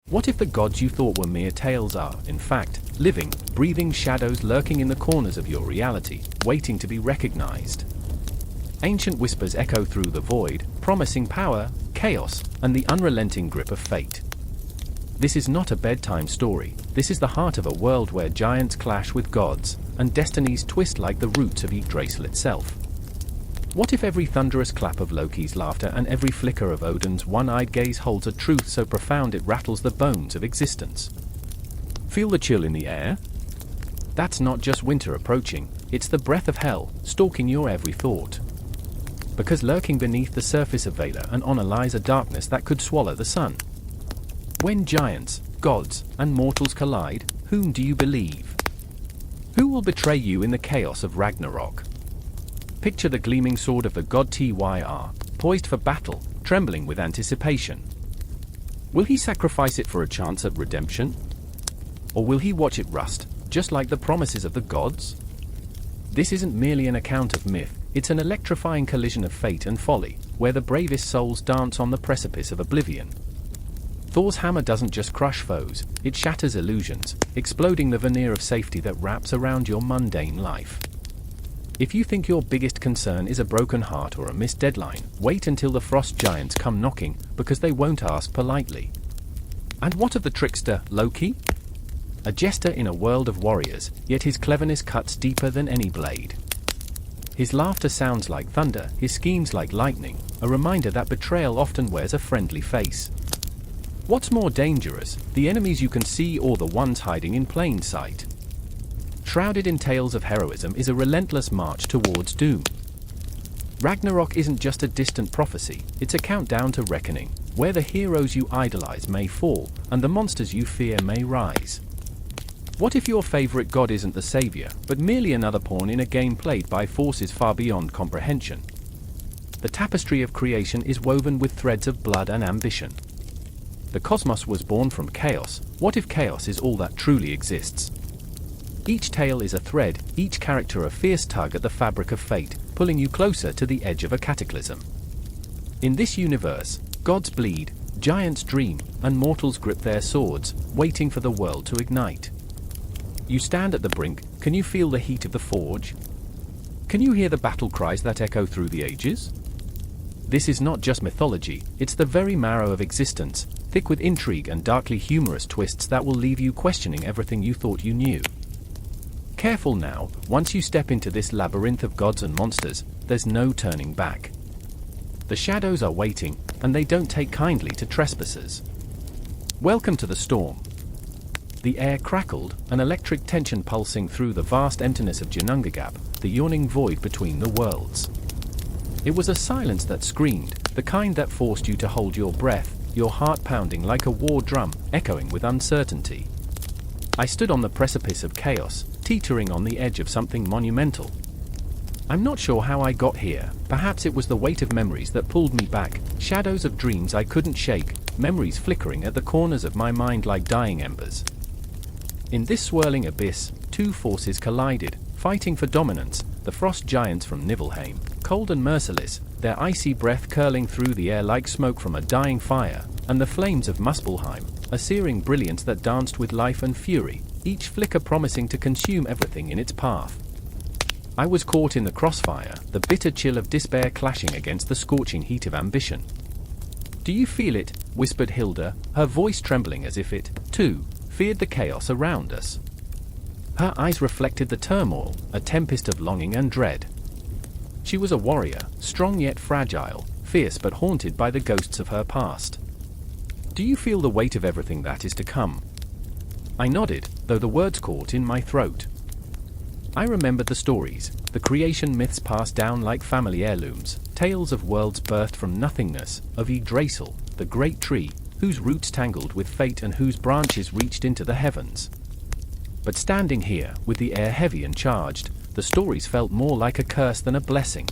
What if the gods you thought were mere tales are, in fact, living, breathing shadows lurking in the corners of your reality, waiting to be recognized? Ancient whispers echo through the void, promising power, chaos, and the unrelenting grip of fate. This is not a bedtime story, this is the heart of a world where giants clash with gods, and destinies twist like the roots of Yggdrasil itself. What if every thunderous clap of Loki's laughter and every flicker of Odin's one-eyed gaze holds a truth so profound it rattles the bones of existence? Feel the chill in the air? That's not just winter approaching, it's the breath of hell, stalking your every thought. Because lurking beneath the surface of Valor and Honor lies a darkness that could swallow the sun. When giants, gods, and mortals collide, whom do you believe? Who will betray you in the chaos of Ragnarok? Picture the gleaming sword of the god Tyr, poised for battle, trembling with anticipation. Will he sacrifice it for a chance at redemption? Or will he watch it rust, just like the promises of the gods? This isn't merely an account of myth, it's an electrifying collision of fate and folly, where the bravest souls dance on the precipice of oblivion. Thor's hammer doesn't just crush foes, it shatters illusions, exploding the veneer of safety that wraps around your mundane life. If you think your biggest concern is a broken heart or a missed deadline, wait until the frost giants come knocking, because they won't ask politely. And what of the trickster, Loki? A jester in a world of warriors, yet his cleverness cuts deeper than any blade. His laughter sounds like thunder, his schemes like lightning, a reminder that betrayal often wears a friendly face. What's more dangerous, the enemies you can see or the ones hiding in plain sight? Shrouded in tales of heroism is a relentless march towards doom. Ragnarok isn't just a distant prophecy, it's a countdown to reckoning, where the heroes you idolize may fall, and the monsters you fear may rise. What if your favorite god isn't the savior, but merely another pawn in a game played by forces far beyond comprehension? The tapestry of creation is woven with threads of blood and ambition. The cosmos was born from chaos. What if chaos is all that truly exists? Each tale is a thread, each character a fierce tug at the fabric of fate, pulling you closer to the edge of a cataclysm. In this universe, gods bleed, giants dream, and mortals grip their swords, waiting for the world to ignite. You stand at the brink, can you feel the heat of the forge? Can you hear the battle cries that echo through the ages? This is not just mythology, it's the very marrow of existence, thick with intrigue and darkly humorous twists that will leave you questioning everything you thought you knew. Careful now, once you step into this labyrinth of gods and monsters, there's no turning back. The shadows are waiting, and they don't take kindly to trespassers. Welcome to the storm. The air crackled, an electric tension pulsing through the vast emptiness of Ginnungagap, the yawning void between the worlds. It was a silence that screamed, the kind that forced you to hold your breath, your heart pounding like a war drum, echoing with uncertainty. I stood on the precipice of chaos, teetering on the edge of something monumental. I'm not sure how I got here, perhaps it was the weight of memories that pulled me back, shadows of dreams I couldn't shake, memories flickering at the corners of my mind like dying embers. In this swirling abyss, two forces collided, fighting for dominance, the frost giants from Niflheim, cold and merciless, their icy breath curling through the air like smoke from a dying fire, and the flames of Muspelheim, a searing brilliance that danced with life and fury, each flicker promising to consume everything in its path. I was caught in the crossfire, the bitter chill of despair clashing against the scorching heat of ambition. "Do you feel it?" whispered Hilda, her voice trembling as if it, too, feared the chaos around us. Her eyes reflected the turmoil, a tempest of longing and dread. She was a warrior, strong yet fragile, fierce but haunted by the ghosts of her past. "Do you feel the weight of everything that is to come?" I nodded, though the words caught in my throat. I remembered the stories, the creation myths passed down like family heirlooms, tales of worlds birthed from nothingness, of Yggdrasil, the great tree, whose roots tangled with fate and whose branches reached into the heavens. But standing here, with the air heavy and charged, the stories felt more like a curse than a blessing.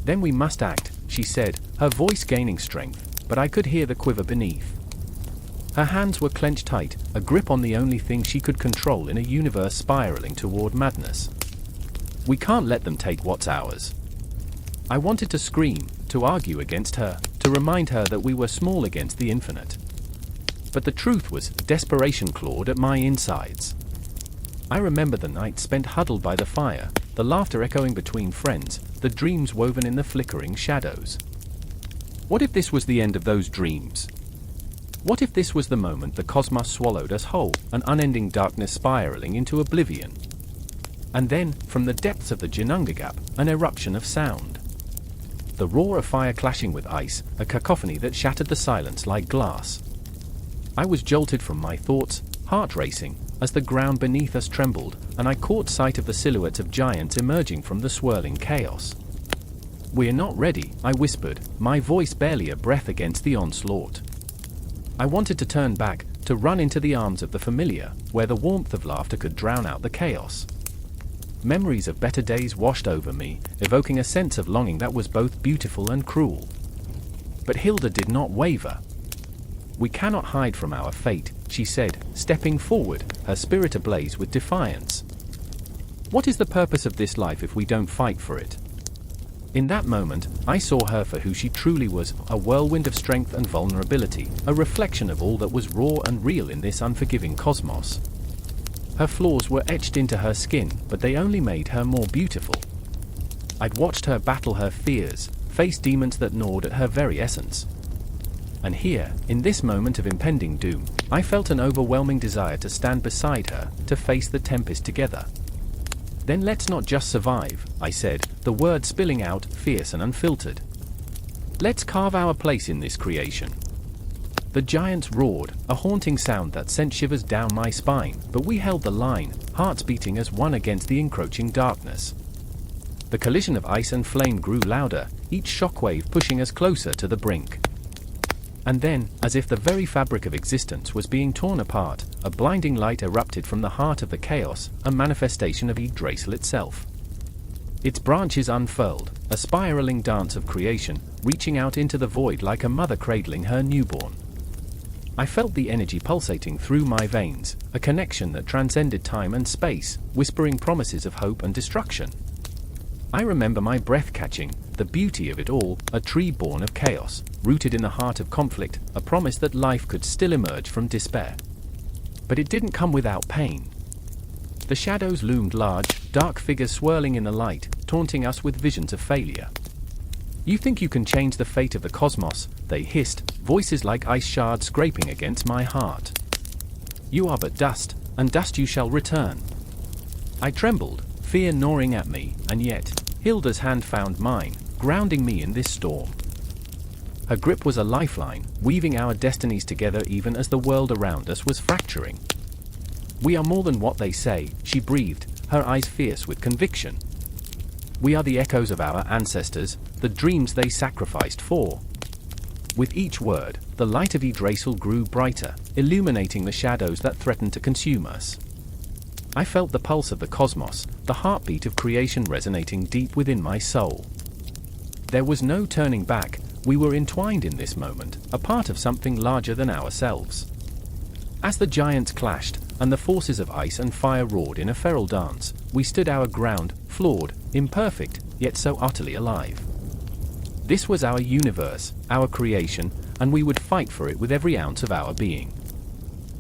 "Then we must act," she said, her voice gaining strength, but I could hear the quiver beneath. Her hands were clenched tight, a grip on the only thing she could control in a universe spiraling toward madness. "We can't let them take what's ours." I wanted to scream, to argue against her, to remind her that we were small against the infinite. But the truth was, desperation clawed at my insides. I remember the night spent huddled by the fire, the laughter echoing between friends, the dreams woven in the flickering shadows. What if this was the end of those dreams? What if this was the moment the cosmos swallowed us whole, an unending darkness spiraling into oblivion? And then, from the depths of the Ginnungagap, an eruption of sound. The roar of fire clashing with ice, a cacophony that shattered the silence like glass. I was jolted from my thoughts, heart racing, as the ground beneath us trembled, and I caught sight of the silhouettes of giants emerging from the swirling chaos. "We're not ready," I whispered, my voice barely a breath against the onslaught. I wanted to turn back, to run into the arms of the familiar, where the warmth of laughter could drown out the chaos. Memories of better days washed over me, evoking a sense of longing that was both beautiful and cruel. But Hilda did not waver. "We cannot hide from our fate," she said, stepping forward, her spirit ablaze with defiance. "What is the purpose of this life if we don't fight for it?" In that moment, I saw her for who she truly was, a whirlwind of strength and vulnerability, a reflection of all that was raw and real in this unforgiving cosmos. Her flaws were etched into her skin, but they only made her more beautiful. I'd watched her battle her fears, face demons that gnawed at her very essence. And here, in this moment of impending doom, I felt an overwhelming desire to stand beside her, to face the tempest together. "Then let's not just survive," I said, the words spilling out, fierce and unfiltered. "Let's carve our place in this creation." The giants roared, a haunting sound that sent shivers down my spine, but we held the line, hearts beating as one against the encroaching darkness. The collision of ice and flame grew louder, each shockwave pushing us closer to the brink. And then, as if the very fabric of existence was being torn apart, a blinding light erupted from the heart of the chaos, a manifestation of Yggdrasil itself. Its branches unfurled, a spiraling dance of creation, reaching out into the void like a mother cradling her newborn. I felt the energy pulsating through my veins, a connection that transcended time and space, whispering promises of hope and destruction. I remember my breath catching, the beauty of it all, a tree born of chaos, rooted in the heart of conflict, a promise that life could still emerge from despair. But it didn't come without pain. The shadows loomed large, dark figures swirling in the light, taunting us with visions of failure. "You think you can change the fate of the cosmos," they hissed, voices like ice shards scraping against my heart. "You are but dust, and dust you shall return." I trembled, fear gnawing at me, and yet, Hilda's hand found mine, grounding me in this storm. Her grip was a lifeline, weaving our destinies together even as the world around us was fracturing. "We are more than what they say," she breathed, her eyes fierce with conviction. "We are the echoes of our ancestors, the dreams they sacrificed for." With each word, the light of Yggdrasil grew brighter, illuminating the shadows that threatened to consume us. I felt the pulse of the cosmos, the heartbeat of creation resonating deep within my soul. There was no turning back, we were entwined in this moment, a part of something larger than ourselves. As the giants clashed, and the forces of ice and fire roared in a feral dance, we stood our ground, flawed, imperfect, yet so utterly alive. This was our universe, our creation, and we would fight for it with every ounce of our being.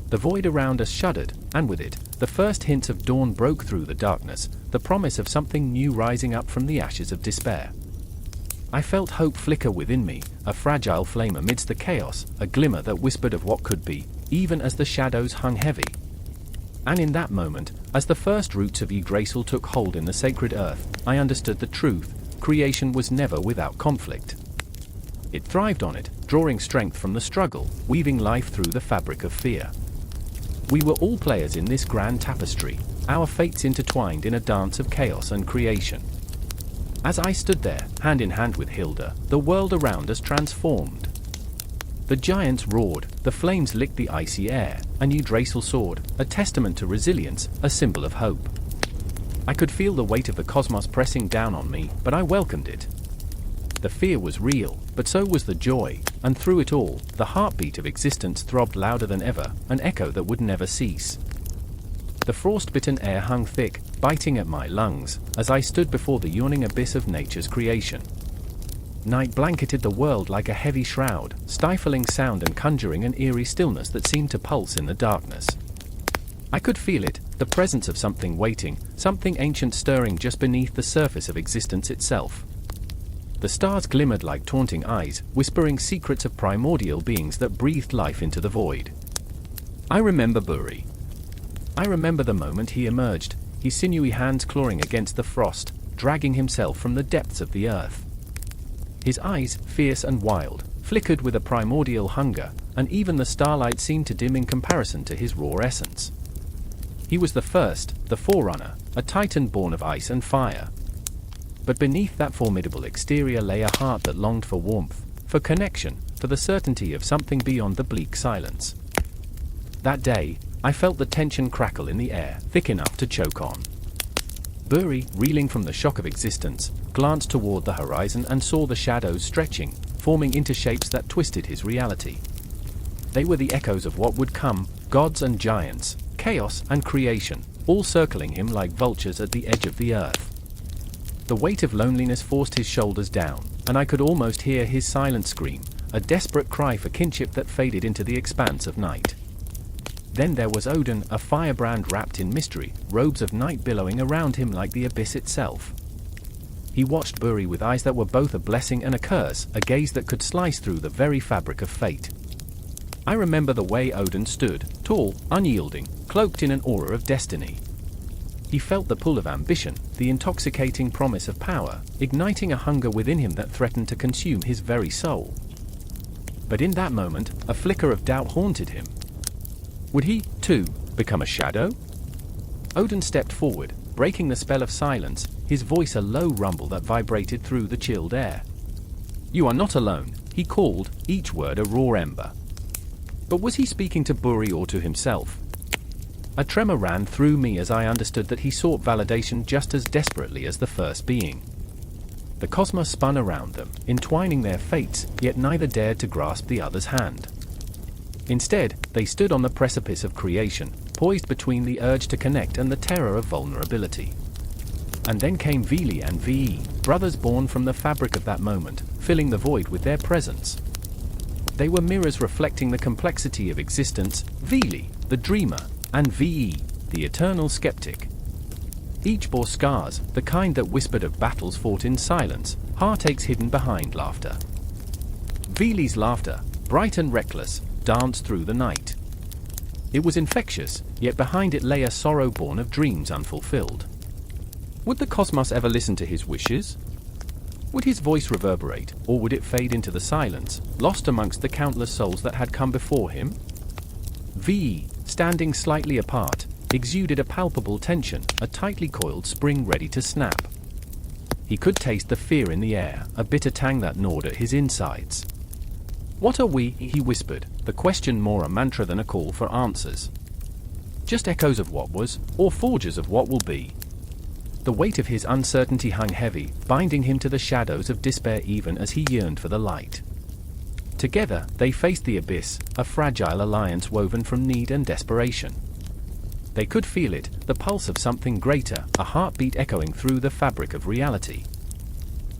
The void around us shuddered, and with it, the first hints of dawn broke through the darkness, the promise of something new rising up from the ashes of despair. I felt hope flicker within me, a fragile flame amidst the chaos, a glimmer that whispered of what could be, even as the shadows hung heavy. And in that moment, as the first roots of Yggdrasil took hold in the sacred earth, I understood the truth: creation was never without conflict. It thrived on it, drawing strength from the struggle, weaving life through the fabric of fear. We were all players in this grand tapestry, our fates intertwined in a dance of chaos and creation. As I stood there, hand in hand with Hilda, the world around us transformed. The giants roared, the flames licked the icy air, and Yggdrasil soared, a testament to resilience, a symbol of hope. I could feel the weight of the cosmos pressing down on me, but I welcomed it. The fear was real, but so was the joy, and through it all, the heartbeat of existence throbbed louder than ever, an echo that would never cease. The frost-bitten air hung thick, biting at my lungs, as I stood before the yawning abyss of nature's creation. Night blanketed the world like a heavy shroud, stifling sound and conjuring an eerie stillness that seemed to pulse in the darkness. I could feel it, the presence of something waiting, something ancient stirring just beneath the surface of existence itself. The stars glimmered like taunting eyes, whispering secrets of primordial beings that breathed life into the void. I remember Buri. I remember the moment he emerged, his sinewy hands clawing against the frost, dragging himself from the depths of the earth. His eyes, fierce and wild, flickered with a primordial hunger, and even the starlight seemed to dim in comparison to his raw essence. He was the first, the forerunner, a titan born of ice and fire. But beneath that formidable exterior lay a heart that longed for warmth, for connection, for the certainty of something beyond the bleak silence. That day, I felt the tension crackle in the air, thick enough to choke on. Buri, reeling from the shock of existence, glanced toward the horizon and saw the shadows stretching, forming into shapes that twisted his reality. They were the echoes of what would come, gods and giants, chaos and creation, all circling him like vultures at the edge of the earth. The weight of loneliness forced his shoulders down, and I could almost hear his silent scream, a desperate cry for kinship that faded into the expanse of night. Then there was Odin, a firebrand wrapped in mystery, robes of night billowing around him like the abyss itself. He watched Buri with eyes that were both a blessing and a curse, a gaze that could slice through the very fabric of fate. I remember the way Odin stood, tall, unyielding, cloaked in an aura of destiny. He felt the pull of ambition, the intoxicating promise of power, igniting a hunger within him that threatened to consume his very soul. But in that moment, a flicker of doubt haunted him. Would he, too, become a shadow? Odin stepped forward, breaking the spell of silence, his voice a low rumble that vibrated through the chilled air. "You are not alone," he called, each word a raw ember. But was he speaking to Buri or to himself? A tremor ran through me as I understood that he sought validation just as desperately as the first being. The cosmos spun around them, entwining their fates, yet neither dared to grasp the other's hand. Instead, they stood on the precipice of creation, poised between the urge to connect and the terror of vulnerability. And then came Vili and Ve, brothers born from the fabric of that moment, filling the void with their presence. They were mirrors reflecting the complexity of existence, Vili, the dreamer, and Ve, the eternal skeptic. Each bore scars, the kind that whispered of battles fought in silence, heartaches hidden behind laughter. Vili's laughter, bright and reckless, danced through the night. It was infectious, yet behind it lay a sorrow born of dreams unfulfilled. Would the cosmos ever listen to his wishes? Would his voice reverberate, or would it fade into the silence, lost amongst the countless souls that had come before him? Ve, standing slightly apart, exuded a palpable tension, a tightly coiled spring ready to snap. He could taste the fear in the air, a bitter tang that gnawed at his insides. "What are we?" he whispered, the question more a mantra than a call for answers. Just echoes of what was, or forgers of what will be. The weight of his uncertainty hung heavy, binding him to the shadows of despair even as he yearned for the light. Together, they faced the abyss, a fragile alliance woven from need and desperation. They could feel it, the pulse of something greater, a heartbeat echoing through the fabric of reality.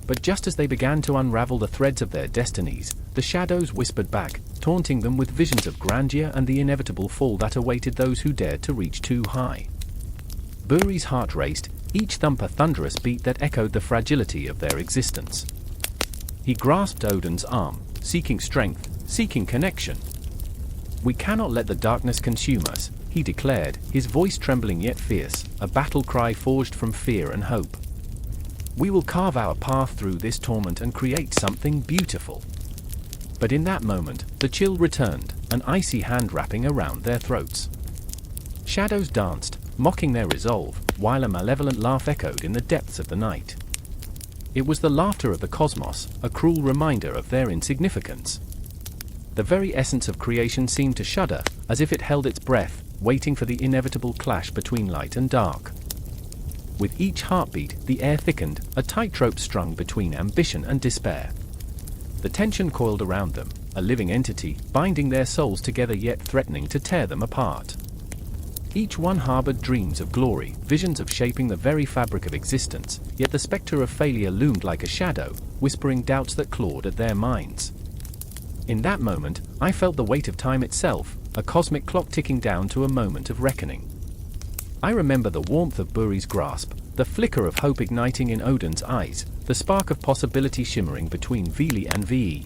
But just as they began to unravel the threads of their destinies, the shadows whispered back, taunting them with visions of grandeur and the inevitable fall that awaited those who dared to reach too high. Buri's heart raced, each thump a thunderous beat that echoed the fragility of their existence. He grasped Odin's arm, seeking strength, seeking connection. "We cannot let the darkness consume us," he declared, his voice trembling yet fierce, a battle cry forged from fear and hope. "We will carve our path through this torment and create something beautiful." But in that moment, the chill returned, an icy hand wrapping around their throats. Shadows danced, mocking their resolve, while a malevolent laugh echoed in the depths of the night. It was the laughter of the cosmos, a cruel reminder of their insignificance. The very essence of creation seemed to shudder, as if it held its breath, waiting for the inevitable clash between light and dark. With each heartbeat, the air thickened, a tightrope strung between ambition and despair. The tension coiled around them, a living entity, binding their souls together yet threatening to tear them apart. Each one harbored dreams of glory, visions of shaping the very fabric of existence, yet the specter of failure loomed like a shadow, whispering doubts that clawed at their minds. In that moment, I felt the weight of time itself, a cosmic clock ticking down to a moment of reckoning. I remember the warmth of Buri's grasp, the flicker of hope igniting in Odin's eyes, the spark of possibility shimmering between Vili and Ve.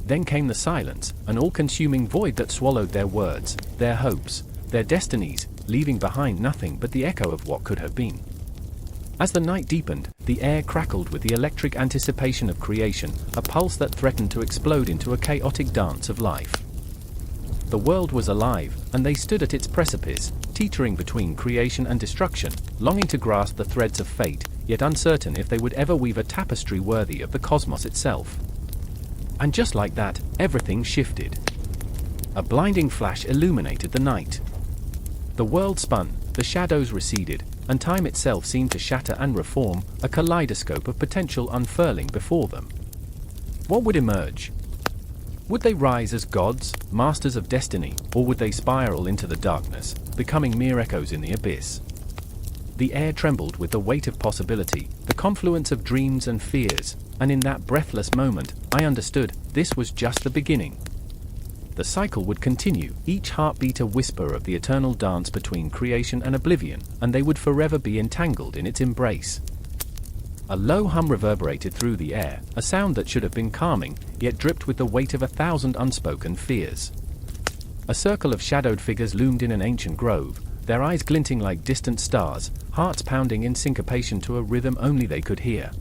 Then came the silence, an all-consuming void that swallowed their words, their hopes, their destinies, leaving behind nothing but the echo of what could have been. As the night deepened, the air crackled with the electric anticipation of creation, a pulse that threatened to explode into a chaotic dance of life. The world was alive, and they stood at its precipice, teetering between creation and destruction, longing to grasp the threads of fate, yet uncertain if they would ever weave a tapestry worthy of the cosmos itself. And just like that, everything shifted. A blinding flash illuminated the night. The world spun, the shadows receded, and time itself seemed to shatter and reform, a kaleidoscope of potential unfurling before them. What would emerge? Would they rise as gods, masters of destiny, or would they spiral into the darkness, becoming mere echoes in the abyss? The air trembled with the weight of possibility, the confluence of dreams and fears, and in that breathless moment, I understood, this was just the beginning. The cycle would continue, each heartbeat a whisper of the eternal dance between creation and oblivion, and they would forever be entangled in its embrace. A low hum reverberated through the air, a sound that should have been calming, yet dripped with the weight of 1,000 unspoken fears. A circle of shadowed figures loomed in an ancient grove, their eyes glinting like distant stars, hearts pounding in syncopation to a rhythm only they could hear.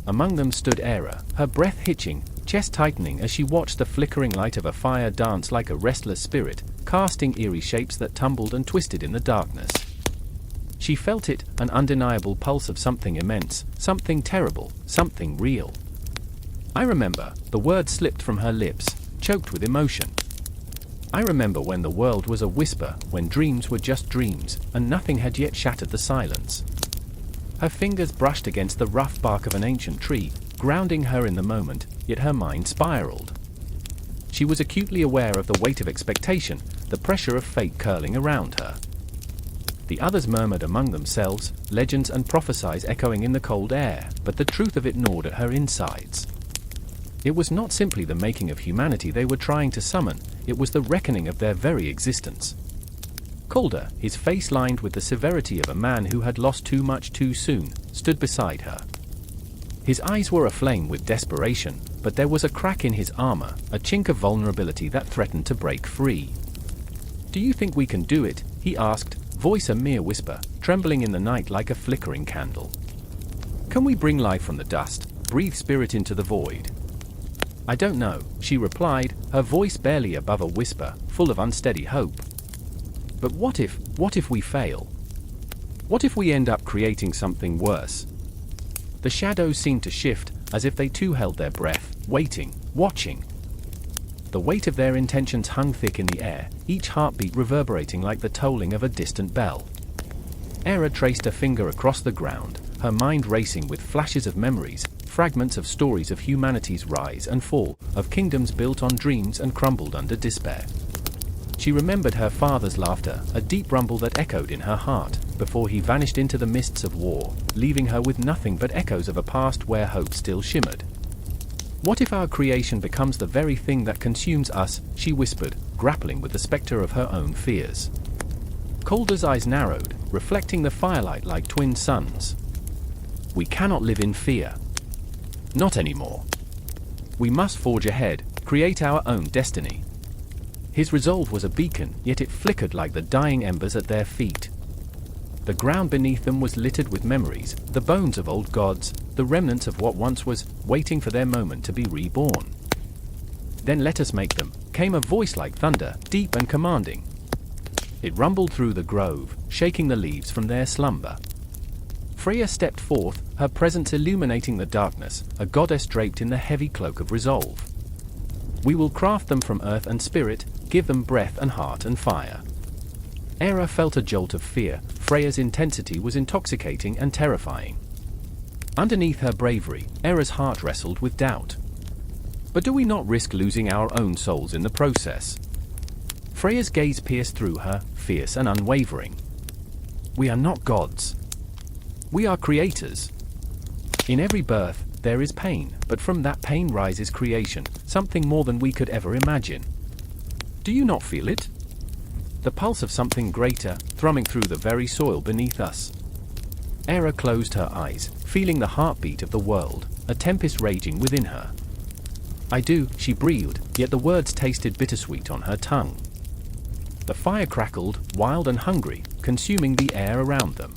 Among them stood Hera, her breath hitching, chest tightening as she watched the flickering light of a fire dance like a restless spirit, casting eerie shapes that tumbled and twisted in the darkness. She felt it, an undeniable pulse of something immense, something terrible, something real. I remember, the words slipped from her lips, choked with emotion. I remember when the world was a whisper, when dreams were just dreams, and nothing had yet shattered the silence. Her fingers brushed against the rough bark of an ancient tree, grounding her in the moment, yet her mind spiraled. She was acutely aware of the weight of expectation, the pressure of fate curling around her. The others murmured among themselves, legends and prophecies echoing in the cold air, but the truth of it gnawed at her insides. It was not simply the making of humanity they were trying to summon, it was the reckoning of their very existence. Calder, his face lined with the severity of a man who had lost too much too soon, stood beside her. His eyes were aflame with desperation, but there was a crack in his armor, a chink of vulnerability that threatened to break free. "Do you think we can do it?" he asked, voice a mere whisper, trembling in the night like a flickering candle. "Can we bring life from the dust, breathe spirit into the void?" "I don't know," she replied, her voice barely above a whisper, full of unsteady hope. "But what if we fail? What if we end up creating something worse?" The shadows seemed to shift, as if they too held their breath, waiting, watching. The weight of their intentions hung thick in the air, each heartbeat reverberating like the tolling of a distant bell. Hera traced a finger across the ground, her mind racing with flashes of memories, fragments of stories of humanity's rise and fall, of kingdoms built on dreams and crumbled under despair. She remembered her father's laughter, a deep rumble that echoed in her heart, before he vanished into the mists of war, leaving her with nothing but echoes of a past where hope still shimmered. "What if our creation becomes the very thing that consumes us?" she whispered, grappling with the specter of her own fears. Calder's eyes narrowed, reflecting the firelight like twin suns. "We cannot live in fear. Not anymore. We must forge ahead, create our own destiny." His resolve was a beacon, yet it flickered like the dying embers at their feet. The ground beneath them was littered with memories, the bones of old gods, the remnants of what once was, waiting for their moment to be reborn. "Then let us make them," came a voice like thunder, deep and commanding. It rumbled through the grove, shaking the leaves from their slumber. Freya stepped forth, her presence illuminating the darkness, a goddess draped in the heavy cloak of resolve. "We will craft them from earth and spirit, give them breath and heart and fire." Hera felt a jolt of fear. Freya's intensity was intoxicating and terrifying. Underneath her bravery, Hera's heart wrestled with doubt. "But do we not risk losing our own souls in the process?" Freya's gaze pierced through her, fierce and unwavering. We are not gods. We are creators. In every birth, there is pain, but from that pain rises creation, something more than we could ever imagine. Do you not feel it? The pulse of something greater, thrumming through the very soil beneath us. Hera closed her eyes, feeling the heartbeat of the world, a tempest raging within her. I do, she breathed, yet the words tasted bittersweet on her tongue. The fire crackled, wild and hungry, consuming the air around them.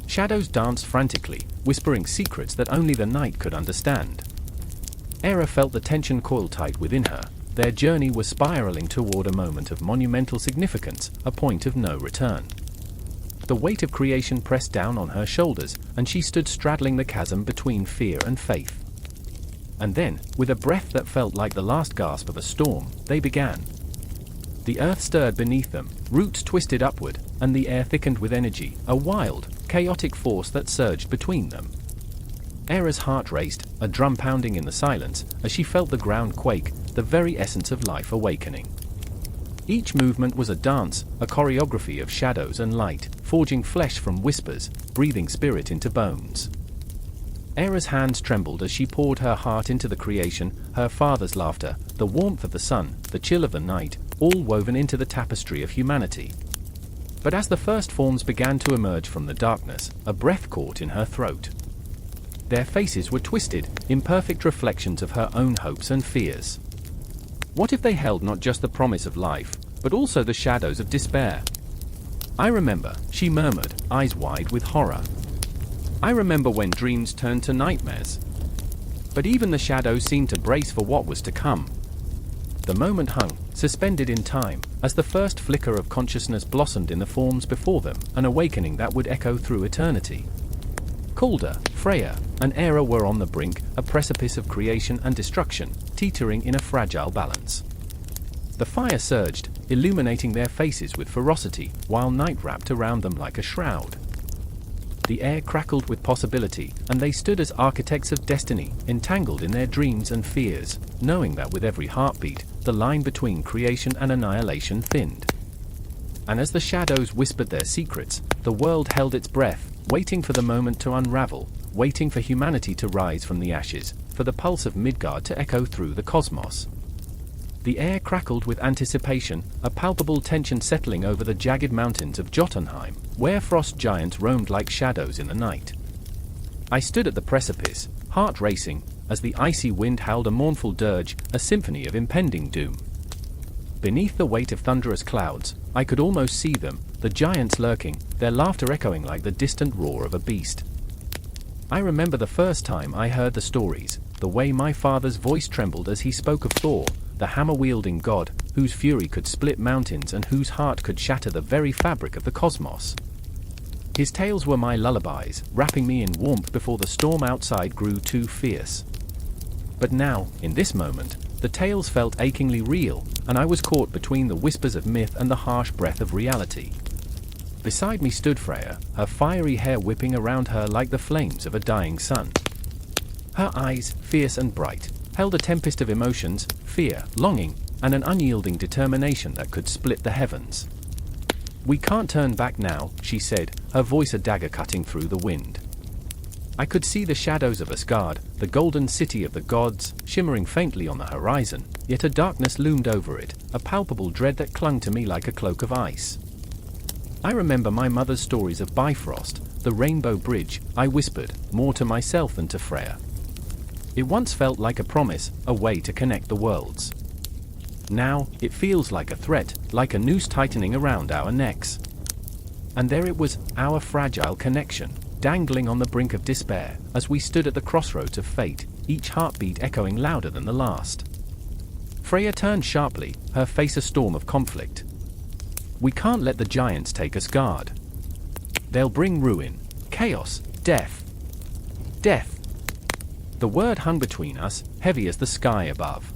Shadows danced frantically, whispering secrets that only the night could understand. Hera felt the tension coil tight within her. Their journey was spiraling toward a moment of monumental significance, a point of no return. The weight of creation pressed down on her shoulders, and she stood straddling the chasm between fear and faith. And then, with a breath that felt like the last gasp of a storm, they began. The earth stirred beneath them, roots twisted upward, and the air thickened with energy, a wild, chaotic force that surged between them. Hera's heart raced, a drum pounding in the silence, as she felt the ground quake, the very essence of life awakening. Each movement was a dance, a choreography of shadows and light, forging flesh from whispers, breathing spirit into bones. Hera's hands trembled as she poured her heart into the creation, her father's laughter, the warmth of the sun, the chill of the night, all woven into the tapestry of humanity. But as the first forms began to emerge from the darkness, a breath caught in her throat. Their faces were twisted, imperfect reflections of her own hopes and fears. What if they held not just the promise of life, but also the shadows of despair? I remember, she murmured, eyes wide with horror. I remember when dreams turned to nightmares. But even the shadows seemed to brace for what was to come. The moment hung, suspended in time, as the first flicker of consciousness blossomed in the forms before them, an awakening that would echo through eternity. Calder, Freya, and Hera were on the brink, a precipice of creation and destruction, teetering in a fragile balance. The fire surged, illuminating their faces with ferocity, while night wrapped around them like a shroud. The air crackled with possibility, and they stood as architects of destiny, entangled in their dreams and fears, knowing that with every heartbeat, the line between creation and annihilation thinned. And as the shadows whispered their secrets, the world held its breath, waiting for the moment to unravel, waiting for humanity to rise from the ashes, for the pulse of Midgard to echo through the cosmos. The air crackled with anticipation, a palpable tension settling over the jagged mountains of Jotunheim, where frost giants roamed like shadows in the night. I stood at the precipice, heart racing, as the icy wind howled a mournful dirge, a symphony of impending doom. Beneath the weight of thunderous clouds, I could almost see them, the giants lurking, their laughter echoing like the distant roar of a beast. I remember the first time I heard the stories, the way my father's voice trembled as he spoke of Thor, the hammer-wielding god, whose fury could split mountains and whose heart could shatter the very fabric of the cosmos. His tales were my lullabies, wrapping me in warmth before the storm outside grew too fierce. But now, in this moment, the tales felt achingly real, and I was caught between the whispers of myth and the harsh breath of reality. Beside me stood Freya, her fiery hair whipping around her like the flames of a dying sun. Her eyes, fierce and bright, held a tempest of emotions, fear, longing, and an unyielding determination that could split the heavens. "We can't turn back now," she said, her voice a dagger cutting through the wind. I could see the shadows of Asgard, the golden city of the gods, shimmering faintly on the horizon, yet a darkness loomed over it, a palpable dread that clung to me like a cloak of ice. I remember my mother's stories of Bifrost, the Rainbow Bridge, I whispered, more to myself than to Freya. It once felt like a promise, a way to connect the worlds. Now, it feels like a threat, like a noose tightening around our necks. And there it was, our fragile connection, dangling on the brink of despair, as we stood at the crossroads of fate, each heartbeat echoing louder than the last. Freya turned sharply, her face a storm of conflict. "We can't let the giants take Asgard. They'll bring ruin, chaos, death. Death." The word hung between us, heavy as the sky above.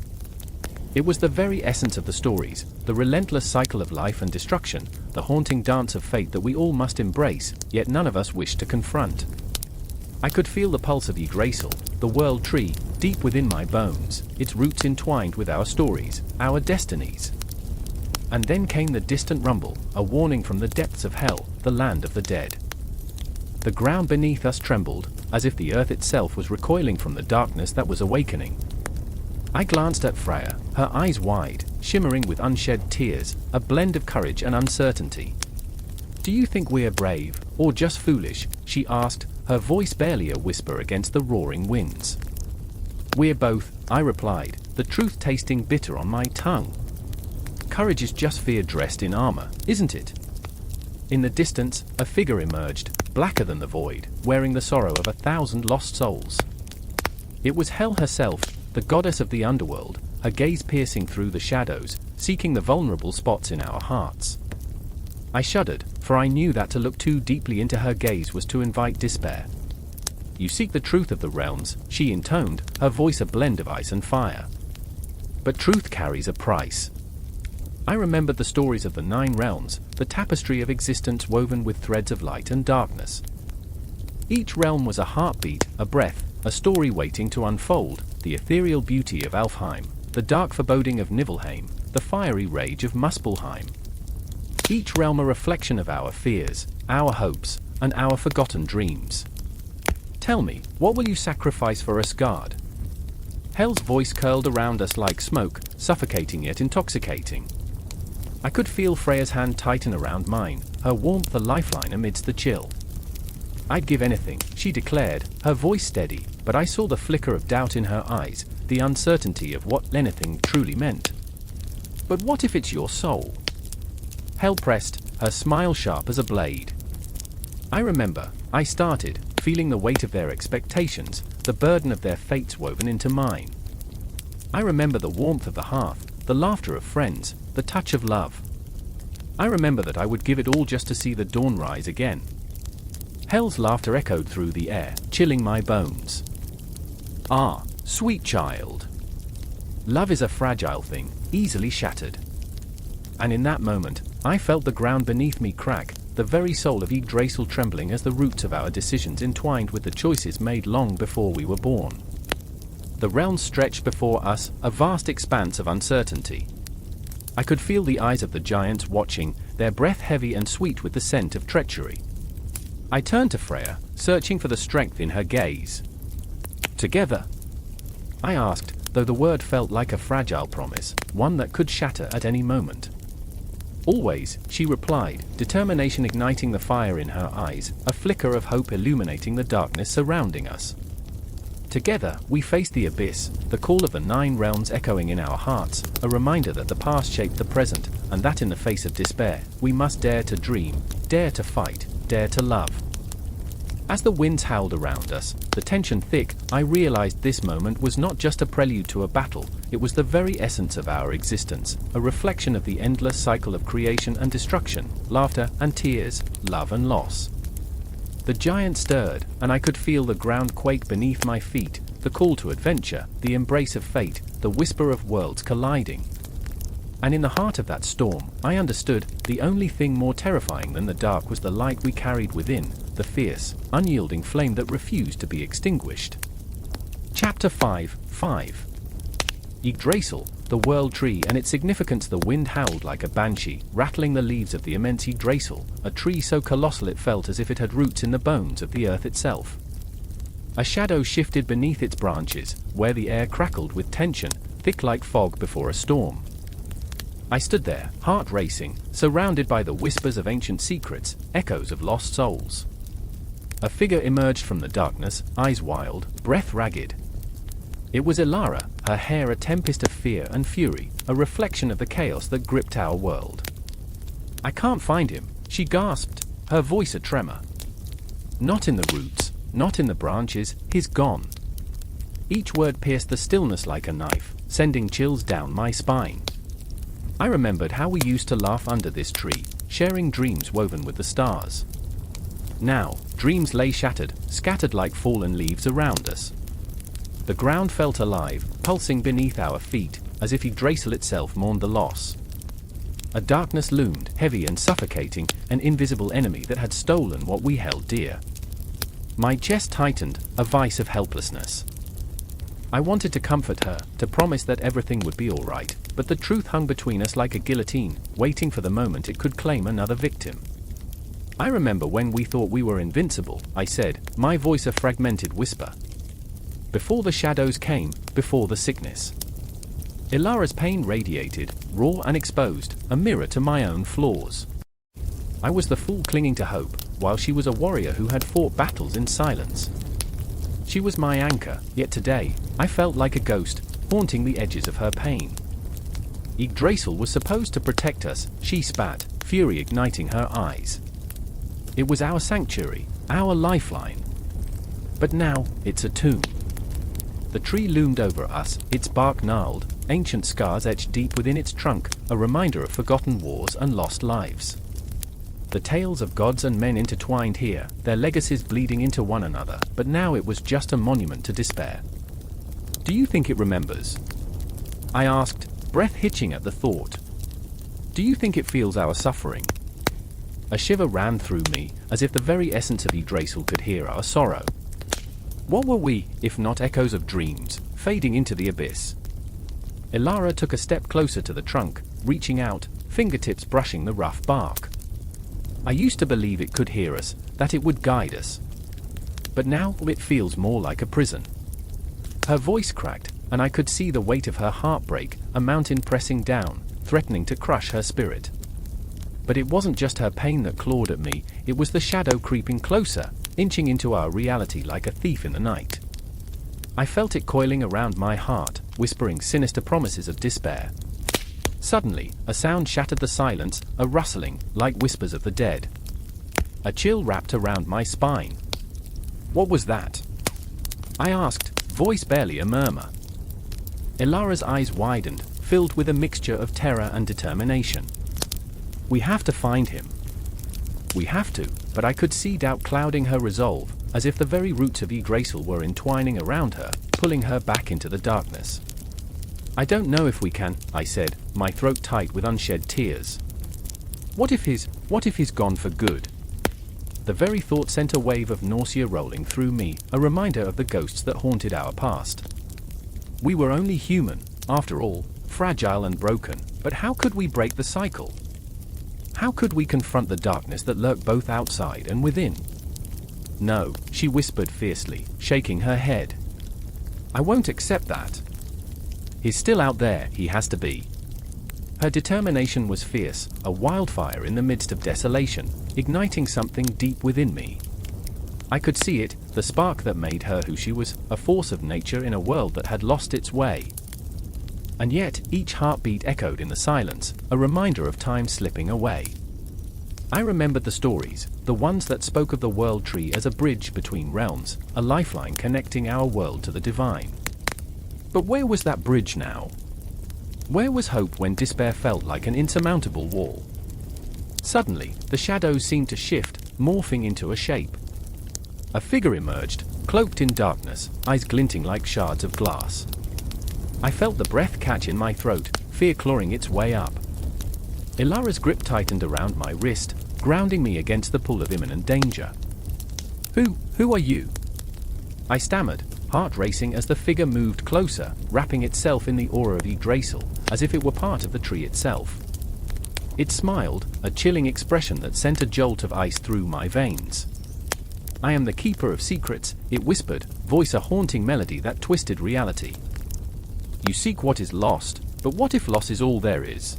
It was the very essence of the stories, the relentless cycle of life and destruction, the haunting dance of fate that we all must embrace, yet none of us wished to confront. I could feel the pulse of Yggdrasil, the world tree, deep within my bones, its roots entwined with our stories, our destinies. And then came the distant rumble, a warning from the depths of hell, the land of the dead. The ground beneath us trembled, as if the earth itself was recoiling from the darkness that was awakening. I glanced at Freya, her eyes wide, shimmering with unshed tears, a blend of courage and uncertainty. "Do you think we're brave, or just foolish?" she asked, her voice barely a whisper against the roaring winds. "We're both," I replied, the truth tasting bitter on my tongue. "Courage is just fear dressed in armor, isn't it?" In the distance, a figure emerged, blacker than the void, wearing the sorrow of 1,000 lost souls. It was Hel herself, the goddess of the underworld, her gaze piercing through the shadows, seeking the vulnerable spots in our hearts. I shuddered, for I knew that to look too deeply into her gaze was to invite despair. "You seek the truth of the realms," she intoned, her voice a blend of ice and fire. "But truth carries a price." I remembered the stories of the 9 realms, the tapestry of existence woven with threads of light and darkness. Each realm was a heartbeat, a breath, a story waiting to unfold, the ethereal beauty of Alfheim, the dark foreboding of Niflheim, the fiery rage of Muspelheim. Each realm a reflection of our fears, our hopes, and our forgotten dreams. "Tell me, what will you sacrifice for Asgard?" Hel's voice curled around us like smoke, suffocating yet intoxicating. I could feel Freya's hand tighten around mine, her warmth a lifeline amidst the chill. "I'd give anything," she declared, her voice steady, but I saw the flicker of doubt in her eyes, the uncertainty of what anything truly meant. "But what if it's your soul?" Hel pressed, her smile sharp as a blade. I remember, I started, feeling the weight of their expectations, the burden of their fates woven into mine. I remember the warmth of the hearth, the laughter of friends, the touch of love. I remember that I would give it all just to see the dawn rise again. Hel's laughter echoed through the air, chilling my bones. "Ah, sweet child. Love is a fragile thing, easily shattered." And in that moment, I felt the ground beneath me crack, the very soul of Yggdrasil trembling as the roots of our decisions entwined with the choices made long before we were born. The realms stretched before us, a vast expanse of uncertainty. I could feel the eyes of the giants watching, their breath heavy and sweet with the scent of treachery. I turned to Freya, searching for the strength in her gaze. "Together?" I asked, though the word felt like a fragile promise, one that could shatter at any moment. "Always," she replied, determination igniting the fire in her eyes, a flicker of hope illuminating the darkness surrounding us. Together, we faced the abyss, the call of the 9 realms echoing in our hearts, a reminder that the past shaped the present, and that in the face of despair, we must dare to dream, dare to fight, dare to love. As the winds howled around us, the tension thick, I realized this moment was not just a prelude to a battle, it was the very essence of our existence, a reflection of the endless cycle of creation and destruction, laughter and tears, love and loss. The giant stirred, and I could feel the ground quake beneath my feet, the call to adventure, the embrace of fate, the whisper of worlds colliding. And in the heart of that storm, I understood, the only thing more terrifying than the dark was the light we carried within, the fierce, unyielding flame that refused to be extinguished. Chapter 5. Yggdrasil, the world tree and its significance. The wind howled like a banshee, rattling the leaves of the immense Yggdrasil, a tree so colossal it felt as if it had roots in the bones of the earth itself. A shadow shifted beneath its branches, where the air crackled with tension, thick like fog before a storm. I stood there, heart racing, surrounded by the whispers of ancient secrets, echoes of lost souls. A figure emerged from the darkness, eyes wild, breath ragged. It was Elara, her hair a tempest of fear and fury, a reflection of the chaos that gripped our world. "I can't find him," she gasped, her voice a tremor. "Not in the roots, not in the branches, he's gone." Each word pierced the stillness like a knife, sending chills down my spine. I remembered how we used to laugh under this tree, sharing dreams woven with the stars. Now, dreams lay shattered, scattered like fallen leaves around us. The ground felt alive, pulsing beneath our feet, as if Yggdrasil itself mourned the loss. A darkness loomed, heavy and suffocating, an invisible enemy that had stolen what we held dear. My chest tightened, a vice of helplessness. I wanted to comfort her, to promise that everything would be alright, but the truth hung between us like a guillotine, waiting for the moment it could claim another victim. I remember when we thought we were invincible, I said, my voice a fragmented whisper. Before the shadows came, before the sickness. Ilara's pain radiated, raw and exposed, a mirror to my own flaws. I was the fool clinging to hope, while she was a warrior who had fought battles in silence. She was my anchor, yet today, I felt like a ghost, haunting the edges of her pain. Yggdrasil was supposed to protect us, she spat, fury igniting her eyes. It was our sanctuary, our lifeline. But now, it's a tomb. The tree loomed over us, its bark gnarled, ancient scars etched deep within its trunk, a reminder of forgotten wars and lost lives. The tales of gods and men intertwined here, their legacies bleeding into one another, but now it was just a monument to despair. Do you think it remembers? I asked, breath hitching at the thought. Do you think it feels our suffering? A shiver ran through me, as if the very essence of Yggdrasil could hear our sorrow. What were we, if not echoes of dreams, fading into the abyss? Ilara took a step closer to the trunk, reaching out, fingertips brushing the rough bark. I used to believe it could hear us, that it would guide us. But now it feels more like a prison. Her voice cracked, and I could see the weight of her heartbreak, a mountain pressing down, threatening to crush her spirit. But it wasn't just her pain that clawed at me, it was the shadow creeping closer, inching into our reality like a thief in the night. I felt it coiling around my heart, whispering sinister promises of despair. Suddenly, a sound shattered the silence, a rustling, like whispers of the dead. A chill wrapped around my spine. What was that? I asked, voice barely a murmur. Ilara's eyes widened, filled with a mixture of terror and determination. We have to find him. We have to, but I could see doubt clouding her resolve, as if the very roots of Yggdrasil were entwining around her, pulling her back into the darkness. I don't know if we can, I said, my throat tight with unshed tears. What if he's gone for good? The very thought sent a wave of nausea rolling through me, a reminder of the ghosts that haunted our past. We were only human, after all, fragile and broken, but how could we break the cycle? How could we confront the darkness that lurked both outside and within? No, she whispered fiercely, shaking her head. I won't accept that. He's still out there, he has to be. Her determination was fierce, a wildfire in the midst of desolation, igniting something deep within me. I could see it, the spark that made her who she was, a force of nature in a world that had lost its way. And yet, each heartbeat echoed in the silence, a reminder of time slipping away. I remembered the stories, the ones that spoke of the world tree as a bridge between realms, a lifeline connecting our world to the divine. But where was that bridge now? Where was hope when despair felt like an insurmountable wall? Suddenly, the shadows seemed to shift, morphing into a shape. A figure emerged, cloaked in darkness, eyes glinting like shards of glass. I felt the breath catch in my throat, fear clawing its way up. Ilara's grip tightened around my wrist, grounding me against the pull of imminent danger. Who are you? I stammered, heart racing as the figure moved closer, wrapping itself in the aura of Yggdrasil, as if it were part of the tree itself. It smiled, a chilling expression that sent a jolt of ice through my veins. I am the keeper of secrets, it whispered, voice a haunting melody that twisted reality. You seek what is lost, but what if loss is all there is?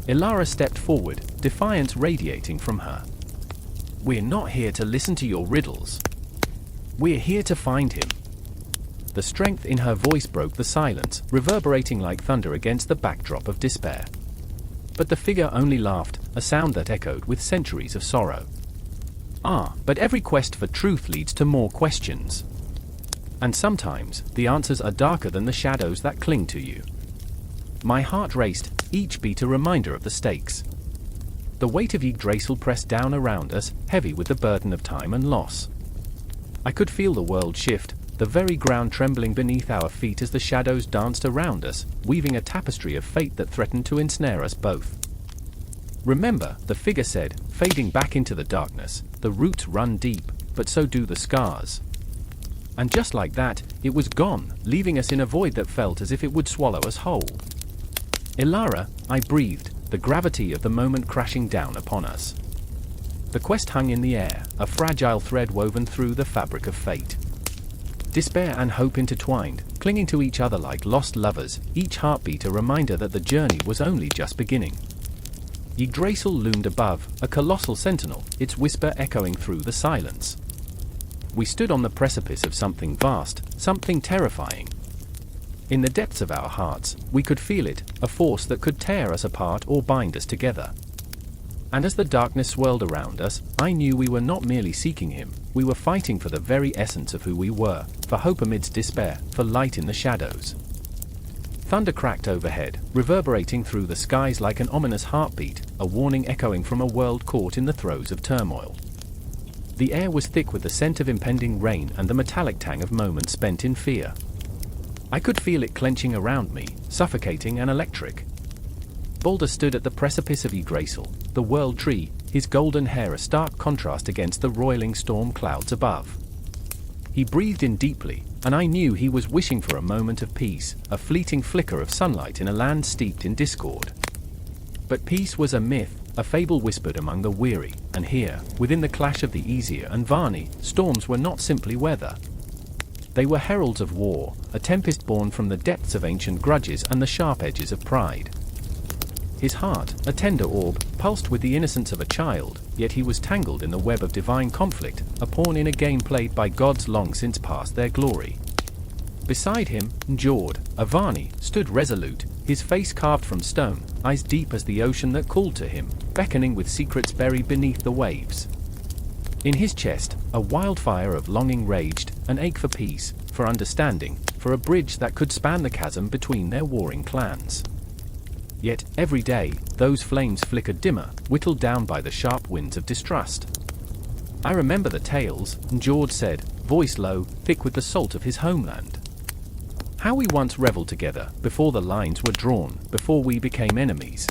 Ilara stepped forward, defiance radiating from her. We're not here to listen to your riddles. We're here to find him. The strength in her voice broke the silence, reverberating like thunder against the backdrop of despair. But the figure only laughed, a sound that echoed with centuries of sorrow. But every quest for truth leads to more questions. And sometimes, the answers are darker than the shadows that cling to you. My heart raced, each beat a reminder of the stakes. The weight of Yggdrasil pressed down around us, heavy with the burden of time and loss. I could feel the world shift, the very ground trembling beneath our feet as the shadows danced around us, weaving a tapestry of fate that threatened to ensnare us both. Remember, the figure said, fading back into the darkness, the roots run deep, but so do the scars. And just like that, it was gone, leaving us in a void that felt as if it would swallow us whole. Ilara, I breathed, the gravity of the moment crashing down upon us. The quest hung in the air, a fragile thread woven through the fabric of fate. Despair and hope intertwined, clinging to each other like lost lovers, each heartbeat a reminder that the journey was only just beginning. Yggdrasil loomed above, a colossal sentinel, its whisper echoing through the silence. We stood on the precipice of something vast, something terrifying. In the depths of our hearts, we could feel it, a force that could tear us apart or bind us together. And as the darkness swirled around us, I knew we were not merely seeking him, we were fighting for the very essence of who we were, for hope amidst despair, for light in the shadows. Thunder cracked overhead, reverberating through the skies like an ominous heartbeat, a warning echoing from a world caught in the throes of turmoil. The air was thick with the scent of impending rain and the metallic tang of moments spent in fear. I could feel it clenching around me, suffocating and electric. Baldur stood at the precipice of Yggdrasil, the world tree, his golden hair a stark contrast against the roiling storm clouds above. He breathed in deeply, and I knew he was wishing for a moment of peace, a fleeting flicker of sunlight in a land steeped in discord. But peace was a myth, a fable whispered among the weary, and here, within the clash of the Aesir and Vanir, storms were not simply weather. They were heralds of war, a tempest born from the depths of ancient grudges and the sharp edges of pride. His heart, a tender orb, pulsed with the innocence of a child, yet he was tangled in the web of divine conflict, a pawn in a game played by gods long since past their glory. Beside him, Njord, a Vanir, stood resolute, his face carved from stone, eyes deep as the ocean that called to him, beckoning with secrets buried beneath the waves. In his chest, a wildfire of longing raged, an ache for peace, for understanding, for a bridge that could span the chasm between their warring clans. Yet, every day, those flames flickered dimmer, whittled down by the sharp winds of distrust. I remember the tales, Njord said, voice low, thick with the salt of his homeland. How we once reveled together, before the lines were drawn, before we became enemies.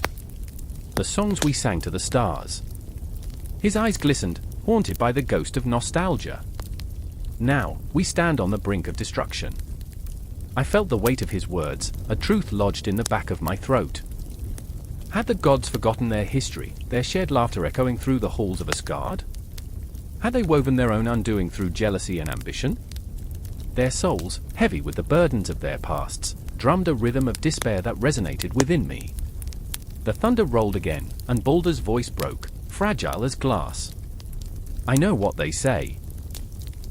The songs we sang to the stars. His eyes glistened, haunted by the ghost of nostalgia. Now, we stand on the brink of destruction. I felt the weight of his words, a truth lodged in the back of my throat. Had the gods forgotten their history, their shared laughter echoing through the halls of Asgard? Had they woven their own undoing through jealousy and ambition? Their souls, heavy with the burdens of their pasts, drummed a rhythm of despair that resonated within me. The thunder rolled again, and Baldur's voice broke, fragile as glass. I know what they say.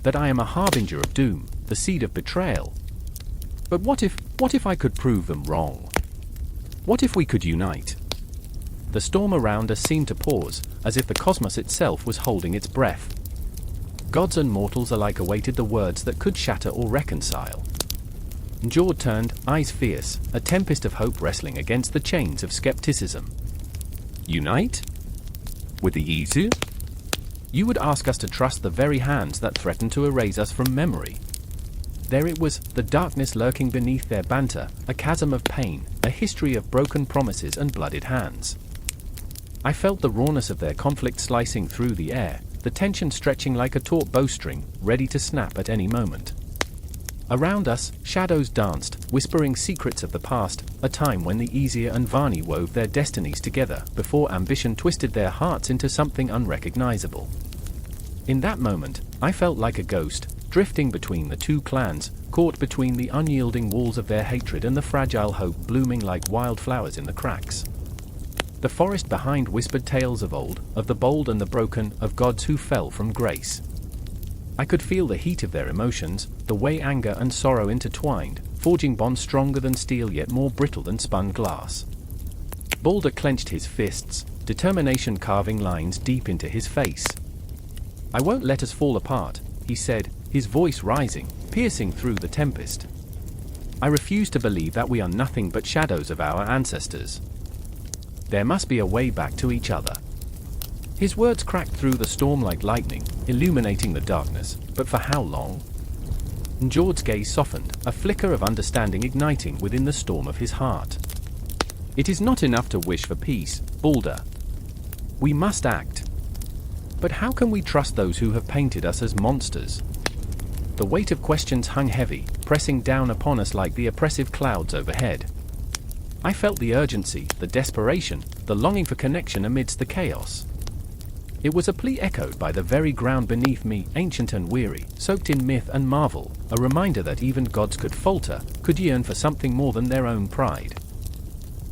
That I am a harbinger of doom, the seed of betrayal. But what if I could prove them wrong? What if we could unite? The storm around us seemed to pause, as if the cosmos itself was holding its breath. Gods and mortals alike awaited the words that could shatter or reconcile. Njord turned, eyes fierce, a tempest of hope wrestling against the chains of skepticism. Unite? With the Aesir? You would ask us to trust the very hands that threaten to erase us from memory. There it was, the darkness lurking beneath their banter, a chasm of pain, a history of broken promises and blooded hands. I felt the rawness of their conflict slicing through the air, the tension stretching like a taut bowstring, ready to snap at any moment. Around us, shadows danced, whispering secrets of the past, a time when the Aesir and Vanir wove their destinies together, before ambition twisted their hearts into something unrecognizable. In that moment, I felt like a ghost, drifting between the two clans, caught between the unyielding walls of their hatred and the fragile hope blooming like wildflowers in the cracks. The forest behind whispered tales of old, of the bold and the broken, of gods who fell from grace. I could feel the heat of their emotions, the way anger and sorrow intertwined, forging bonds stronger than steel yet more brittle than spun glass. Baldur clenched his fists, determination carving lines deep into his face. I won't let us fall apart, he said, his voice rising, piercing through the tempest. I refuse to believe that we are nothing but shadows of our ancestors. There must be a way back to each other. His words cracked through the storm like lightning, illuminating the darkness, but for how long? Njord's gaze softened, a flicker of understanding igniting within the storm of his heart. It is not enough to wish for peace, Baldur. We must act. But how can we trust those who have painted us as monsters? The weight of questions hung heavy, pressing down upon us like the oppressive clouds overhead. I felt the urgency, the desperation, the longing for connection amidst the chaos. It was a plea echoed by the very ground beneath me, ancient and weary, soaked in myth and marvel, a reminder that even gods could falter, could yearn for something more than their own pride.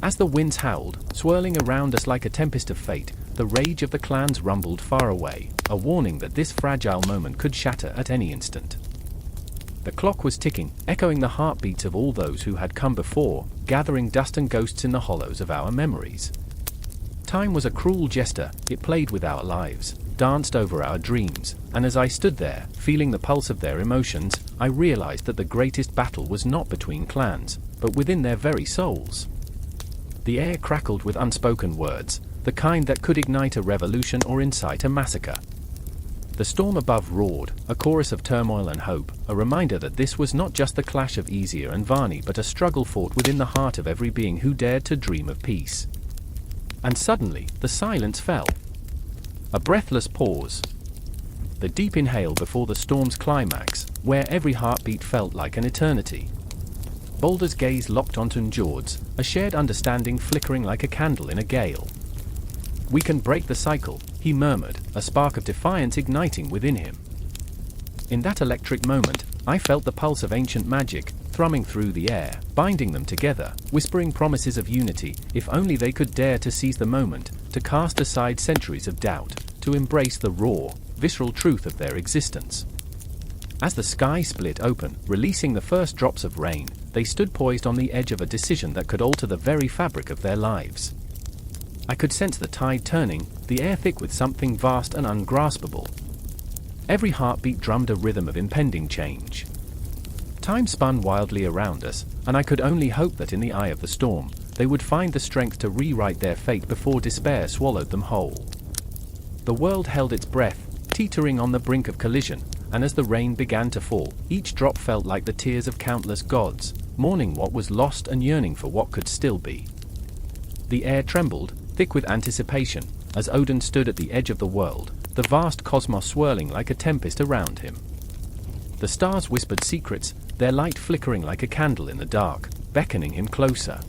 As the winds howled, swirling around us like a tempest of fate, the rage of the clans rumbled far away, a warning that this fragile moment could shatter at any instant. The clock was ticking, echoing the heartbeats of all those who had come before, gathering dust and ghosts in the hollows of our memories. Time was a cruel jester, it played with our lives, danced over our dreams, and as I stood there, feeling the pulse of their emotions, I realized that the greatest battle was not between clans, but within their very souls. The air crackled with unspoken words, the kind that could ignite a revolution or incite a massacre. The storm above roared, a chorus of turmoil and hope, a reminder that this was not just the clash of Aesir and Vanir but a struggle fought within the heart of every being who dared to dream of peace. And suddenly, the silence fell. A breathless pause. The deep inhale before the storm's climax, where every heartbeat felt like an eternity. Baldur's gaze locked onto Njord's, a shared understanding flickering like a candle in a gale. "We can break the cycle," he murmured, a spark of defiance igniting within him. In that electric moment, I felt the pulse of ancient magic, thrumming through the air, binding them together, whispering promises of unity, if only they could dare to seize the moment, to cast aside centuries of doubt, to embrace the raw, visceral truth of their existence. As the sky split open, releasing the first drops of rain, they stood poised on the edge of a decision that could alter the very fabric of their lives. I could sense the tide turning, the air thick with something vast and ungraspable. Every heartbeat drummed a rhythm of impending change. Time spun wildly around us, and I could only hope that in the eye of the storm, they would find the strength to rewrite their fate before despair swallowed them whole. The world held its breath, teetering on the brink of collision, and as the rain began to fall, each drop felt like the tears of countless gods, mourning what was lost and yearning for what could still be. The air trembled, thick with anticipation, as Odin stood at the edge of the world, the vast cosmos swirling like a tempest around him. The stars whispered secrets, their light flickering like a candle in the dark, beckoning him closer.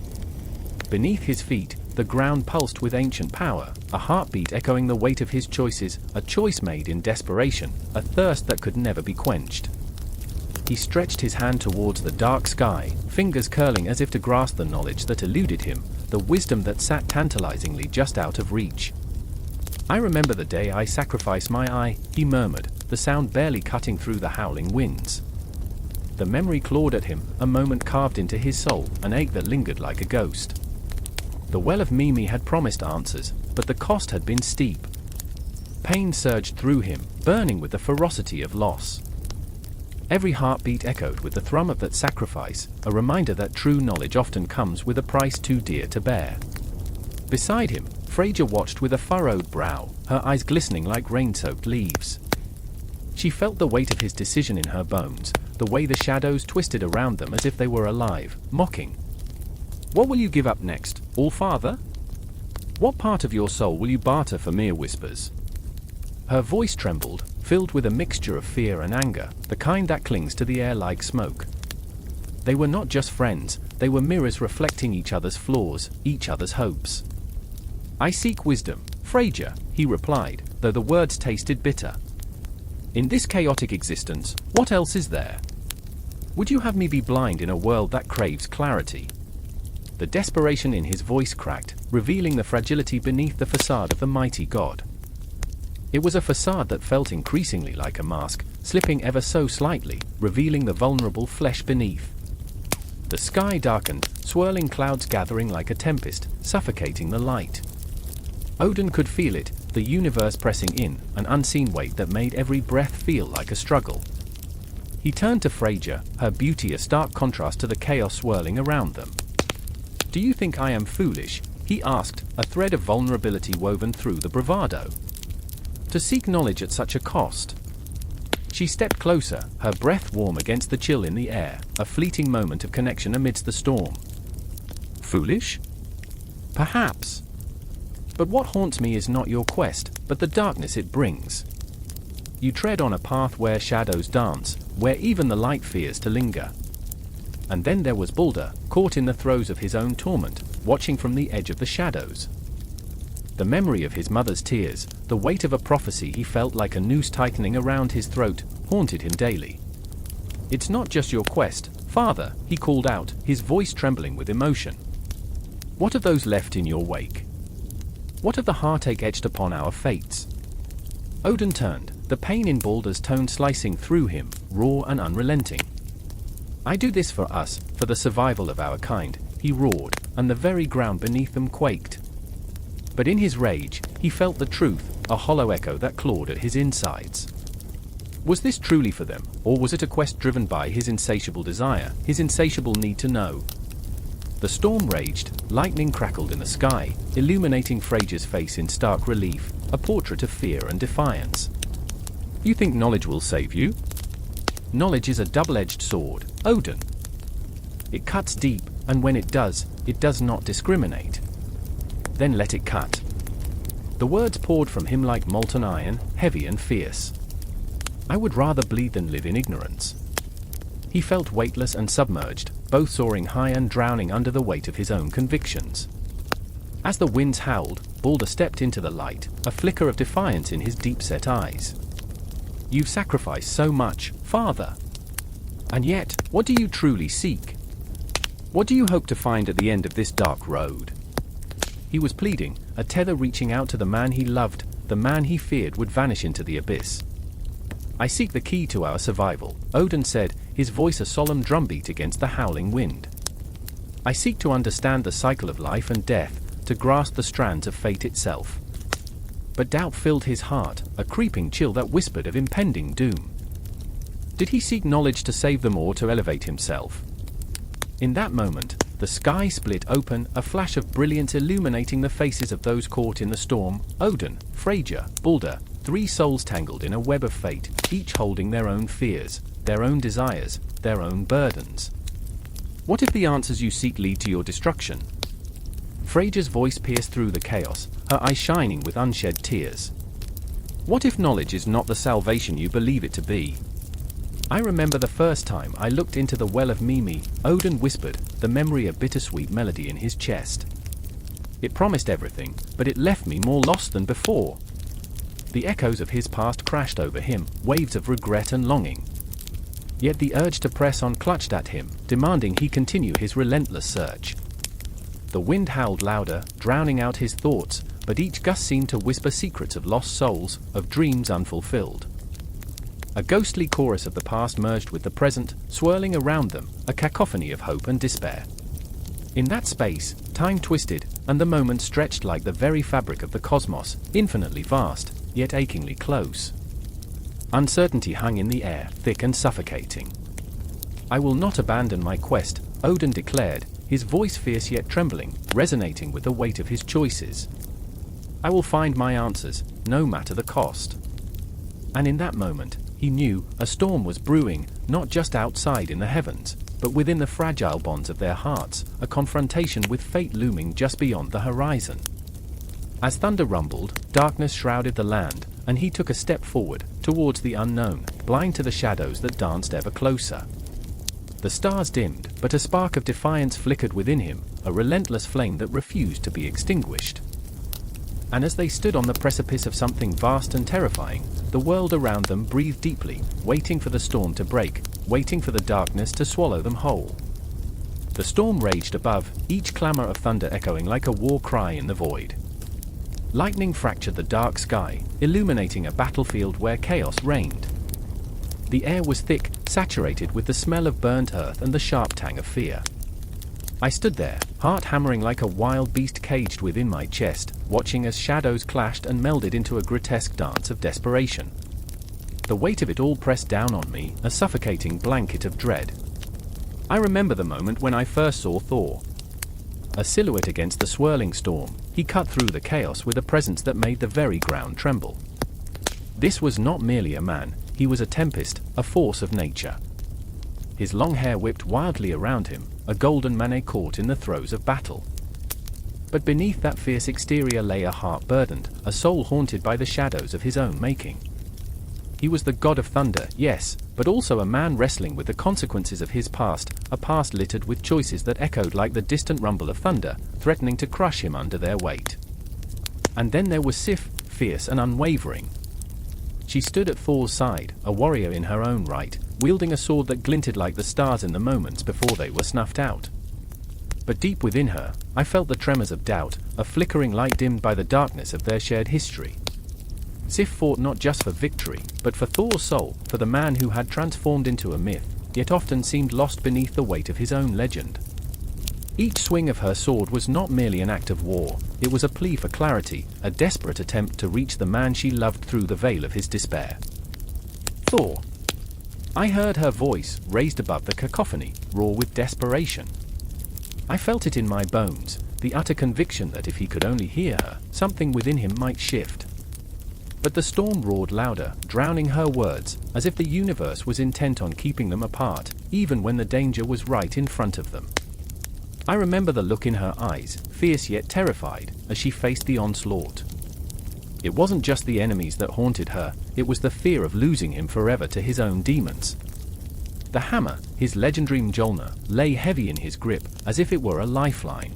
Beneath his feet, the ground pulsed with ancient power, a heartbeat echoing the weight of his choices, a choice made in desperation, a thirst that could never be quenched. He stretched his hand towards the dark sky, fingers curling as if to grasp the knowledge that eluded him, the wisdom that sat tantalizingly just out of reach. "I remember the day I sacrificed my eye," he murmured, the sound barely cutting through the howling winds. The memory clawed at him, a moment carved into his soul, an ache that lingered like a ghost. The well of Mimi had promised answers, but the cost had been steep. Pain surged through him, burning with the ferocity of loss. Every heartbeat echoed with the thrum of that sacrifice, a reminder that true knowledge often comes with a price too dear to bear. Beside him, Freyja watched with a furrowed brow, her eyes glistening like rain-soaked leaves. She felt the weight of his decision in her bones, the way the shadows twisted around them as if they were alive, mocking. "What will you give up next, All-Father? What part of your soul will you barter for mere whispers?" Her voice trembled, filled with a mixture of fear and anger, the kind that clings to the air like smoke. They were not just friends, they were mirrors reflecting each other's flaws, each other's hopes. "I seek wisdom, Freyja," he replied, though the words tasted bitter. "In this chaotic existence, what else is there? Would you have me be blind in a world that craves clarity?" The desperation in his voice cracked, revealing the fragility beneath the facade of the mighty god. It was a facade that felt increasingly like a mask, slipping ever so slightly, revealing the vulnerable flesh beneath. The sky darkened, swirling clouds gathering like a tempest, suffocating the light. Odin could feel it, the universe pressing in, an unseen weight that made every breath feel like a struggle. He turned to Freyja, her beauty a stark contrast to the chaos swirling around them. "Do you think I am foolish?" he asked, a thread of vulnerability woven through the bravado. "To seek knowledge at such a cost?" She stepped closer, her breath warm against the chill in the air, a fleeting moment of connection amidst the storm. "Foolish? Perhaps. But what haunts me is not your quest, but the darkness it brings. You tread on a path where shadows dance, where even the light fears to linger. And then there was Baldur, caught in the throes of his own torment, watching from the edge of the shadows. The memory of his mother's tears, the weight of a prophecy he felt like a noose tightening around his throat, haunted him daily. "It's not just your quest, Father," he called out, his voice trembling with emotion. "What of those left in your wake? What of the heartache etched upon our fates?" Odin turned, the pain in Baldur's tone slicing through him, raw and unrelenting. "I do this for us, for the survival of our kind," he roared, and the very ground beneath them quaked. But in his rage, he felt the truth, a hollow echo that clawed at his insides. Was this truly for them, or was it a quest driven by his insatiable desire, his insatiable need to know? The storm raged, lightning crackled in the sky, illuminating Freyja's face in stark relief, a portrait of fear and defiance. "You think knowledge will save you? Knowledge is a double-edged sword, Odin. It cuts deep, and when it does not discriminate. Then let it cut." The words poured from him like molten iron, heavy and fierce. "I would rather bleed than live in ignorance." He felt weightless and submerged, both soaring high and drowning under the weight of his own convictions. As the winds howled, Baldur stepped into the light, a flicker of defiance in his deep-set eyes. "You've sacrificed so much, Father. And yet, what do you truly seek? What do you hope to find at the end of this dark road?" He was pleading, a tether reaching out to the man he loved, the man he feared would vanish into the abyss. "I seek the key to our survival," Odin said, his voice a solemn drumbeat against the howling wind. "I seek to understand the cycle of life and death, to grasp the strands of fate itself." But doubt filled his heart, a creeping chill that whispered of impending doom. Did he seek knowledge to save them or to elevate himself? In that moment, the sky split open, a flash of brilliance illuminating the faces of those caught in the storm: Odin, Freyja, Baldur, three souls tangled in a web of fate, each holding their own fears, their own desires, their own burdens. "What if the answers you seek lead to your destruction?" Freyja's voice pierced through the chaos, her eyes shining with unshed tears. "What if knowledge is not the salvation you believe it to be?" "I remember the first time I looked into the well of Mimi," Odin whispered, the memory a bittersweet melody in his chest. "It promised everything, but it left me more lost than before." The echoes of his past crashed over him, waves of regret and longing. Yet the urge to press on clutched at him, demanding he continue his relentless search. The wind howled louder, drowning out his thoughts, but each gust seemed to whisper secrets of lost souls, of dreams unfulfilled. A ghostly chorus of the past merged with the present, swirling around them, a cacophony of hope and despair. In that space, time twisted, and the moment stretched like the very fabric of the cosmos, infinitely vast, yet achingly close. Uncertainty hung in the air, thick and suffocating. "I will not abandon my quest," Odin declared, his voice fierce yet trembling, resonating with the weight of his choices. "I will find my answers, no matter the cost." And in that moment, he knew, a storm was brewing, not just outside in the heavens, but within the fragile bonds of their hearts, a confrontation with fate looming just beyond the horizon. As thunder rumbled, darkness shrouded the land, and he took a step forward, towards the unknown, blind to the shadows that danced ever closer. The stars dimmed, but a spark of defiance flickered within him, a relentless flame that refused to be extinguished. And as they stood on the precipice of something vast and terrifying, the world around them breathed deeply, waiting for the storm to break, waiting for the darkness to swallow them whole. The storm raged above, each clamor of thunder echoing like a war cry in the void. Lightning fractured the dark sky, illuminating a battlefield where chaos reigned. The air was thick, saturated with the smell of burnt earth and the sharp tang of fear. I stood there, heart hammering like a wild beast caged within my chest, watching as shadows clashed and melded into a grotesque dance of desperation. The weight of it all pressed down on me, a suffocating blanket of dread. I remember the moment when I first saw Thor. A silhouette against the swirling storm, he cut through the chaos with a presence that made the very ground tremble. This was not merely a man, he was a tempest, a force of nature. His long hair whipped wildly around him, a golden mane caught in the throes of battle. But beneath that fierce exterior lay a heart burdened, a soul haunted by the shadows of his own making. He was the god of thunder, yes, but also a man wrestling with the consequences of his past, a past littered with choices that echoed like the distant rumble of thunder, threatening to crush him under their weight. And then there was Sif, fierce and unwavering. She stood at Thor's side, a warrior in her own right, wielding a sword that glinted like the stars in the moments before they were snuffed out. But deep within her, I felt the tremors of doubt, a flickering light dimmed by the darkness of their shared history. Sif fought not just for victory, but for Thor's soul, for the man who had transformed into a myth, yet often seemed lost beneath the weight of his own legend. Each swing of her sword was not merely an act of war, it was a plea for clarity, a desperate attempt to reach the man she loved through the veil of his despair. Thor. I heard her voice, raised above the cacophony, raw with desperation. I felt it in my bones, the utter conviction that if he could only hear her, something within him might shift. But the storm roared louder, drowning her words, as if the universe was intent on keeping them apart, even when the danger was right in front of them. I remember the look in her eyes, fierce yet terrified, as she faced the onslaught. It wasn't just the enemies that haunted her, it was the fear of losing him forever to his own demons. The hammer, his legendary Mjolnir, lay heavy in his grip, as if it were a lifeline.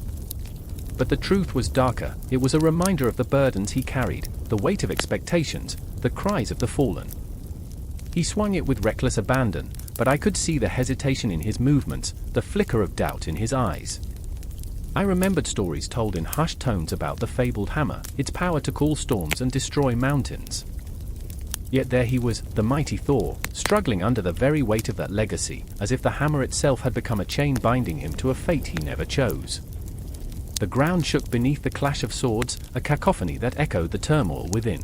But the truth was darker, it was a reminder of the burdens he carried, the weight of expectations, the cries of the fallen. He swung it with reckless abandon, but I could see the hesitation in his movements, the flicker of doubt in his eyes. I remembered stories told in hushed tones about the fabled hammer, its power to cool storms and destroy mountains. Yet there he was, the mighty Thor, struggling under the very weight of that legacy, as if the hammer itself had become a chain binding him to a fate he never chose. The ground shook beneath the clash of swords, a cacophony that echoed the turmoil within.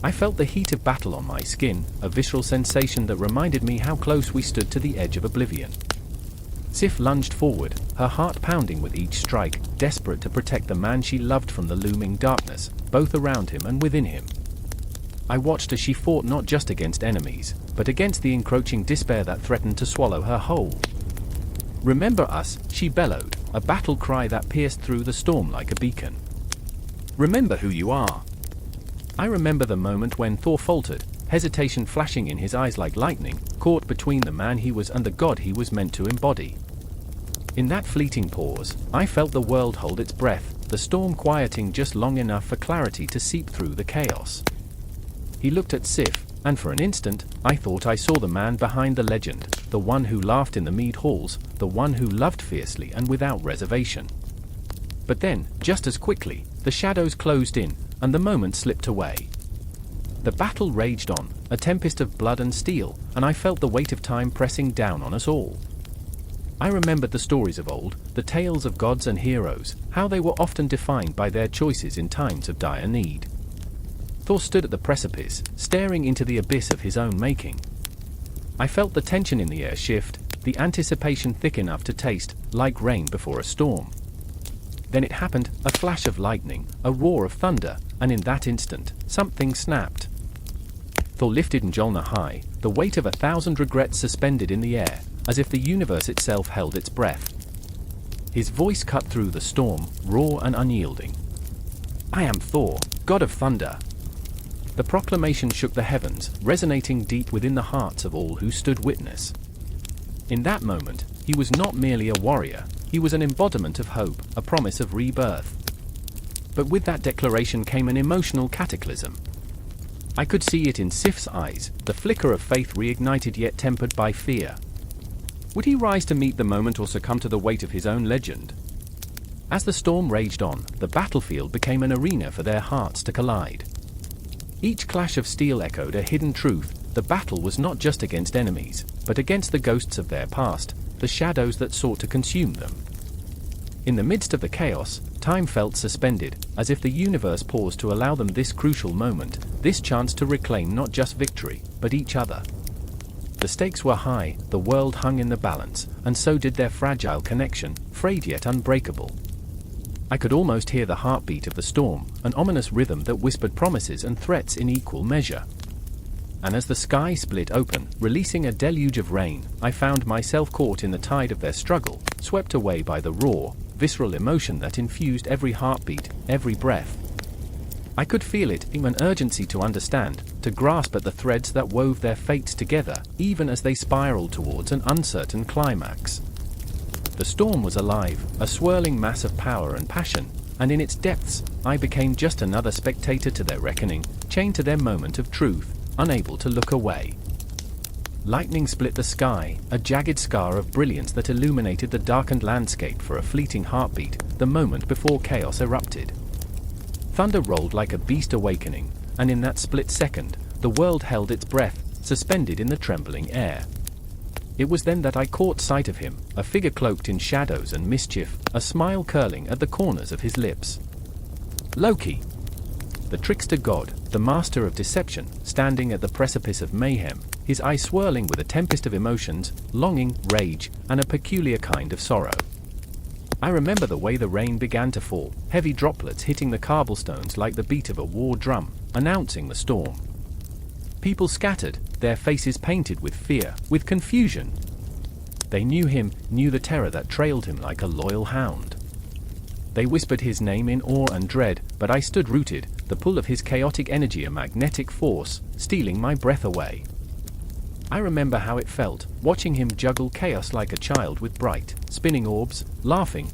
I felt the heat of battle on my skin, a visceral sensation that reminded me how close we stood to the edge of oblivion. Sif lunged forward, her heart pounding with each strike, desperate to protect the man she loved from the looming darkness, both around him and within him. I watched as she fought not just against enemies, but against the encroaching despair that threatened to swallow her whole. "Remember us," she bellowed, a battle cry that pierced through the storm like a beacon. "Remember who you are." I remember the moment when Thor faltered, hesitation flashing in his eyes like lightning, caught between the man he was and the god he was meant to embody. In that fleeting pause, I felt the world hold its breath, the storm quieting just long enough for clarity to seep through the chaos. He looked at Sif, and for an instant, I thought I saw the man behind the legend, the one who laughed in the mead halls, the one who loved fiercely and without reservation. But then, just as quickly, the shadows closed in, and the moment slipped away. The battle raged on, a tempest of blood and steel, and I felt the weight of time pressing down on us all. I remembered the stories of old, the tales of gods and heroes, how they were often defined by their choices in times of dire need. Thor stood at the precipice, staring into the abyss of his own making. I felt the tension in the air shift, the anticipation thick enough to taste like rain before a storm. Then it happened, a flash of lightning, a roar of thunder, and in that instant, something snapped. Thor lifted Mjolnir high, the weight of 1,000 regrets suspended in the air, as if the universe itself held its breath. His voice cut through the storm, raw and unyielding. "I am Thor, god of thunder." The proclamation shook the heavens, resonating deep within the hearts of all who stood witness. In that moment, he was not merely a warrior, he was an embodiment of hope, a promise of rebirth. But with that declaration came an emotional cataclysm. I could see it in Sif's eyes, the flicker of faith reignited yet tempered by fear. Would he rise to meet the moment or succumb to the weight of his own legend? As the storm raged on, the battlefield became an arena for their hearts to collide. Each clash of steel echoed a hidden truth: the battle was not just against enemies, but against the ghosts of their past, the shadows that sought to consume them. In the midst of the chaos, time felt suspended, as if the universe paused to allow them this crucial moment, this chance to reclaim not just victory, but each other. The stakes were high, the world hung in the balance, and so did their fragile connection, frayed yet unbreakable. I could almost hear the heartbeat of the storm, an ominous rhythm that whispered promises and threats in equal measure. And as the sky split open, releasing a deluge of rain, I found myself caught in the tide of their struggle, swept away by the raw, visceral emotion that infused every heartbeat, every breath. I could feel it, an urgency to understand, to grasp at the threads that wove their fates together, even as they spiraled towards an uncertain climax. The storm was alive, a swirling mass of power and passion, and in its depths, I became just another spectator to their reckoning, chained to their moment of truth, unable to look away. Lightning split the sky, a jagged scar of brilliance that illuminated the darkened landscape for a fleeting heartbeat, the moment before chaos erupted. Thunder rolled like a beast awakening, and in that split second, the world held its breath, suspended in the trembling air. It was then that I caught sight of him, a figure cloaked in shadows and mischief, a smile curling at the corners of his lips. Loki! The trickster god, the master of deception, standing at the precipice of mayhem, his eyes swirling with a tempest of emotions, longing, rage, and a peculiar kind of sorrow. I remember the way the rain began to fall, heavy droplets hitting the cobblestones like the beat of a war drum, announcing the storm. People scattered, their faces painted with fear, with confusion. They knew him, knew the terror that trailed him like a loyal hound. They whispered his name in awe and dread, but I stood rooted, the pull of his chaotic energy a magnetic force, stealing my breath away. I remember how it felt, watching him juggle chaos like a child with bright, spinning orbs, laughing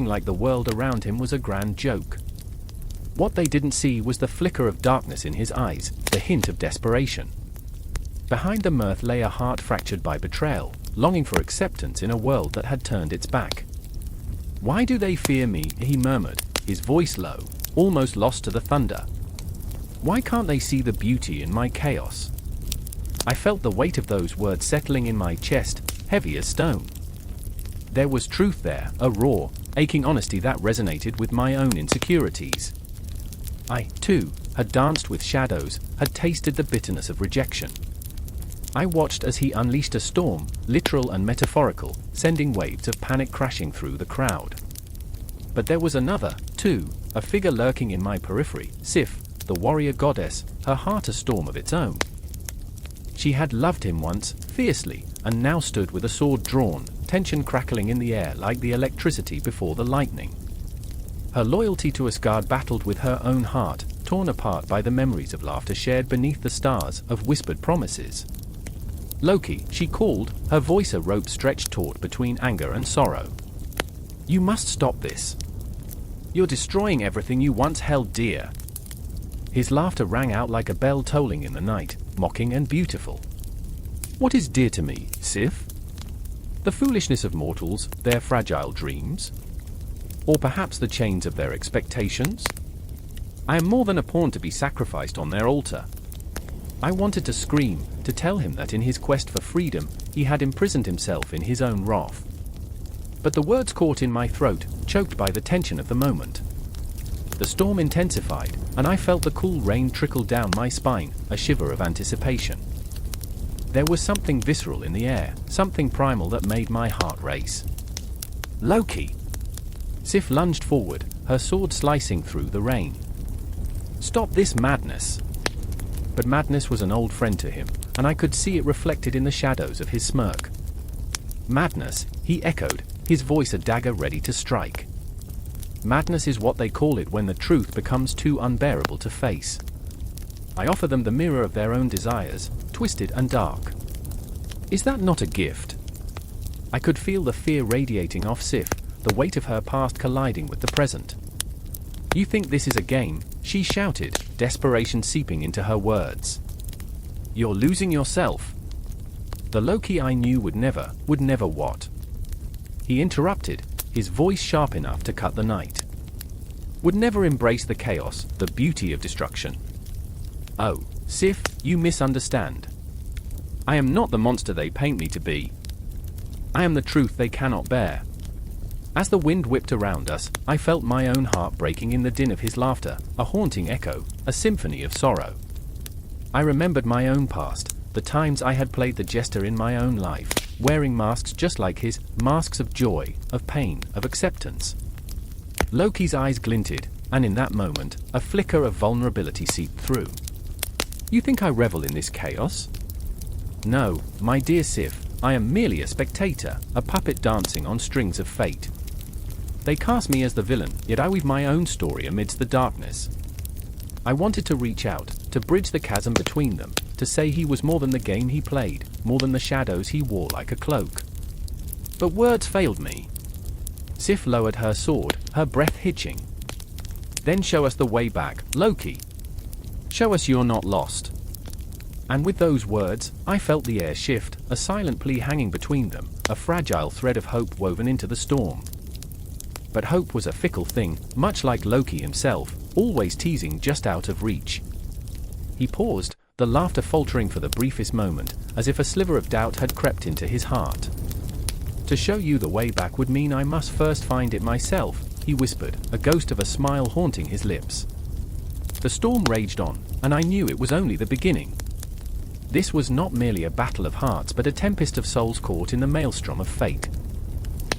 like the world around him was a grand joke. What they didn't see was the flicker of darkness in his eyes, the hint of desperation. Behind the mirth lay a heart fractured by betrayal, longing for acceptance in a world that had turned its back. "Why do they fear me?" he murmured, his voice low, almost lost to the thunder. "Why can't they see the beauty in my chaos?" I felt the weight of those words settling in my chest, heavy as stone. There was truth there, a raw, aching honesty that resonated with my own insecurities. I, too, had danced with shadows, had tasted the bitterness of rejection. I watched as he unleashed a storm, literal and metaphorical, sending waves of panic crashing through the crowd. But there was another, too, a figure lurking in my periphery, Sif, the warrior goddess, her heart a storm of its own. She had loved him once, fiercely, and now stood with a sword drawn, tension crackling in the air like the electricity before the lightning. Her loyalty to Asgard battled with her own heart, torn apart by the memories of laughter shared beneath the stars, of whispered promises. "Loki," she called, her voice a rope stretched taut between anger and sorrow. "You must stop this. You're destroying everything you once held dear." His laughter rang out like a bell tolling in the night, mocking and beautiful. "What is dear to me, Sif? The foolishness of mortals, their fragile dreams? Or perhaps the chains of their expectations? I am more than a pawn to be sacrificed on their altar." I wanted to scream, to tell him that in his quest for freedom, he had imprisoned himself in his own wrath. But the words caught in my throat, choked by the tension of the moment. The storm intensified, and I felt the cool rain trickle down my spine, a shiver of anticipation. There was something visceral in the air, something primal that made my heart race. "Loki!" Sif lunged forward, her sword slicing through the rain. "Stop this madness!" But madness was an old friend to him, and I could see it reflected in the shadows of his smirk. "Madness," he echoed, his voice a dagger ready to strike. Madness is what they call it when the truth becomes too unbearable to face. I offer them the mirror of their own desires, twisted and dark. Is that not a gift? I could feel the fear radiating off Sif, the weight of her past colliding with the present. "You think this is a game?" she shouted, desperation seeping into her words. "You're losing yourself." The Loki I knew would never what? He interrupted, his voice sharp enough to cut the night. Would never embrace the chaos, the beauty of destruction. "Oh, Sif, you misunderstand. I am not the monster they paint me to be. I am the truth they cannot bear." As the wind whipped around us, I felt my own heart breaking in the din of his laughter, a haunting echo, a symphony of sorrow. I remembered my own past, the times I had played the jester in my own life, wearing masks just like his, masks of joy, of pain, of acceptance. Loki's eyes glinted, and in that moment, a flicker of vulnerability seeped through. "You think I revel in this chaos?" "No, my dear Sif, I am merely a spectator, a puppet dancing on strings of fate. They cast me as the villain, yet I weave my own story amidst the darkness. I wanted to reach out, to bridge the chasm between them, to say he was more than the game he played, more than the shadows he wore like a cloak. But words failed me. Sif lowered her sword, her breath hitching. Then show us the way back, Loki. Show us you're not lost. And with those words, I felt the air shift, a silent plea hanging between them, a fragile thread of hope woven into the storm. But hope was a fickle thing, much like Loki himself, always teasing just out of reach. He paused, the laughter faltering for the briefest moment, as if a sliver of doubt had crept into his heart. To show you the way back would mean I must first find it myself, he whispered, a ghost of a smile haunting his lips. The storm raged on, and I knew it was only the beginning. This was not merely a battle of hearts but a tempest of souls caught in the maelstrom of fate.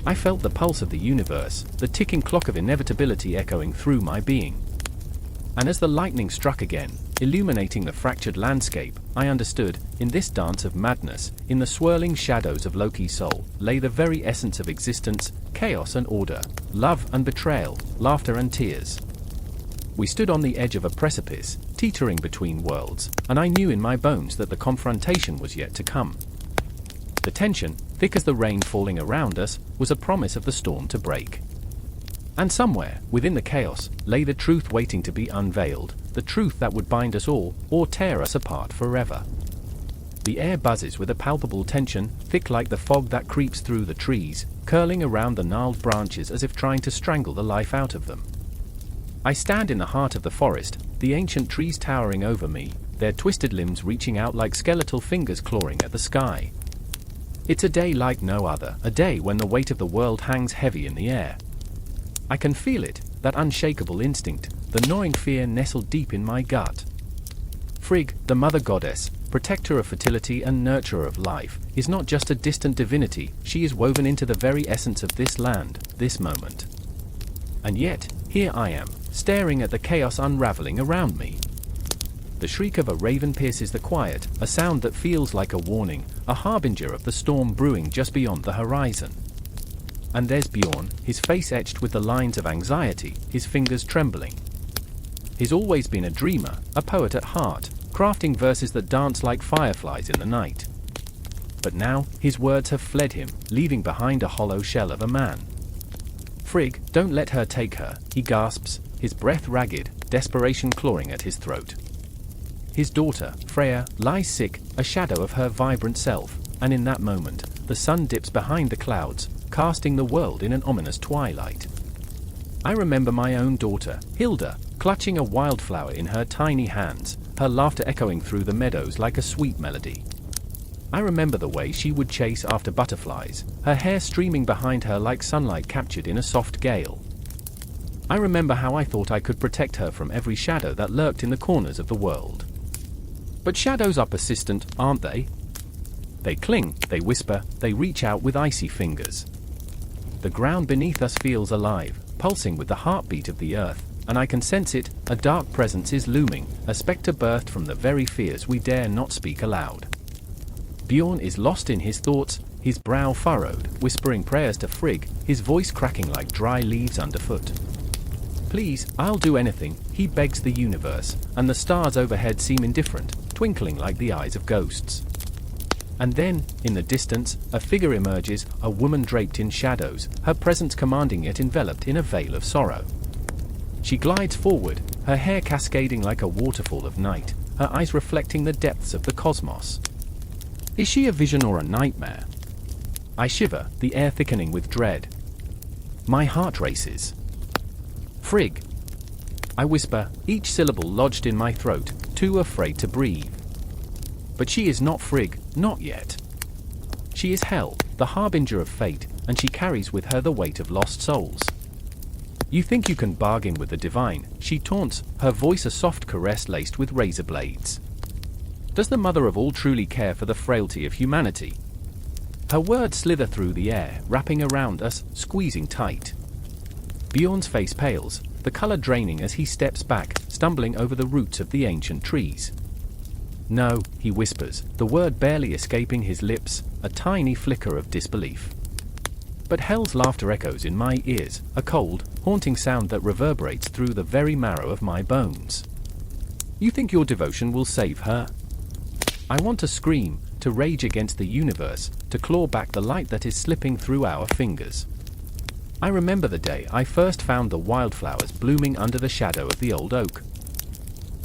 I felt the pulse of the universe, the ticking clock of inevitability echoing through my being. And as the lightning struck again, illuminating the fractured landscape, I understood, in this dance of madness, in the swirling shadows of Loki's soul, lay the very essence of existence, chaos and order, love and betrayal, laughter and tears. We stood on the edge of a precipice, teetering between worlds, and I knew in my bones that the confrontation was yet to come. The tension, thick as the rain falling around us, was a promise of the storm to break. And somewhere, within the chaos, lay the truth waiting to be unveiled, the truth that would bind us all, or tear us apart forever. The air buzzes with a palpable tension, thick like the fog that creeps through the trees, curling around the gnarled branches as if trying to strangle the life out of them. I stand in the heart of the forest, the ancient trees towering over me, their twisted limbs reaching out like skeletal fingers clawing at the sky. It's a day like no other, a day when the weight of the world hangs heavy in the air. I can feel it, that unshakable instinct, the gnawing fear nestled deep in my gut. Frigg, the mother goddess, protector of fertility and nurturer of life, is not just a distant divinity, she is woven into the very essence of this land, this moment. And yet, here I am, staring at the chaos unraveling around me. The shriek of a raven pierces the quiet, a sound that feels like a warning, a harbinger of the storm brewing just beyond the horizon. And there's Bjorn, his face etched with the lines of anxiety, his fingers trembling. He's always been a dreamer, a poet at heart, crafting verses that dance like fireflies in the night. But now, his words have fled him, leaving behind a hollow shell of a man. Frigg, don't let her take her, he gasps, his breath ragged, desperation clawing at his throat. His daughter, Freya, lies sick, a shadow of her vibrant self, and in that moment, the sun dips behind the clouds, casting the world in an ominous twilight. I remember my own daughter, Hilda, clutching a wildflower in her tiny hands, her laughter echoing through the meadows like a sweet melody. I remember the way she would chase after butterflies, her hair streaming behind her like sunlight captured in a soft gale. I remember how I thought I could protect her from every shadow that lurked in the corners of the world. But shadows are persistent, aren't they? They cling, they whisper, they reach out with icy fingers. The ground beneath us feels alive, pulsing with the heartbeat of the earth, and I can sense it, a dark presence is looming, a spectre birthed from the very fears we dare not speak aloud. Bjorn is lost in his thoughts, his brow furrowed, whispering prayers to Frigg, his voice cracking like dry leaves underfoot. Please, I'll do anything, he begs the universe, and the stars overhead seem indifferent, twinkling like the eyes of ghosts. And then, in the distance, a figure emerges, a woman draped in shadows, her presence commanding yet enveloped in a veil of sorrow. She glides forward, her hair cascading like a waterfall of night, her eyes reflecting the depths of the cosmos. Is she a vision or a nightmare? I shiver, the air thickening with dread. My heart races. Frigg. I whisper, each syllable lodged in my throat, too afraid to breathe. But she is not Frigg, not yet. She is Hel, the harbinger of fate, and she carries with her the weight of lost souls. You think you can bargain with the divine, she taunts, her voice a soft caress laced with razor blades. Does the mother of all truly care for the frailty of humanity? Her words slither through the air, wrapping around us, squeezing tight. Bjorn's face pales, the color draining as he steps back, stumbling over the roots of the ancient trees. No, he whispers, the word barely escaping his lips, a tiny flicker of disbelief. But Hel's laughter echoes in my ears, a cold, haunting sound that reverberates through the very marrow of my bones. You think your devotion will save her? I want to scream, to rage against the universe, to claw back the light that is slipping through our fingers. I remember the day I first found the wildflowers blooming under the shadow of the old oak.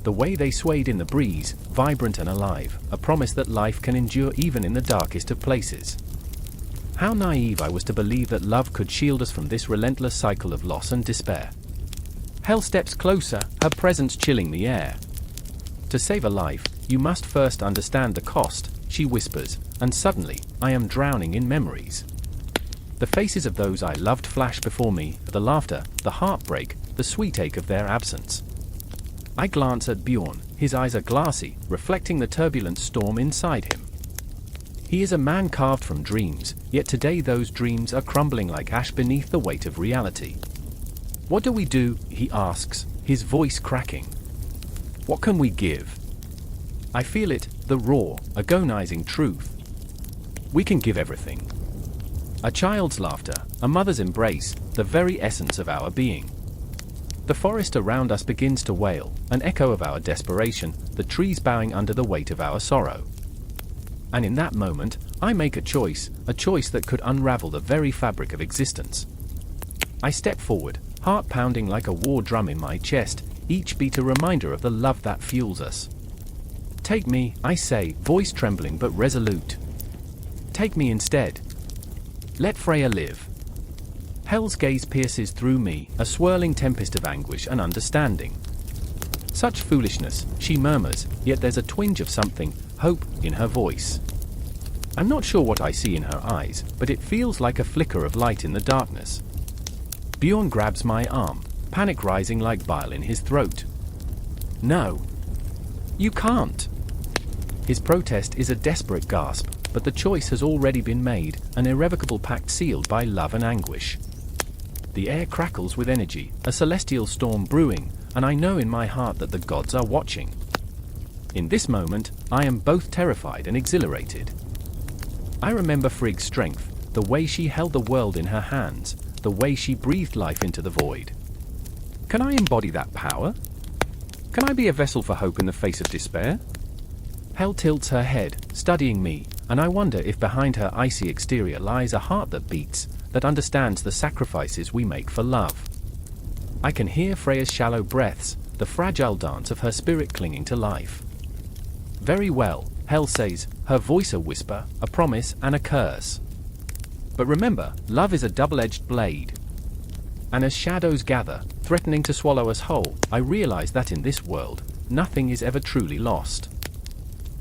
The way they swayed in the breeze, vibrant and alive, a promise that life can endure even in the darkest of places. How naive I was to believe that love could shield us from this relentless cycle of loss and despair. Hel steps closer, her presence chilling the air. To save a life, you must first understand the cost, she whispers, and suddenly, I am drowning in memories. The faces of those I loved flash before me, the laughter, the heartbreak, the sweet ache of their absence. I glance at Bjorn, his eyes are glassy, reflecting the turbulent storm inside him. He is a man carved from dreams, yet today those dreams are crumbling like ash beneath the weight of reality. What do we do? He asks, his voice cracking. What can we give? I feel it, the raw, agonizing truth. We can give everything. A child's laughter, a mother's embrace, the very essence of our being. The forest around us begins to wail, an echo of our desperation, the trees bowing under the weight of our sorrow. And in that moment, I make a choice that could unravel the very fabric of existence. I step forward, heart pounding like a war drum in my chest, each beat a reminder of the love that fuels us. Take me, I say, voice trembling but resolute. Take me instead. Let Freya live. Hel's gaze pierces through me, a swirling tempest of anguish and understanding. Such foolishness, she murmurs, yet there's a twinge of something, hope, in her voice. I'm not sure what I see in her eyes, but it feels like a flicker of light in the darkness. Bjorn grabs my arm, panic rising like bile in his throat. No. You can't. His protest is a desperate gasp, but the choice has already been made, an irrevocable pact sealed by love and anguish. The air crackles with energy, a celestial storm brewing, and I know in my heart that the gods are watching. In this moment, I am both terrified and exhilarated. I remember Frigg's strength, the way she held the world in her hands, the way she breathed life into the void. Can I embody that power? Can I be a vessel for hope in the face of despair? Hel tilts her head, studying me, and I wonder if behind her icy exterior lies a heart that beats, that understands the sacrifices we make for love. I can hear Freya's shallow breaths, the fragile dance of her spirit clinging to life. Very well, Hel says, her voice a whisper, a promise and a curse. But remember, love is a double-edged blade. And as shadows gather, threatening to swallow us whole, I realize that in this world, nothing is ever truly lost.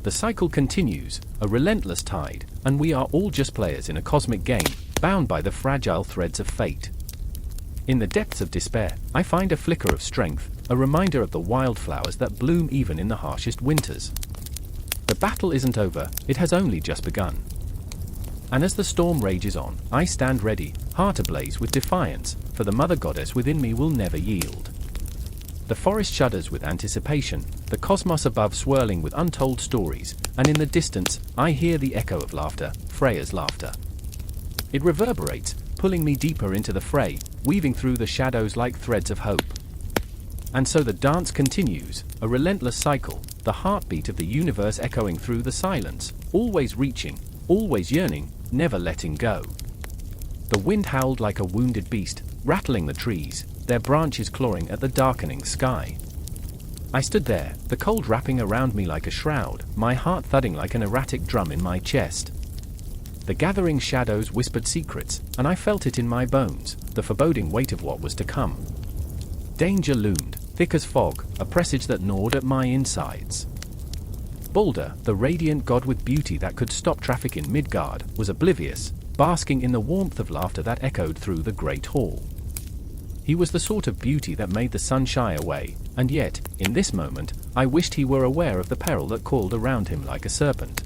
The cycle continues, a relentless tide, and we are all just players in a cosmic game, bound by the fragile threads of fate. In the depths of despair, I find a flicker of strength, a reminder of the wildflowers that bloom even in the harshest winters. The battle isn't over, it has only just begun. And as the storm rages on, I stand ready, heart ablaze with defiance, for the mother goddess within me will never yield. The forest shudders with anticipation, the cosmos above swirling with untold stories, and in the distance, I hear the echo of laughter, Freya's laughter. It reverberates, pulling me deeper into the fray, weaving through the shadows like threads of hope. And so the dance continues, a relentless cycle, the heartbeat of the universe echoing through the silence, always reaching, always yearning, never letting go. The wind howled like a wounded beast, rattling the trees, their branches clawing at the darkening sky. I stood there, the cold wrapping around me like a shroud, my heart thudding like an erratic drum in my chest. The gathering shadows whispered secrets, and I felt it in my bones, the foreboding weight of what was to come. Danger loomed, thick as fog, a presage that gnawed at my insides. Baldur, the radiant god with beauty that could stop traffic in Midgard, was oblivious, basking in the warmth of laughter that echoed through the great hall. He was the sort of beauty that made the sun shy away, and yet, in this moment, I wished he were aware of the peril that called around him like a serpent.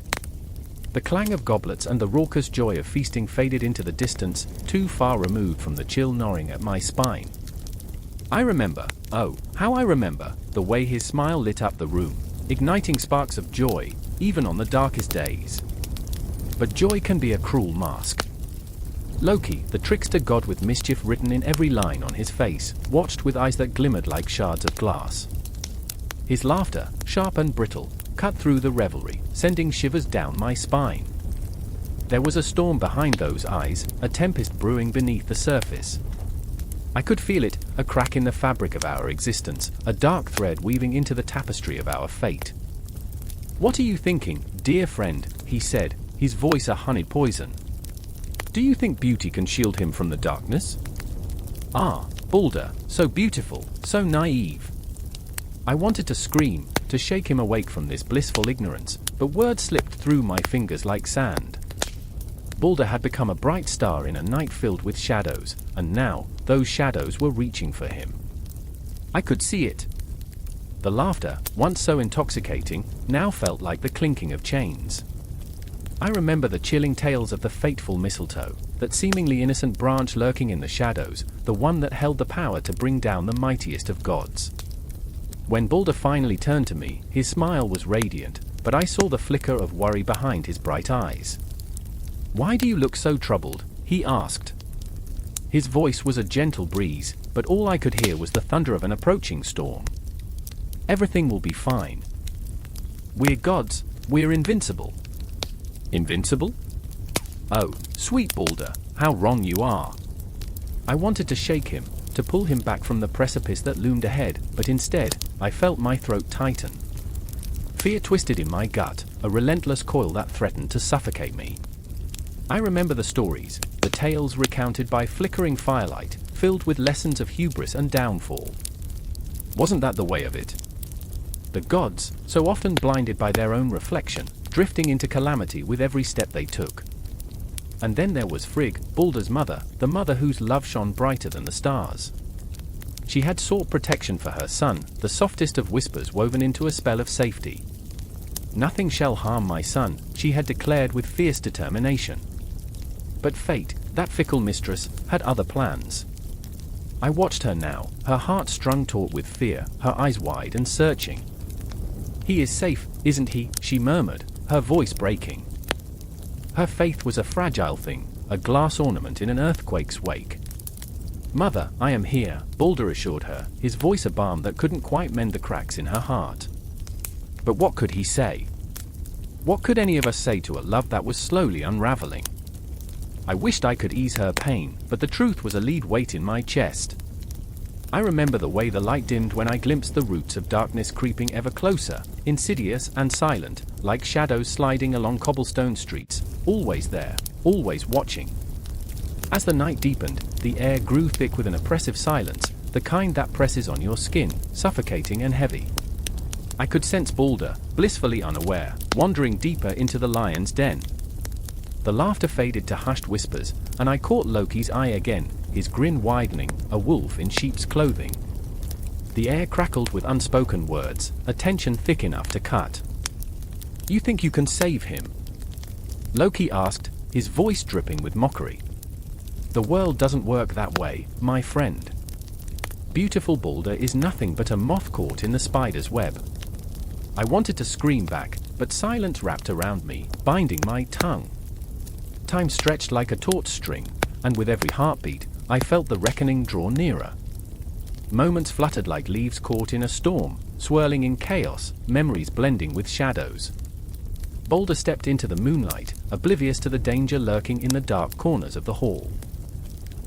The clang of goblets and the raucous joy of feasting faded into the distance, too far removed from the chill gnawing at my spine. I remember, oh, how I remember, the way his smile lit up the room, igniting sparks of joy, even on the darkest days. But joy can be a cruel mask. Loki, the trickster god with mischief written in every line on his face, watched with eyes that glimmered like shards of glass. His laughter, sharp and brittle, cut through the revelry, sending shivers down my spine. There was a storm behind those eyes, a tempest brewing beneath the surface. I could feel it, a crack in the fabric of our existence, a dark thread weaving into the tapestry of our fate. "What are you thinking, dear friend?" he said, his voice a honeyed poison. "Do you think beauty can shield him from the darkness? Ah, Baldur, so beautiful, so naive." I wanted to scream, to shake him awake from this blissful ignorance, but words slipped through my fingers like sand. Baldur had become a bright star in a night filled with shadows, and now, those shadows were reaching for him. I could see it. The laughter, once so intoxicating, now felt like the clinking of chains. I remember the chilling tales of the fateful mistletoe, that seemingly innocent branch lurking in the shadows, the one that held the power to bring down the mightiest of gods. When Baldur finally turned to me, his smile was radiant, but I saw the flicker of worry behind his bright eyes. "Why do you look so troubled?" he asked. His voice was a gentle breeze, but all I could hear was the thunder of an approaching storm. "Everything will be fine. We're gods, we're invincible." "Invincible? Oh, sweet Baldur, how wrong you are." I wanted to shake him, to pull him back from the precipice that loomed ahead, but instead, I felt my throat tighten. Fear twisted in my gut, a relentless coil that threatened to suffocate me. I remember the stories, the tales recounted by flickering firelight, filled with lessons of hubris and downfall. Wasn't that the way of it? The gods, so often blinded by their own reflection, drifting into calamity with every step they took. And then there was Frigg, Baldur's mother, the mother whose love shone brighter than the stars. She had sought protection for her son, the softest of whispers woven into a spell of safety. "Nothing shall harm my son," she had declared with fierce determination. But fate, that fickle mistress, had other plans. I watched her now, her heart strung taut with fear, her eyes wide and searching. "He is safe, isn't he?" she murmured, her voice breaking. Her faith was a fragile thing, a glass ornament in an earthquake's wake. "Mother, I am here," Baldur assured her, his voice a balm that couldn't quite mend the cracks in her heart. But what could he say? What could any of us say to a love that was slowly unraveling? I wished I could ease her pain, but the truth was a lead weight in my chest. I remember the way the light dimmed when I glimpsed the roots of darkness creeping ever closer, insidious and silent, like shadows sliding along cobblestone streets, always there, always watching. As the night deepened, the air grew thick with an oppressive silence, the kind that presses on your skin, suffocating and heavy. I could sense Baldur, blissfully unaware, wandering deeper into the lion's den. The laughter faded to hushed whispers, and I caught Loki's eye again, his grin widening, a wolf in sheep's clothing. The air crackled with unspoken words, a tension thick enough to cut. "You think you can save him?" Loki asked, his voice dripping with mockery. "The world doesn't work that way, my friend. Beautiful Baldur is nothing but a moth caught in the spider's web." I wanted to scream back, but silence wrapped around me, binding my tongue. Time stretched like a taut string, and with every heartbeat, I felt the reckoning draw nearer. Moments fluttered like leaves caught in a storm, swirling in chaos, memories blending with shadows. Baldur stepped into the moonlight, oblivious to the danger lurking in the dark corners of the hall.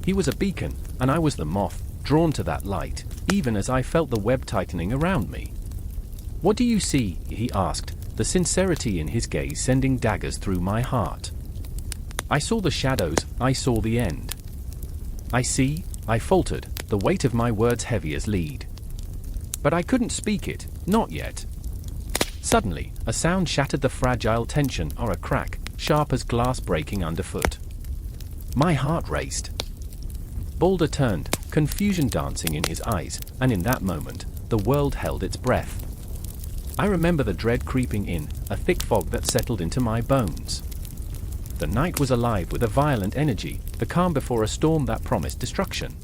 He was a beacon, and I was the moth, drawn to that light, even as I felt the web tightening around me. "What do you see?" he asked, the sincerity in his gaze sending daggers through my heart. I saw the shadows, I saw the end. I faltered, the weight of my words heavy as lead. But I couldn't speak it, not yet. Suddenly, a sound shattered the fragile tension, or a crack, sharp as glass breaking underfoot. My heart raced. Baldur turned, confusion dancing in his eyes, and in that moment, the world held its breath. I remember the dread creeping in, a thick fog that settled into my bones. The night was alive with a violent energy, the calm before a storm that promised destruction.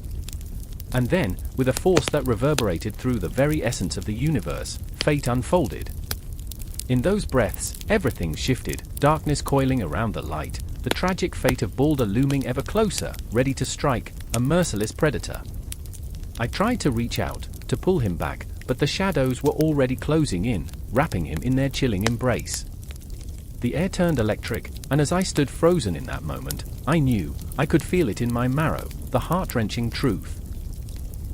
And then, with a force that reverberated through the very essence of the universe, fate unfolded. In those breaths, everything shifted, darkness coiling around the light, the tragic fate of Baldur looming ever closer, ready to strike, a merciless predator. I tried to reach out, to pull him back, but the shadows were already closing in, wrapping him in their chilling embrace. The air turned electric, and as I stood frozen in that moment, I knew, I could feel it in my marrow, the heart-wrenching truth.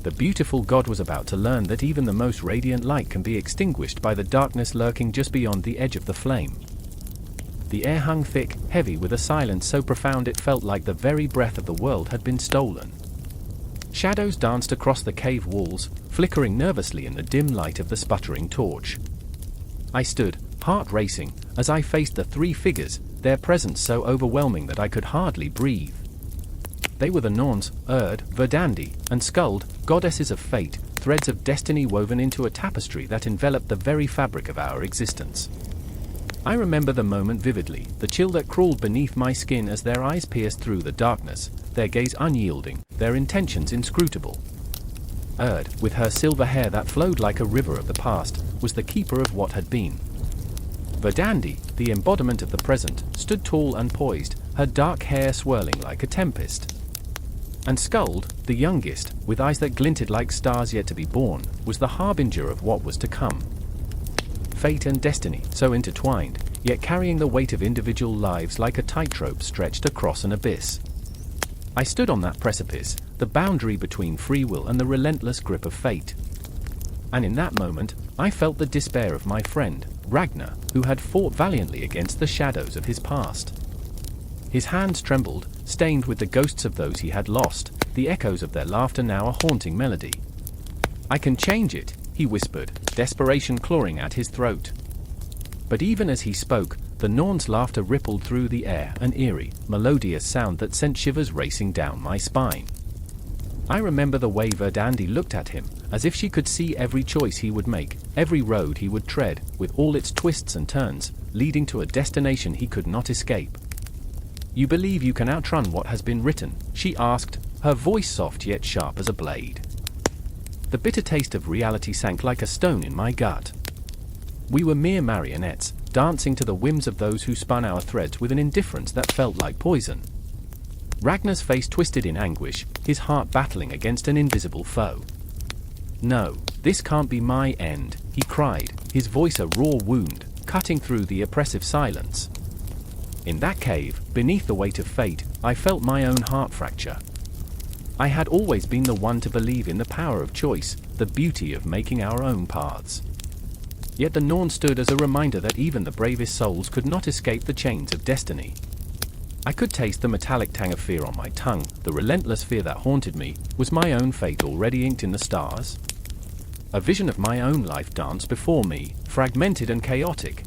The beautiful god was about to learn that even the most radiant light can be extinguished by the darkness lurking just beyond the edge of the flame. The air hung thick, heavy with a silence so profound it felt like the very breath of the world had been stolen. Shadows danced across the cave walls, flickering nervously in the dim light of the sputtering torch. I stood, heart racing, as I faced the three figures, their presence so overwhelming that I could hardly breathe. They were the Norns, Urd, Verdandi, and Skuld, goddesses of fate, threads of destiny woven into a tapestry that enveloped the very fabric of our existence. I remember the moment vividly, the chill that crawled beneath my skin as their eyes pierced through the darkness, their gaze unyielding, their intentions inscrutable. Urd, with her silver hair that flowed like a river of the past, was the keeper of what had been. Verdandi, the embodiment of the present, stood tall and poised, her dark hair swirling like a tempest. And Skuld, the youngest, with eyes that glinted like stars yet to be born, was the harbinger of what was to come. Fate and destiny, so intertwined, yet carrying the weight of individual lives like a tightrope stretched across an abyss. I stood on that precipice, the boundary between free will and the relentless grip of fate. And in that moment, I felt the despair of my friend, Ragnar, who had fought valiantly against the shadows of his past. His hands trembled, stained with the ghosts of those he had lost, the echoes of their laughter now a haunting melody. "I can change it," he whispered, desperation clawing at his throat. But even as he spoke, the Norn's laughter rippled through the air, an eerie, melodious sound that sent shivers racing down my spine. I remember the way Verdandi looked at him, as if she could see every choice he would make, every road he would tread, with all its twists and turns, leading to a destination he could not escape. "You believe you can outrun what has been written?" she asked, her voice soft yet sharp as a blade. The bitter taste of reality sank like a stone in my gut. We were mere marionettes, dancing to the whims of those who spun our threads with an indifference that felt like poison. Ragnar's face twisted in anguish, his heart battling against an invisible foe. "No, this can't be my end," he cried, his voice a raw wound, cutting through the oppressive silence. In that cave, beneath the weight of fate, I felt my own heart fracture. I had always been the one to believe in the power of choice, the beauty of making our own paths. Yet the Norn stood as a reminder that even the bravest souls could not escape the chains of destiny. I could taste the metallic tang of fear on my tongue, the relentless fear that haunted me. Was my own fate already inked in the stars? A vision of my own life danced before me, fragmented and chaotic.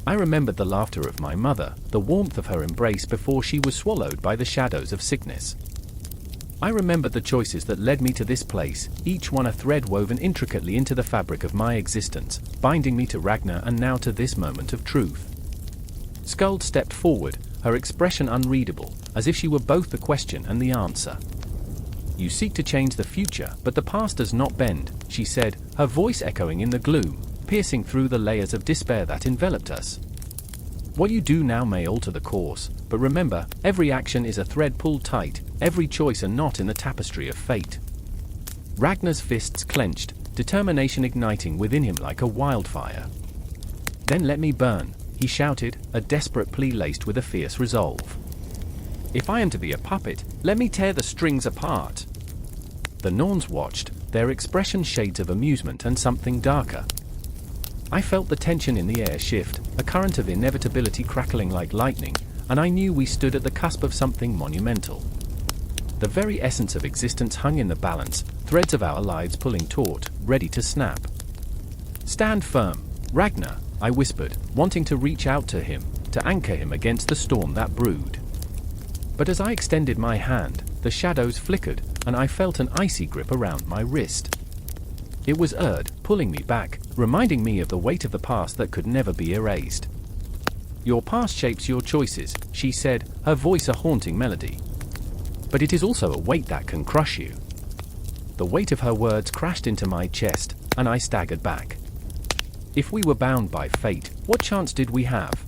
I remembered the laughter of my mother, the warmth of her embrace before she was swallowed by the shadows of sickness. I remembered the choices that led me to this place, each one a thread woven intricately into the fabric of my existence, binding me to Ragnar and now to this moment of truth. Skuld stepped forward, her expression unreadable, as if she were both the question and the answer. "You seek to change the future, but the past does not bend," she said, her voice echoing in the gloom, piercing through the layers of despair that enveloped us. "What you do now may alter the course, but remember, every action is a thread pulled tight, every choice a knot in the tapestry of fate." Ragnar's fists clenched, determination igniting within him like a wildfire. "Then let me burn," he shouted, a desperate plea laced with a fierce resolve. "If I am to be a puppet, let me tear the strings apart." The Norns watched, their expression shades of amusement and something darker. I felt the tension in the air shift, a current of inevitability crackling like lightning, and I knew we stood at the cusp of something monumental. The very essence of existence hung in the balance, threads of our lives pulling taut, ready to snap. "Stand firm, Ragnar," I whispered, wanting to reach out to him, to anchor him against the storm that brewed. But as I extended my hand, the shadows flickered, and I felt an icy grip around my wrist. It was Urd, pulling me back, reminding me of the weight of the past that could never be erased. "Your past shapes your choices," she said, her voice a haunting melody. "But it is also a weight that can crush you." The weight of her words crashed into my chest, and I staggered back. If we were bound by fate, what chance did we have?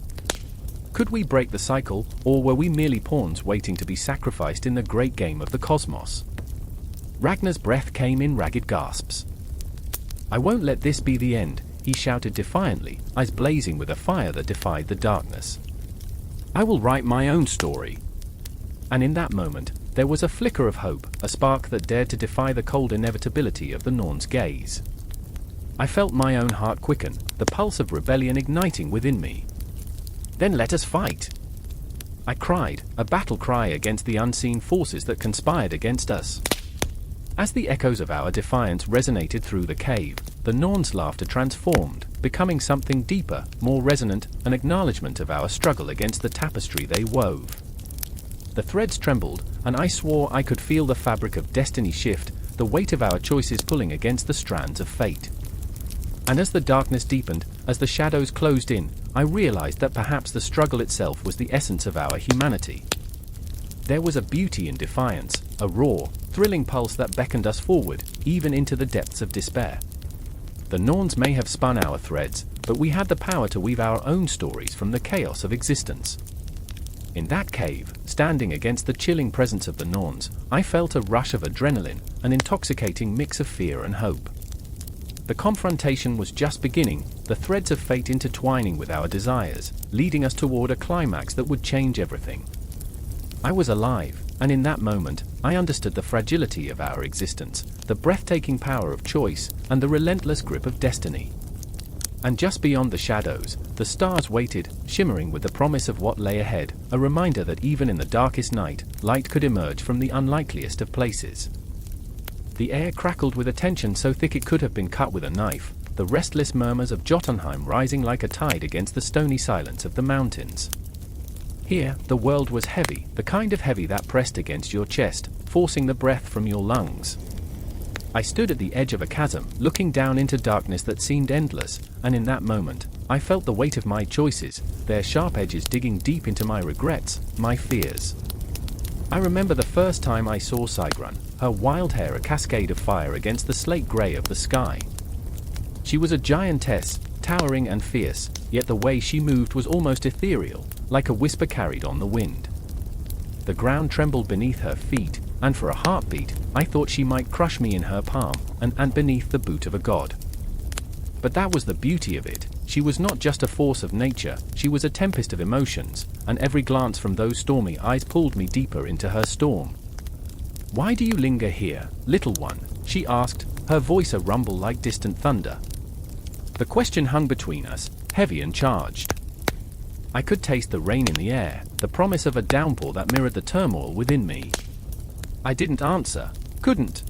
Could we break the cycle, or were we merely pawns waiting to be sacrificed in the great game of the cosmos? Ragnar's breath came in ragged gasps. "I won't let this be the end," he shouted defiantly, eyes blazing with a fire that defied the darkness. "I will write my own story." And in that moment, there was a flicker of hope, a spark that dared to defy the cold inevitability of the Norn's gaze. I felt my own heart quicken, the pulse of rebellion igniting within me. "Then let us fight!" I cried, a battle cry against the unseen forces that conspired against us. As the echoes of our defiance resonated through the cave, the Norn's laughter transformed, becoming something deeper, more resonant, an acknowledgement of our struggle against the tapestry they wove. The threads trembled, and I swore I could feel the fabric of destiny shift, the weight of our choices pulling against the strands of fate. And as the darkness deepened, as the shadows closed in, I realized that perhaps the struggle itself was the essence of our humanity. There was a beauty in defiance, a raw, thrilling pulse that beckoned us forward, even into the depths of despair. The Norns may have spun our threads, but we had the power to weave our own stories from the chaos of existence. In that cave, standing against the chilling presence of the Norns, I felt a rush of adrenaline, an intoxicating mix of fear and hope. The confrontation was just beginning, the threads of fate intertwining with our desires, leading us toward a climax that would change everything. I was alive, and in that moment, I understood the fragility of our existence, the breathtaking power of choice, and the relentless grip of destiny. And just beyond the shadows, the stars waited, shimmering with the promise of what lay ahead, a reminder that even in the darkest night, light could emerge from the unlikeliest of places. The air crackled with a tension so thick it could have been cut with a knife, the restless murmurs of Jotunheim rising like a tide against the stony silence of the mountains. Here, the world was heavy, the kind of heavy that pressed against your chest, forcing the breath from your lungs. I stood at the edge of a chasm, looking down into darkness that seemed endless, and in that moment, I felt the weight of my choices, their sharp edges digging deep into my regrets, my fears. I remember the first time I saw Sigrun, her wild hair a cascade of fire against the slate grey of the sky. She was a giantess, towering and fierce, yet the way she moved was almost ethereal, like a whisper carried on the wind. The ground trembled beneath her feet, and for a heartbeat, I thought she might crush me in her palm, and beneath the boot of a god. But that was the beauty of it. She was not just a force of nature, she was a tempest of emotions, and every glance from those stormy eyes pulled me deeper into her storm. "Why do you linger here, little one?" she asked, her voice a rumble like distant thunder. The question hung between us, heavy and charged. I could taste the rain in the air, the promise of a downpour that mirrored the turmoil within me. I didn't answer, couldn't.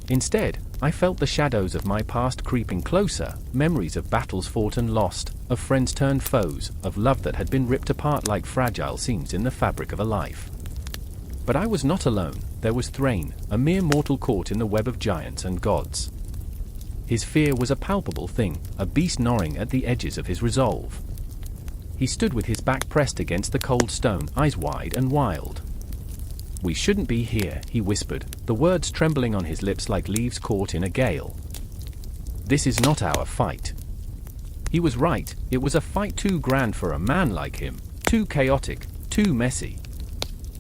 Instead, I felt the shadows of my past creeping closer, memories of battles fought and lost, of friends turned foes, of love that had been ripped apart like fragile seams in the fabric of a life. But I was not alone. There was Thrain, a mere mortal caught in the web of giants and gods. His fear was a palpable thing, a beast gnawing at the edges of his resolve. He stood with his back pressed against the cold stone, eyes wide and wild. "We shouldn't be here," he whispered, the words trembling on his lips like leaves caught in a gale. "This is not our fight." He was right, it was a fight too grand for a man like him, too chaotic, too messy.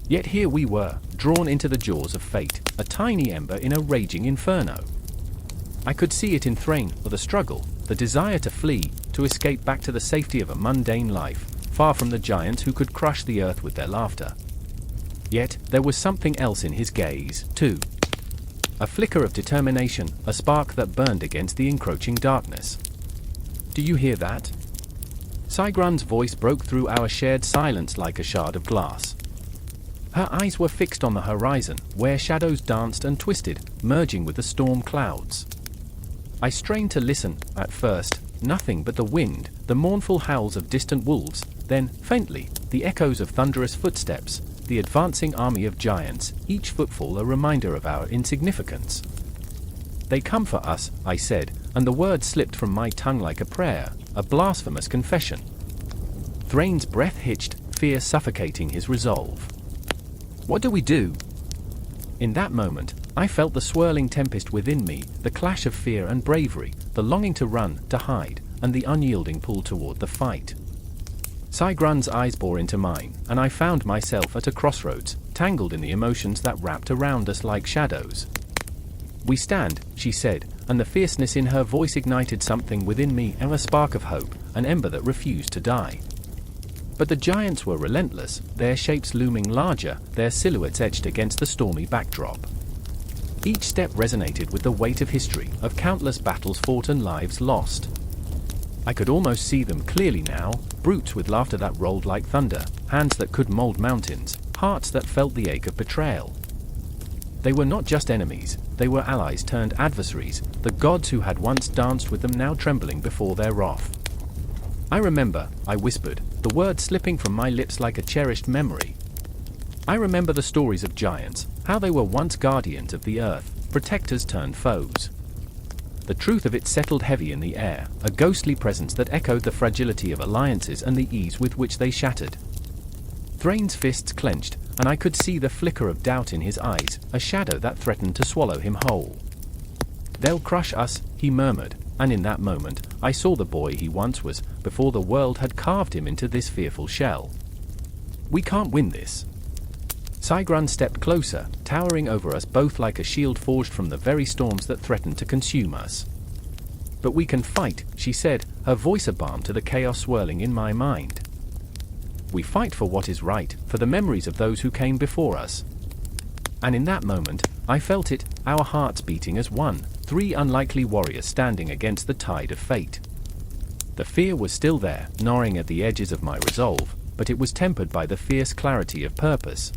Yet here we were, drawn into the jaws of fate, a tiny ember in a raging inferno. I could see it in Thrain, the struggle, the desire to flee, to escape back to the safety of a mundane life, far from the giants who could crush the earth with their laughter. Yet, there was something else in his gaze, too. A flicker of determination, a spark that burned against the encroaching darkness. "Do you hear that?" Sigrun's voice broke through our shared silence like a shard of glass. Her eyes were fixed on the horizon, where shadows danced and twisted, merging with the storm clouds. I strained to listen, at first, nothing but the wind, the mournful howls of distant wolves, then, faintly, the echoes of thunderous footsteps, the advancing army of giants, each footfall a reminder of our insignificance. "They come for us," I said, and the words slipped from my tongue like a prayer, a blasphemous confession. Thrain's breath hitched, fear suffocating his resolve. "What do we do?" In that moment, I felt the swirling tempest within me, the clash of fear and bravery, the longing to run, to hide, and the unyielding pull toward the fight. Sigrun's eyes bore into mine, and I found myself at a crossroads, tangled in the emotions that wrapped around us like shadows. "We stand," she said, and the fierceness in her voice ignited something within me, a spark of hope, an ember that refused to die. But the giants were relentless, their shapes looming larger, their silhouettes etched against the stormy backdrop. Each step resonated with the weight of history, of countless battles fought and lives lost. I could almost see them clearly now, brutes with laughter that rolled like thunder, hands that could mold mountains, hearts that felt the ache of betrayal. They were not just enemies, they were allies turned adversaries, the gods who had once danced with them now trembling before their wrath. I remember, I whispered, the words slipping from my lips like a cherished memory. I remember the stories of giants, how they were once guardians of the earth, protectors turned foes. The truth of it settled heavy in the air, a ghostly presence that echoed the fragility of alliances and the ease with which they shattered. Thrain's fists clenched, and I could see the flicker of doubt in his eyes, a shadow that threatened to swallow him whole. "They'll crush us," he murmured, and in that moment, I saw the boy he once was, before the world had carved him into this fearful shell. "We can't win this." Sigrun stepped closer, towering over us both like a shield forged from the very storms that threatened to consume us. "But we can fight," she said, her voice a balm to the chaos swirling in my mind. "We fight for what is right, for the memories of those who came before us." And in that moment, I felt it, our hearts beating as one, three unlikely warriors standing against the tide of fate. The fear was still there, gnawing at the edges of my resolve, but it was tempered by the fierce clarity of purpose.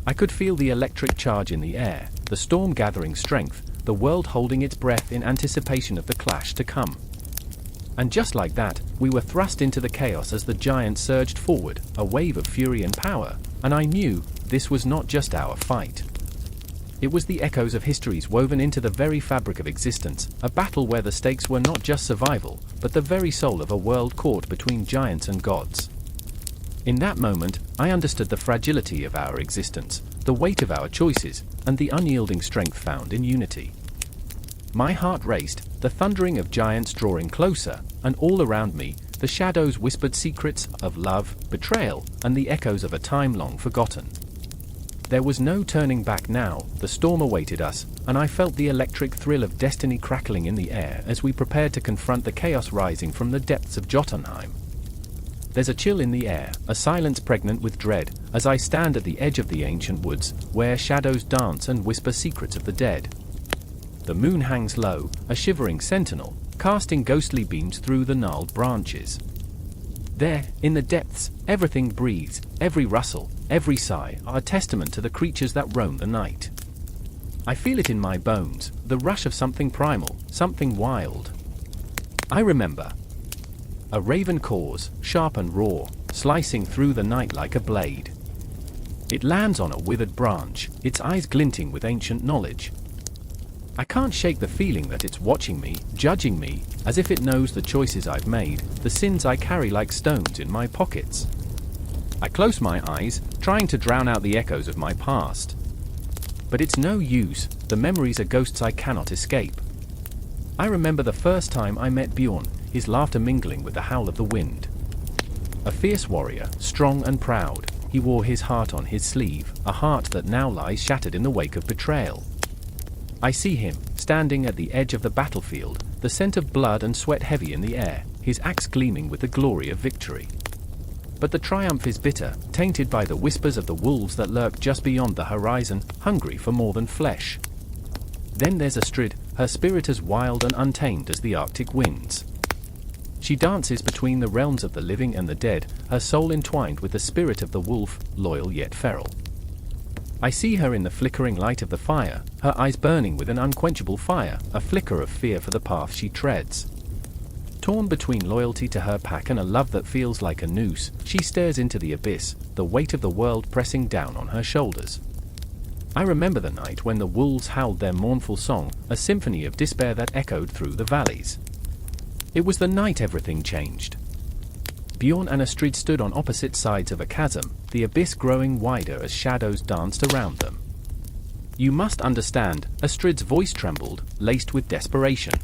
I could feel the electric charge in the air, the storm gathering strength, the world holding its breath in anticipation of the clash to come. And just like that, we were thrust into the chaos as the giants surged forward, a wave of fury and power, and I knew, this was not just our fight. It was the echoes of histories woven into the very fabric of existence, a battle where the stakes were not just survival, but the very soul of a world caught between giants and gods. In that moment, I understood the fragility of our existence, the weight of our choices, and the unyielding strength found in unity. My heart raced, the thundering of giants drawing closer, and all around me, the shadows whispered secrets of love, betrayal, and the echoes of a time long forgotten. There was no turning back now, the storm awaited us, and I felt the electric thrill of destiny crackling in the air as we prepared to confront the chaos rising from the depths of Jotunheim. There's a chill in the air, a silence pregnant with dread, as I stand at the edge of the ancient woods, where shadows dance and whisper secrets of the dead. The moon hangs low, a shivering sentinel, casting ghostly beams through the gnarled branches. There, in the depths, everything breathes, every rustle, every sigh are a testament to the creatures that roam the night. I feel it in my bones, the rush of something primal, something wild. I remember. A raven caws, sharp and raw, slicing through the night like a blade. It lands on a withered branch, its eyes glinting with ancient knowledge. I can't shake the feeling that it's watching me, judging me, as if it knows the choices I've made, the sins I carry like stones in my pockets. I close my eyes, trying to drown out the echoes of my past. But it's no use, the memories are ghosts I cannot escape. I remember the first time I met Bjorn, his laughter mingling with the howl of the wind. A fierce warrior, strong and proud, he wore his heart on his sleeve, a heart that now lies shattered in the wake of betrayal. I see him, standing at the edge of the battlefield, the scent of blood and sweat heavy in the air, his axe gleaming with the glory of victory. But the triumph is bitter, tainted by the whispers of the wolves that lurk just beyond the horizon, hungry for more than flesh. Then there's Astrid, her spirit as wild and untamed as the Arctic winds. She dances between the realms of the living and the dead, her soul entwined with the spirit of the wolf, loyal yet feral. I see her in the flickering light of the fire, her eyes burning with an unquenchable fire, a flicker of fear for the path she treads. Torn between loyalty to her pack and a love that feels like a noose, she stares into the abyss, the weight of the world pressing down on her shoulders. I remember the night when the wolves howled their mournful song, a symphony of despair that echoed through the valleys. It was the night everything changed. Bjorn and Astrid stood on opposite sides of a chasm, the abyss growing wider as shadows danced around them. "You must understand," Astrid's voice trembled, laced with desperation.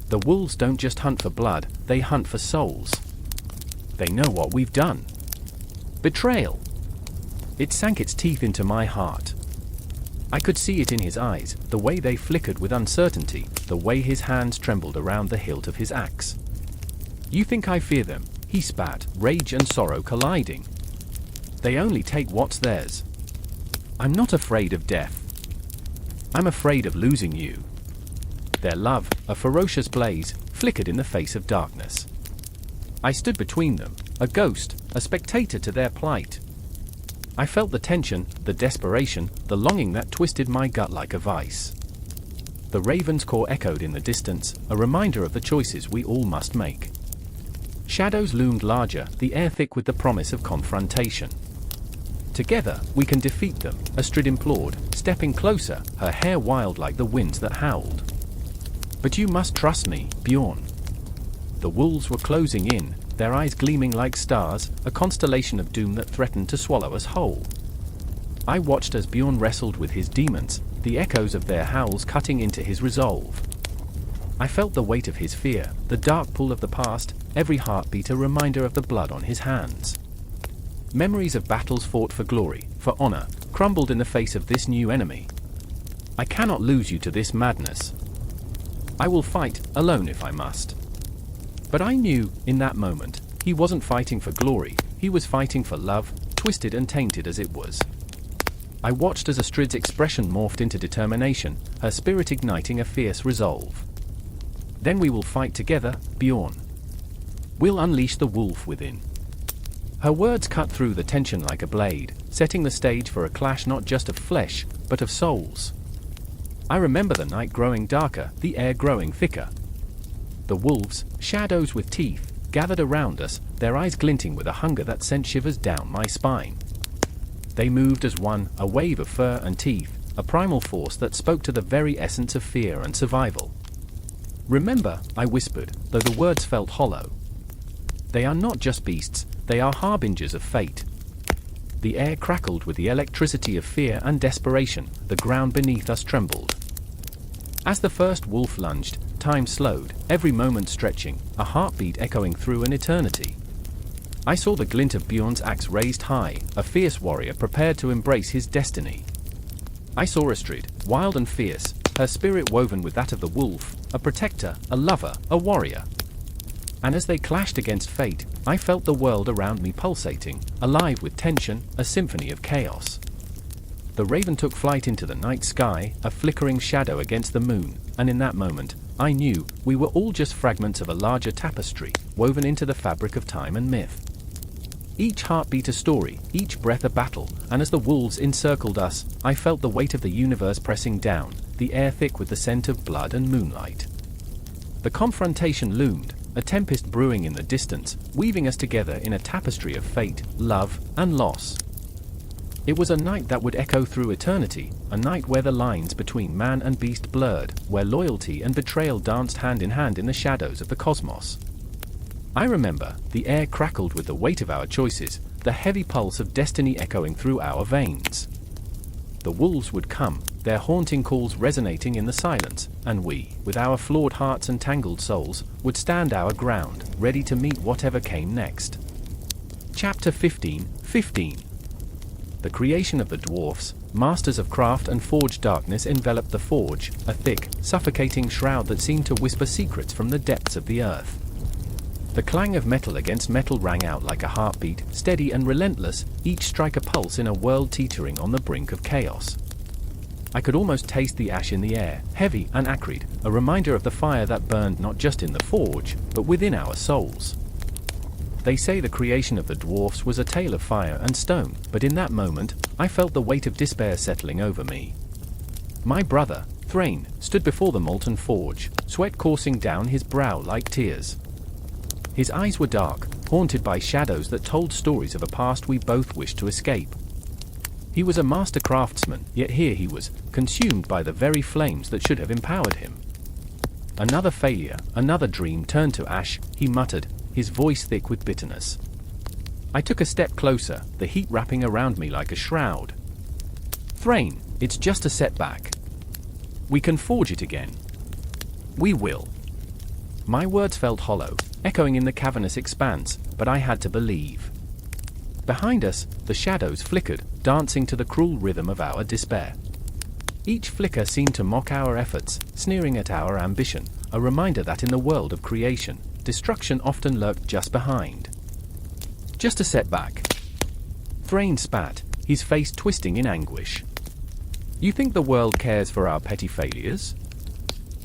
"The wolves don't just hunt for blood, they hunt for souls. They know what we've done. Betrayal." It sank its teeth into my heart. I could see it in his eyes, the way they flickered with uncertainty, the way his hands trembled around the hilt of his axe. "You think I fear them?" he spat, rage and sorrow colliding. "They only take what's theirs. I'm not afraid of death. I'm afraid of losing you." Their love, a ferocious blaze, flickered in the face of darkness. I stood between them, a ghost, a spectator to their plight. I felt the tension, the desperation, the longing that twisted my gut like a vice. The raven's call echoed in the distance, a reminder of the choices we all must make. Shadows loomed larger, the air thick with the promise of confrontation. "Together, we can defeat them," Astrid implored, stepping closer, her hair wild like the winds that howled. "But you must trust me, Bjorn." The wolves were closing in, their eyes gleaming like stars, a constellation of doom that threatened to swallow us whole. I watched as Bjorn wrestled with his demons, the echoes of their howls cutting into his resolve. I felt the weight of his fear, the dark pull of the past, every heartbeat a reminder of the blood on his hands. Memories of battles fought for glory, for honor, crumbled in the face of this new enemy. "I cannot lose you to this madness. I will fight, alone if I must." But I knew, in that moment, he wasn't fighting for glory, he was fighting for love, twisted and tainted as it was. I watched as Astrid's expression morphed into determination, her spirit igniting a fierce resolve. "Then we will fight together, Bjorn. We'll unleash the wolf within." Her words cut through the tension like a blade, setting the stage for a clash not just of flesh, but of souls. I remember the night growing darker, the air growing thicker. The wolves, shadows with teeth, gathered around us, their eyes glinting with a hunger that sent shivers down my spine. They moved as one, a wave of fur and teeth, a primal force that spoke to the very essence of fear and survival. "Remember," I whispered, though the words felt hollow. "They are not just beasts, they are harbingers of fate." The air crackled with the electricity of fear and desperation, the ground beneath us trembled. As the first wolf lunged, time slowed, every moment stretching, a heartbeat echoing through an eternity. I saw the glint of Bjorn's axe raised high, a fierce warrior prepared to embrace his destiny. I saw Astrid, wild and fierce, her spirit woven with that of the wolf, a protector, a lover, a warrior. And as they clashed against fate, I felt the world around me pulsating, alive with tension, a symphony of chaos. The raven took flight into the night sky, a flickering shadow against the moon, and in that moment, I knew we were all just fragments of a larger tapestry, woven into the fabric of time and myth. Each heartbeat a story, each breath a battle, and as the wolves encircled us, I felt the weight of the universe pressing down, the air thick with the scent of blood and moonlight. The confrontation loomed, a tempest brewing in the distance, weaving us together in a tapestry of fate, love, and loss. It was a night that would echo through eternity, a night where the lines between man and beast blurred, where loyalty and betrayal danced hand in hand in the shadows of the cosmos. I remember, the air crackled with the weight of our choices, the heavy pulse of destiny echoing through our veins. The wolves would come, their haunting calls resonating in the silence, and we, with our flawed hearts and tangled souls, would stand our ground, ready to meet whatever came next. Chapter 15. The creation of the dwarfs, masters of craft and forged darkness enveloped the forge, a thick, suffocating shroud that seemed to whisper secrets from the depths of the earth. The clang of metal against metal rang out like a heartbeat, steady and relentless, each strike a pulse in a world teetering on the brink of chaos. I could almost taste the ash in the air, heavy and acrid, a reminder of the fire that burned not just in the forge, but within our souls. They say the creation of the dwarfs was a tale of fire and stone, but in that moment, I felt the weight of despair settling over me. My brother, Thrain, stood before the molten forge, sweat coursing down his brow like tears. His eyes were dark, haunted by shadows that told stories of a past we both wished to escape. He was a master craftsman, yet here he was, consumed by the very flames that should have empowered him. "Another failure, another dream turned to ash," he muttered, his voice thick with bitterness. I took a step closer, the heat wrapping around me like a shroud. "Thrain, it's just a setback. We can forge it again. We will." My words felt hollow, echoing in the cavernous expanse, but I had to believe. Behind us, the shadows flickered, dancing to the cruel rhythm of our despair. Each flicker seemed to mock our efforts, sneering at our ambition, a reminder that in the world of creation, destruction often lurked just behind. Just a setback. Thrain spat, his face twisting in anguish. You think the world cares for our petty failures?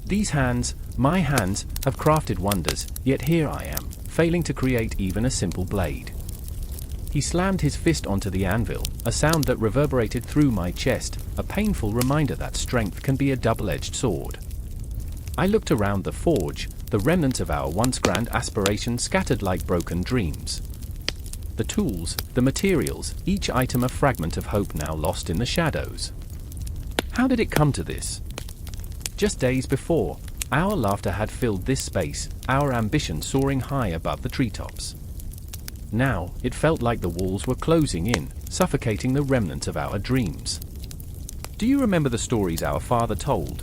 These hands, my hands, have crafted wonders, yet here I am, failing to create even a simple blade. He slammed his fist onto the anvil, a sound that reverberated through my chest, a painful reminder that strength can be a double-edged sword. I looked around the forge, the remnants of our once grand aspirations scattered like broken dreams. The tools, the materials, each item a fragment of hope now lost in the shadows. How did it come to this? Just days before, our laughter had filled this space, our ambition soaring high above the treetops. Now, it felt like the walls were closing in, suffocating the remnants of our dreams. Do you remember the stories our father told?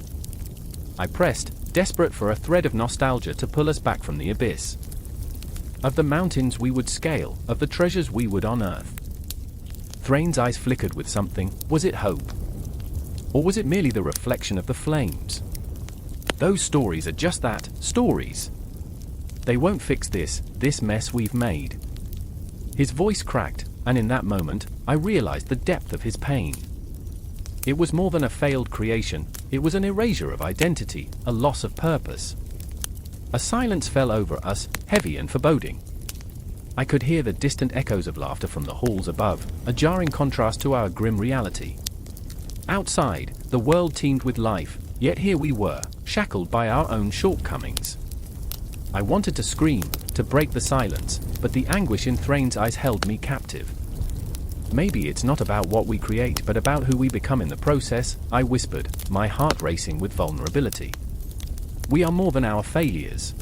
I pressed, desperate for a thread of nostalgia to pull us back from the abyss. Of the mountains we would scale, of the treasures we would unearth. Thrain's eyes flickered with something. Was it hope? Or was it merely the reflection of the flames? Those stories are just that, stories. They won't fix this mess we've made. His voice cracked, and in that moment, I realized the depth of his pain. It was more than a failed creation, it was an erasure of identity, a loss of purpose. A silence fell over us, heavy and foreboding. I could hear the distant echoes of laughter from the halls above, a jarring contrast to our grim reality. Outside, the world teemed with life, yet here we were, shackled by our own shortcomings. I wanted to scream, to break the silence, but the anguish in Thrain's eyes held me captive. Maybe it's not about what we create but about who we become in the process, I whispered, my heart racing with vulnerability. We are more than our failures.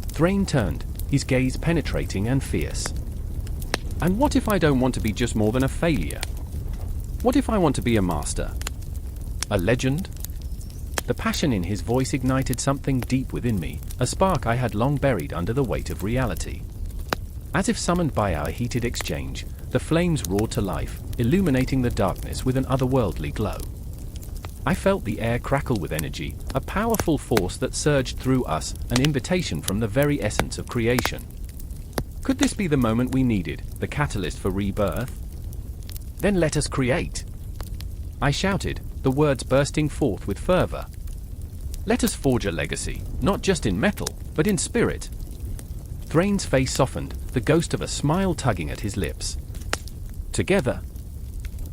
Thrain turned, his gaze penetrating and fierce. And what if I don't want to be just more than a failure? What if I want to be a master? A legend? The passion in his voice ignited something deep within me, a spark I had long buried under the weight of reality. As if summoned by our heated exchange, the flames roared to life, illuminating the darkness with an otherworldly glow. I felt the air crackle with energy, a powerful force that surged through us, an invitation from the very essence of creation. Could this be the moment we needed, the catalyst for rebirth? Then let us create! I shouted, the words bursting forth with fervor. Let us forge a legacy, not just in metal, but in spirit. Thrain's face softened, the ghost of a smile tugging at his lips. Together.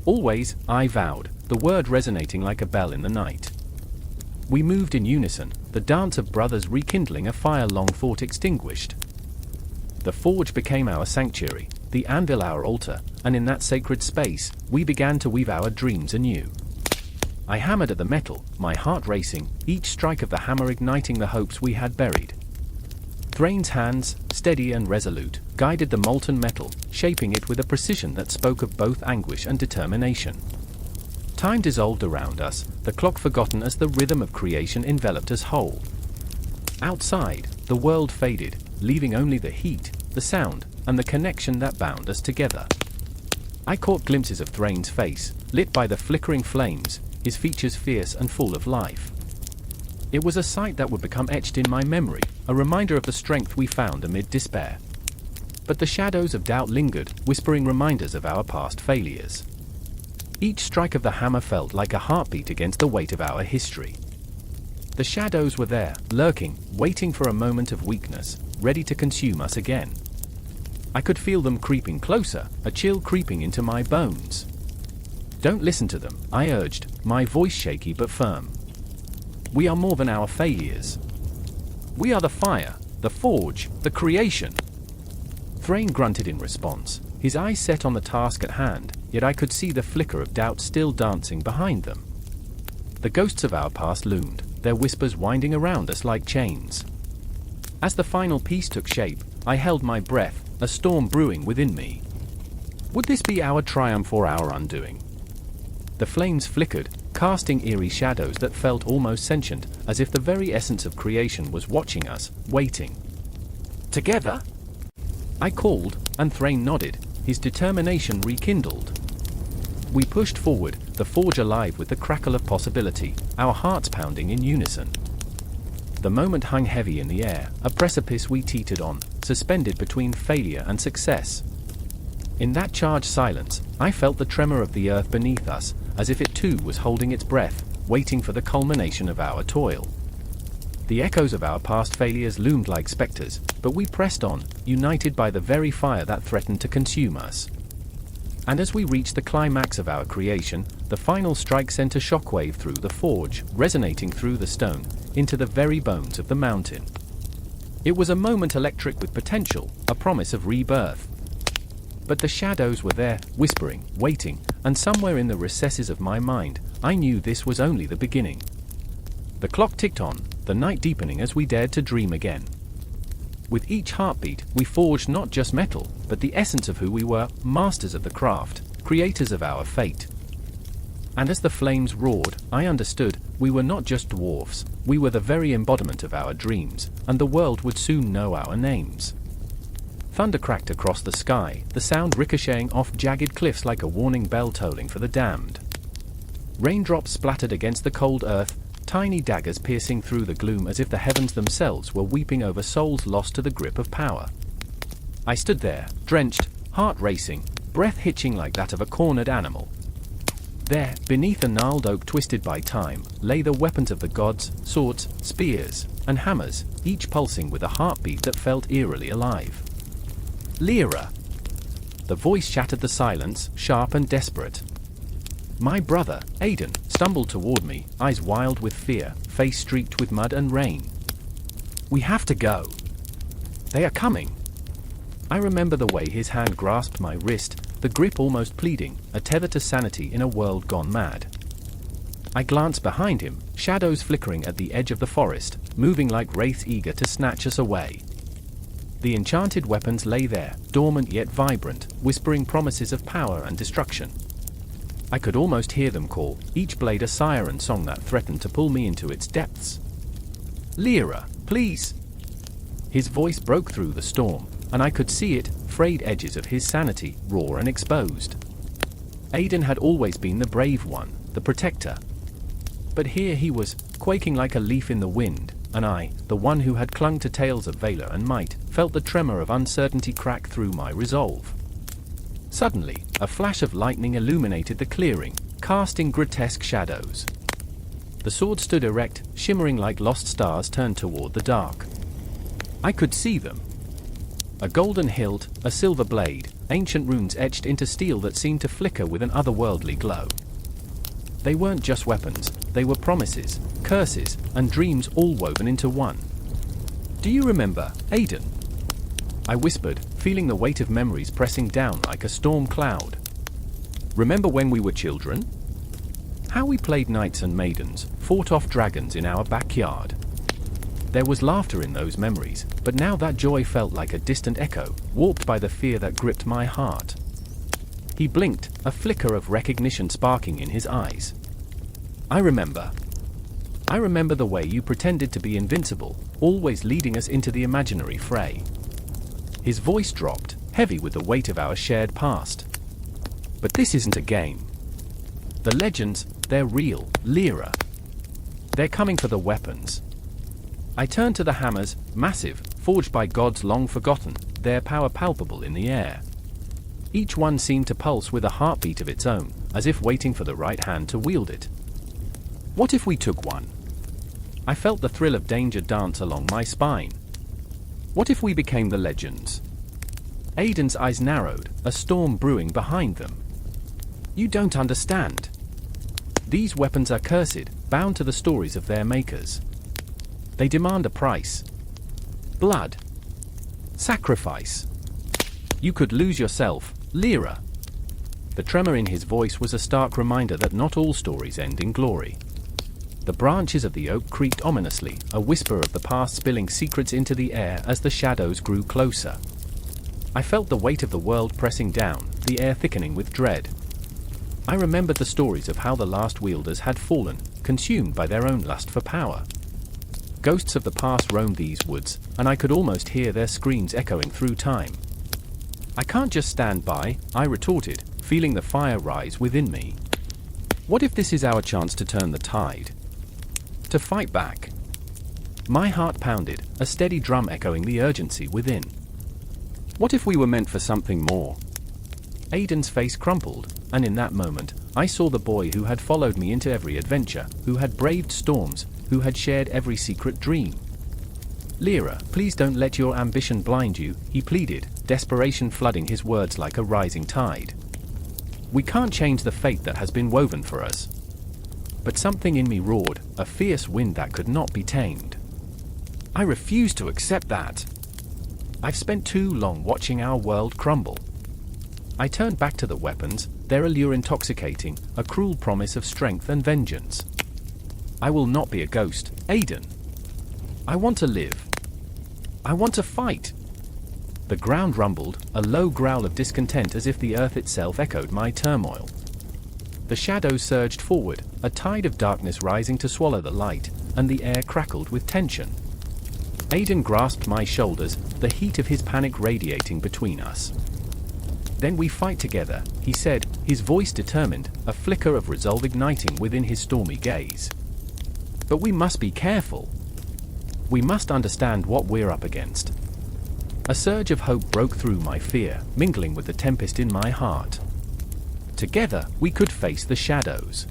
Always, I vowed, the word resonating like a bell in the night. We moved in unison, the dance of brothers rekindling a fire long thought extinguished. The forge became our sanctuary, the anvil our altar, and in that sacred space, we began to weave our dreams anew. I hammered at the metal, my heart racing, each strike of the hammer igniting the hopes we had buried. Thrain's hands, steady and resolute, guided the molten metal, shaping it with a precision that spoke of both anguish and determination. Time dissolved around us, the clock forgotten as the rhythm of creation enveloped us whole. Outside, the world faded, leaving only the heat, the sound, and the connection that bound us together. I caught glimpses of Thrain's face, lit by the flickering flames, his features fierce and full of life. It was a sight that would become etched in my memory, a reminder of the strength we found amid despair. But the shadows of doubt lingered, whispering reminders of our past failures. Each strike of the hammer felt like a heartbeat against the weight of our history. The shadows were there, lurking, waiting for a moment of weakness, ready to consume us again. I could feel them creeping closer, a chill creeping into my bones. Don't listen to them, I urged, my voice shaky but firm. We are more than our failures. We are the fire, the forge, the creation. Thrain grunted in response, his eyes set on the task at hand, yet I could see the flicker of doubt still dancing behind them. The ghosts of our past loomed, their whispers winding around us like chains. As the final piece took shape, I held my breath, a storm brewing within me. Would this be our triumph or our undoing? The flames flickered, casting eerie shadows that felt almost sentient, as if the very essence of creation was watching us, waiting. Together? I called, and Thrain nodded, his determination rekindled. We pushed forward, the forge alive with the crackle of possibility, our hearts pounding in unison. The moment hung heavy in the air, a precipice we teetered on, suspended between failure and success. In that charged silence, I felt the tremor of the earth beneath us, as if it too was holding its breath, waiting for the culmination of our toil. The echoes of our past failures loomed like specters, but we pressed on, united by the very fire that threatened to consume us. And as we reached the climax of our creation, the final strike sent a shockwave through the forge, resonating through the stone, into the very bones of the mountain. It was a moment electric with potential, a promise of rebirth. But the shadows were there, whispering, waiting, and somewhere in the recesses of my mind, I knew this was only the beginning. The clock ticked on, the night deepening as we dared to dream again. With each heartbeat, we forged not just metal, but the essence of who we were, masters of the craft, creators of our fate. And as the flames roared, I understood, we were not just dwarfs, we were the very embodiment of our dreams, and the world would soon know our names. Thunder cracked across the sky, the sound ricocheting off jagged cliffs like a warning bell tolling for the damned. Raindrops splattered against the cold earth, tiny daggers piercing through the gloom as if the heavens themselves were weeping over souls lost to the grip of power. I stood there, drenched, heart racing, breath hitching like that of a cornered animal. There, beneath a gnarled oak twisted by time, lay the weapons of the gods, swords, spears, and hammers, each pulsing with a heartbeat that felt eerily alive. Lyra! The voice shattered the silence, sharp and desperate. My brother, Odin, stumbled toward me, eyes wild with fear, face streaked with mud and rain. We have to go. They are coming. I remember the way his hand grasped my wrist, the grip almost pleading, a tether to sanity in a world gone mad. I glanced behind him, shadows flickering at the edge of the forest, moving like wraiths eager to snatch us away. The enchanted weapons lay there, dormant yet vibrant, whispering promises of power and destruction. I could almost hear them call, each blade a siren song that threatened to pull me into its depths. Lyra, please! His voice broke through the storm, and I could see it, frayed edges of his sanity, raw and exposed. Odin had always been the brave one, the protector. But here he was, quaking like a leaf in the wind, and I, the one who had clung to tales of valor and might, felt the tremor of uncertainty crack through my resolve. Suddenly, a flash of lightning illuminated the clearing, casting grotesque shadows. The sword stood erect, shimmering like lost stars turned toward the dark. I could see them. A golden hilt, a silver blade, ancient runes etched into steel that seemed to flicker with an otherworldly glow. They weren't just weapons, they were promises, curses, and dreams all woven into one. Do you remember, Odin? I whispered, feeling the weight of memories pressing down like a storm cloud. Remember when we were children? How we played knights and maidens, fought off dragons in our backyard. There was laughter in those memories, but now that joy felt like a distant echo, warped by the fear that gripped my heart. He blinked, a flicker of recognition sparking in his eyes. I remember the way you pretended to be invincible, always leading us into the imaginary fray. His voice dropped, heavy with the weight of our shared past. But this isn't a game. The legends, they're real, Lyra. They're coming for the weapons. I turned to the hammers, massive, forged by gods long forgotten, their power palpable in the air. Each one seemed to pulse with a heartbeat of its own, as if waiting for the right hand to wield it. What if we took one? I felt the thrill of danger dance along my spine. What if we became the legends? Odin's eyes narrowed, a storm brewing behind them. You don't understand. These weapons are cursed, bound to the stories of their makers. They demand a price. Blood. Sacrifice. You could lose yourself, Lyra. The tremor in his voice was a stark reminder that not all stories end in glory. The branches of the oak creaked ominously, a whisper of the past spilling secrets into the air as the shadows grew closer. I felt the weight of the world pressing down, the air thickening with dread. I remembered the stories of how the last wielders had fallen, consumed by their own lust for power. Ghosts of the past roamed these woods, and I could almost hear their screams echoing through time. I can't just stand by, I retorted, feeling the fire rise within me. What if this is our chance to turn the tide? To fight back? My heart pounded, a steady drum echoing the urgency within. What if we were meant for something more? Aiden's face crumpled, and in that moment, I saw the boy who had followed me into every adventure, who had braved storms, who had shared every secret dream. Lyra, please don't let your ambition blind you, he pleaded, desperation flooding his words like a rising tide. We can't change the fate that has been woven for us. But something in me roared, a fierce wind that could not be tamed. I refuse to accept that. I've spent too long watching our world crumble. I turned back to the weapons, their allure intoxicating, a cruel promise of strength and vengeance. I will not be a ghost, Aiden. I want to live. I want to fight. The ground rumbled, a low growl of discontent as if the earth itself echoed my turmoil. The shadows surged forward, a tide of darkness rising to swallow the light, and the air crackled with tension. Aiden grasped my shoulders, the heat of his panic radiating between us. Then we fight together, he said, his voice determined, a flicker of resolve igniting within his stormy gaze. But we must be careful. We must understand what we're up against. A surge of hope broke through my fear, mingling with the tempest in my heart. Together, we could face the shadows.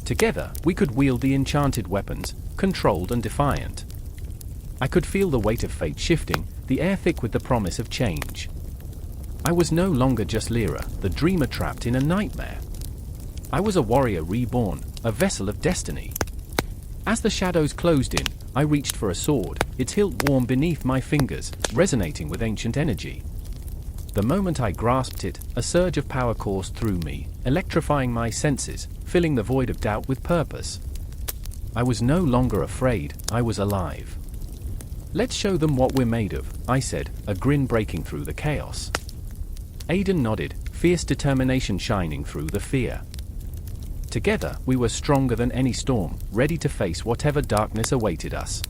Together, we could wield the enchanted weapons, controlled and defiant. I could feel the weight of fate shifting, the air thick with the promise of change. I was no longer just Lyra, the dreamer trapped in a nightmare. I was a warrior reborn, a vessel of destiny. As the shadows closed in, I reached for a sword, its hilt warm beneath my fingers, resonating with ancient energy. The moment I grasped it, a surge of power coursed through me, electrifying my senses, filling the void of doubt with purpose. I was no longer afraid, I was alive. Let's show them what we're made of, I said, a grin breaking through the chaos. Aiden nodded, fierce determination shining through the fear. Together, we were stronger than any storm, ready to face whatever darkness awaited us.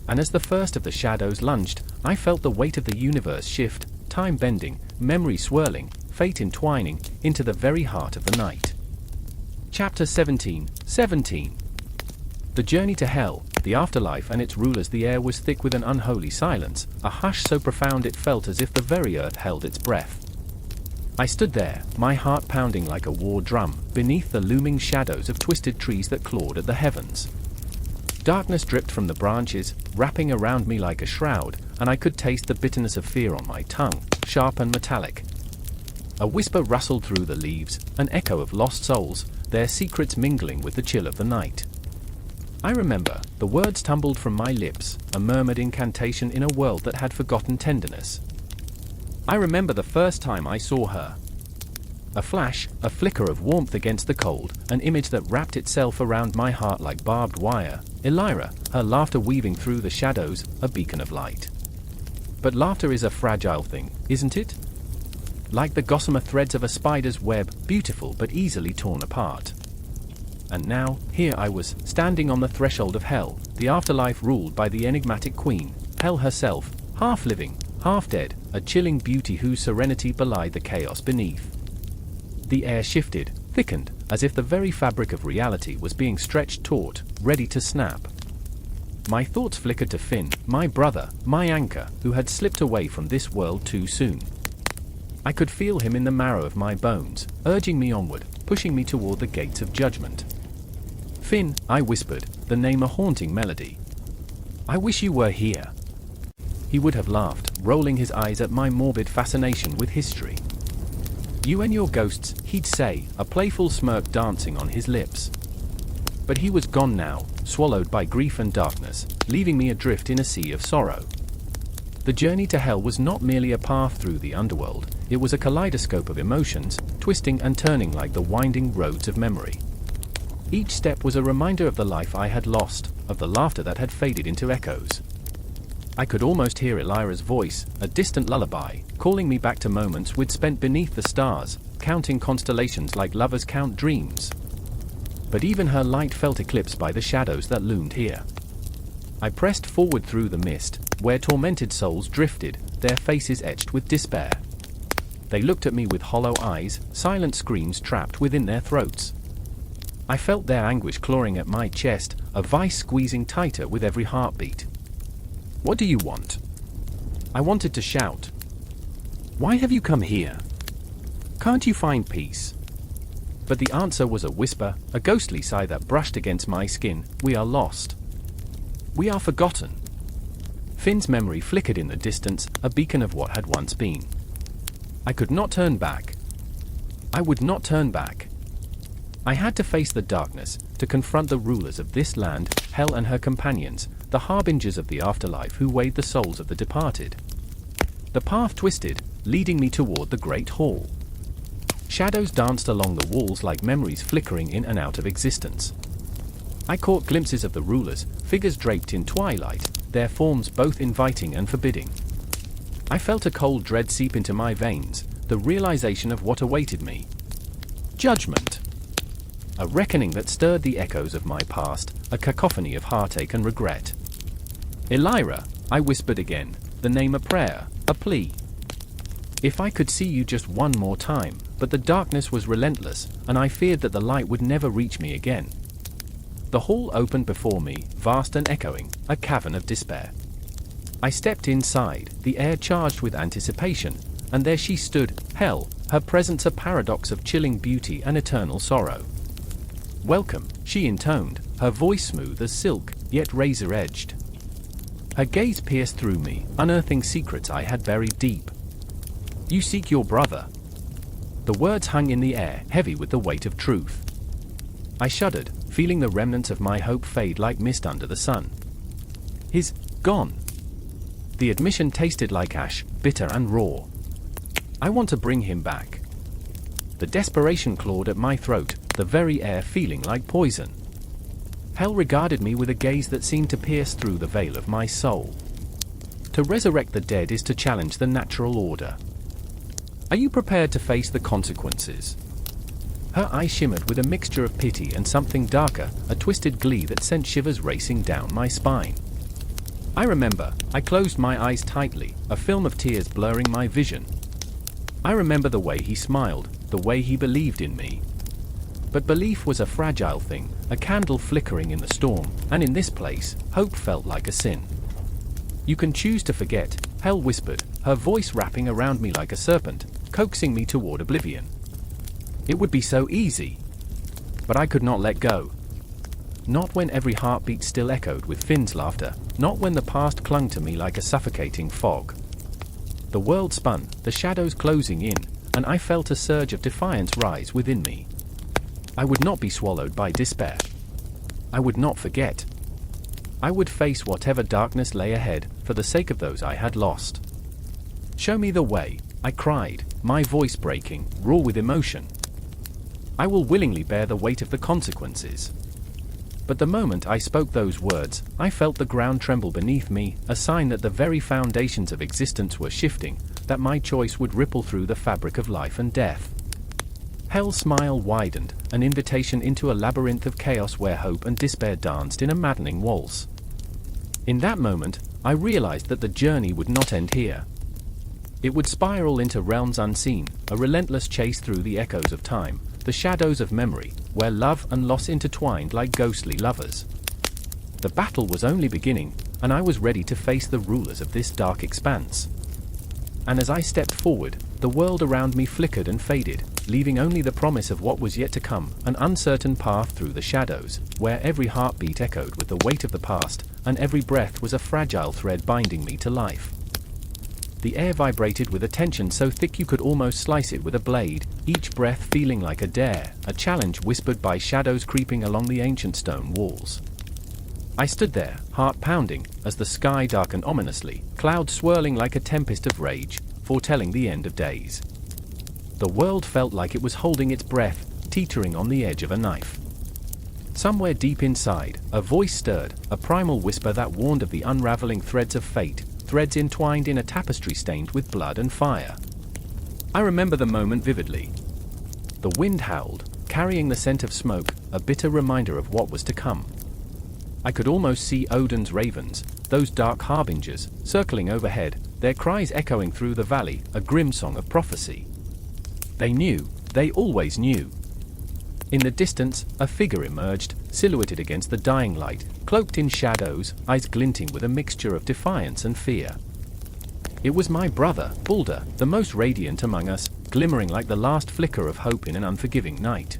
And as the first of the shadows lunged, I felt the weight of the universe shift, time bending, memory swirling, fate entwining, into the very heart of the night. Chapter 17. The journey to hell, the afterlife and its rulers. The air was thick with an unholy silence, a hush so profound it felt as if the very earth held its breath. I stood there, my heart pounding like a war drum, beneath the looming shadows of twisted trees that clawed at the heavens. Darkness dripped from the branches, wrapping around me like a shroud, and I could taste the bitterness of fear on my tongue, sharp and metallic. A whisper rustled through the leaves, an echo of lost souls, their secrets mingling with the chill of the night. I remember, the words tumbled from my lips, a murmured incantation in a world that had forgotten tenderness. I remember the first time I saw her. A flash, a flicker of warmth against the cold, an image that wrapped itself around my heart like barbed wire. Ymir, her laughter weaving through the shadows, a beacon of light. But laughter is a fragile thing, isn't it? Like the gossamer threads of a spider's web, beautiful but easily torn apart. And now, here I was, standing on the threshold of hell, the afterlife ruled by the enigmatic queen, hell herself, half living, half dead, a chilling beauty whose serenity belied the chaos beneath. The air shifted, thickened, as if the very fabric of reality was being stretched taut, ready to snap. My thoughts flickered to Finn, my brother, my anchor, who had slipped away from this world too soon. I could feel him in the marrow of my bones, urging me onward, pushing me toward the gates of judgment. Finn, I whispered, the name a haunting melody. I wish you were here. He would have laughed, rolling his eyes at my morbid fascination with history. You and your ghosts, he'd say, a playful smirk dancing on his lips. But he was gone now, swallowed by grief and darkness, leaving me adrift in a sea of sorrow. The journey to hell was not merely a path through the underworld, it was a kaleidoscope of emotions, twisting and turning like the winding roads of memory. Each step was a reminder of the life I had lost, of the laughter that had faded into echoes. I could almost hear Ymira's voice, a distant lullaby, calling me back to moments we'd spent beneath the stars, counting constellations like lovers count dreams. But even her light felt eclipsed by the shadows that loomed here. I pressed forward through the mist, where tormented souls drifted, their faces etched with despair. They looked at me with hollow eyes, silent screams trapped within their throats. I felt their anguish clawing at my chest, a vice squeezing tighter with every heartbeat. "What do you want?" I wanted to shout. "Why have you come here? Can't you find peace?" But the answer was a whisper, a ghostly sigh that brushed against my skin. "We are lost. We are forgotten." Finn's memory flickered in the distance, a beacon of what had once been. I could not turn back. I would not turn back. I had to face the darkness, to confront the rulers of this land, Hel and her companions, the harbingers of the afterlife who weighed the souls of the departed. The path twisted, leading me toward the great hall. Shadows danced along the walls like memories flickering in and out of existence. I caught glimpses of the rulers, figures draped in twilight, their forms both inviting and forbidding. I felt a cold dread seep into my veins, the realization of what awaited me. Judgment. A reckoning that stirred the echoes of my past, a cacophony of heartache and regret. "Elira," I whispered again, the name a prayer, a plea. If I could see you just one more time, but the darkness was relentless, and I feared that the light would never reach me again. The hall opened before me, vast and echoing, a cavern of despair. I stepped inside, the air charged with anticipation, and there she stood, Hel, her presence a paradox of chilling beauty and eternal sorrow. "Welcome," she intoned, her voice smooth as silk, yet razor-edged. Her gaze pierced through me, unearthing secrets I had buried deep. "You seek your brother." The words hung in the air, heavy with the weight of truth. I shuddered, feeling the remnants of my hope fade like mist under the sun. "He's gone." The admission tasted like ash, bitter and raw. "I want to bring him back." The desperation clawed at my throat, the very air feeling like poison. Hel regarded me with a gaze that seemed to pierce through the veil of my soul. To resurrect the dead is to challenge the natural order. "Are you prepared to face the consequences?" Her eyes shimmered with a mixture of pity and something darker, a twisted glee that sent shivers racing down my spine. I remember, I closed my eyes tightly, a film of tears blurring my vision. I remember the way he smiled, the way he believed in me. But belief was a fragile thing, a candle flickering in the storm, and in this place, hope felt like a sin. "You can choose to forget," Hel whispered, her voice wrapping around me like a serpent, coaxing me toward oblivion. It would be so easy. But I could not let go. Not when every heartbeat still echoed with Finn's laughter, not when the past clung to me like a suffocating fog. The world spun, the shadows closing in, and I felt a surge of defiance rise within me. I would not be swallowed by despair. I would not forget. I would face whatever darkness lay ahead, for the sake of those I had lost. "Show me the way," I cried, my voice breaking, raw with emotion. "I will willingly bear the weight of the consequences." But the moment I spoke those words, I felt the ground tremble beneath me, a sign that the very foundations of existence were shifting, that my choice would ripple through the fabric of life and death. Hel's smile widened, an invitation into a labyrinth of chaos where hope and despair danced in a maddening waltz. In that moment, I realized that the journey would not end here. It would spiral into realms unseen, a relentless chase through the echoes of time, the shadows of memory, where love and loss intertwined like ghostly lovers. The battle was only beginning, and I was ready to face the rulers of this dark expanse. And as I stepped forward, the world around me flickered and faded, leaving only the promise of what was yet to come, an uncertain path through the shadows, where every heartbeat echoed with the weight of the past, and every breath was a fragile thread binding me to life. The air vibrated with a tension so thick you could almost slice it with a blade, each breath feeling like a dare, a challenge whispered by shadows creeping along the ancient stone walls. I stood there, heart pounding, as the sky darkened ominously, clouds swirling like a tempest of rage, foretelling the end of days. The world felt like it was holding its breath, teetering on the edge of a knife. Somewhere deep inside, a voice stirred, a primal whisper that warned of the unraveling threads of fate, threads entwined in a tapestry stained with blood and fire. I remember the moment vividly. The wind howled, carrying the scent of smoke, a bitter reminder of what was to come. I could almost see Odin's ravens, those dark harbingers, circling overhead, their cries echoing through the valley, a grim song of prophecy. They knew, they always knew. In the distance, a figure emerged, silhouetted against the dying light, cloaked in shadows, eyes glinting with a mixture of defiance and fear. It was my brother, Baldur, the most radiant among us, glimmering like the last flicker of hope in an unforgiving night.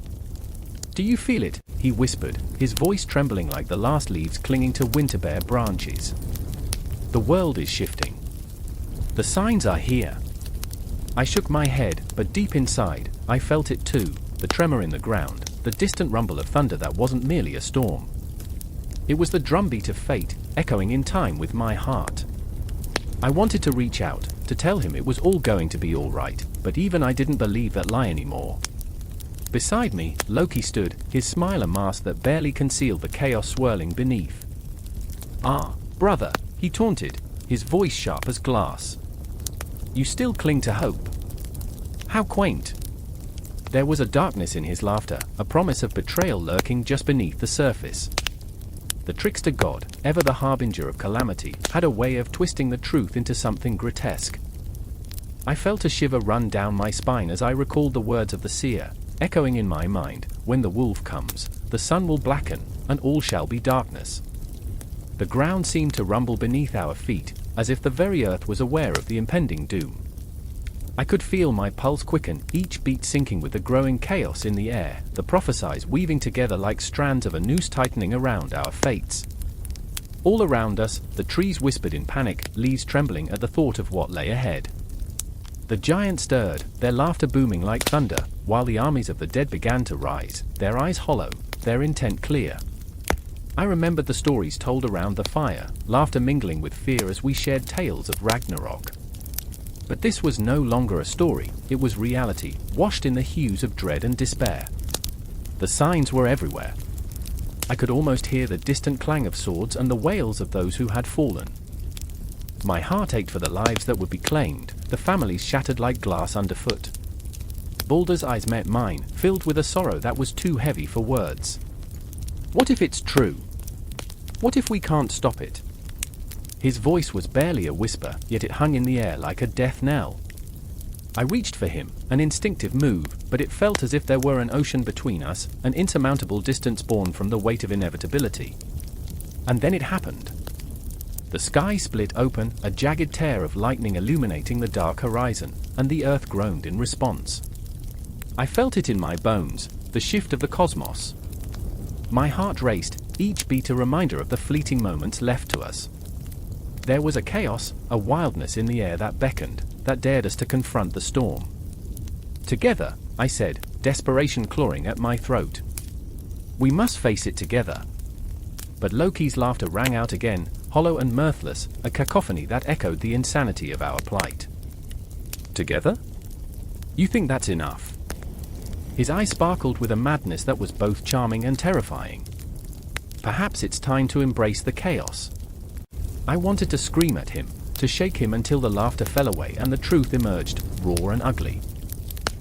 "Do you feel it?" he whispered, his voice trembling like the last leaves clinging to winter-bare branches. "The world is shifting. The signs are here." I shook my head, but deep inside, I felt it too, the tremor in the ground, the distant rumble of thunder that wasn't merely a storm. It was the drumbeat of fate, echoing in time with my heart. I wanted to reach out, to tell him it was all going to be all right, but even I didn't believe that lie anymore. Beside me, Loki stood, his smile a mask that barely concealed the chaos swirling beneath. "Ah, brother," he taunted, his voice sharp as glass. "You still cling to hope. How quaint." There was a darkness in his laughter, a promise of betrayal lurking just beneath the surface. The trickster god, ever the harbinger of calamity, had a way of twisting the truth into something grotesque. I felt a shiver run down my spine as I recalled the words of the seer, echoing in my mind, "When the wolf comes, the sun will blacken, and all shall be darkness." The ground seemed to rumble beneath our feet, as if the very earth was aware of the impending doom. I could feel my pulse quicken, each beat syncing with the growing chaos in the air, the prophecies weaving together like strands of a noose tightening around our fates. All around us, the trees whispered in panic, leaves trembling at the thought of what lay ahead. The giants stirred, their laughter booming like thunder, while the armies of the dead began to rise, their eyes hollow, their intent clear. I remembered the stories told around the fire, laughter mingling with fear as we shared tales of Ragnarok. But this was no longer a story, it was reality, washed in the hues of dread and despair. The signs were everywhere. I could almost hear the distant clang of swords and the wails of those who had fallen. My heart ached for the lives that would be claimed, the families shattered like glass underfoot. Baldur's eyes met mine, filled with a sorrow that was too heavy for words. "What if it's true? What if we can't stop it?" His voice was barely a whisper, yet it hung in the air like a death knell. I reached for him, an instinctive move, but it felt as if there were an ocean between us, an insurmountable distance born from the weight of inevitability. And then it happened. The sky split open, a jagged tear of lightning illuminating the dark horizon, and the earth groaned in response. I felt it in my bones, the shift of the cosmos. My heart raced, each beat a reminder of the fleeting moments left to us. There was a chaos, a wildness in the air that beckoned, that dared us to confront the storm. "Together," I said, desperation clawing at my throat. "We must face it together." But Loki's laughter rang out again, hollow and mirthless, a cacophony that echoed the insanity of our plight. "Together? You think that's enough?" His eyes sparkled with a madness that was both charming and terrifying. "Perhaps it's time to embrace the chaos." I wanted to scream at him, to shake him until the laughter fell away and the truth emerged, raw and ugly.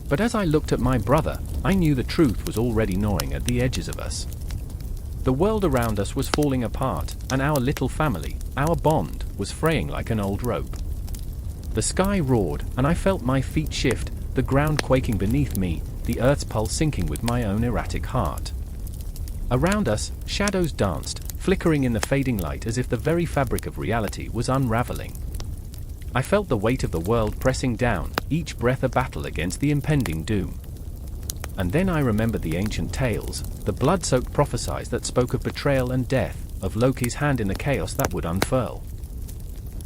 But as I looked at my brother, I knew the truth was already gnawing at the edges of us. The world around us was falling apart, and our little family, our bond, was fraying like an old rope. The sky roared, and I felt my feet shift, the ground quaking beneath me, the earth's pulse sinking with my own erratic heart. Around us, shadows danced, flickering in the fading light as if the very fabric of reality was unraveling. I felt the weight of the world pressing down, each breath a battle against the impending doom. And then I remembered the ancient tales, the blood-soaked prophecies that spoke of betrayal and death, of Loki's hand in the chaos that would unfurl.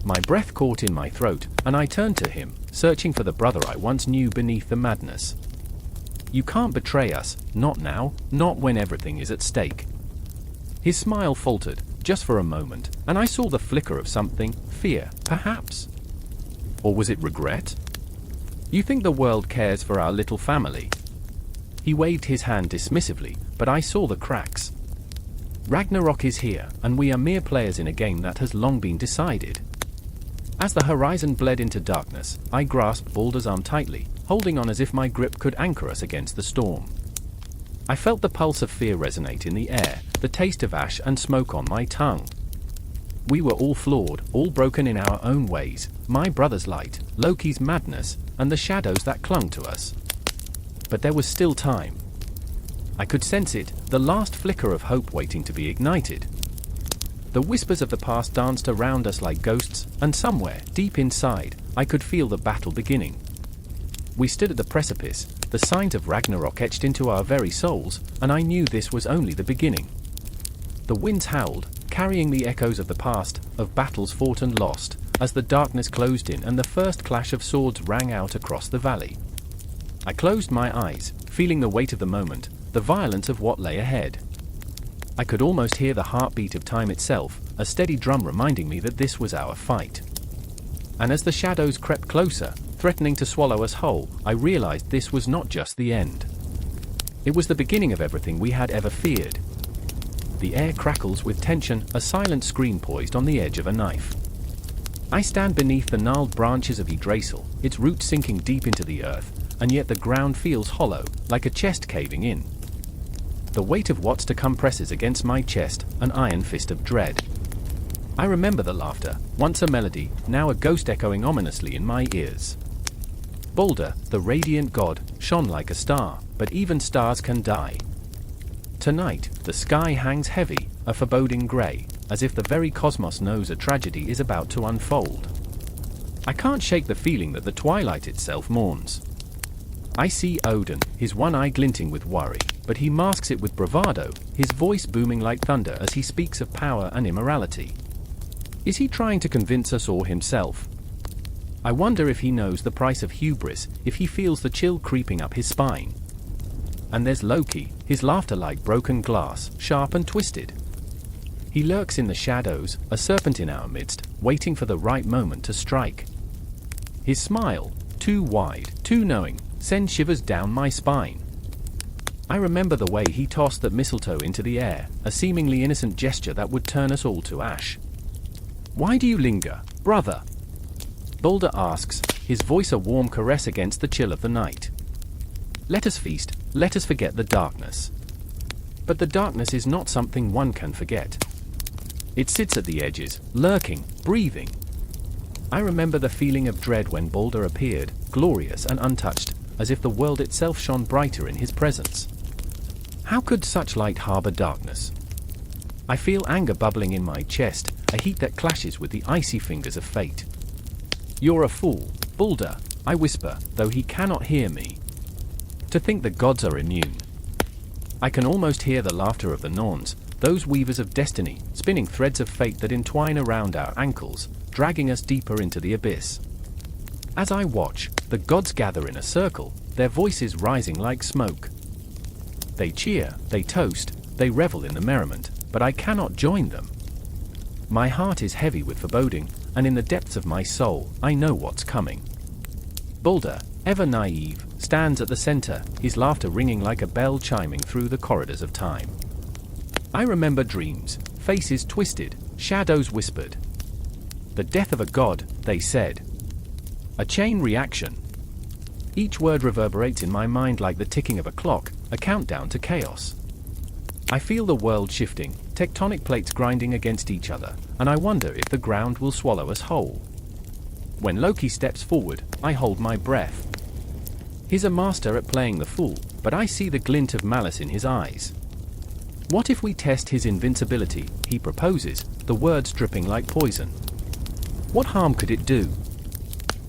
My breath caught in my throat, and I turned to him, searching for the brother I once knew beneath the madness. "You can't betray us, not now, not when everything is at stake." His smile faltered, just for a moment, and I saw the flicker of something, fear, perhaps. Or was it regret? "You think the world cares for our little family?" He waved his hand dismissively, but I saw the cracks. Ragnarok is here, and we are mere players in a game that has long been decided. As the horizon bled into darkness, I grasped Baldur's arm tightly, holding on as if my grip could anchor us against the storm. I felt the pulse of fear resonate in the air, the taste of ash and smoke on my tongue. We were all flawed, all broken in our own ways, my brother's light, Loki's madness, and the shadows that clung to us. But there was still time. I could sense it, the last flicker of hope waiting to be ignited. The whispers of the past danced around us like ghosts, and somewhere, deep inside, I could feel the battle beginning. We stood at the precipice, the signs of Ragnarok etched into our very souls, and I knew this was only the beginning. The winds howled, carrying the echoes of the past, of battles fought and lost, as the darkness closed in and the first clash of swords rang out across the valley. I closed my eyes, feeling the weight of the moment, the violence of what lay ahead. I could almost hear the heartbeat of time itself, a steady drum reminding me that this was our fight. And as the shadows crept closer, threatening to swallow us whole, I realized this was not just the end. It was the beginning of everything we had ever feared. The air crackles with tension, a silent scream poised on the edge of a knife. I stand beneath the gnarled branches of Yggdrasil, its roots sinking deep into the earth, and yet the ground feels hollow, like a chest caving in. The weight of what's to come presses against my chest, an iron fist of dread. I remember the laughter, once a melody, now a ghost echoing ominously in my ears. Baldur, the radiant god, shone like a star, but even stars can die. Tonight, the sky hangs heavy, a foreboding grey, as if the very cosmos knows a tragedy is about to unfold. I can't shake the feeling that the twilight itself mourns. I see Odin, his one eye glinting with worry, but he masks it with bravado, his voice booming like thunder as he speaks of power and immorality. Is he trying to convince us or himself? I wonder if he knows the price of hubris, if he feels the chill creeping up his spine. And there's Loki, his laughter like broken glass, sharp and twisted. He lurks in the shadows, a serpent in our midst, waiting for the right moment to strike. His smile, too wide, too knowing, sends shivers down my spine. I remember the way he tossed that mistletoe into the air, a seemingly innocent gesture that would turn us all to ash. "Why do you linger, brother?" Baldur asks, his voice a warm caress against the chill of the night. Let us feast, let us forget the darkness. But the darkness is not something one can forget. It sits at the edges, lurking, breathing. I remember the feeling of dread when Baldur appeared, glorious and untouched, as if the world itself shone brighter in his presence. How could such light harbor darkness? I feel anger bubbling in my chest, a heat that clashes with the icy fingers of fate. "You're a fool, Baldur," I whisper, though he cannot hear me. To think the gods are immune. I can almost hear the laughter of the Norns, those weavers of destiny, spinning threads of fate that entwine around our ankles, dragging us deeper into the abyss. As I watch, the gods gather in a circle, their voices rising like smoke. They cheer, they toast, they revel in the merriment, but I cannot join them. My heart is heavy with foreboding, and in the depths of my soul, I know what's coming. Baldur, ever naive, stands at the center, his laughter ringing like a bell chiming through the corridors of time. I remember dreams, faces twisted, shadows whispered. The death of a god, they said. A chain reaction. Each word reverberates in my mind like the ticking of a clock, a countdown to chaos. I feel the world shifting, tectonic plates grinding against each other, and I wonder if the ground will swallow us whole. When Loki steps forward, I hold my breath. He's a master at playing the fool, but I see the glint of malice in his eyes. What if we test his invincibility, he proposes, the words dripping like poison? What harm could it do?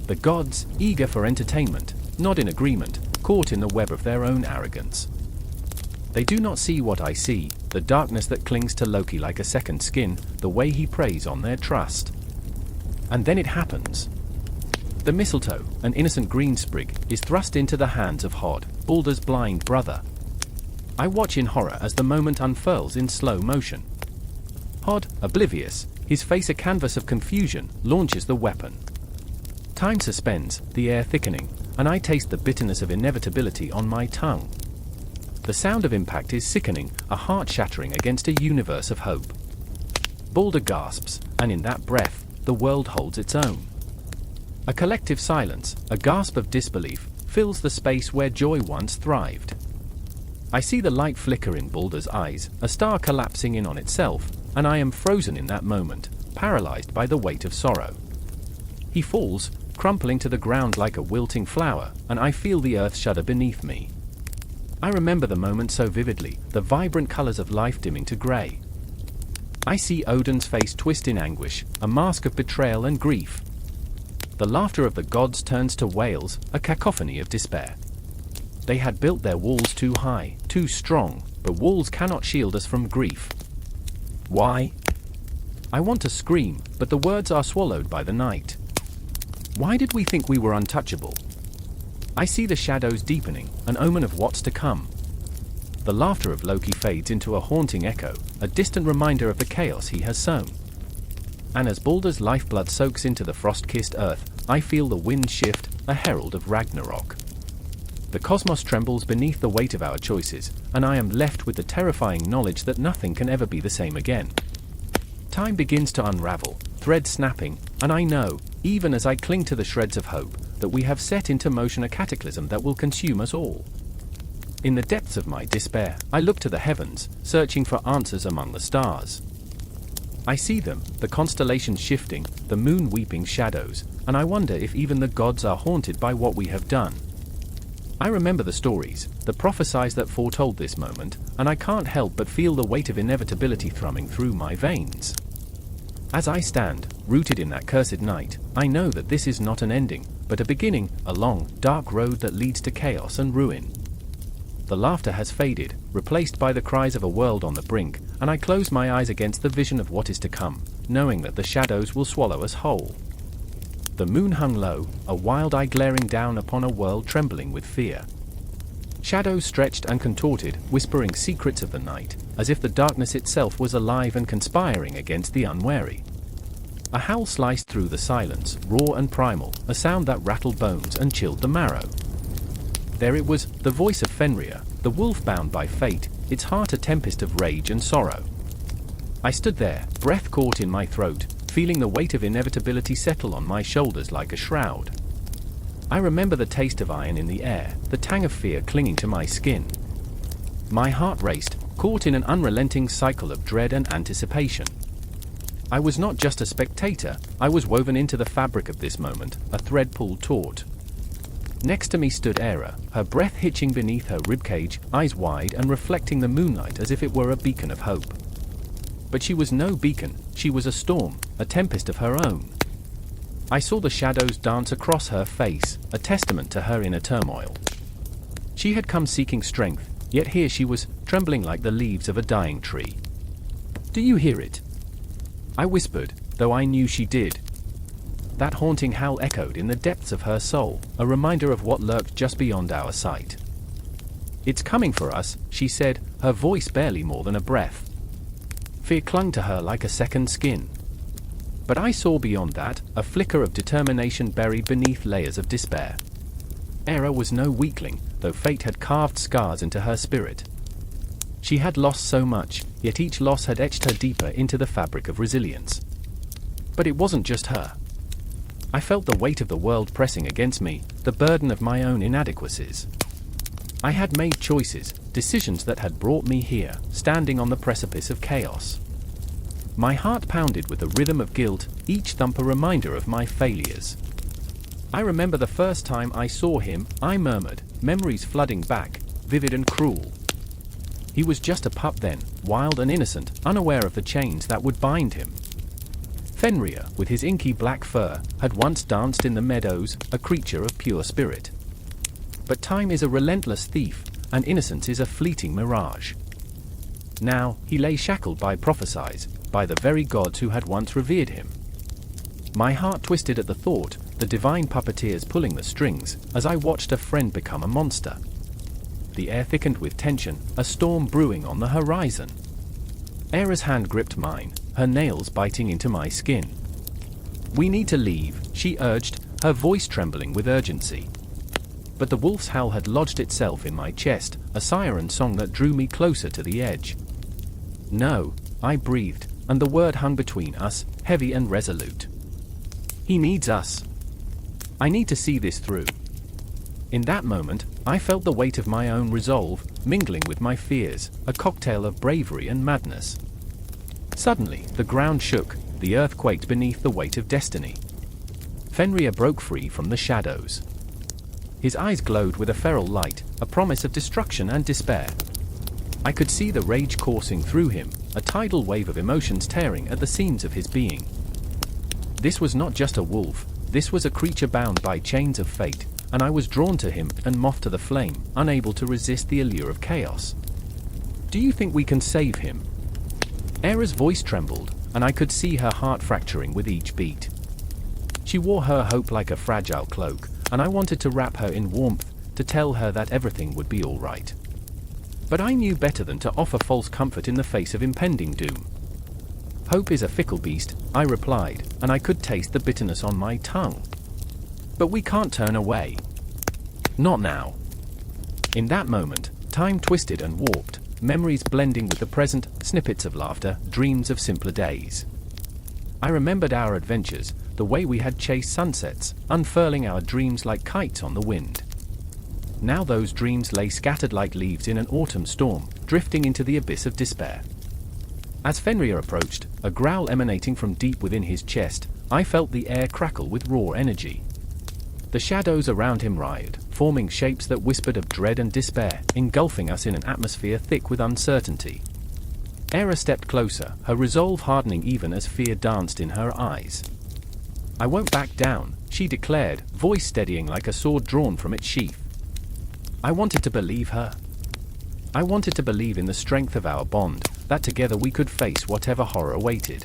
The gods, eager for entertainment, nod in agreement, caught in the web of their own arrogance. They do not see what I see, the darkness that clings to Loki like a second skin, the way he preys on their trust. And then it happens. The mistletoe, an innocent green sprig, is thrust into the hands of Hod, Baldur's blind brother. I watch in horror as the moment unfurls in slow motion. Hod, oblivious, his face a canvas of confusion, launches the weapon. Time suspends, the air thickening, and I taste the bitterness of inevitability on my tongue. The sound of impact is sickening, a heart shattering against a universe of hope. Baldur gasps, and in that breath, the world holds its own. A collective silence, a gasp of disbelief, fills the space where joy once thrived. I see the light flicker in Baldur's eyes, a star collapsing in on itself, and I am frozen in that moment, paralyzed by the weight of sorrow. He falls, crumpling to the ground like a wilting flower, and I feel the earth shudder beneath me. I remember the moment so vividly, the vibrant colors of life dimming to gray. I see Odin's face twist in anguish, a mask of betrayal and grief. The laughter of the gods turns to wails, a cacophony of despair. They had built their walls too high, too strong, but walls cannot shield us from grief. Why? I want to scream, but the words are swallowed by the night. Why did we think we were untouchable? I see the shadows deepening, an omen of what's to come. The laughter of Loki fades into a haunting echo, a distant reminder of the chaos he has sown. And as Baldur's lifeblood soaks into the frost-kissed earth, I feel the wind shift, a herald of Ragnarok. The cosmos trembles beneath the weight of our choices, and I am left with the terrifying knowledge that nothing can ever be the same again. Time begins to unravel, threads snapping, and I know, even as I cling to the shreds of hope, that we have set into motion a cataclysm that will consume us all. In the depths of my despair, I look to the heavens, searching for answers among the stars. I see them, the constellations shifting, the moon weeping shadows, and I wonder if even the gods are haunted by what we have done. I remember the stories, the prophecies that foretold this moment, and I can't help but feel the weight of inevitability thrumming through my veins. As I stand, rooted in that cursed night, I know that this is not an ending, but a beginning, a long, dark road that leads to chaos and ruin. The laughter has faded, replaced by the cries of a world on the brink, and I close my eyes against the vision of what is to come, knowing that the shadows will swallow us whole. The moon hung low, a wild eye glaring down upon a world trembling with fear. Shadows stretched and contorted, whispering secrets of the night, as if the darkness itself was alive and conspiring against the unwary. A howl sliced through the silence, raw and primal, a sound that rattled bones and chilled the marrow. There it was, the voice of Fenrir, the wolf bound by fate, its heart a tempest of rage and sorrow. I stood there, breath caught in my throat, feeling the weight of inevitability settle on my shoulders like a shroud. I remember the taste of iron in the air, the tang of fear clinging to my skin. My heart raced, caught in an unrelenting cycle of dread and anticipation. I was not just a spectator, I was woven into the fabric of this moment, a thread pulled taut. Next to me stood Aera, her breath hitching beneath her ribcage, eyes wide and reflecting the moonlight as if it were a beacon of hope. But she was no beacon, she was a storm, a tempest of her own. I saw the shadows dance across her face, a testament to her inner turmoil. She had come seeking strength, yet here she was, trembling like the leaves of a dying tree. "Do you hear it?" I whispered, though I knew she did. That haunting howl echoed in the depths of her soul, a reminder of what lurked just beyond our sight. "It's coming for us," she said, her voice barely more than a breath. Fear clung to her like a second skin. But I saw beyond that, a flicker of determination buried beneath layers of despair. Aera was no weakling, though fate had carved scars into her spirit. She had lost so much, yet each loss had etched her deeper into the fabric of resilience. But it wasn't just her. I felt the weight of the world pressing against me, the burden of my own inadequacies. I had made choices, decisions that had brought me here, standing on the precipice of chaos. My heart pounded with the rhythm of guilt, each thump a reminder of my failures. I remember the first time I saw him, I murmured, memories flooding back, vivid and cruel. He was just a pup then, wild and innocent, unaware of the chains that would bind him. Fenrir, with his inky black fur, had once danced in the meadows, a creature of pure spirit. But time is a relentless thief, and innocence is a fleeting mirage. Now, he lay shackled by prophecies, by the very gods who had once revered him. My heart twisted at the thought, the divine puppeteers pulling the strings, as I watched a friend become a monster. The air thickened with tension, a storm brewing on the horizon. Aera's hand gripped mine, her nails biting into my skin. "We need to leave," she urged, her voice trembling with urgency. But the wolf's howl had lodged itself in my chest, a siren song that drew me closer to the edge. "No," I breathed, and the word hung between us, heavy and resolute. "He needs us. I need to see this through." In that moment, I felt the weight of my own resolve, mingling with my fears, a cocktail of bravery and madness. Suddenly, the ground shook, the earth quaked beneath the weight of destiny. Fenrir broke free from the shadows. His eyes glowed with a feral light, a promise of destruction and despair. I could see the rage coursing through him, a tidal wave of emotions tearing at the seams of his being. This was not just a wolf, this was a creature bound by chains of fate, and I was drawn to him and moth to the flame, unable to resist the allure of chaos. "Do you think we can save him?" Era's voice trembled, and I could see her heart fracturing with each beat. She wore her hope like a fragile cloak, and I wanted to wrap her in warmth, to tell her that everything would be all right. But I knew better than to offer false comfort in the face of impending doom. "Hope is a fickle beast," I replied, and I could taste the bitterness on my tongue. "But we can't turn away. Not now." In that moment, time twisted and warped, memories blending with the present, snippets of laughter, dreams of simpler days. I remembered our adventures, the way we had chased sunsets, unfurling our dreams like kites on the wind. Now those dreams lay scattered like leaves in an autumn storm, drifting into the abyss of despair. As Fenrir approached, a growl emanating from deep within his chest, I felt the air crackle with raw energy. The shadows around him writhed, forming shapes that whispered of dread and despair, engulfing us in an atmosphere thick with uncertainty. Era stepped closer, her resolve hardening even as fear danced in her eyes. "I won't back down," she declared, voice steadying like a sword drawn from its sheath. I wanted to believe her. I wanted to believe in the strength of our bond, that together we could face whatever horror awaited.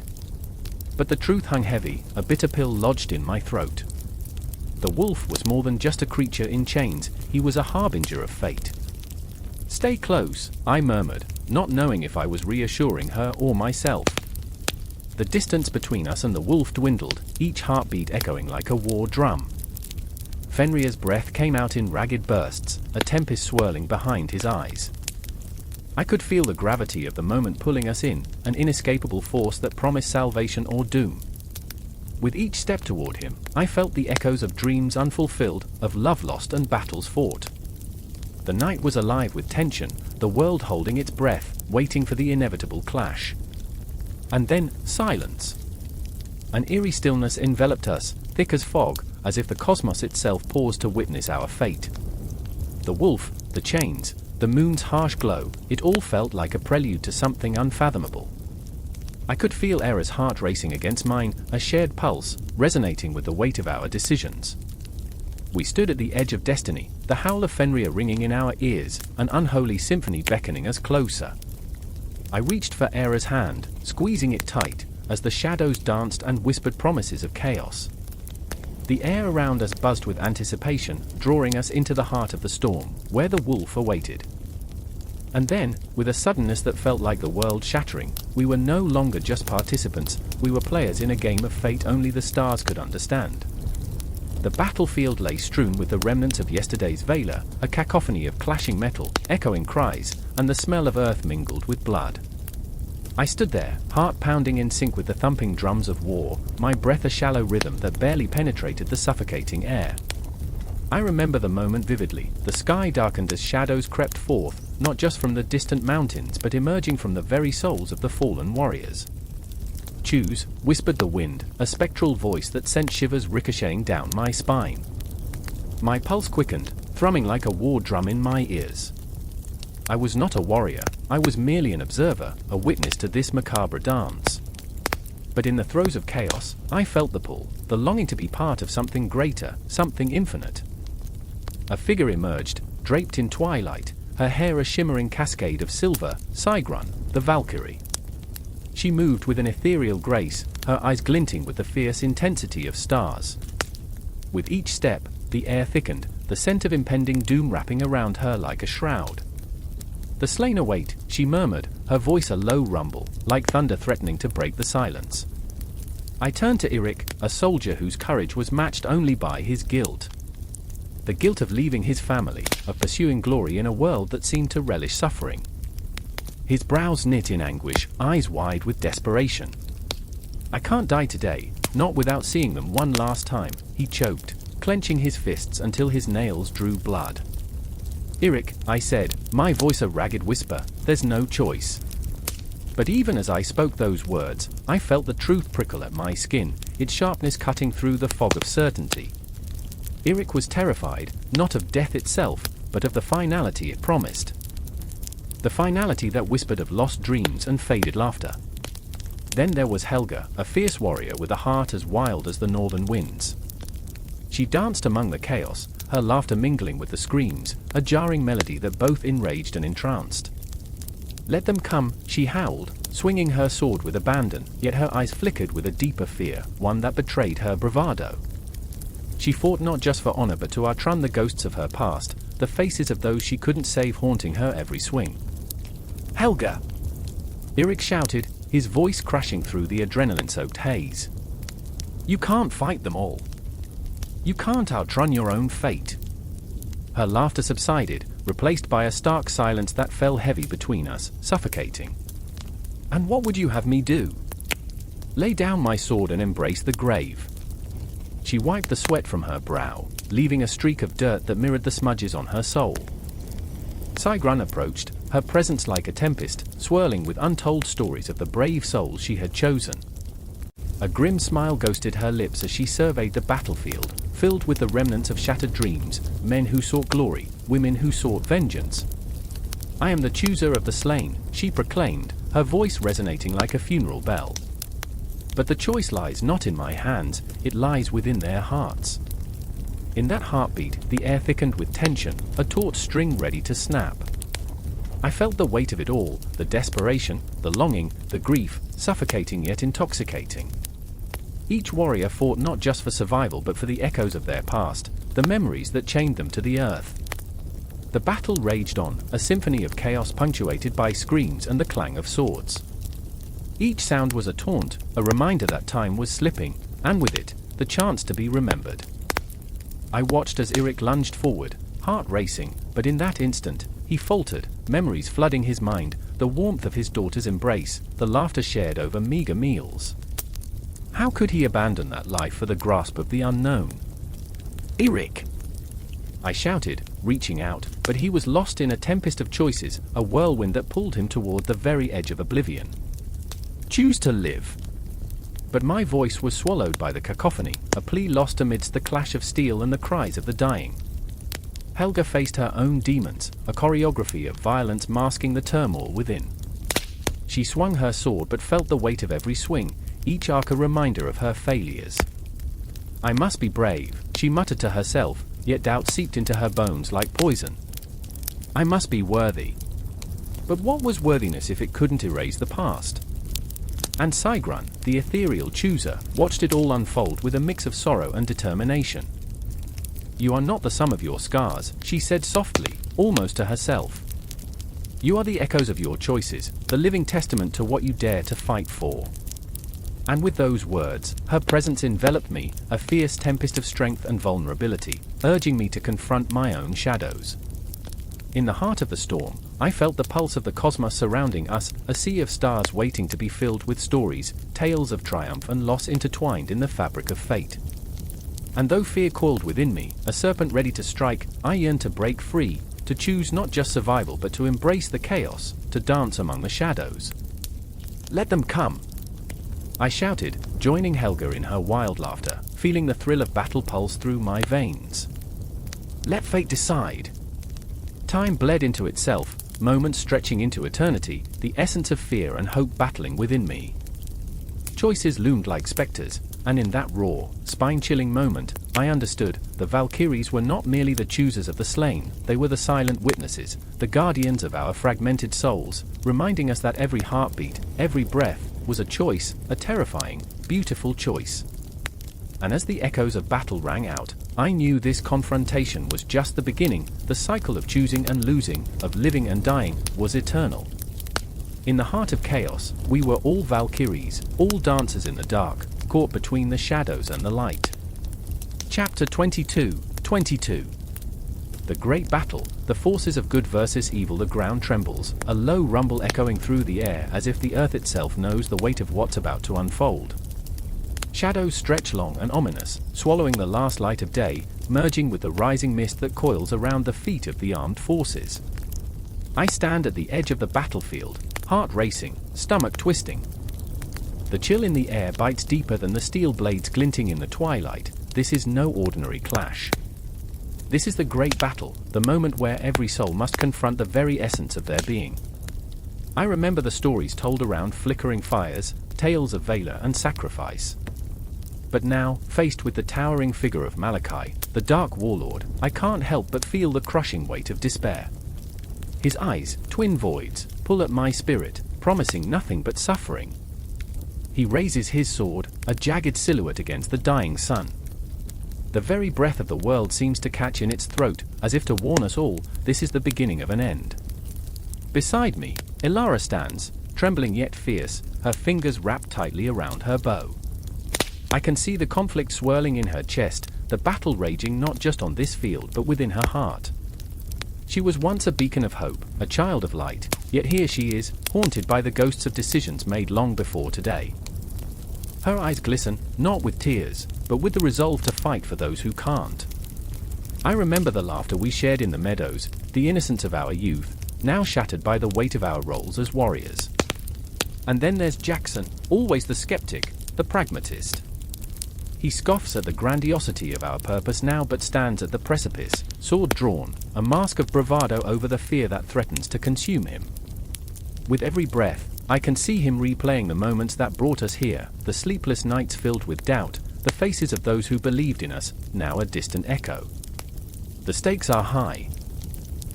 But the truth hung heavy, a bitter pill lodged in my throat. The wolf was more than just a creature in chains, he was a harbinger of fate. "Stay close," I murmured, not knowing if I was reassuring her or myself. The distance between us and the wolf dwindled, each heartbeat echoing like a war drum. Fenrir's breath came out in ragged bursts, a tempest swirling behind his eyes. I could feel the gravity of the moment pulling us in, an inescapable force that promised salvation or doom. With each step toward him, I felt the echoes of dreams unfulfilled, of love lost and battles fought. The night was alive with tension, the world holding its breath, waiting for the inevitable clash. And then, silence. An eerie stillness enveloped us, thick as fog, as if the cosmos itself paused to witness our fate. The wolf, the chains, the moon's harsh glow, it all felt like a prelude to something unfathomable. I could feel Era's heart racing against mine, a shared pulse, resonating with the weight of our decisions. We stood at the edge of destiny, the howl of Fenrir ringing in our ears, an unholy symphony beckoning us closer. I reached for Era's hand, squeezing it tight, as the shadows danced and whispered promises of chaos. The air around us buzzed with anticipation, drawing us into the heart of the storm, where the wolf awaited. And then, with a suddenness that felt like the world shattering, we were no longer just participants, we were players in a game of fate only the stars could understand. The battlefield lay strewn with the remnants of yesterday's valor, a cacophony of clashing metal, echoing cries, and the smell of earth mingled with blood. I stood there, heart pounding in sync with the thumping drums of war, my breath a shallow rhythm that barely penetrated the suffocating air. I remember the moment vividly, the sky darkened as shadows crept forth, not just from the distant mountains but emerging from the very souls of the fallen warriors. "Choose," whispered the wind, a spectral voice that sent shivers ricocheting down my spine. My pulse quickened, thrumming like a war drum in my ears. I was not a warrior, I was merely an observer, a witness to this macabre dance. But in the throes of chaos, I felt the pull, the longing to be part of something greater, something infinite. A figure emerged, draped in twilight, her hair a shimmering cascade of silver, Sigrun, the Valkyrie. She moved with an ethereal grace, her eyes glinting with the fierce intensity of stars. With each step, the air thickened, the scent of impending doom wrapping around her like a shroud. "The slain await," she murmured, her voice a low rumble, like thunder threatening to break the silence. I turned to Eirik, a soldier whose courage was matched only by his guilt. The guilt of leaving his family, of pursuing glory in a world that seemed to relish suffering. His brows knit in anguish, eyes wide with desperation. "I can't die today, not without seeing them one last time," he choked, clenching his fists until his nails drew blood. "Eirik," I said, my voice a ragged whisper, "there's no choice." But even as I spoke those words, I felt the truth prickle at my skin, its sharpness cutting through the fog of certainty. Eric was terrified, not of death itself, but of the finality it promised. The finality that whispered of lost dreams and faded laughter. Then there was Helga, a fierce warrior with a heart as wild as the northern winds. She danced among the chaos, her laughter mingling with the screams, a jarring melody that both enraged and entranced. "Let them come," she howled, swinging her sword with abandon, yet her eyes flickered with a deeper fear, one that betrayed her bravado. She fought not just for honor but to outrun the ghosts of her past, the faces of those she couldn't save haunting her every swing. "Helga!" Eric shouted, his voice crashing through the adrenaline-soaked haze. "You can't fight them all. You can't outrun your own fate." Her laughter subsided, replaced by a stark silence that fell heavy between us, suffocating. "And what would you have me do? Lay down my sword and embrace the grave." She wiped the sweat from her brow, leaving a streak of dirt that mirrored the smudges on her soul. Sigrun approached, her presence like a tempest, swirling with untold stories of the brave souls she had chosen. A grim smile ghosted her lips as she surveyed the battlefield, filled with the remnants of shattered dreams, men who sought glory, women who sought vengeance. "I am the chooser of the slain," she proclaimed, her voice resonating like a funeral bell. "But the choice lies not in my hands, it lies within their hearts." In that heartbeat, the air thickened with tension, a taut string ready to snap. I felt the weight of it all, the desperation, the longing, the grief, suffocating yet intoxicating. Each warrior fought not just for survival but for the echoes of their past, the memories that chained them to the earth. The battle raged on, a symphony of chaos punctuated by screams and the clang of swords. Each sound was a taunt, a reminder that time was slipping, and with it, the chance to be remembered. I watched as Eric lunged forward, heart racing, but in that instant, he faltered, memories flooding his mind, the warmth of his daughter's embrace, the laughter shared over meager meals. How could he abandon that life for the grasp of the unknown? "Eric!" I shouted, reaching out, but he was lost in a tempest of choices, a whirlwind that pulled him toward the very edge of oblivion. "Choose to live." But my voice was swallowed by the cacophony, a plea lost amidst the clash of steel and the cries of the dying. Helga faced her own demons, a choreography of violence masking the turmoil within. She swung her sword but felt the weight of every swing, each arc a reminder of her failures. "I must be brave," she muttered to herself, yet doubt seeped into her bones like poison. "I must be worthy." But what was worthiness if it couldn't erase the past? And Sigrun, the ethereal chooser, watched it all unfold with a mix of sorrow and determination. "You are not the sum of your scars," she said softly, almost to herself. "You are the echoes of your choices, the living testament to what you dare to fight for." And with those words, her presence enveloped me, a fierce tempest of strength and vulnerability, urging me to confront my own shadows. In the heart of the storm, I felt the pulse of the cosmos surrounding us, a sea of stars waiting to be filled with stories, tales of triumph and loss intertwined in the fabric of fate. And though fear coiled within me, a serpent ready to strike, I yearned to break free, to choose not just survival but to embrace the chaos, to dance among the shadows. "Let them come!" I shouted, joining Helga in her wild laughter, feeling the thrill of battle pulse through my veins. "Let fate decide." Time bled into itself, moments stretching into eternity, the essence of fear and hope battling within me. Choices loomed like specters, and in that raw, spine-chilling moment, I understood, the Valkyries were not merely the choosers of the slain, they were the silent witnesses, the guardians of our fragmented souls, reminding us that every heartbeat, every breath, was a choice, a terrifying, beautiful choice. And as the echoes of battle rang out, I knew this confrontation was just the beginning, the cycle of choosing and losing, of living and dying, was eternal. In the heart of chaos, we were all Valkyries, all dancers in the dark, caught between the shadows and the light. Chapter 22. The great battle, the forces of good versus evil. The ground trembles, a low rumble echoing through the air as if the earth itself knows the weight of what's about to unfold. Shadows stretch long and ominous, swallowing the last light of day, merging with the rising mist that coils around the feet of the armed forces. I stand at the edge of the battlefield, heart racing, stomach twisting. The chill in the air bites deeper than the steel blades glinting in the twilight. This is no ordinary clash. This is the great battle, the moment where every soul must confront the very essence of their being. I remember the stories told around flickering fires, tales of valor and sacrifice. But now, faced with the towering figure of Malachi, the Dark Warlord, I can't help but feel the crushing weight of despair. His eyes, twin voids, pull at my spirit, promising nothing but suffering. He raises his sword, a jagged silhouette against the dying sun. The very breath of the world seems to catch in its throat, as if to warn us all, this is the beginning of an end. Beside me, Elara stands, trembling yet fierce, her fingers wrapped tightly around her bow. I can see the conflict swirling in her chest, the battle raging not just on this field but within her heart. She was once a beacon of hope, a child of light, yet here she is, haunted by the ghosts of decisions made long before today. Her eyes glisten, not with tears, but with the resolve to fight for those who can't. I remember the laughter we shared in the meadows, the innocence of our youth, now shattered by the weight of our roles as warriors. And then there's Jackson, always the skeptic, the pragmatist. He scoffs at the grandiosity of our purpose now but stands at the precipice, sword drawn, a mask of bravado over the fear that threatens to consume him. With every breath, I can see him replaying the moments that brought us here, the sleepless nights filled with doubt, the faces of those who believed in us, now a distant echo. The stakes are high.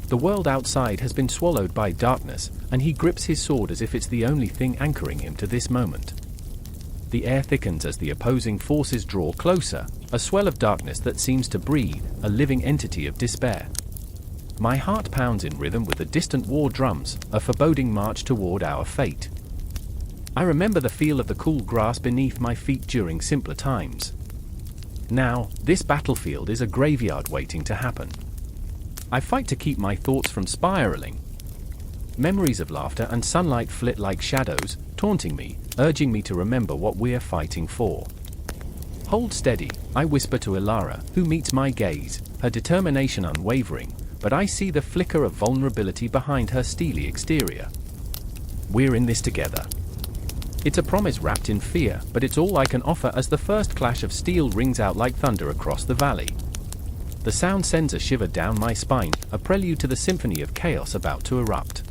The world outside has been swallowed by darkness, and he grips his sword as if it's the only thing anchoring him to this moment. The air thickens as the opposing forces draw closer, a swell of darkness that seems to breathe, a living entity of despair. My heart pounds in rhythm with the distant war drums, a foreboding march toward our fate. I remember the feel of the cool grass beneath my feet during simpler times. Now, this battlefield is a graveyard waiting to happen. I fight to keep my thoughts from spiraling. Memories of laughter and sunlight flit like shadows, taunting me, urging me to remember what we're fighting for. Hold steady, I whisper to Elara, who meets my gaze, her determination unwavering, but I see the flicker of vulnerability behind her steely exterior. We're in this together. It's a promise wrapped in fear, but it's all I can offer as the first clash of steel rings out like thunder across the valley. The sound sends a shiver down my spine, a prelude to the symphony of chaos about to erupt.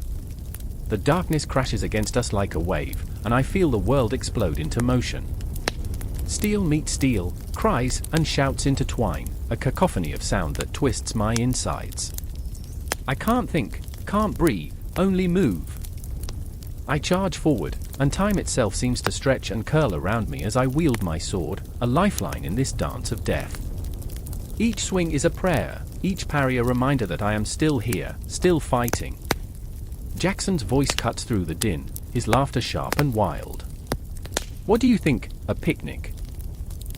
The darkness crashes against us like a wave, and I feel the world explode into motion. Steel meets steel, cries and shouts intertwine, a cacophony of sound that twists my insides. I can't think, can't breathe, only move. I charge forward, and time itself seems to stretch and curl around me as I wield my sword, a lifeline in this dance of death. Each swing is a prayer, each parry a reminder that I am still here, still fighting. Jackson's voice cuts through the din, his laughter sharp and wild. What do you think, a picnic?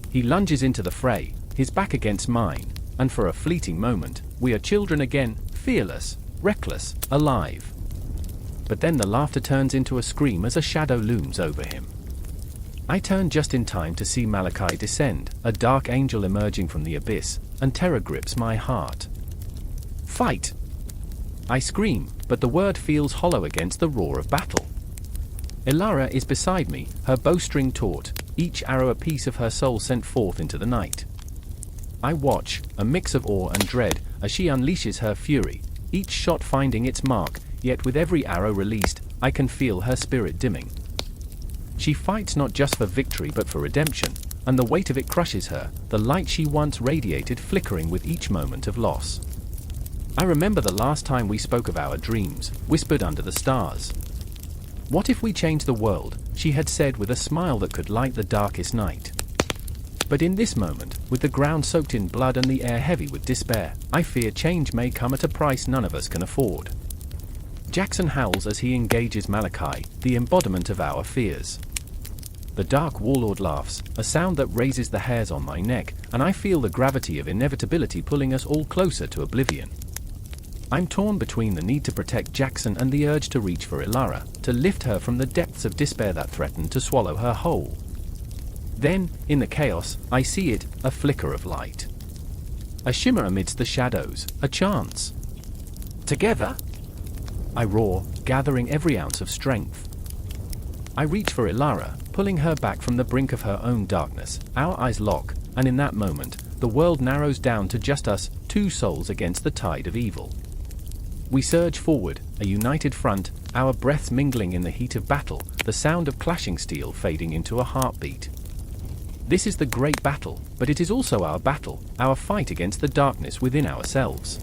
He lunges into the fray, his back against mine, and for a fleeting moment, we are children again, fearless, reckless, alive. But then the laughter turns into a scream as a shadow looms over him. I turn just in time to see Malachi descend, a dark angel emerging from the abyss, and terror grips my heart. Fight! I scream, but the word feels hollow against the roar of battle. Elara is beside me, her bowstring taut, each arrow a piece of her soul sent forth into the night. I watch, a mix of awe and dread, as she unleashes her fury, each shot finding its mark, yet with every arrow released, I can feel her spirit dimming. She fights not just for victory but for redemption, and the weight of it crushes her, the light she once radiated flickering with each moment of loss. I remember the last time we spoke of our dreams, whispered under the stars. What if we change the world, she had said with a smile that could light the darkest night. But in this moment, with the ground soaked in blood and the air heavy with despair, I fear change may come at a price none of us can afford. Jackson howls as he engages Malachi, the embodiment of our fears. The Dark Warlord laughs, a sound that raises the hairs on my neck, and I feel the gravity of inevitability pulling us all closer to oblivion. I'm torn between the need to protect Jackson and the urge to reach for Elara, to lift her from the depths of despair that threaten to swallow her whole. Then, in the chaos, I see it, a flicker of light. A shimmer amidst the shadows, a chance. Together! I roar, gathering every ounce of strength. I reach for Elara, pulling her back from the brink of her own darkness. Our eyes lock, and in that moment, the world narrows down to just us, two souls against the tide of evil. We surge forward, a united front, our breaths mingling in the heat of battle, the sound of clashing steel fading into a heartbeat. This is the great battle, but it is also our battle, our fight against the darkness within ourselves.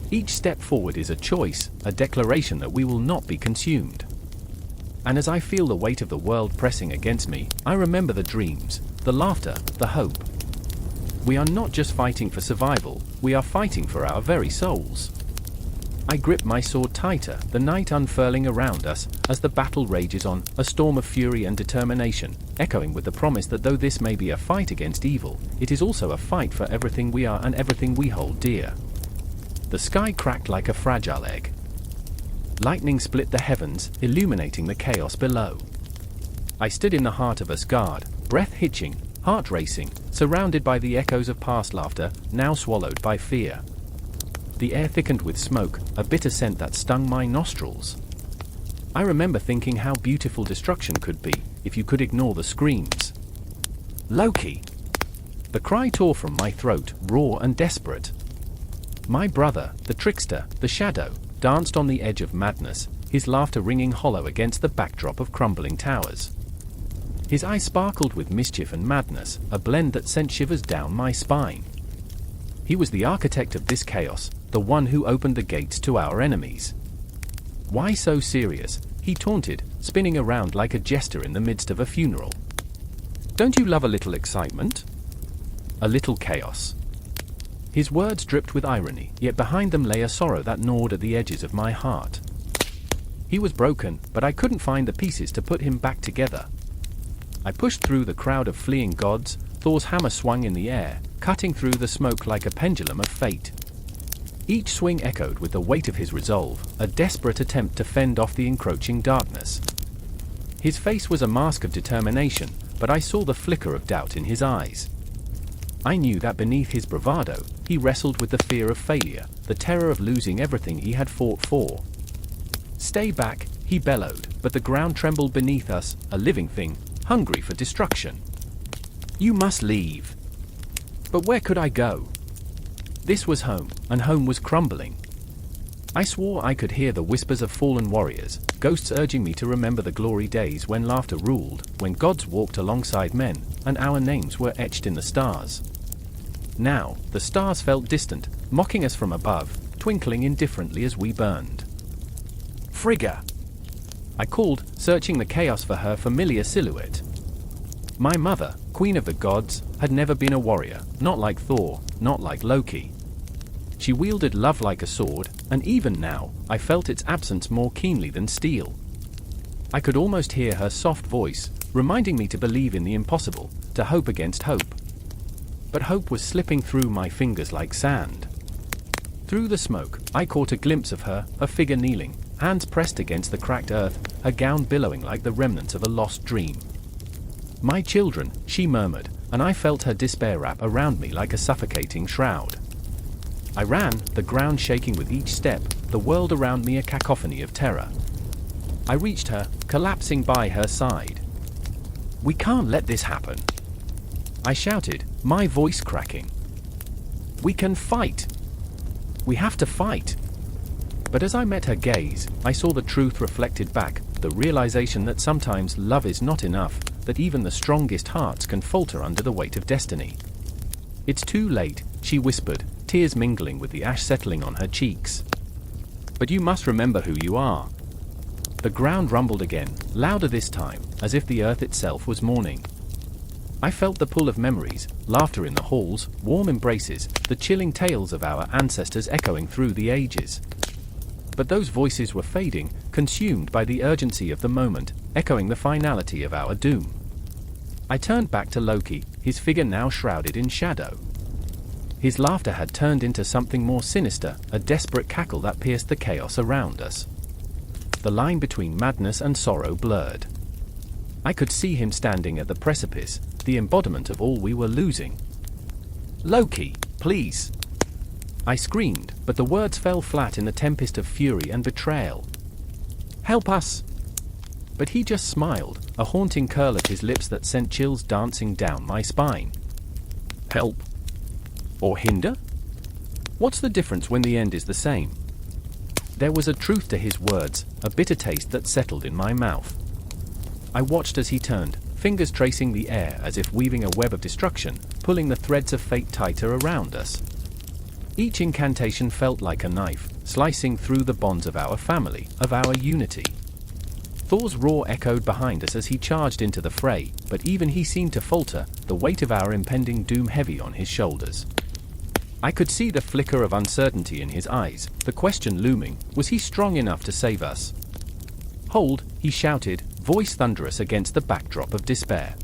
Each step forward is a choice, a declaration that we will not be consumed. And as I feel the weight of the world pressing against me, I remember the dreams, the laughter, the hope. We are not just fighting for survival, we are fighting for our very souls. I grip my sword tighter, the night unfurling around us, as the battle rages on, a storm of fury and determination, echoing with the promise that though this may be a fight against evil, it is also a fight for everything we are and everything we hold dear. The sky cracked like a fragile egg. Lightning split the heavens, illuminating the chaos below. I stood in the heart of Asgard, breath hitching, heart racing, surrounded by the echoes of past laughter, now swallowed by fear. The air thickened with smoke, a bitter scent that stung my nostrils. I remember thinking how beautiful destruction could be, if you could ignore the screams. Loki! The cry tore from my throat, raw and desperate. My brother, the trickster, the shadow, danced on the edge of madness, his laughter ringing hollow against the backdrop of crumbling towers. His eyes sparkled with mischief and madness, a blend that sent shivers down my spine. He was the architect of this chaos, the one who opened the gates to our enemies. Why so serious? He taunted, spinning around like a jester in the midst of a funeral. Don't you love a little excitement? A little chaos. His words dripped with irony, yet behind them lay a sorrow that gnawed at the edges of my heart. He was broken, but I couldn't find the pieces to put him back together. I pushed through the crowd of fleeing gods, Thor's hammer swung in the air, cutting through the smoke like a pendulum of fate. Each swing echoed with the weight of his resolve, a desperate attempt to fend off the encroaching darkness. His face was a mask of determination, but I saw the flicker of doubt in his eyes. I knew that beneath his bravado, he wrestled with the fear of failure, the terror of losing everything he had fought for. Stay back, he bellowed, but the ground trembled beneath us, a living thing, hungry for destruction. You must leave. But where could I go? This was home, and home was crumbling. I swore I could hear the whispers of fallen warriors, ghosts urging me to remember the glory days when laughter ruled, when gods walked alongside men, and our names were etched in the stars. Now, the stars felt distant, mocking us from above, twinkling indifferently as we burned. Frigga! I called, searching the chaos for her familiar silhouette. My mother, queen of the gods, had never been a warrior, not like Thor, not like Loki. She wielded love like a sword, and even now, I felt its absence more keenly than steel. I could almost hear her soft voice, reminding me to believe in the impossible, to hope against hope. But hope was slipping through my fingers like sand. Through the smoke, I caught a glimpse of her, a figure kneeling, hands pressed against the cracked earth, her gown billowing like the remnants of a lost dream. My children, she murmured, and I felt her despair wrap around me like a suffocating shroud. I ran, the ground shaking with each step, the world around me a cacophony of terror. I reached her, collapsing by her side. We can't let this happen. I shouted, my voice cracking. We can fight. We have to fight. But as I met her gaze, I saw the truth reflected back, the realization that sometimes love is not enough, that even the strongest hearts can falter under the weight of destiny. It's too late, she whispered, tears mingling with the ash settling on her cheeks. But you must remember who you are. The ground rumbled again, louder this time, as if the earth itself was mourning. I felt the pull of memories, laughter in the halls, warm embraces, the chilling tales of our ancestors echoing through the ages. But those voices were fading, consumed by the urgency of the moment, echoing the finality of our doom. I turned back to Loki, his figure now shrouded in shadow. His laughter had turned into something more sinister, a desperate cackle that pierced the chaos around us. The line between madness and sorrow blurred. I could see him standing at the precipice, the embodiment of all we were losing. Loki, please! I screamed, but the words fell flat in the tempest of fury and betrayal. Help us! But he just smiled, a haunting curl of his lips that sent chills dancing down my spine. Help? Or hinder? What's the difference when the end is the same? There was a truth to his words, a bitter taste that settled in my mouth. I watched as he turned, fingers tracing the air as if weaving a web of destruction, pulling the threads of fate tighter around us. Each incantation felt like a knife, slicing through the bonds of our family, of our unity. Thor's roar echoed behind us as he charged into the fray, but even he seemed to falter, the weight of our impending doom heavy on his shoulders. I could see the flicker of uncertainty in his eyes, the question looming, was he strong enough to save us? Hold, he shouted, voice thunderous against the backdrop of despair.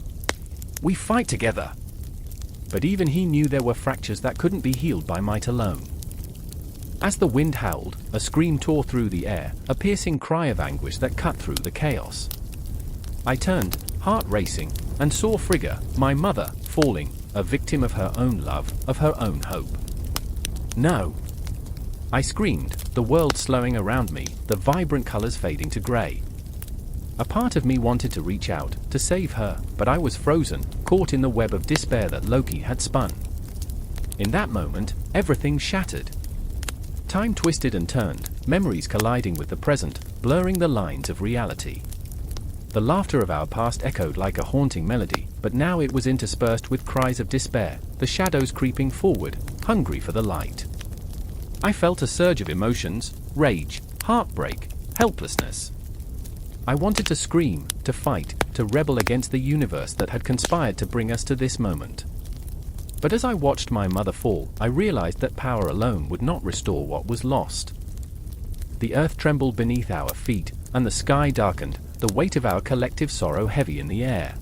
We fight together! But even he knew there were fractures that couldn't be healed by might alone. As the wind howled, a scream tore through the air, a piercing cry of anguish that cut through the chaos. I turned, heart racing, and saw Frigga, my mother, falling, a victim of her own love, of her own hope. No! I screamed, the world slowing around me, the vibrant colors fading to gray. A part of me wanted to reach out, to save her, but I was frozen, caught in the web of despair that Loki had spun. In that moment, everything shattered. Time twisted and turned, memories colliding with the present, blurring the lines of reality. The laughter of our past echoed like a haunting melody, but now it was interspersed with cries of despair, the shadows creeping forward, hungry for the light. I felt a surge of emotions, rage, heartbreak, helplessness. I wanted to scream, to fight, to rebel against the universe that had conspired to bring us to this moment. But as I watched my mother fall, I realized that power alone would not restore what was lost. The earth trembled beneath our feet, and the sky darkened, the weight of our collective sorrow heavy in the air.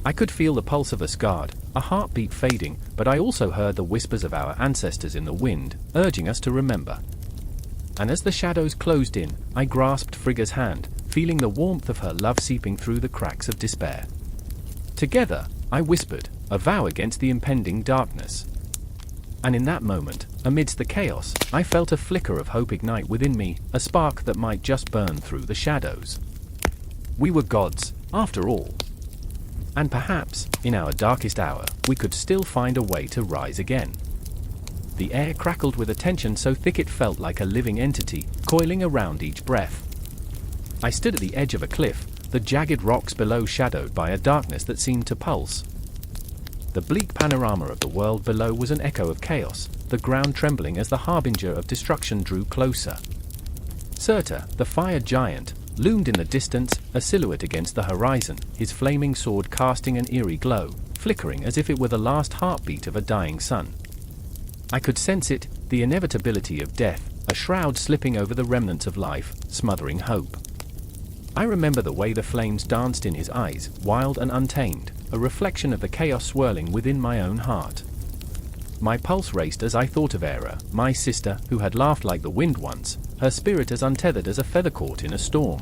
I could feel the pulse of Asgard, a heartbeat fading, but I also heard the whispers of our ancestors in the wind, urging us to remember. And as the shadows closed in, I grasped Frigga's hand, feeling the warmth of her love seeping through the cracks of despair. Together, I whispered, a vow against the impending darkness. And in that moment, amidst the chaos, I felt a flicker of hope ignite within me, a spark that might just burn through the shadows. We were gods, after all. And perhaps, in our darkest hour, we could still find a way to rise again. The air crackled with a tension so thick it felt like a living entity, coiling around each breath. I stood at the edge of a cliff, the jagged rocks below shadowed by a darkness that seemed to pulse. The bleak panorama of the world below was an echo of chaos, the ground trembling as the harbinger of destruction drew closer. Surtur, the fire giant, loomed in the distance, a silhouette against the horizon, his flaming sword casting an eerie glow, flickering as if it were the last heartbeat of a dying sun. I could sense it, the inevitability of death, a shroud slipping over the remnants of life, smothering hope. I remember the way the flames danced in his eyes, wild and untamed, a reflection of the chaos swirling within my own heart. My pulse raced as I thought of Hera, my sister, who had laughed like the wind once, her spirit as untethered as a feather caught in a storm.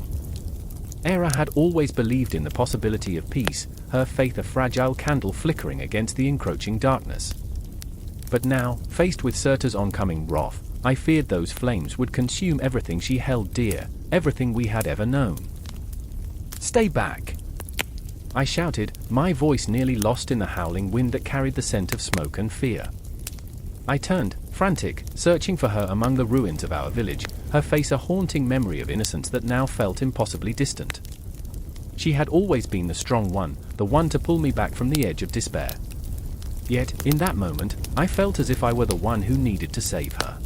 Hera had always believed in the possibility of peace, her faith a fragile candle flickering against the encroaching darkness. But now, faced with Surtur's oncoming wrath, I feared those flames would consume everything she held dear, everything we had ever known. Stay back! I shouted, my voice nearly lost in the howling wind that carried the scent of smoke and fear. I turned, frantic, searching for her among the ruins of our village, her face a haunting memory of innocence that now felt impossibly distant. She had always been the strong one, the one to pull me back from the edge of despair. Yet, in that moment, I felt as if I were the one who needed to save her.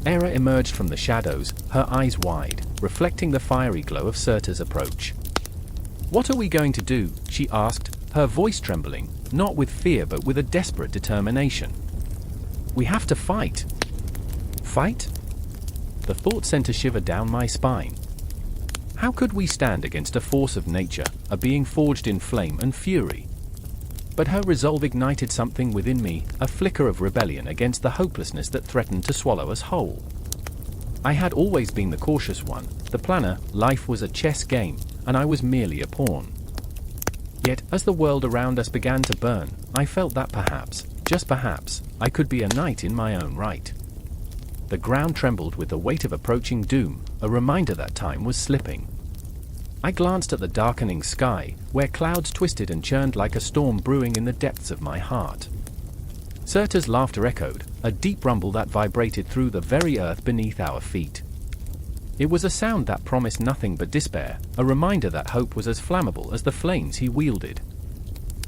Hera emerged from the shadows, her eyes wide, reflecting the fiery glow of Surtur's approach. What are we going to do? She asked, her voice trembling, not with fear but with a desperate determination. We have to fight. Fight? The thought sent a shiver down my spine. How could we stand against a force of nature, a being forged in flame and fury? But her resolve ignited something within me, a flicker of rebellion against the hopelessness that threatened to swallow us whole. I had always been the cautious one, the planner, life was a chess game, and I was merely a pawn. Yet, as the world around us began to burn, I felt that perhaps, just perhaps, I could be a knight in my own right. The ground trembled with the weight of approaching doom, a reminder that time was slipping. I glanced at the darkening sky, where clouds twisted and churned like a storm brewing in the depths of my heart. Surtur's laughter echoed, a deep rumble that vibrated through the very earth beneath our feet. It was a sound that promised nothing but despair, a reminder that hope was as flammable as the flames he wielded.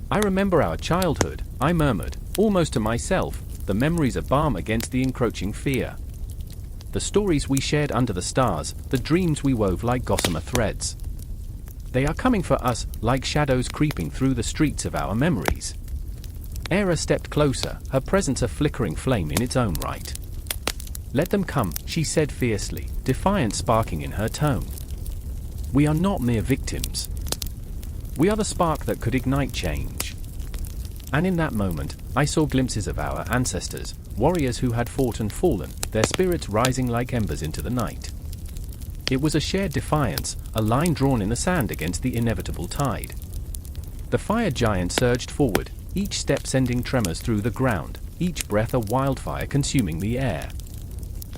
"I remember our childhood," I murmured, almost to myself, the memories of balm against the encroaching fear. The stories we shared under the stars, the dreams we wove like gossamer threads. They are coming for us, like shadows creeping through the streets of our memories. Hera stepped closer, her presence a flickering flame in its own right. "Let them come," she said fiercely, defiance sparking in her tone. "We are not mere victims. We are the spark that could ignite change." And in that moment, I saw glimpses of our ancestors, warriors who had fought and fallen, their spirits rising like embers into the night. It was a shared defiance, a line drawn in the sand against the inevitable tide. The fire giant surged forward, each step sending tremors through the ground, each breath a wildfire consuming the air.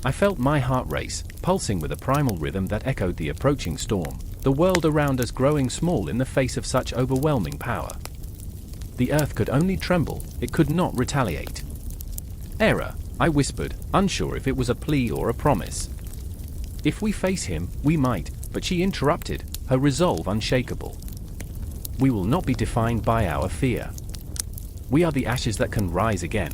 I felt my heart race, pulsing with a primal rhythm that echoed the approaching storm, the world around us growing small in the face of such overwhelming power. The earth could only tremble, it could not retaliate. "Hera," I whispered, unsure if it was a plea or a promise. "If we face him, we might," but she interrupted, her resolve unshakable. "We will not be defined by our fear. We are the ashes that can rise again."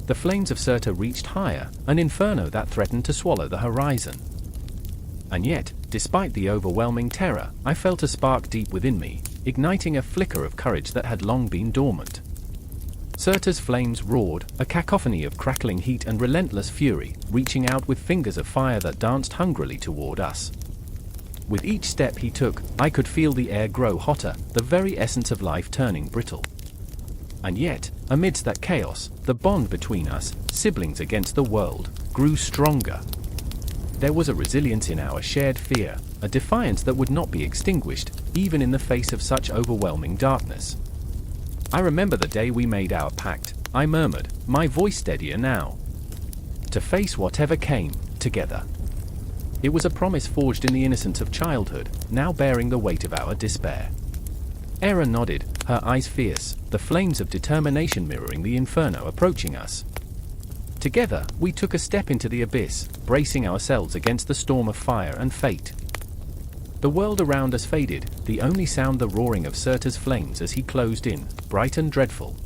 The flames of Surtur reached higher, an inferno that threatened to swallow the horizon. And yet, despite the overwhelming terror, I felt a spark deep within me, igniting a flicker of courage that had long been dormant. Surtur's flames roared, a cacophony of crackling heat and relentless fury, reaching out with fingers of fire that danced hungrily toward us. With each step he took, I could feel the air grow hotter, the very essence of life turning brittle. And yet, amidst that chaos, the bond between us, siblings against the world, grew stronger. There was a resilience in our shared fear, a defiance that would not be extinguished, even in the face of such overwhelming darkness. "I remember the day we made our pact," I murmured, my voice steadier now. "To face whatever came, together." It was a promise forged in the innocence of childhood, now bearing the weight of our despair. Hera nodded, her eyes fierce, the flames of determination mirroring the inferno approaching us. Together, we took a step into the abyss, bracing ourselves against the storm of fire and fate. The world around us faded, the only sound the roaring of Surtur's flames as he closed in, bright and dreadful.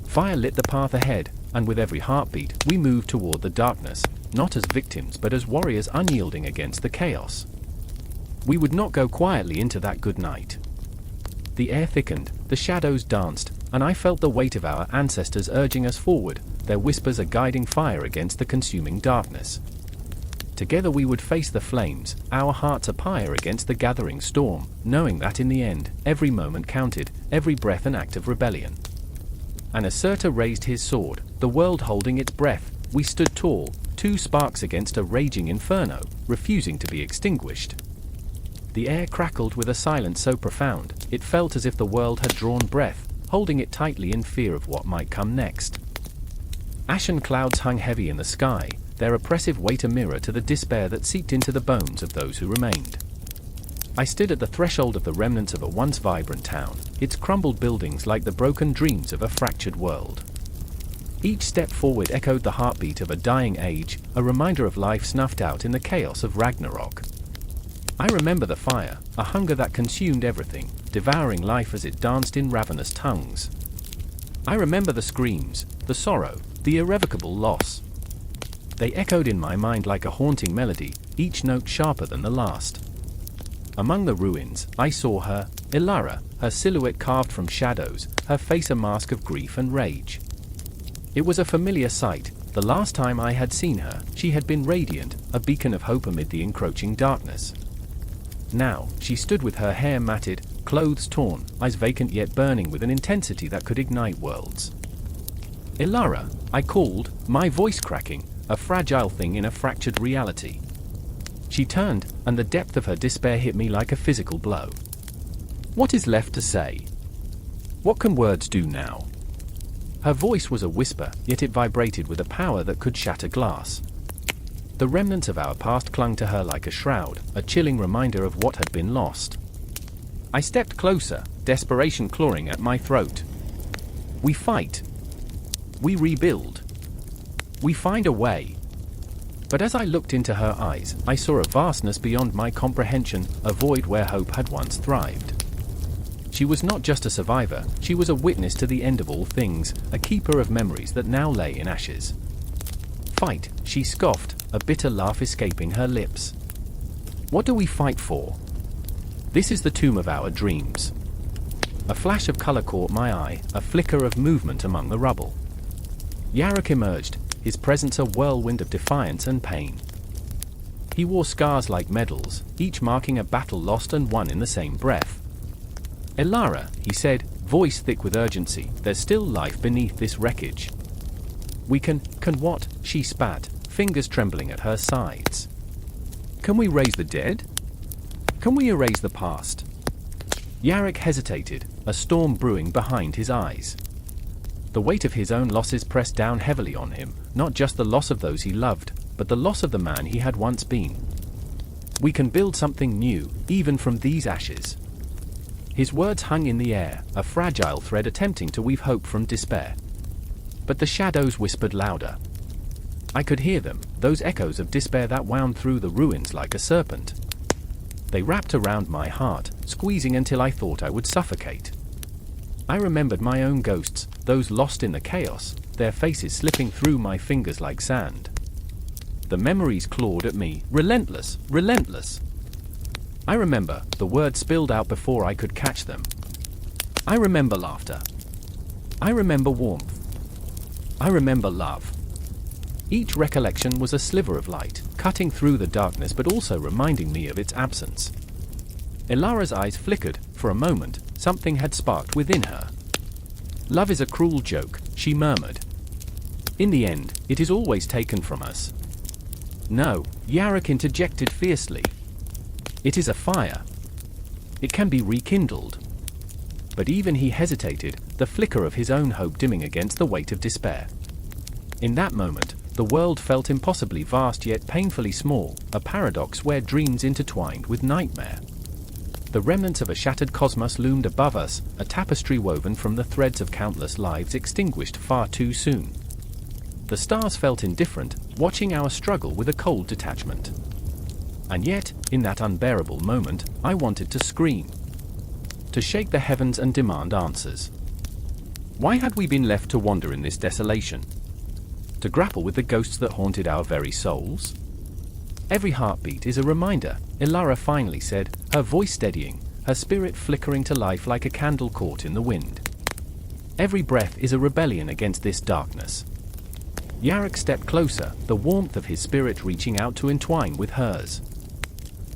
Fire lit the path ahead, and with every heartbeat, we moved toward the darkness, not as victims but as warriors unyielding against the chaos. We would not go quietly into that good night. The air thickened, the shadows danced, and I felt the weight of our ancestors urging us forward, their whispers a guiding fire against the consuming darkness. Together we would face the flames, our hearts a pyre against the gathering storm, knowing that in the end, every moment counted, every breath an act of rebellion. And as Surtur raised his sword, the world holding its breath, we stood tall, two sparks against a raging inferno, refusing to be extinguished. The air crackled with a silence so profound, it felt as if the world had drawn breath, holding it tightly in fear of what might come next. Ashen clouds hung heavy in the sky, their oppressive weight a mirror to the despair that seeped into the bones of those who remained. I stood at the threshold of the remnants of a once vibrant town, its crumbled buildings like the broken dreams of a fractured world. Each step forward echoed the heartbeat of a dying age, a reminder of life snuffed out in the chaos of Ragnarok. I remember the fire, a hunger that consumed everything, devouring life as it danced in ravenous tongues. I remember the screams, the sorrow, the irrevocable loss. They echoed in my mind like a haunting melody, each note sharper than the last. Among the ruins, I saw her, Ilara, her silhouette carved from shadows, her face a mask of grief and rage. It was a familiar sight. The last time I had seen her, she had been radiant, a beacon of hope amid the encroaching darkness. Now, she stood with her hair matted, clothes torn, eyes vacant yet burning with an intensity that could ignite worlds. "Ilara," I called, my voice cracking, a fragile thing in a fractured reality. She turned, and the depth of her despair hit me like a physical blow. "What is left to say? What can words do now?" Her voice was a whisper, yet it vibrated with a power that could shatter glass. The remnants of our past clung to her like a shroud, a chilling reminder of what had been lost. I stepped closer, desperation clawing at my throat. "We fight." We rebuild. We find a way. But as I looked into her eyes, I saw a vastness beyond my comprehension, a void where hope had once thrived. She was not just a survivor, she was a witness to the end of all things, a keeper of memories that now lay in ashes. Fight, she scoffed, a bitter laugh escaping her lips. What do we fight for? This is the tomb of our dreams. A flash of color caught my eye, a flicker of movement among the rubble. Yarok emerged, his presence a whirlwind of defiance and pain. He wore scars like medals, each marking a battle lost and won in the same breath. Elara, he said, voice thick with urgency, there's still life beneath this wreckage. We can what? She spat, fingers trembling at her sides. Can we raise the dead? Can we erase the past? Yarok hesitated, a storm brewing behind his eyes. The weight of his own losses pressed down heavily on him, not just the loss of those he loved, but the loss of the man he had once been. We can build something new, even from these ashes. His words hung in the air, a fragile thread attempting to weave hope from despair. But the shadows whispered louder. I could hear them, those echoes of despair that wound through the ruins like a serpent. They wrapped around my heart, squeezing until I thought I would suffocate. I remembered my own ghosts, those lost in the chaos, their faces slipping through my fingers like sand. The memories clawed at me, relentless, relentless. I remember, the words spilled out before I could catch them. I remember laughter. I remember warmth. I remember love. Each recollection was a sliver of light, cutting through the darkness but also reminding me of its absence. Elara's eyes flickered. For a moment, something had sparked within her. Love is a cruel joke, she murmured. In the end, it is always taken from us. No, Yarok interjected fiercely. It is a fire. It can be rekindled. But even he hesitated, the flicker of his own hope dimming against the weight of despair. In that moment, the world felt impossibly vast yet painfully small, a paradox where dreams intertwined with nightmare. The remnants of a shattered cosmos loomed above us, a tapestry woven from the threads of countless lives extinguished far too soon. The stars felt indifferent, watching our struggle with a cold detachment. And yet, in that unbearable moment, I wanted to scream. To shake the heavens and demand answers. Why had we been left to wander in this desolation? To grapple with the ghosts that haunted our very souls? Every heartbeat is a reminder, Elara finally said, her voice steadying, her spirit flickering to life like a candle caught in the wind. Every breath is a rebellion against this darkness. Yarok stepped closer, the warmth of his spirit reaching out to entwine with hers.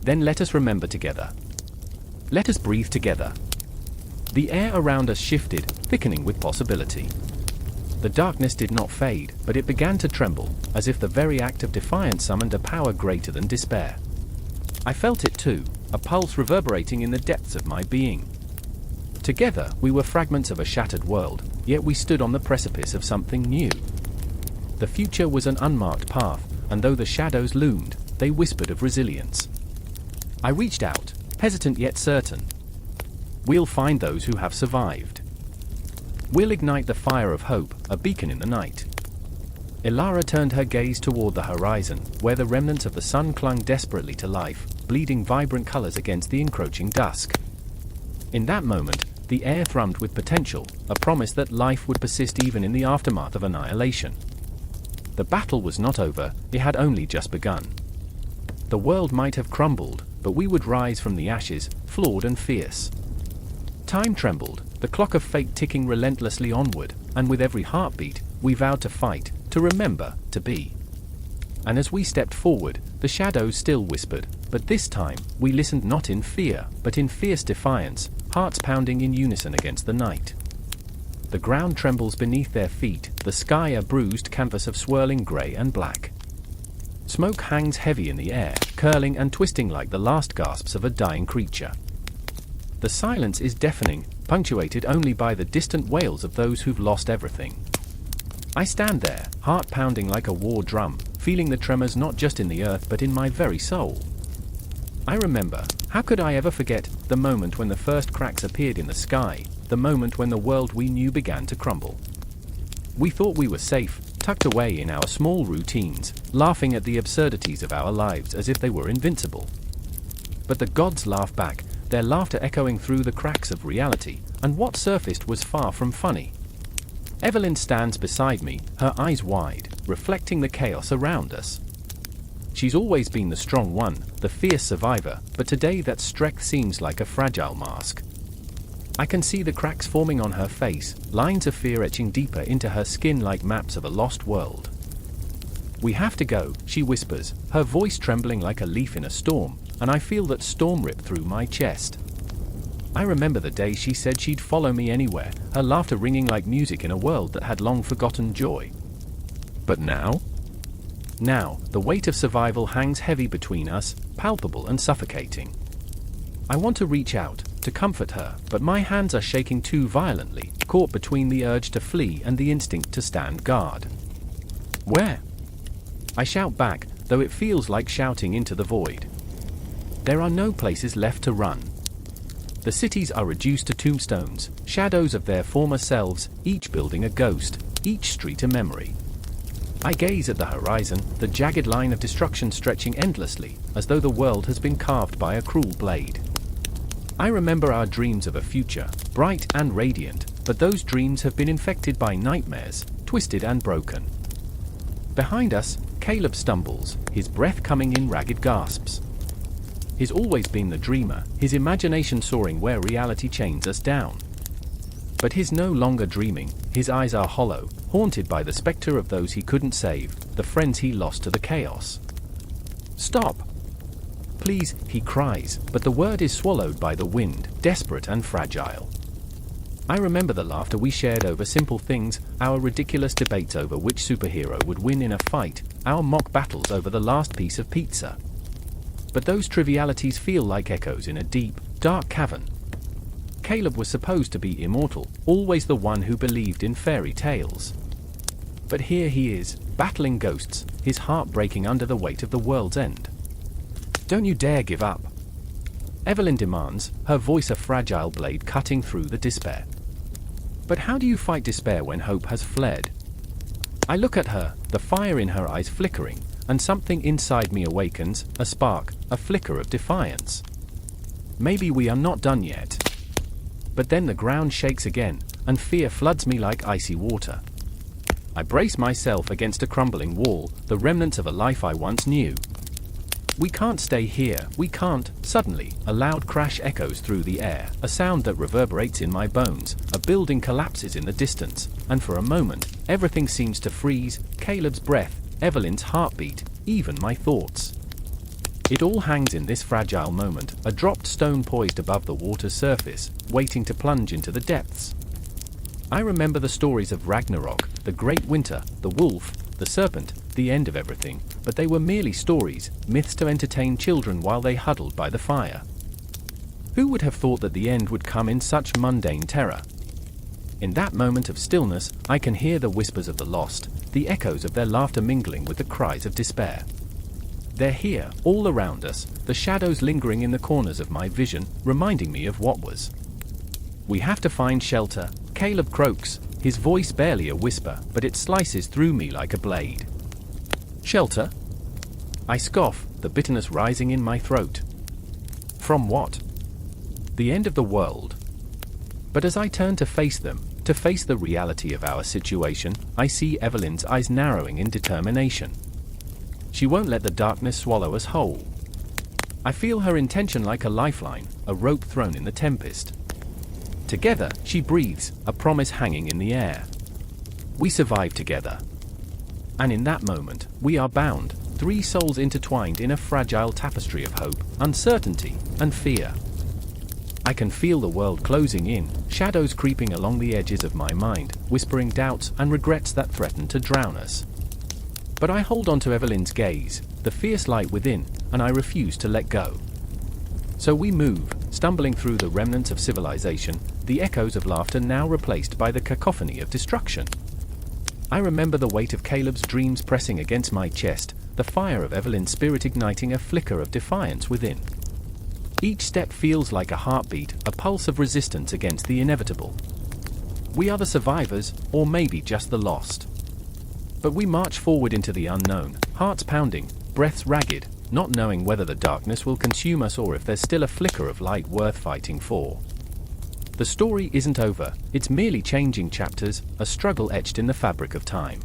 Then let us remember together. Let us breathe together. The air around us shifted, thickening with possibility. The darkness did not fade, but it began to tremble, as if the very act of defiance summoned a power greater than despair. I felt it too, a pulse reverberating in the depths of my being. Together, we were fragments of a shattered world, yet we stood on the precipice of something new. The future was an unmarked path, and though the shadows loomed, they whispered of resilience. I reached out, hesitant yet certain. We'll find those who have survived. We'll ignite the fire of hope, a beacon in the night. Elara turned her gaze toward the horizon, where the remnants of the sun clung desperately to life, bleeding vibrant colors against the encroaching dusk. In that moment, the air thrummed with potential, a promise that life would persist even in the aftermath of annihilation. The battle was not over, it had only just begun. The world might have crumbled, but we would rise from the ashes, flawed and fierce. Time trembled, the clock of fate ticking relentlessly onward, and with every heartbeat, we vowed to fight, to remember, to be. And as we stepped forward, the shadows still whispered, but this time, we listened not in fear, but in fierce defiance, hearts pounding in unison against the night. The ground trembles beneath their feet, the sky a bruised canvas of swirling grey and black. Smoke hangs heavy in the air, curling and twisting like the last gasps of a dying creature. The silence is deafening, punctuated only by the distant wails of those who've lost everything. I stand there, heart pounding like a war drum, feeling the tremors not just in the earth but in my very soul. I remember, how could I ever forget, the moment when the first cracks appeared in the sky, the moment when the world we knew began to crumble. We thought we were safe, tucked away in our small routines, laughing at the absurdities of our lives as if they were invincible. But the gods laugh back, their laughter echoing through the cracks of reality, and what surfaced was far from funny. Evelyn stands beside me, her eyes wide, reflecting the chaos around us. She's always been the strong one, the fierce survivor, but today that strength seems like a fragile mask. I can see the cracks forming on her face, lines of fear etching deeper into her skin like maps of a lost world. "We have to go," she whispers, her voice trembling like a leaf in a storm, and I feel that storm rip through my chest. I remember the day she said she'd follow me anywhere, her laughter ringing like music in a world that had long forgotten joy. But now? Now, the weight of survival hangs heavy between us, palpable and suffocating. I want to reach out, to comfort her, but my hands are shaking too violently, caught between the urge to flee and the instinct to stand guard. "Where?" I shout back, though it feels like shouting into the void. There are no places left to run. The cities are reduced to tombstones, shadows of their former selves, each building a ghost, each street a memory. I gaze at the horizon, the jagged line of destruction stretching endlessly, as though the world has been carved by a cruel blade. I remember our dreams of a future, bright and radiant, but those dreams have been infected by nightmares, twisted and broken. Behind us, Caleb stumbles, his breath coming in ragged gasps. He's always been the dreamer, his imagination soaring where reality chains us down. But he's no longer dreaming, his eyes are hollow, haunted by the specter of those he couldn't save, the friends he lost to the chaos. "Stop! Please," he cries, but the word is swallowed by the wind, desperate and fragile. I remember the laughter we shared over simple things, our ridiculous debates over which superhero would win in a fight, our mock battles over the last piece of pizza. But those trivialities feel like echoes in a deep, dark cavern. Caleb was supposed to be immortal, always the one who believed in fairy tales. But here he is, battling ghosts, his heart breaking under the weight of the world's end. "Don't you dare give up," Evelyn demands, her voice a fragile blade cutting through the despair. But how do you fight despair when hope has fled? I look at her, the fire in her eyes flickering, and something inside me awakens, a spark, a flicker of defiance. Maybe we are not done yet. But then the ground shakes again, and fear floods me like icy water. I brace myself against a crumbling wall, the remnants of a life I once knew. "We can't stay here, we can't." Suddenly, a loud crash echoes through the air, a sound that reverberates in my bones. A building collapses in the distance, and for a moment, everything seems to freeze, Caleb's breath, Evelyn's heartbeat, even my thoughts. It all hangs in this fragile moment, a dropped stone poised above the water's surface, waiting to plunge into the depths. I remember the stories of Ragnarok, the great winter, the wolf, the serpent, the end of everything, but they were merely stories, myths to entertain children while they huddled by the fire. Who would have thought that the end would come in such mundane terror? In that moment of stillness, I can hear the whispers of the lost, the echoes of their laughter mingling with the cries of despair. They're here, all around us, the shadows lingering in the corners of my vision, reminding me of what was. "We have to find shelter," Caleb croaks, his voice barely a whisper, but it slices through me like a blade. "Shelter?" I scoff, the bitterness rising in my throat. "From what?" "The end of the world." But as I turn to face them, to face the reality of our situation, I see Evelyn's eyes narrowing in determination. She won't let the darkness swallow us whole. I feel her intention like a lifeline, a rope thrown in the tempest. Together, she breathes, a promise hanging in the air. We survive together. And in that moment, we are bound, three souls intertwined in a fragile tapestry of hope, uncertainty, and fear. I can feel the world closing in, shadows creeping along the edges of my mind, whispering doubts and regrets that threaten to drown us. But I hold on to Evelyn's gaze, the fierce light within, and I refuse to let go. So we move, stumbling through the remnants of civilization, the echoes of laughter now replaced by the cacophony of destruction. I remember the weight of Caleb's dreams pressing against my chest, the fire of Evelyn's spirit igniting a flicker of defiance within. Each step feels like a heartbeat, a pulse of resistance against the inevitable. We are the survivors, or maybe just the lost. But we march forward into the unknown, hearts pounding, breaths ragged, not knowing whether the darkness will consume us or if there's still a flicker of light worth fighting for. The story isn't over, it's merely changing chapters, a struggle etched in the fabric of time.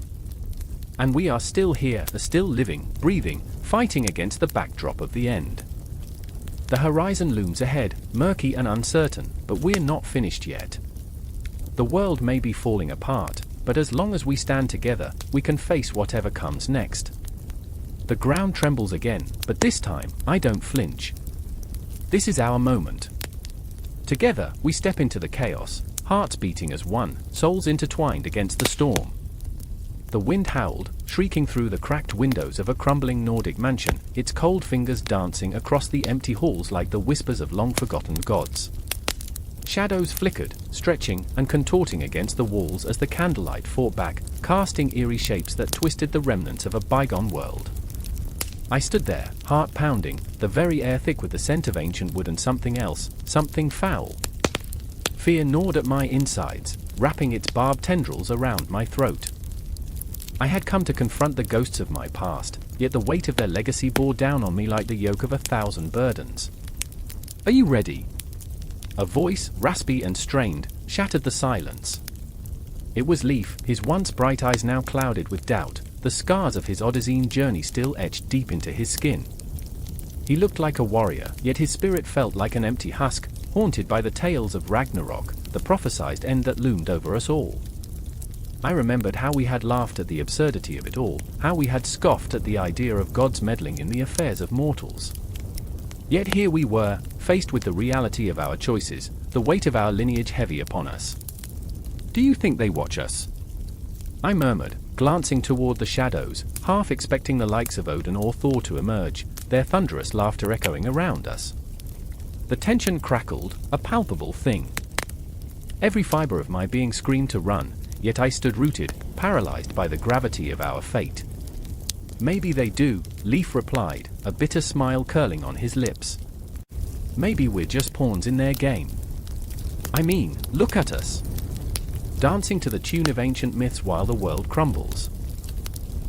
And we are still here, still living, breathing, fighting against the backdrop of the end. The horizon looms ahead, murky and uncertain, but we're not finished yet. The world may be falling apart, but as long as we stand together, we can face whatever comes next. The ground trembles again, but this time, I don't flinch. This is our moment. Together, we step into the chaos, hearts beating as one, souls intertwined against the storm. The wind howled, shrieking through the cracked windows of a crumbling Nordic mansion, its cold fingers dancing across the empty halls like the whispers of long-forgotten gods. Shadows flickered, stretching and contorting against the walls as the candlelight fought back, casting eerie shapes that twisted the remnants of a bygone world. I stood there, heart pounding, the very air thick with the scent of ancient wood and something else, something foul. Fear gnawed at my insides, wrapping its barbed tendrils around my throat. I had come to confront the ghosts of my past, yet the weight of their legacy bore down on me like the yoke of 1,000 burdens. Are you ready? A voice, raspy and strained, shattered the silence. It was Leif, his once bright eyes now clouded with doubt, the scars of his Odyssey journey still etched deep into his skin. He looked like a warrior, yet his spirit felt like an empty husk, haunted by the tales of Ragnarok, the prophesied end that loomed over us all. I remembered how we had laughed at the absurdity of it all, how we had scoffed at the idea of gods meddling in the affairs of mortals. Yet here we were, faced with the reality of our choices, the weight of our lineage heavy upon us. Do you think they watch us? I murmured, glancing toward the shadows, half expecting the likes of Odin or Thor to emerge, their thunderous laughter echoing around us. The tension crackled, a palpable thing. Every fiber of my being screamed to run, yet I stood rooted, paralyzed by the gravity of our fate. Maybe they do, Leif replied, a bitter smile curling on his lips. Maybe we're just pawns in their game. I mean, look at us. Dancing to the tune of ancient myths while the world crumbles.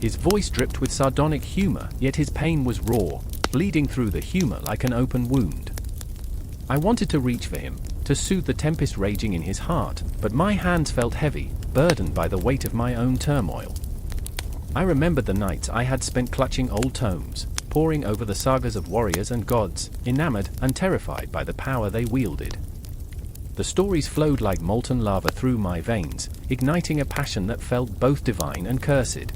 His voice dripped with sardonic humor, yet his pain was raw, bleeding through the humor like an open wound. I wanted to reach for him, to soothe the tempest raging in his heart, but my hands felt heavy, burdened by the weight of my own turmoil. I remembered the nights I had spent clutching old tomes, poring over the sagas of warriors and gods, enamored and terrified by the power they wielded. The stories flowed like molten lava through my veins, igniting a passion that felt both divine and cursed.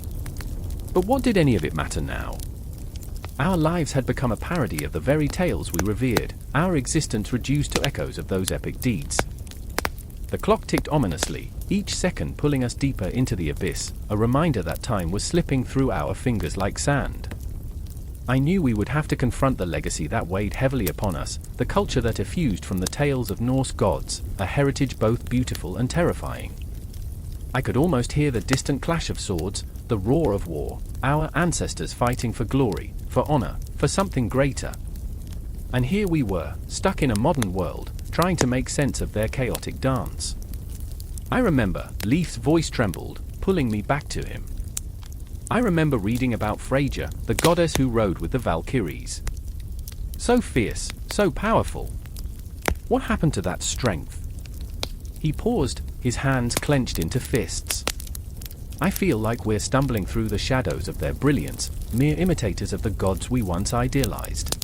But what did any of it matter now? Our lives had become a parody of the very tales we revered, our existence reduced to echoes of those epic deeds. The clock ticked ominously, each second pulling us deeper into the abyss, a reminder that time was slipping through our fingers like sand. I knew we would have to confront the legacy that weighed heavily upon us, the culture that effused from the tales of Norse gods, a heritage both beautiful and terrifying. I could almost hear the distant clash of swords, the roar of war, our ancestors fighting for glory, for honor, for something greater. And here we were, stuck in a modern world, trying to make sense of their chaotic dance. I remember, Leif's voice trembled, pulling me back to him. I remember reading about Freyja, the goddess who rode with the Valkyries. So fierce, so powerful. What happened to that strength? He paused, his hands clenched into fists. I feel like we're stumbling through the shadows of their brilliance, mere imitators of the gods we once idealized.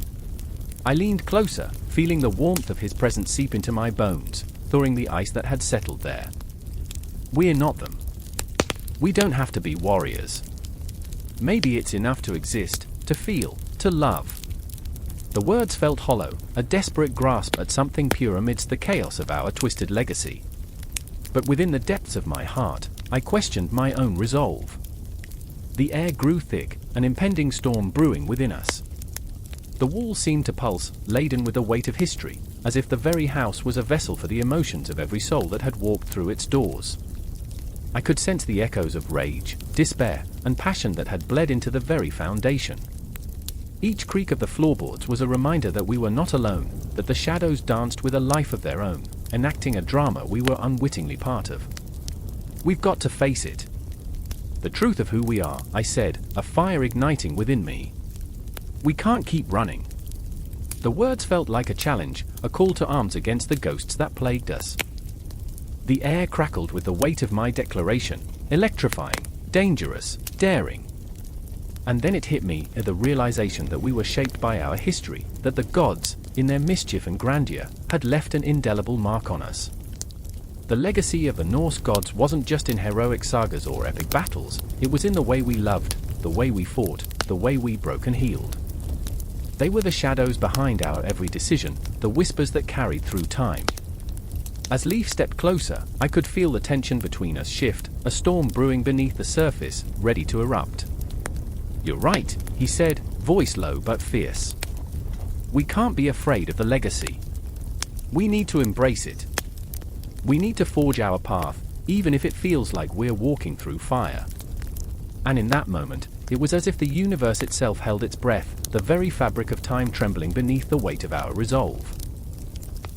I leaned closer, feeling the warmth of his presence seep into my bones, thawing the ice that had settled there. We're not them. We don't have to be warriors. Maybe it's enough to exist, to feel, to love. The words felt hollow, a desperate grasp at something pure amidst the chaos of our twisted legacy. But within the depths of my heart, I questioned my own resolve. The air grew thick, an impending storm brewing within us. The walls seemed to pulse, laden with the weight of history, as if the very house was a vessel for the emotions of every soul that had walked through its doors. I could sense the echoes of rage, despair, and passion that had bled into the very foundation. Each creak of the floorboards was a reminder that we were not alone, that the shadows danced with a life of their own, enacting a drama we were unwittingly part of. We've got to face it. The truth of who we are, I said, a fire igniting within me. We can't keep running. The words felt like a challenge, a call to arms against the ghosts that plagued us. The air crackled with the weight of my declaration, electrifying, dangerous, daring. And then it hit me, the realization that we were shaped by our history, that the gods, in their mischief and grandeur, had left an indelible mark on us. The legacy of the Norse gods wasn't just in heroic sagas or epic battles, it was in the way we loved, the way we fought, the way we broke and healed. They were the shadows behind our every decision, the whispers that carried through time. As Leaf stepped closer, I could feel the tension between us shift, a storm brewing beneath the surface, ready to erupt. "You're right," he said, voice low but fierce. "We can't be afraid of the legacy. We need to embrace it. We need to forge our path, even if it feels like we're walking through fire." And in that moment, it was as if the universe itself held its breath, the very fabric of time trembling beneath the weight of our resolve.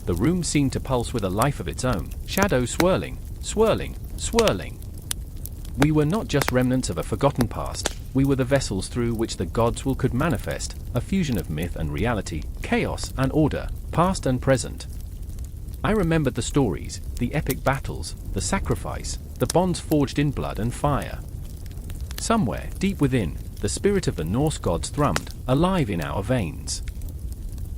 The room seemed to pulse with a life of its own, shadows swirling, swirling, swirling. We were not just remnants of a forgotten past, we were the vessels through which the gods could manifest, a fusion of myth and reality, chaos and order, past and present. I remembered the stories, the epic battles, the sacrifice, the bonds forged in blood and fire. Somewhere, deep within, the spirit of the Norse gods thrummed, alive in our veins.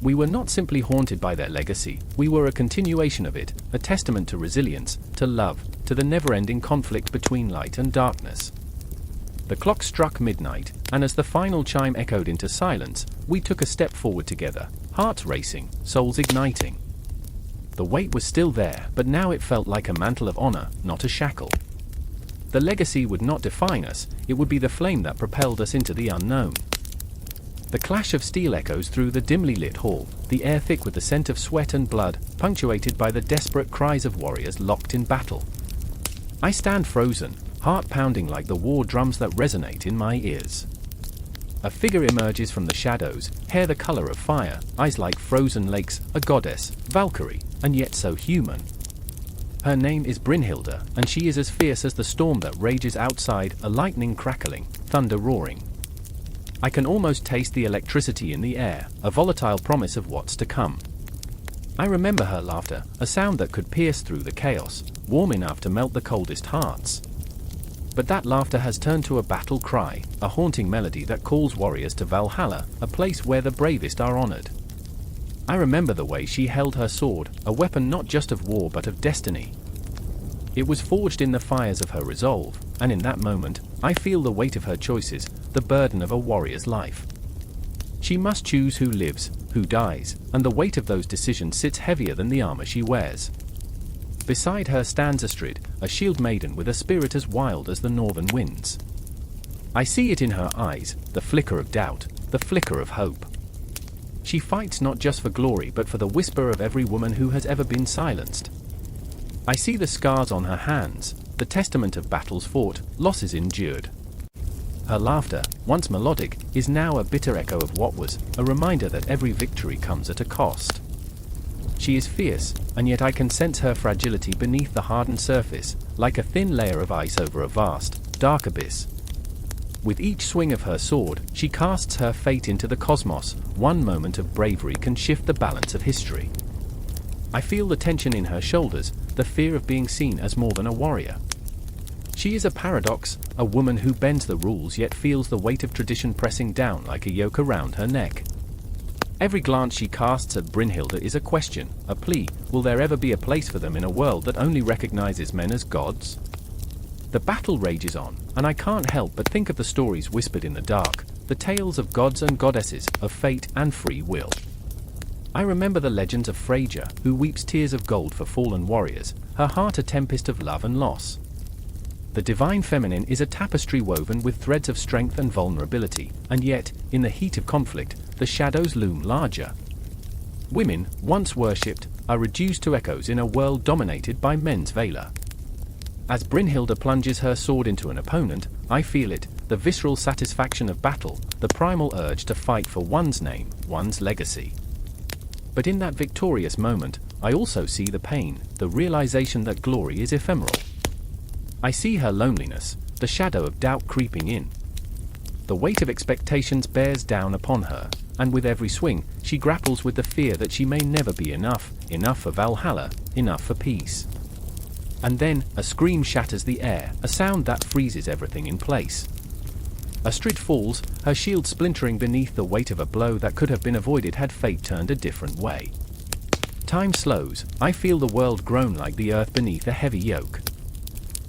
We were not simply haunted by their legacy, we were a continuation of it, a testament to resilience, to love, to the never-ending conflict between light and darkness. The clock struck midnight, and as the final chime echoed into silence, we took a step forward together, hearts racing, souls igniting. The weight was still there, but now it felt like a mantle of honor, not a shackle. The legacy would not define us, it would be the flame that propelled us into the unknown. The clash of steel echoes through the dimly lit hall, the air thick with the scent of sweat and blood, punctuated by the desperate cries of warriors locked in battle. I stand frozen, heart pounding like the war drums that resonate in my ears. A figure emerges from the shadows, hair the color of fire, eyes like frozen lakes, a goddess, Valkyrie, and yet so human. Her name is Brynhilde, and she is as fierce as the storm that rages outside, a lightning crackling, thunder roaring. I can almost taste the electricity in the air, a volatile promise of what's to come. I remember her laughter, a sound that could pierce through the chaos, warm enough to melt the coldest hearts. But that laughter has turned to a battle cry, a haunting melody that calls warriors to Valhalla, a place where the bravest are honored. I remember the way she held her sword, a weapon not just of war but of destiny. It was forged in the fires of her resolve, and in that moment, I feel the weight of her choices, the burden of a warrior's life. She must choose who lives, who dies, and the weight of those decisions sits heavier than the armor she wears. Beside her stands Astrid, a shield maiden with a spirit as wild as the northern winds. I see it in her eyes, the flicker of doubt, the flicker of hope. She fights not just for glory but for the whisper of every woman who has ever been silenced. I see the scars on her hands, the testament of battles fought, losses endured. Her laughter, once melodic, is now a bitter echo of what was, a reminder that every victory comes at a cost. She is fierce, and yet I can sense her fragility beneath the hardened surface, like a thin layer of ice over a vast, dark abyss. With each swing of her sword, she casts her fate into the cosmos. One moment of bravery can shift the balance of history. I feel the tension in her shoulders, the fear of being seen as more than a warrior. She is a paradox, a woman who bends the rules yet feels the weight of tradition pressing down like a yoke around her neck. Every glance she casts at Brynhilde is a question, a plea. Will there ever be a place for them in a world that only recognizes men as gods? The battle rages on, and I can't help but think of the stories whispered in the dark, the tales of gods and goddesses, of fate and free will. I remember the legends of Freyja, who weeps tears of gold for fallen warriors, her heart a tempest of love and loss. The divine feminine is a tapestry woven with threads of strength and vulnerability, and yet, in the heat of conflict, the shadows loom larger. Women, once worshipped, are reduced to echoes in a world dominated by men's valor. As Brynhilde plunges her sword into an opponent, I feel it, the visceral satisfaction of battle, the primal urge to fight for one's name, one's legacy. But in that victorious moment, I also see the pain, the realization that glory is ephemeral. I see her loneliness, the shadow of doubt creeping in. The weight of expectations bears down upon her, and with every swing, she grapples with the fear that she may never be enough for Valhalla, enough for peace. And then, a scream shatters the air, a sound that freezes everything in place. Astrid falls, her shield splintering beneath the weight of a blow that could have been avoided had fate turned a different way. Time slows, I feel the world groan like the earth beneath a heavy yoke.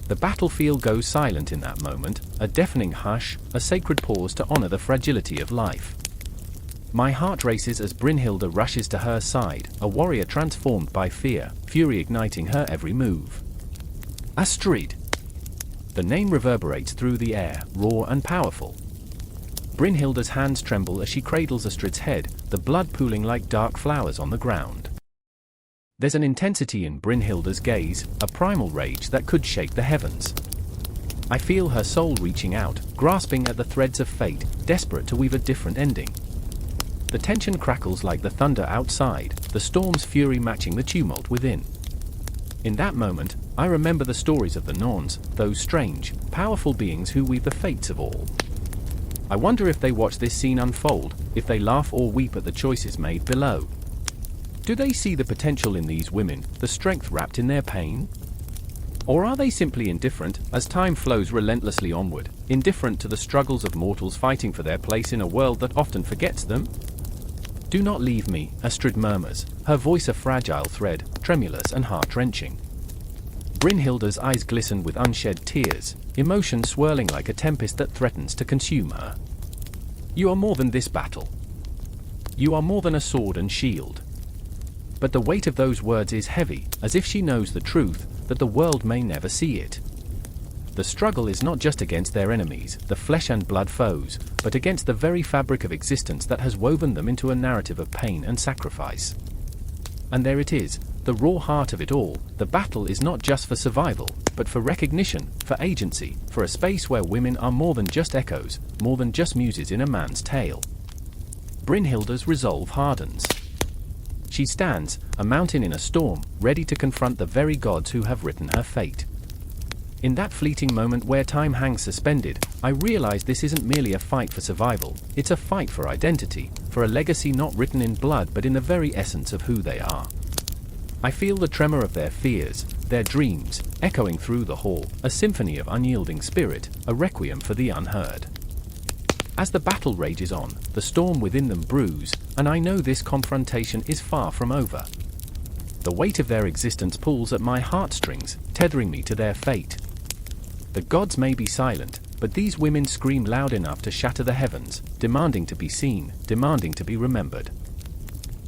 The battlefield goes silent in that moment, a deafening hush, a sacred pause to honor the fragility of life. My heart races as Brynhilde rushes to her side, a warrior transformed by fear, fury igniting her every move. Astrid! The name reverberates through the air, raw and powerful. Brynhilde's hands tremble as she cradles Astrid's head, the blood pooling like dark flowers on the ground. There's an intensity in Brynhilde's gaze, a primal rage that could shake the heavens. I feel her soul reaching out, grasping at the threads of fate, desperate to weave a different ending. The tension crackles like the thunder outside, the storm's fury matching the tumult within. In that moment, I remember the stories of the Norns, those strange, powerful beings who weave the fates of all. I wonder if they watch this scene unfold, if they laugh or weep at the choices made below. Do they see the potential in these women, the strength wrapped in their pain? Or are they simply indifferent, as time flows relentlessly onward, indifferent to the struggles of mortals fighting for their place in a world that often forgets them? Do not leave me, Astrid murmurs, her voice a fragile thread, tremulous and heart-wrenching. Brynhilde's eyes glisten with unshed tears, emotion swirling like a tempest that threatens to consume her. You are more than this battle. You are more than a sword and shield. But the weight of those words is heavy, as if she knows the truth, that the world may never see it. The struggle is not just against their enemies, the flesh and blood foes, but against the very fabric of existence that has woven them into a narrative of pain and sacrifice. And there it is, the raw heart of it all. The battle is not just for survival, but for recognition, for agency, for a space where women are more than just echoes, more than just muses in a man's tale. Brynhilde's resolve hardens. She stands, a mountain in a storm, ready to confront the very gods who have written her fate. In that fleeting moment where time hangs suspended, I realize this isn't merely a fight for survival, it's a fight for identity, for a legacy not written in blood but in the very essence of who they are. I feel the tremor of their fears, their dreams, echoing through the hall, a symphony of unyielding spirit, a requiem for the unheard. As the battle rages on, the storm within them brews, and I know this confrontation is far from over. The weight of their existence pulls at my heartstrings, tethering me to their fate. The gods may be silent, but these women scream loud enough to shatter the heavens, demanding to be seen, demanding to be remembered.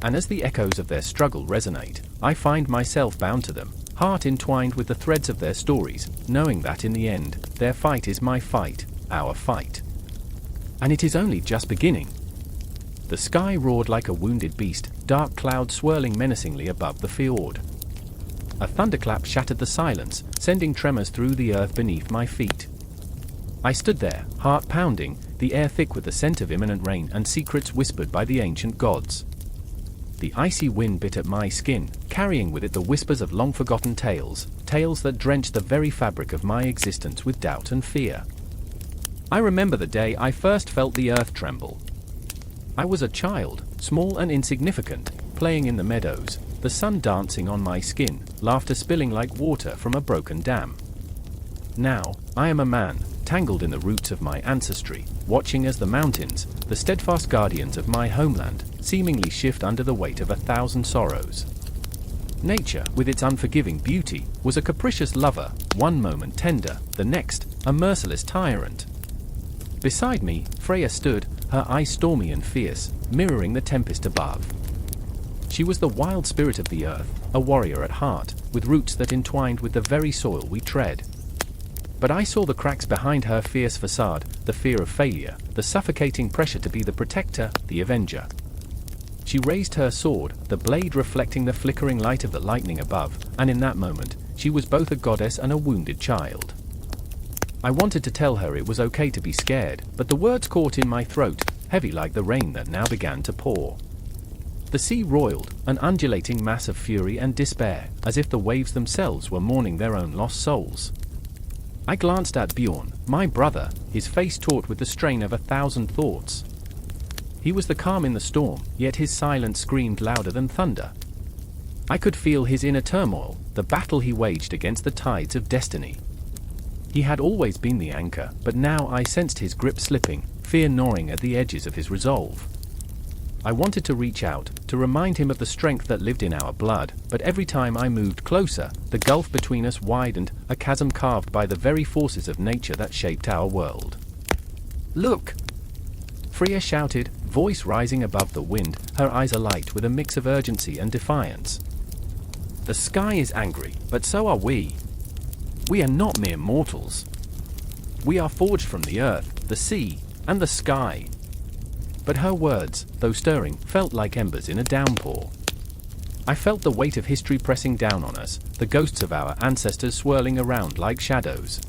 And as the echoes of their struggle resonate, I find myself bound to them, heart entwined with the threads of their stories, knowing that in the end, their fight is my fight, our fight. And it is only just beginning. The sky roared like a wounded beast, dark clouds swirling menacingly above the fjord. A thunderclap shattered the silence, sending tremors through the earth beneath my feet. I stood there, heart pounding, the air thick with the scent of imminent rain and secrets whispered by the ancient gods. The icy wind bit at my skin, carrying with it the whispers of long-forgotten tales, tales that drenched the very fabric of my existence with doubt and fear. I remember the day I first felt the earth tremble. I was a child, small and insignificant, playing in the meadows, the sun dancing on my skin, laughter spilling like water from a broken dam. Now, I am a man, tangled in the roots of my ancestry, watching as the mountains, the steadfast guardians of my homeland, seemingly shift under the weight of 1,000 sorrows. Nature, with its unforgiving beauty, was a capricious lover, one moment tender, the next, a merciless tyrant. Beside me, Freya stood, her eyes stormy and fierce, mirroring the tempest above. She was the wild spirit of the earth, a warrior at heart, with roots that entwined with the very soil we tread. But I saw the cracks behind her fierce facade, the fear of failure, the suffocating pressure to be the protector, the avenger. She raised her sword, the blade reflecting the flickering light of the lightning above, and in that moment, she was both a goddess and a wounded child. I wanted to tell her it was okay to be scared, but the words caught in my throat, heavy like the rain that now began to pour. The sea roiled, an undulating mass of fury and despair, as if the waves themselves were mourning their own lost souls. I glanced at Bjorn, my brother, his face taut with the strain of 1,000 thoughts. He was the calm in the storm, yet his silence screamed louder than thunder. I could feel his inner turmoil, the battle he waged against the tides of destiny. He had always been the anchor, but now I sensed his grip slipping, fear gnawing at the edges of his resolve. I wanted to reach out, to remind him of the strength that lived in our blood, but every time I moved closer, the gulf between us widened, a chasm carved by the very forces of nature that shaped our world. "Look!" Freya shouted, voice rising above the wind, her eyes alight with a mix of urgency and defiance. "The sky is angry, but so are we. We are not mere mortals. We are forged from the earth, the sea, and the sky." But her words, though stirring, felt like embers in a downpour. I felt the weight of history pressing down on us, the ghosts of our ancestors swirling around like shadows.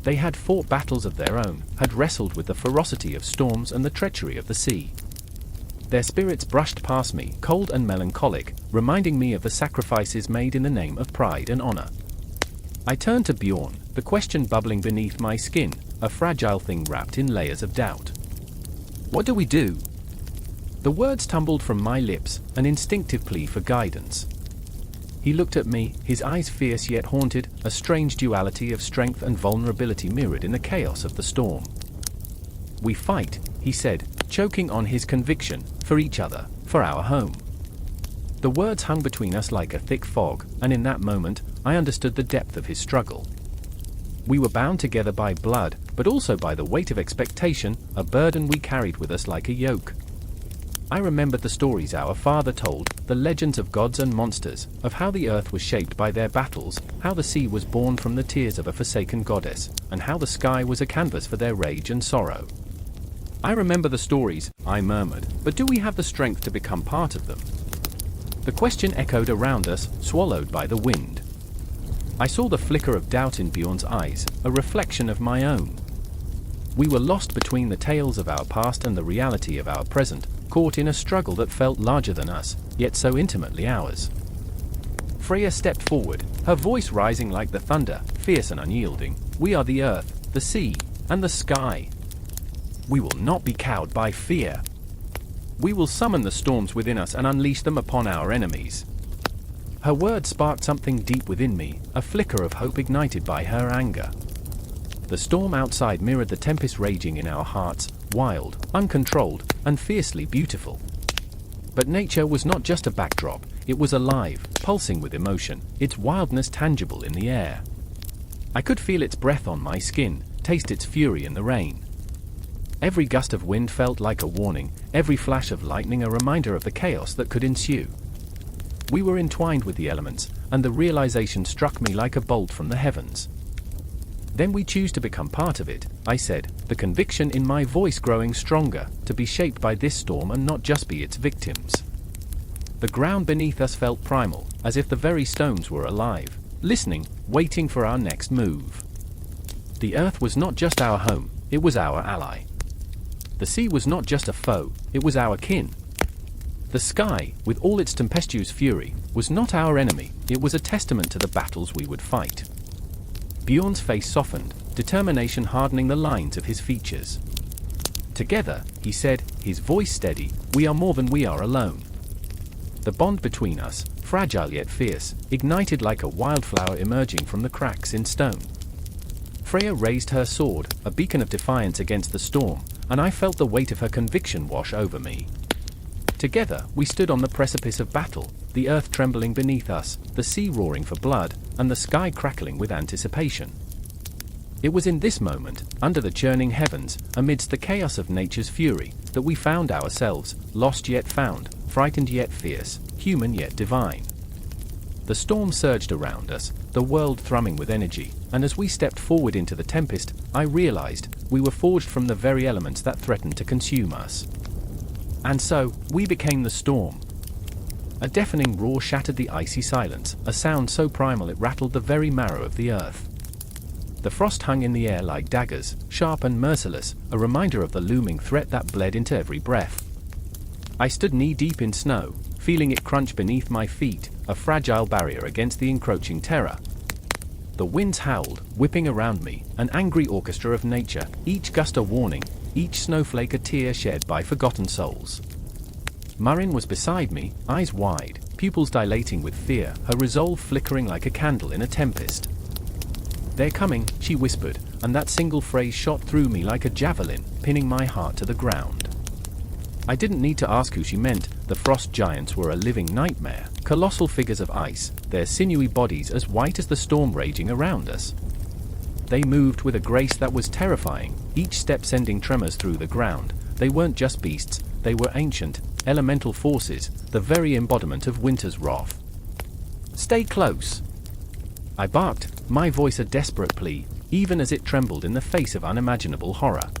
They had fought battles of their own, had wrestled with the ferocity of storms and the treachery of the sea. Their spirits brushed past me, cold and melancholic, reminding me of the sacrifices made in the name of pride and honor. I turned to Bjorn, the question bubbling beneath my skin, a fragile thing wrapped in layers of doubt. "What do we do?" The words tumbled from my lips, an instinctive plea for guidance. He looked at me, his eyes fierce yet haunted, a strange duality of strength and vulnerability mirrored in the chaos of the storm. "We fight," he said, choking on his conviction, "for each other, for our home." The words hung between us like a thick fog, and in that moment, I understood the depth of his struggle. We were bound together by blood, but also by the weight of expectation, a burden we carried with us like a yoke. I remembered the stories our father told, the legends of gods and monsters, of how the earth was shaped by their battles, how the sea was born from the tears of a forsaken goddess, and how the sky was a canvas for their rage and sorrow. "I remember the stories," I murmured, "but do we have the strength to become part of them?" The question echoed around us, swallowed by the wind. I saw the flicker of doubt in Bjorn's eyes, a reflection of my own. We were lost between the tales of our past and the reality of our present, caught in a struggle that felt larger than us, yet so intimately ours. Freya stepped forward, her voice rising like the thunder, fierce and unyielding. "We are the earth, the sea, and the sky. We will not be cowed by fear. We will summon the storms within us and unleash them upon our enemies." Her words sparked something deep within me, a flicker of hope ignited by her anger. The storm outside mirrored the tempest raging in our hearts, wild, uncontrolled, and fiercely beautiful. But nature was not just a backdrop, it was alive, pulsing with emotion, its wildness tangible in the air. I could feel its breath on my skin, taste its fury in the rain. Every gust of wind felt like a warning, every flash of lightning a reminder of the chaos that could ensue. We were entwined with the elements, and the realization struck me like a bolt from the heavens. "Then we choose to become part of it," I said, the conviction in my voice growing stronger, to be shaped by this storm and not just be its victims. The ground beneath us felt primal, as if the very stones were alive, listening, waiting for our next move. The earth was not just our home, it was our ally. The sea was not just a foe, it was our kin. The sky, with all its tempestuous fury, was not our enemy, it was a testament to the battles we would fight. Bjorn's face softened, determination hardening the lines of his features. "Together," he said, his voice steady, "we are more than we are alone." The bond between us, fragile yet fierce, ignited like a wildflower emerging from the cracks in stone. Freya raised her sword, a beacon of defiance against the storm, and I felt the weight of her conviction wash over me. Together, we stood on the precipice of battle, the earth trembling beneath us, the sea roaring for blood, and the sky crackling with anticipation. It was in this moment, under the churning heavens, amidst the chaos of nature's fury, that we found ourselves, lost yet found, frightened yet fierce, human yet divine. The storm surged around us, the world thrumming with energy, and as we stepped forward into the tempest, I realized we were forged from the very elements that threatened to consume us. And so, we became the storm. A deafening roar shattered the icy silence, a sound so primal it rattled the very marrow of the earth. The frost hung in the air like daggers, sharp and merciless, a reminder of the looming threat that bled into every breath. I stood knee-deep in snow, feeling it crunch beneath my feet, a fragile barrier against the encroaching terror. The winds howled, whipping around me, an angry orchestra of nature, each gust a warning, each snowflake a tear shed by forgotten souls. Murin was beside me, eyes wide, pupils dilating with fear, her resolve flickering like a candle in a tempest. "They're coming," she whispered, and that single phrase shot through me like a javelin, pinning my heart to the ground. I didn't need to ask who she meant. The frost giants were a living nightmare, colossal figures of ice, their sinewy bodies as white as the storm raging around us. They moved with a grace that was terrifying, each step sending tremors through the ground. They weren't just beasts, they were ancient, elemental forces, the very embodiment of winter's wrath. "Stay close!" I barked, my voice a desperate plea, even as it trembled in the face of unimaginable horror.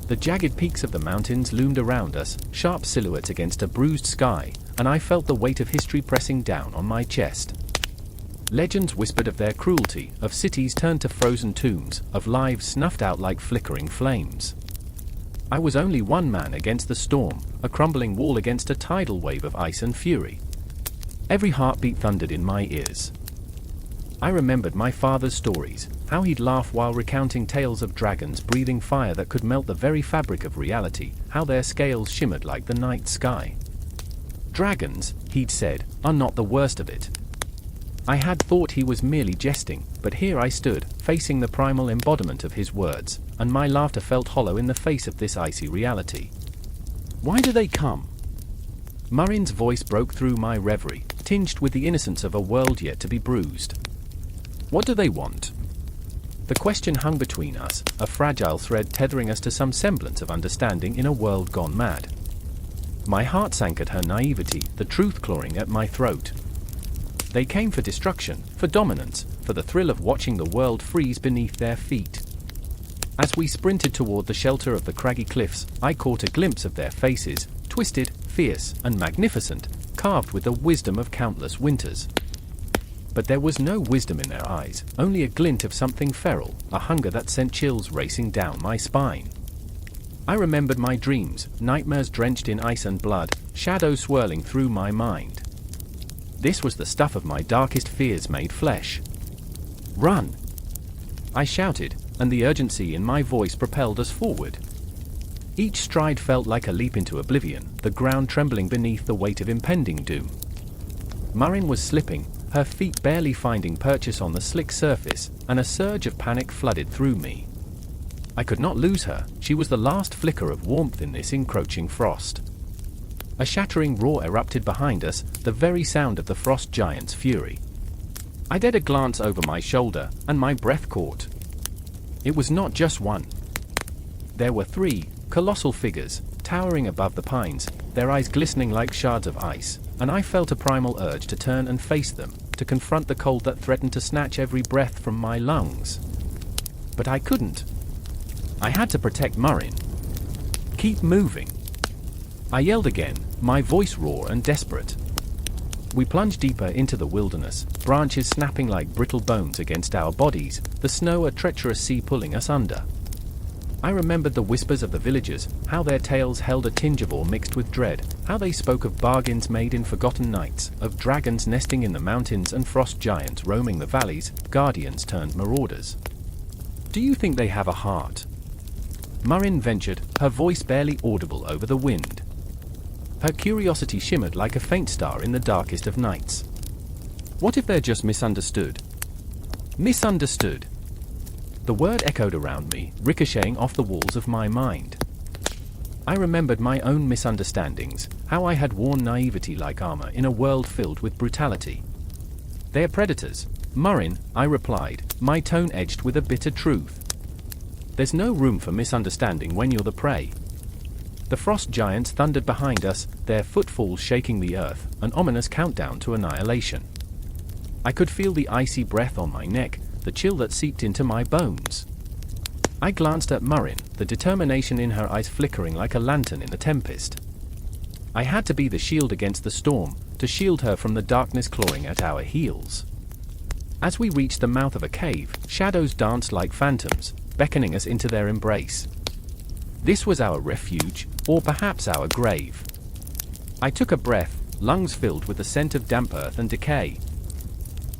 The jagged peaks of the mountains loomed around us, sharp silhouettes against a bruised sky, and I felt the weight of history pressing down on my chest. Legends whispered of their cruelty, of cities turned to frozen tombs, of lives snuffed out like flickering flames. I was only one man against the storm, a crumbling wall against a tidal wave of ice and fury. Every heartbeat thundered in my ears. I remembered my father's stories, how he'd laugh while recounting tales of dragons breathing fire that could melt the very fabric of reality, how their scales shimmered like the night sky. "Dragons," he'd said, "are not the worst of it." I had thought he was merely jesting, but here I stood, facing the primal embodiment of his words, and my laughter felt hollow in the face of this icy reality. "Why do they come?" Murin's voice broke through my reverie, tinged with the innocence of a world yet to be bruised. "What do they want?" The question hung between us, a fragile thread tethering us to some semblance of understanding in a world gone mad. My heart sank at her naivety, the truth clawing at my throat. They came for destruction, for dominance, for the thrill of watching the world freeze beneath their feet. As we sprinted toward the shelter of the craggy cliffs, I caught a glimpse of their faces, twisted, fierce, and magnificent, carved with the wisdom of countless winters. But there was no wisdom in their eyes, only a glint of something feral, a hunger that sent chills racing down my spine. I remembered my dreams, nightmares drenched in ice and blood, shadows swirling through my mind. This was the stuff of my darkest fears made flesh. "Run!" I shouted, and the urgency in my voice propelled us forward. Each stride felt like a leap into oblivion, the ground trembling beneath the weight of impending doom. Murin was slipping, her feet barely finding purchase on the slick surface, and a surge of panic flooded through me. I could not lose her, she was the last flicker of warmth in this encroaching frost. A shattering roar erupted behind us, the very sound of the frost giant's fury. I dared a glance over my shoulder, and my breath caught. It was not just one. There were three, colossal figures, towering above the pines, their eyes glistening like shards of ice, and I felt a primal urge to turn and face them, to confront the cold that threatened to snatch every breath from my lungs. But I couldn't. I had to protect Murin. "Keep moving!" I yelled again, my voice raw and desperate. We plunged deeper into the wilderness, branches snapping like brittle bones against our bodies, the snow a treacherous sea pulling us under. I remembered the whispers of the villagers, how their tales held a tinge of awe mixed with dread, how they spoke of bargains made in forgotten nights, of dragons nesting in the mountains and frost giants roaming the valleys, guardians turned marauders. "Do you think they have a heart?" Murin ventured, her voice barely audible over the wind. Her curiosity shimmered like a faint star in the darkest of nights. "What if they're just misunderstood?" Misunderstood. The word echoed around me, ricocheting off the walls of my mind. I remembered my own misunderstandings, how I had worn naivety like armor in a world filled with brutality. "They're predators, Murin," I replied, my tone edged with a bitter truth. "There's no room for misunderstanding when you're the prey." The frost giants thundered behind us, their footfalls shaking the earth, an ominous countdown to annihilation. I could feel the icy breath on my neck, the chill that seeped into my bones. I glanced at Murin, the determination in her eyes flickering like a lantern in the tempest. I had to be the shield against the storm, to shield her from the darkness clawing at our heels. As we reached the mouth of a cave, shadows danced like phantoms, beckoning us into their embrace. This was our refuge, or perhaps our grave. I took a breath, lungs filled with the scent of damp earth and decay.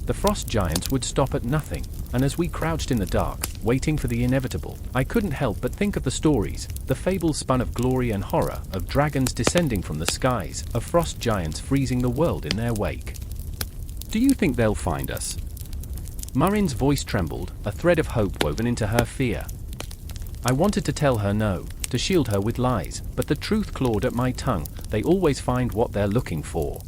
the frost giants would stop at nothing, and as we crouched in the dark, waiting for the inevitable, I couldn't help but think of the stories, the fables spun of glory and horror, of dragons descending from the skies, of frost giants freezing the world in their wake. Do you think they'll find us? Murin's voice trembled, a thread of hope woven into her fear. I wanted to tell her no, to shield her with lies, but the truth clawed at my tongue. They always find what they're looking for.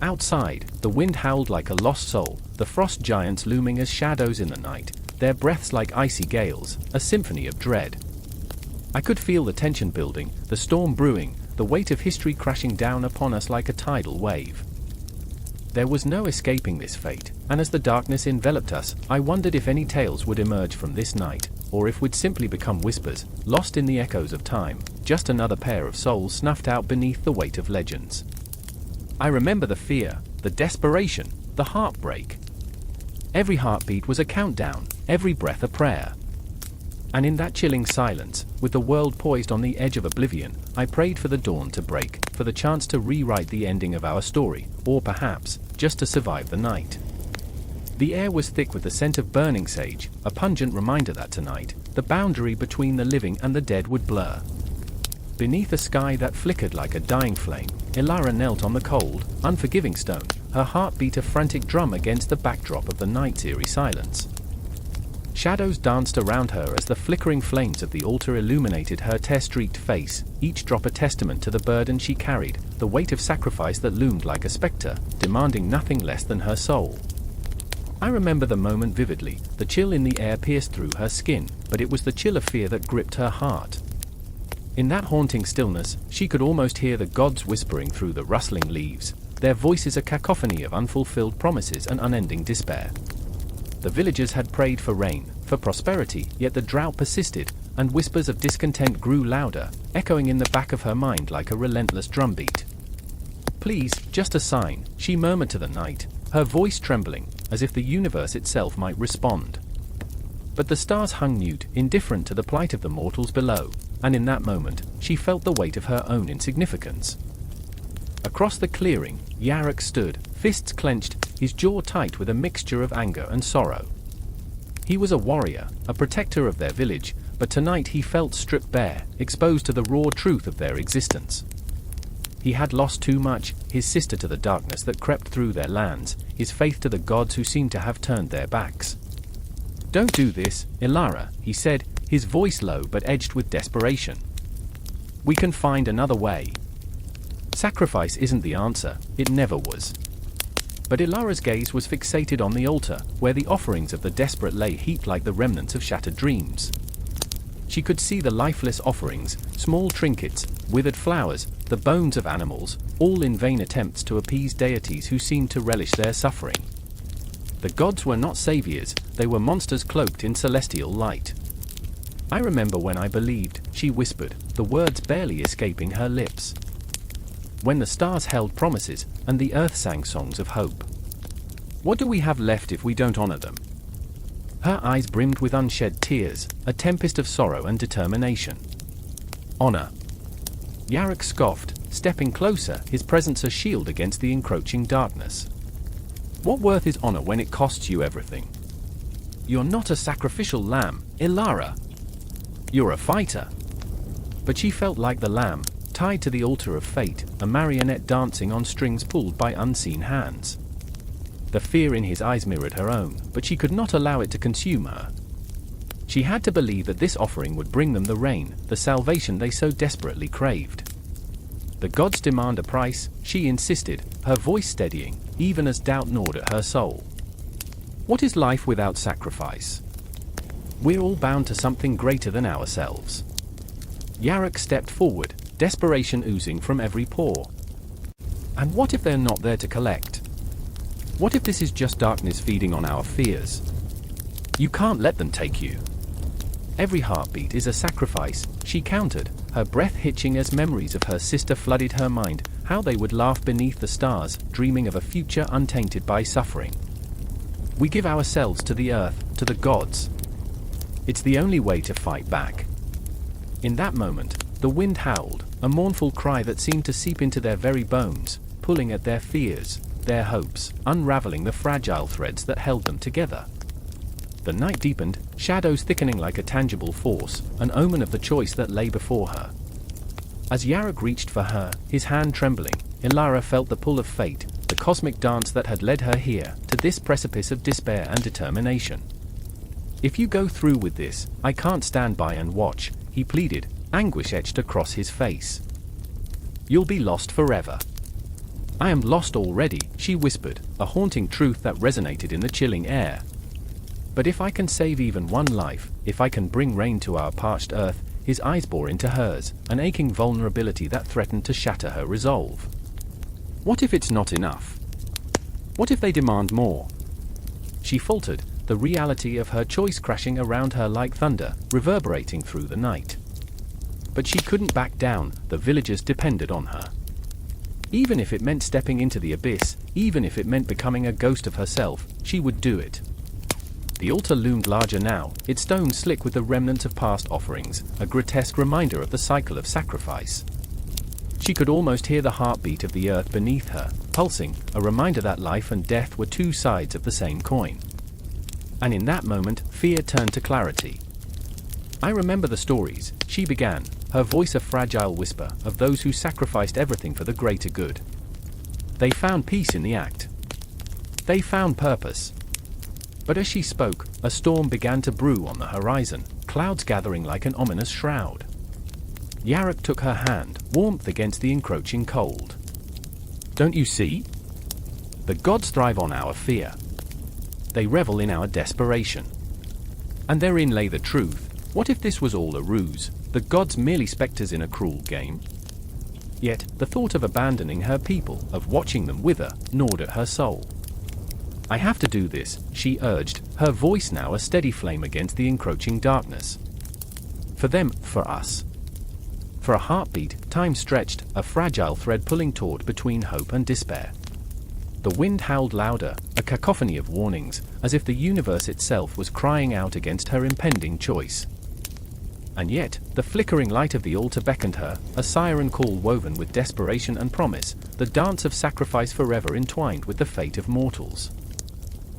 Outside, the wind howled like a lost soul, the frost giants looming as shadows in the night, their breaths like icy gales, a symphony of dread. I could feel the tension building, the storm brewing, the weight of history crashing down upon us like a tidal wave. There was no escaping this fate, and as the darkness enveloped us, I wondered if any tales would emerge from this night, or if we'd simply become whispers, lost in the echoes of time, just another pair of souls snuffed out beneath the weight of legends. I remember the fear, the desperation, the heartbreak. Every heartbeat was a countdown, every breath a prayer. And in that chilling silence, with the world poised on the edge of oblivion, I prayed for the dawn to break, for the chance to rewrite the ending of our story, or perhaps, just to survive the night. The air was thick with the scent of burning sage, a pungent reminder that tonight, the boundary between the living and the dead would blur. Beneath a sky that flickered like a dying flame, Ilara knelt on the cold, unforgiving stone, her heart beat a frantic drum against the backdrop of the night's eerie silence. Shadows danced around her as the flickering flames of the altar illuminated her tear-streaked face, each drop a testament to the burden she carried, the weight of sacrifice that loomed like a spectre, demanding nothing less than her soul. I remember the moment vividly, the chill in the air pierced through her skin, but it was the chill of fear that gripped her heart. In that haunting stillness, she could almost hear the gods whispering through the rustling leaves, their voices a cacophony of unfulfilled promises and unending despair. The villagers had prayed for rain, for prosperity, yet the drought persisted, and whispers of discontent grew louder, echoing in the back of her mind like a relentless drumbeat. "Please, just a sign," she murmured to the night, her voice trembling, as if the universe itself might respond. But the stars hung mute, indifferent to the plight of the mortals below, and in that moment, she felt the weight of her own insignificance. Across the clearing, Yarok stood, fists clenched, his jaw tight with a mixture of anger and sorrow. He was a warrior, a protector of their village, but tonight he felt stripped bare, exposed to the raw truth of their existence. He had lost too much, his sister to the darkness that crept through their lands, his faith to the gods who seemed to have turned their backs. "Don't do this, Ilara," he said, his voice low but edged with desperation. "We can find another way. Sacrifice isn't the answer, it never was." But Ilara's gaze was fixated on the altar, where the offerings of the desperate lay heaped like the remnants of shattered dreams. She could see the lifeless offerings, small trinkets, withered flowers, the bones of animals, all in vain attempts to appease deities who seemed to relish their suffering. The gods were not saviors, they were monsters cloaked in celestial light. "I remember when I believed," she whispered, the words barely escaping her lips. "When the stars held promises, and the earth sang songs of hope. What do we have left if we don't honor them?" Her eyes brimmed with unshed tears, a tempest of sorrow and determination. "Honor." Yarok scoffed, stepping closer, his presence a shield against the encroaching darkness. "What worth is honor when it costs you everything? You're not a sacrificial lamb, Ilara. You're a fighter." But she felt like the lamb, tied to the altar of fate, a marionette dancing on strings pulled by unseen hands. The fear in his eyes mirrored her own, but she could not allow it to consume her. She had to believe that this offering would bring them the rain, the salvation they so desperately craved. "The gods demand a price," she insisted, her voice steadying, even as doubt gnawed at her soul. "What is life without sacrifice? We're all bound to something greater than ourselves." Yarok stepped forward, desperation oozing from every pore. "And what if they're not there to collect? What if this is just darkness feeding on our fears? You can't let them take you." "Every heartbeat is a sacrifice," she countered, her breath hitching as memories of her sister flooded her mind, how they would laugh beneath the stars, dreaming of a future untainted by suffering. "We give ourselves to the earth, to the gods. It's the only way to fight back." In that moment, the wind howled, a mournful cry that seemed to seep into their very bones, pulling at their fears, their hopes, unraveling the fragile threads that held them together. The night deepened, shadows thickening like a tangible force, an omen of the choice that lay before her. As Yarok reached for her, his hand trembling, Ilara felt the pull of fate, the cosmic dance that had led her here, to this precipice of despair and determination. "If you go through with this, I can't stand by and watch," he pleaded, anguish etched across his face. "You'll be lost forever." "I am lost already," she whispered, a haunting truth that resonated in the chilling air. "But if I can save even one life, if I can bring rain to our parched earth," his eyes bore into hers, an aching vulnerability that threatened to shatter her resolve. "What if it's not enough? What if they demand more?" She faltered, the reality of her choice crashing around her like thunder, reverberating through the night. But she couldn't back down, the villagers depended on her. Even if it meant stepping into the abyss, even if it meant becoming a ghost of herself, she would do it. The altar loomed larger now, its stones slick with the remnants of past offerings, a grotesque reminder of the cycle of sacrifice. She could almost hear the heartbeat of the earth beneath her, pulsing, a reminder that life and death were two sides of the same coin. And in that moment, fear turned to clarity. "I remember the stories," she began, her voice a fragile whisper, "of those who sacrificed everything for the greater good. They found peace in the act. They found purpose." But as she spoke, a storm began to brew on the horizon, clouds gathering like an ominous shroud. Yarok took her hand, warmth against the encroaching cold. "Don't you see? The gods thrive on our fear. They revel in our desperation. And therein lay the truth. What if this was all a ruse, the gods merely specters in a cruel game?" Yet, the thought of abandoning her people, of watching them wither, gnawed at her soul. "I have to do this," she urged, her voice now a steady flame against the encroaching darkness. "For them, for us." For a heartbeat, time stretched, a fragile thread pulling taut between hope and despair. The wind howled louder, a cacophony of warnings, as if the universe itself was crying out against her impending choice. And yet, the flickering light of the altar beckoned her, a siren call woven with desperation and promise, the dance of sacrifice forever entwined with the fate of mortals.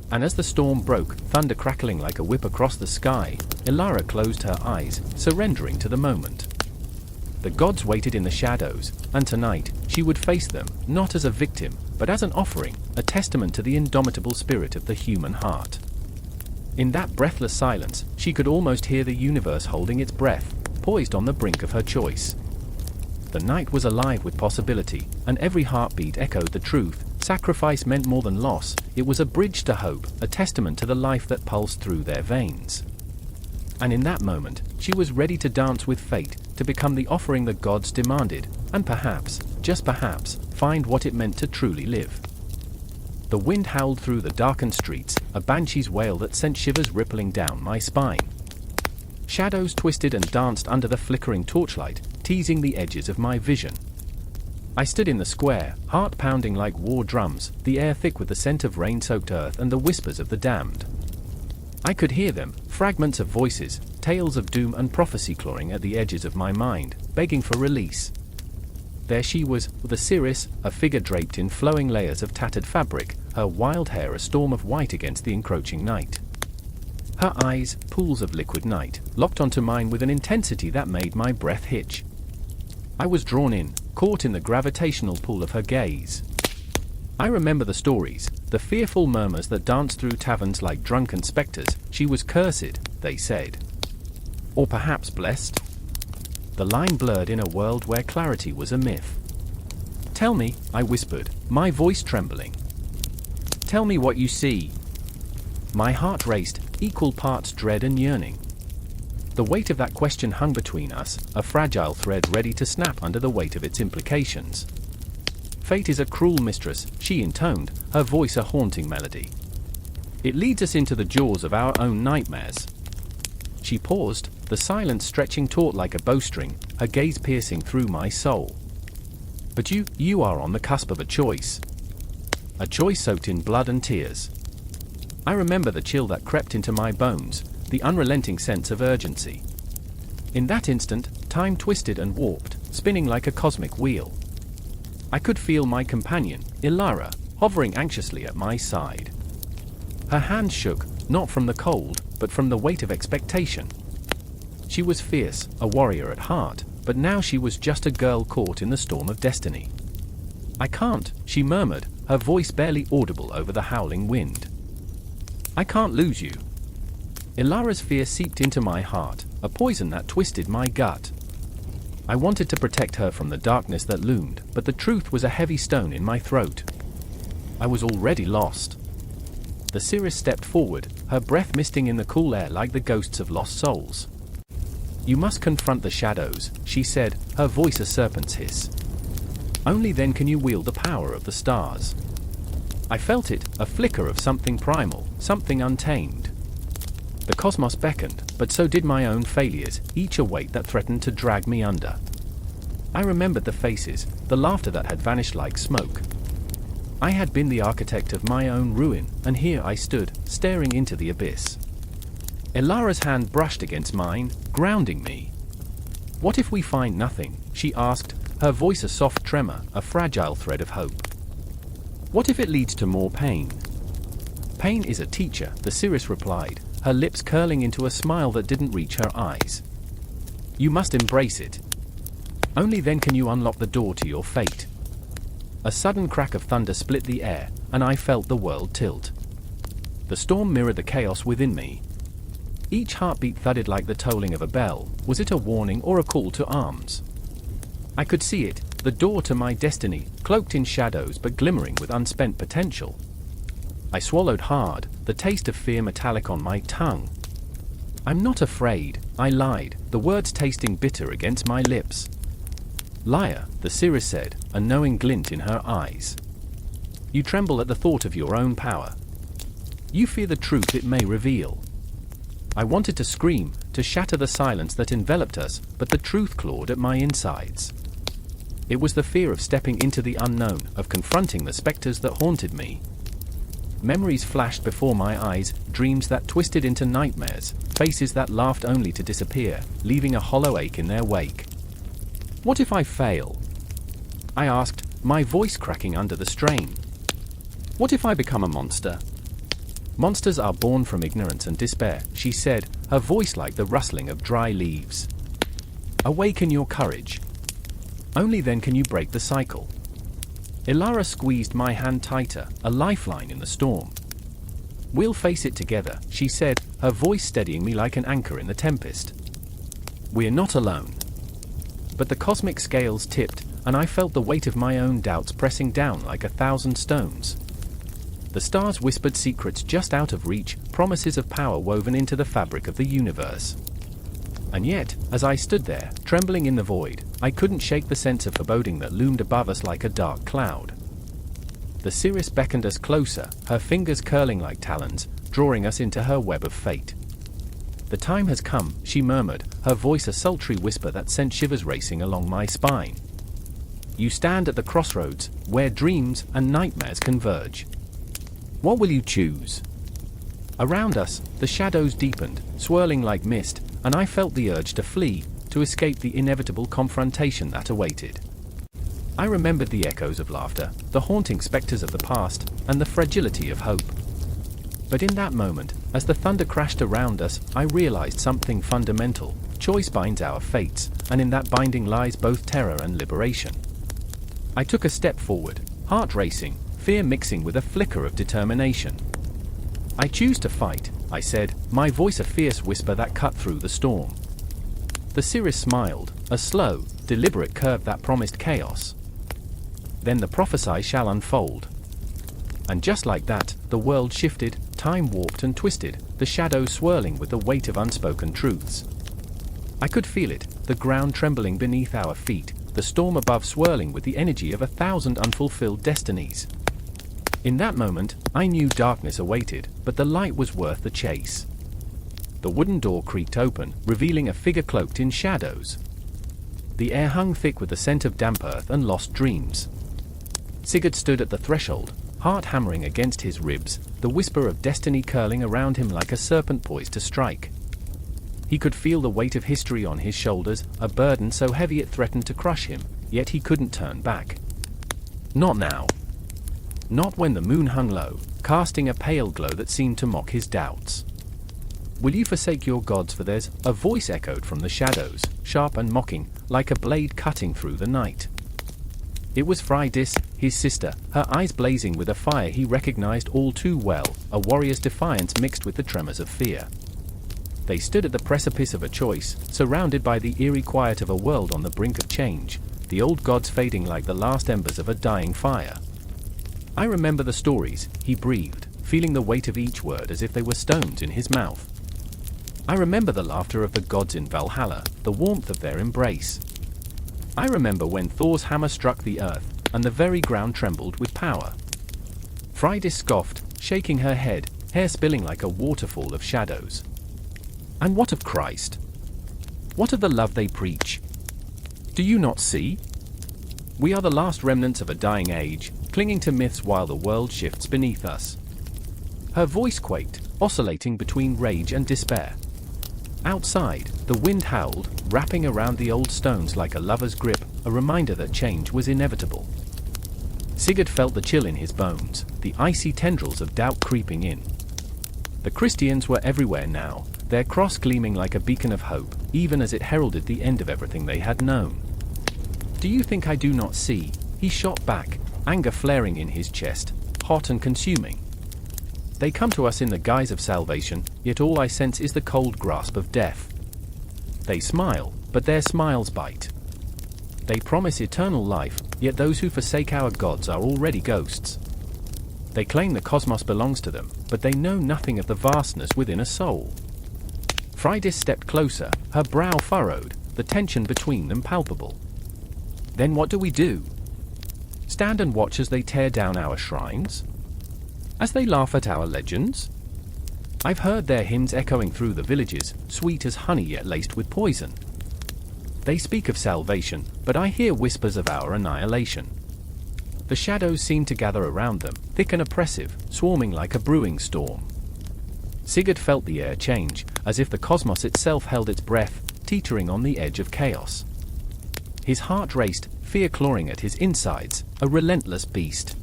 And as the storm broke, thunder crackling like a whip across the sky, Ilara closed her eyes, surrendering to the moment. The gods waited in the shadows, and tonight, she would face them, not as a victim, but as an offering, a testament to the indomitable spirit of the human heart. In that breathless silence, she could almost hear the universe holding its breath, poised on the brink of her choice. The night was alive with possibility, and every heartbeat echoed the truth. Sacrifice meant more than loss, it was a bridge to hope, a testament to the life that pulsed through their veins. And in that moment, she was ready to dance with fate, to become the offering the gods demanded, and perhaps, just perhaps, find what it meant to truly live. The wind howled through the darkened streets, a banshee's wail that sent shivers rippling down my spine. Shadows twisted and danced under the flickering torchlight, teasing the edges of my vision. I stood in the square, heart pounding like war drums, the air thick with the scent of rain-soaked earth and the whispers of the damned. I could hear them, fragments of voices, tales of doom and prophecy clawing at the edges of my mind, begging for release. There she was, with Osiris, a figure draped in flowing layers of tattered fabric, her wild hair a storm of white against the encroaching night. Her eyes, pools of liquid night, locked onto mine with an intensity that made my breath hitch. I was drawn in, caught in the gravitational pull of her gaze. I remember the stories, the fearful murmurs that danced through taverns like drunken specters. She was cursed, they said. Or perhaps blessed? The line blurred in a world where clarity was a myth. "Tell me," I whispered, my voice trembling. "Tell me what you see." My heart raced, equal parts dread and yearning. The weight of that question hung between us, a fragile thread ready to snap under the weight of its implications. "Fate is a cruel mistress," she intoned, her voice a haunting melody. "It leads us into the jaws of our own nightmares." She paused, the silence stretching taut like a bowstring, her gaze piercing through my soul. "But you are on the cusp of a choice. A choice soaked in blood and tears." I remember the chill that crept into my bones, the unrelenting sense of urgency. In that instant, time twisted and warped, spinning like a cosmic wheel. I could feel my companion, Ilara, hovering anxiously at my side. Her hand shook, not from the cold, but from the weight of expectation. She was fierce, a warrior at heart, but now she was just a girl caught in the storm of destiny. "I can't," she murmured, her voice barely audible over the howling wind. "I can't lose you." Ilara's fear seeped into my heart, a poison that twisted my gut. I wanted to protect her from the darkness that loomed, but the truth was a heavy stone in my throat. I was already lost. The seeress stepped forward, her breath misting in the cool air like the ghosts of lost souls. "You must confront the shadows," she said, her voice a serpent's hiss. "Only then can you wield the power of the stars." I felt it, a flicker of something primal, something untamed. The cosmos beckoned, but so did my own failures, each a weight that threatened to drag me under. I remembered the faces, the laughter that had vanished like smoke. I had been the architect of my own ruin, and here I stood, staring into the abyss. Ilara's hand brushed against mine, grounding me. "What if we find nothing?" she asked, her voice a soft tremor, a fragile thread of hope. "What if it leads to more pain?" "Pain is a teacher," the seeress replied, her lips curling into a smile that didn't reach her eyes. "You must embrace it. Only then can you unlock the door to your fate." A sudden crack of thunder split the air, and I felt the world tilt. The storm mirrored the chaos within me. Each heartbeat thudded like the tolling of a bell. Was it a warning or a call to arms? I could see it, the door to my destiny, cloaked in shadows but glimmering with unspent potential. I swallowed hard, the taste of fear metallic on my tongue. "I'm not afraid," I lied, the words tasting bitter against my lips. "Liar," the seeress said, a knowing glint in her eyes. "You tremble at the thought of your own power. You fear the truth it may reveal." I wanted to scream, to shatter the silence that enveloped us, but the truth clawed at my insides. It was the fear of stepping into the unknown, of confronting the specters that haunted me. Memories flashed before my eyes, dreams that twisted into nightmares, faces that laughed only to disappear, leaving a hollow ache in their wake. "What if I fail?" I asked, my voice cracking under the strain. "What if I become a monster?" "Monsters are born from ignorance and despair," she said, her voice like the rustling of dry leaves. "Awaken your courage. Only then can you break the cycle." Ilara squeezed my hand tighter, a lifeline in the storm. "We'll face it together," she said, her voice steadying me like an anchor in the tempest. "We're not alone." But the cosmic scales tipped, and I felt the weight of my own doubts pressing down like 1,000 stones. The stars whispered secrets just out of reach, promises of power woven into the fabric of the universe. And yet, as I stood there, trembling in the void, I couldn't shake the sense of foreboding that loomed above us like a dark cloud. The seeress beckoned us closer, her fingers curling like talons, drawing us into her web of fate. "The time has come," she murmured, her voice a sultry whisper that sent shivers racing along my spine. "You stand at the crossroads, where dreams and nightmares converge. What will you choose?" Around us, the shadows deepened, swirling like mist, and I felt the urge to flee, to escape the inevitable confrontation that awaited. I remembered the echoes of laughter, the haunting specters of the past, and the fragility of hope. But in that moment, as the thunder crashed around us, I realized something fundamental. Choice binds our fates, and in that binding lies both terror and liberation. I took a step forward, heart racing, fear mixing with a flicker of determination. "I choose to fight," I said, my voice a fierce whisper that cut through the storm. The seeress smiled, a slow, deliberate curve that promised chaos. "Then the prophecy shall unfold." And just like that, the world shifted, time warped and twisted, the shadows swirling with the weight of unspoken truths. I could feel it, the ground trembling beneath our feet, the storm above swirling with the energy of 1,000 unfulfilled destinies. In that moment, I knew darkness awaited, but the light was worth the chase. The wooden door creaked open, revealing a figure cloaked in shadows. The air hung thick with the scent of damp earth and lost dreams. Sigurd stood at the threshold, heart hammering against his ribs, the whisper of destiny curling around him like a serpent poised to strike. He could feel the weight of history on his shoulders, a burden so heavy it threatened to crush him, yet he couldn't turn back. Not now. Not when the moon hung low, casting a pale glow that seemed to mock his doubts. Will you forsake your gods for theirs? A voice echoed from the shadows, sharp and mocking, like a blade cutting through the night. It was Freydis, his sister, her eyes blazing with a fire he recognized all too well, a warrior's defiance mixed with the tremors of fear. They stood at the precipice of a choice, surrounded by the eerie quiet of a world on the brink of change, the old gods fading like the last embers of a dying fire. I remember the stories, he breathed, feeling the weight of each word as if they were stones in his mouth. I remember the laughter of the gods in Valhalla, the warmth of their embrace. I remember when Thor's hammer struck the earth, and the very ground trembled with power. Freydis scoffed, shaking her head, hair spilling like a waterfall of shadows. And what of Christ? What of the love they preach? Do you not see? We are the last remnants of a dying age, clinging to myths while the world shifts beneath us. Her voice quaked, oscillating between rage and despair. Outside, the wind howled, wrapping around the old stones like a lover's grip, a reminder that change was inevitable. Sigurd felt the chill in his bones, the icy tendrils of doubt creeping in. The Christians were everywhere now, their cross gleaming like a beacon of hope, even as it heralded the end of everything they had known. Do you think I do not see? He shot back, anger flaring in his chest, hot and consuming. They come to us in the guise of salvation, yet all I sense is the cold grasp of death. They smile, but their smiles bite. They promise eternal life, yet those who forsake our gods are already ghosts. They claim the cosmos belongs to them, but they know nothing of the vastness within a soul. Freydis stepped closer, her brow furrowed, the tension between them palpable. Then what do we do? Stand and watch as they tear down our shrines? As they laugh at our legends? I've heard their hymns echoing through the villages, sweet as honey yet laced with poison. They speak of salvation, but I hear whispers of our annihilation. The shadows seem to gather around them, thick and oppressive, swarming like a brewing storm. Sigurd felt the air change, as if the cosmos itself held its breath, teetering on the edge of chaos. His heart raced, fear clawing at his insides, a relentless beast.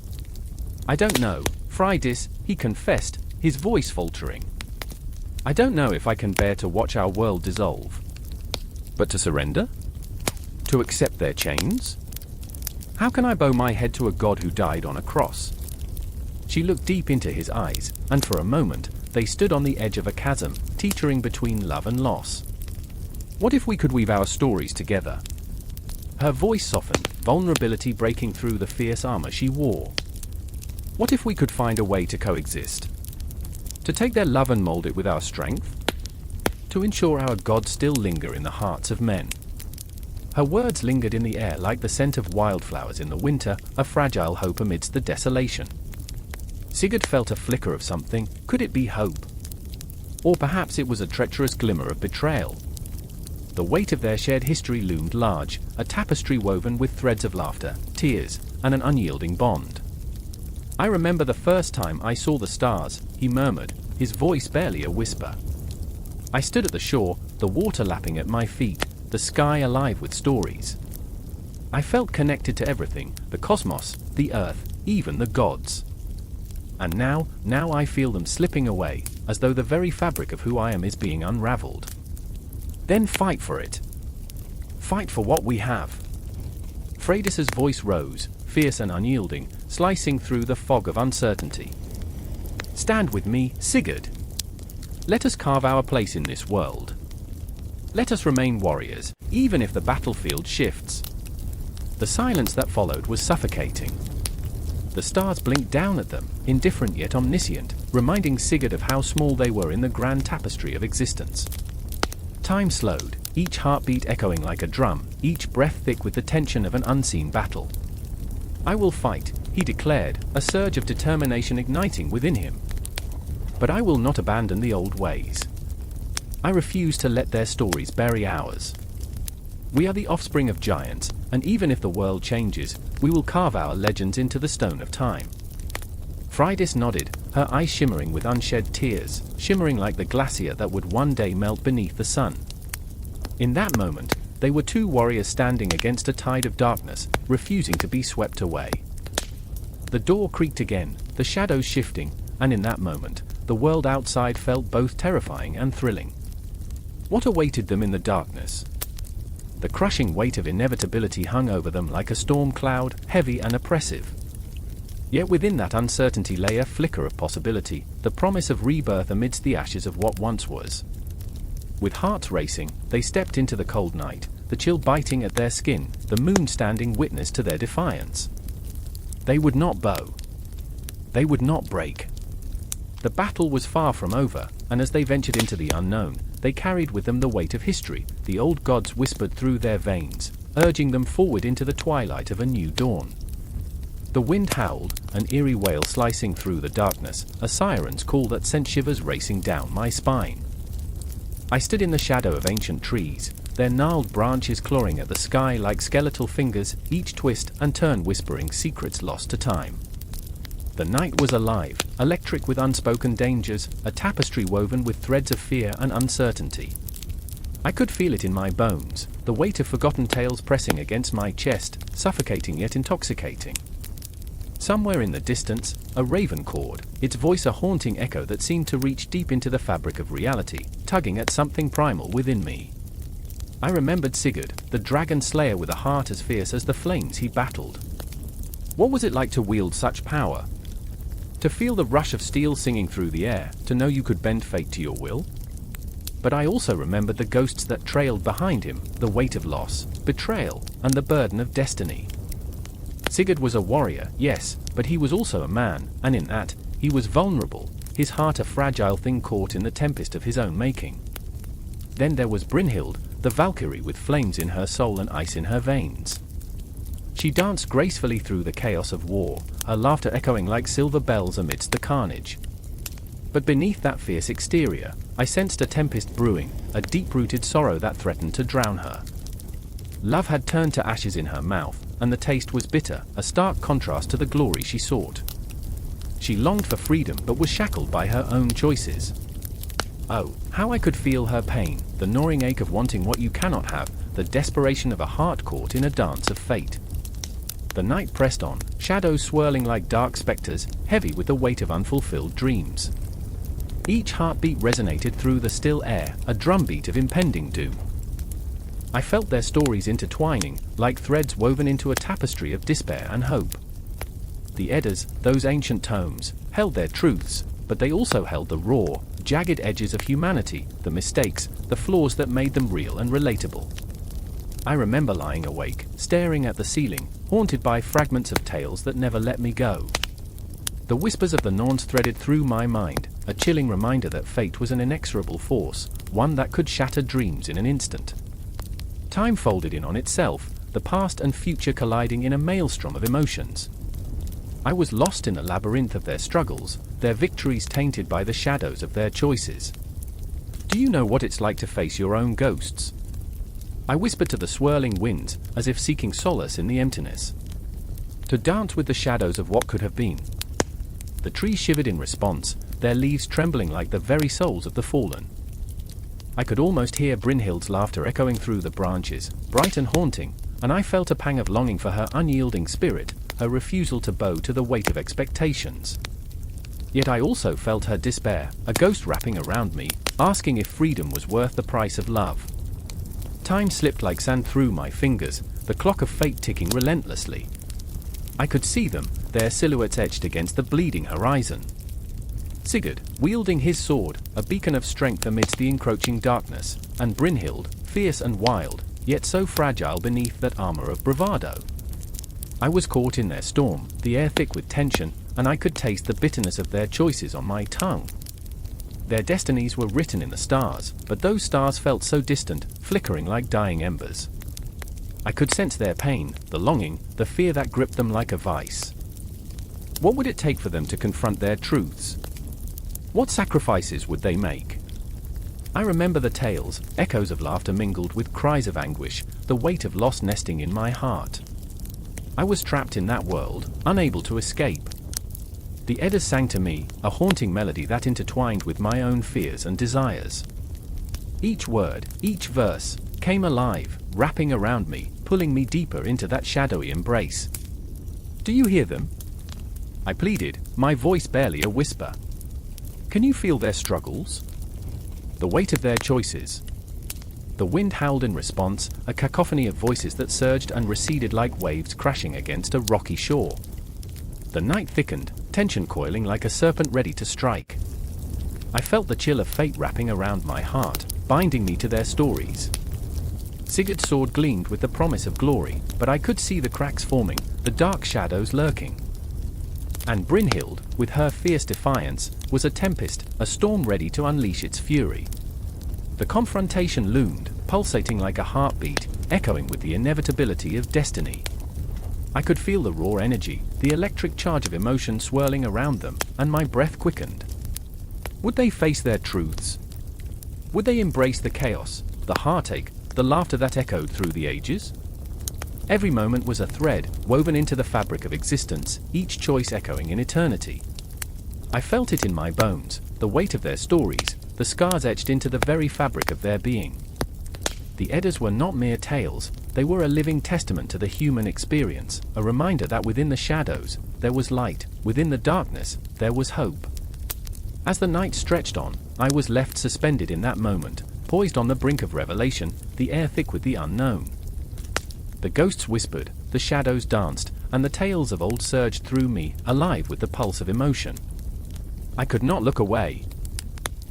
I don't know, Freydis, he confessed, his voice faltering. I don't know if I can bear to watch our world dissolve. But to surrender? To accept their chains? How can I bow my head to a god who died on a cross? She looked deep into his eyes, and for a moment, they stood on the edge of a chasm, teetering between love and loss. What if we could weave our stories together? Her voice softened, vulnerability breaking through the fierce armor she wore. What if we could find a way to coexist? To take their love and mold it with our strength? To ensure our gods still linger in the hearts of men? Her words lingered in the air like the scent of wildflowers in the winter, a fragile hope amidst the desolation. Sigurd felt a flicker of something. Could it be hope? Or perhaps it was a treacherous glimmer of betrayal. The weight of their shared history loomed large, a tapestry woven with threads of laughter, tears, and an unyielding bond. I remember the first time I saw the stars, he murmured, his voice barely a whisper. I stood at the shore, the water lapping at my feet, the sky alive with stories. I felt connected to everything, the cosmos, the earth, even the gods. And now I feel them slipping away, as though the very fabric of who I am is being unraveled. Then fight for it. Fight for what we have. Freydis's voice rose, fierce and unyielding, slicing through the fog of uncertainty. Stand with me, Sigurd. Let us carve our place in this world. Let us remain warriors, even if the battlefield shifts. The silence that followed was suffocating. The stars blinked down at them, indifferent yet omniscient, reminding Sigurd of how small they were in the grand tapestry of existence. Time slowed, each heartbeat echoing like a drum, each breath thick with the tension of an unseen battle. I will fight, he declared, a surge of determination igniting within him. But I will not abandon the old ways. I refuse to let their stories bury ours. We are the offspring of giants, and even if the world changes, we will carve our legends into the stone of time. Freydis nodded, her eyes shimmering with unshed tears, shimmering like the glacier that would one day melt beneath the sun. In that moment, they were two warriors standing against a tide of darkness, refusing to be swept away. The door creaked again, the shadows shifting, and in that moment, the world outside felt both terrifying and thrilling. What awaited them in the darkness? The crushing weight of inevitability hung over them like a storm cloud, heavy and oppressive. Yet within that uncertainty lay a flicker of possibility, the promise of rebirth amidst the ashes of what once was. With hearts racing, they stepped into the cold night, the chill biting at their skin, the moon standing witness to their defiance. They would not bow. They would not break. The battle was far from over, and as they ventured into the unknown, they carried with them the weight of history. The old gods whispered through their veins, urging them forward into the twilight of a new dawn. The wind howled, an eerie wail slicing through the darkness, a siren's call that sent shivers racing down my spine. I stood in the shadow of ancient trees, their gnarled branches clawing at the sky like skeletal fingers, each twist and turn whispering secrets lost to time. The night was alive, electric with unspoken dangers, a tapestry woven with threads of fear and uncertainty. I could feel it in my bones, the weight of forgotten tales pressing against my chest, suffocating yet intoxicating. Somewhere in the distance, a raven cawed, its voice a haunting echo that seemed to reach deep into the fabric of reality, tugging at something primal within me. I remembered Sigurd, the dragon slayer with a heart as fierce as the flames he battled. What was it like to wield such power? To feel the rush of steel singing through the air, to know you could bend fate to your will? But I also remembered the ghosts that trailed behind him, the weight of loss, betrayal, and the burden of destiny. Sigurd was a warrior, yes, but he was also a man, and in that, he was vulnerable, his heart a fragile thing caught in the tempest of his own making. Then there was Brynhild, the Valkyrie with flames in her soul and ice in her veins. She danced gracefully through the chaos of war, her laughter echoing like silver bells amidst the carnage. But beneath that fierce exterior, I sensed a tempest brewing, a deep-rooted sorrow that threatened to drown her. Love had turned to ashes in her mouth, and the taste was bitter, a stark contrast to the glory she sought. She longed for freedom but was shackled by her own choices. Oh, how I could feel her pain, the gnawing ache of wanting what you cannot have, the desperation of a heart caught in a dance of fate. The night pressed on, shadows swirling like dark specters, heavy with the weight of unfulfilled dreams. Each heartbeat resonated through the still air, a drumbeat of impending doom. I felt their stories intertwining, like threads woven into a tapestry of despair and hope. The Eddas, those ancient tomes, held their truths, but they also held the raw, jagged edges of humanity, the mistakes, the flaws that made them real and relatable. I remember lying awake, staring at the ceiling, haunted by fragments of tales that never let me go. The whispers of the Norns threaded through my mind, a chilling reminder that fate was an inexorable force, one that could shatter dreams in an instant. Time folded in on itself, the past and future colliding in a maelstrom of emotions. I was lost in the labyrinth of their struggles, their victories tainted by the shadows of their choices. Do you know what it's like to face your own ghosts? I whispered to the swirling winds, as if seeking solace in the emptiness. To dance with the shadows of what could have been. The trees shivered in response, their leaves trembling like the very souls of the fallen. I could almost hear Brynhild's laughter echoing through the branches, bright and haunting, and I felt a pang of longing for her unyielding spirit, her refusal to bow to the weight of expectations. Yet I also felt her despair, a ghost wrapping around me, asking if freedom was worth the price of love. Time slipped like sand through my fingers, the clock of fate ticking relentlessly. I could see them, their silhouettes etched against the bleeding horizon. Sigurd, wielding his sword, a beacon of strength amidst the encroaching darkness, and Brynhild, fierce and wild, yet so fragile beneath that armor of bravado. I was caught in their storm, the air thick with tension, and I could taste the bitterness of their choices on my tongue. Their destinies were written in the stars, but those stars felt so distant, flickering like dying embers. I could sense their pain, the longing, the fear that gripped them like a vice. What would it take for them to confront their truths? What sacrifices would they make? I remember the tales, echoes of laughter mingled with cries of anguish, the weight of loss nesting in my heart. I was trapped in that world, unable to escape. The Eddas sang to me, a haunting melody that intertwined with my own fears and desires. Each word, each verse, came alive, wrapping around me, pulling me deeper into that shadowy embrace. Do you hear them? I pleaded, my voice barely a whisper. Can you feel their struggles? The weight of their choices. The wind howled in response, a cacophony of voices that surged and receded like waves crashing against a rocky shore. The night thickened, tension coiling like a serpent ready to strike. I felt the chill of fate wrapping around my heart, binding me to their stories. Sigurd's sword gleamed with the promise of glory, but I could see the cracks forming, the dark shadows lurking. And Brynhild, with her fierce defiance, was a tempest, a storm ready to unleash its fury. The confrontation loomed, pulsating like a heartbeat, echoing with the inevitability of destiny. I could feel the raw energy, the electric charge of emotion swirling around them, and my breath quickened. Would they face their truths? Would they embrace the chaos, the heartache, the laughter that echoed through the ages? Every moment was a thread, woven into the fabric of existence, each choice echoing in eternity. I felt it in my bones, the weight of their stories, the scars etched into the very fabric of their being. The Eddas were not mere tales, they were a living testament to the human experience, a reminder that within the shadows, there was light, within the darkness, there was hope. As the night stretched on, I was left suspended in that moment, poised on the brink of revelation, the air thick with the unknown. The ghosts whispered, the shadows danced, and the tales of old surged through me, alive with the pulse of emotion. I could not look away.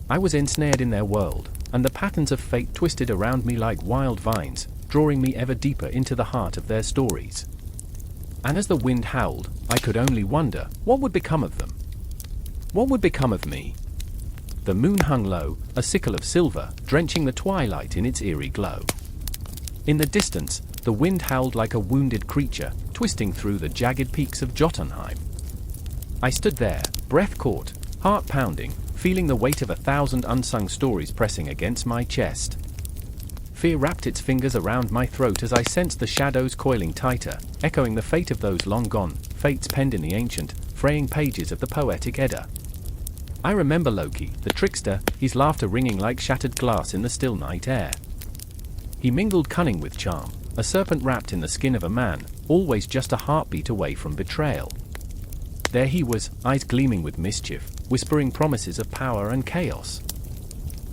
I was ensnared in their world, and the patterns of fate twisted around me like wild vines, drawing me ever deeper into the heart of their stories. And as the wind howled, I could only wonder, what would become of them? What would become of me? The moon hung low, a sickle of silver, drenching the twilight in its eerie glow. In the distance, the wind howled like a wounded creature, twisting through the jagged peaks of Jotunheim. I stood there, breath caught, heart pounding, feeling the weight of 1,000 unsung stories pressing against my chest. Fear wrapped its fingers around my throat as I sensed the shadows coiling tighter, echoing the fate of those long gone, fates penned in the ancient, fraying pages of the poetic Edda. I remember Loki, the trickster, his laughter ringing like shattered glass in the still night air. He mingled cunning with charm, a serpent wrapped in the skin of a man, always just a heartbeat away from betrayal. There he was, eyes gleaming with mischief, whispering promises of power and chaos.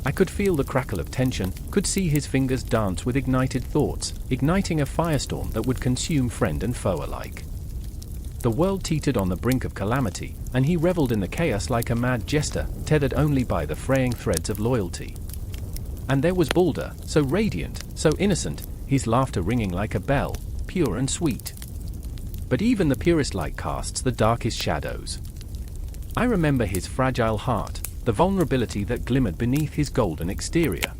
I could feel the crackle of tension, could see his fingers dance with ignited thoughts, igniting a firestorm that would consume friend and foe alike. The world teetered on the brink of calamity, and he reveled in the chaos like a mad jester, tethered only by the fraying threads of loyalty. And there was Baldur, so radiant, so innocent, his laughter ringing like a bell, pure and sweet. But even the purest light casts the darkest shadows. I remember his fragile heart, the vulnerability that glimmered beneath his golden exterior.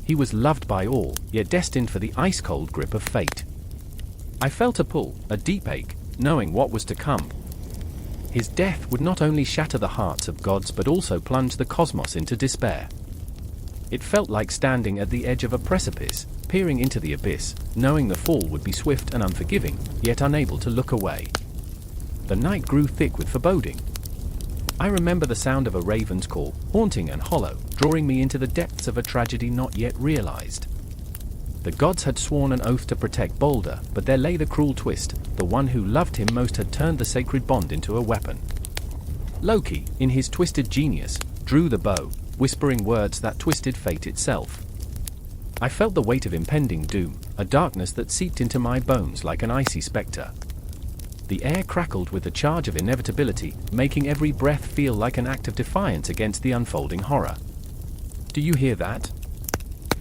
He was loved by all, yet destined for the ice-cold grip of fate. I felt a pull, a deep ache, knowing what was to come. His death would not only shatter the hearts of gods but also plunge the cosmos into despair. It felt like standing at the edge of a precipice, peering into the abyss, knowing the fall would be swift and unforgiving, yet unable to look away. The night grew thick with foreboding. I remember the sound of a raven's call, haunting and hollow, drawing me into the depths of a tragedy not yet realized. The gods had sworn an oath to protect Baldur, but there lay the cruel twist, the one who loved him most had turned the sacred bond into a weapon. Loki, in his twisted genius, drew the bow, whispering words that twisted fate itself. I felt the weight of impending doom, a darkness that seeped into my bones like an icy spectre. The air crackled with the charge of inevitability, making every breath feel like an act of defiance against the unfolding horror. "Do you hear that?"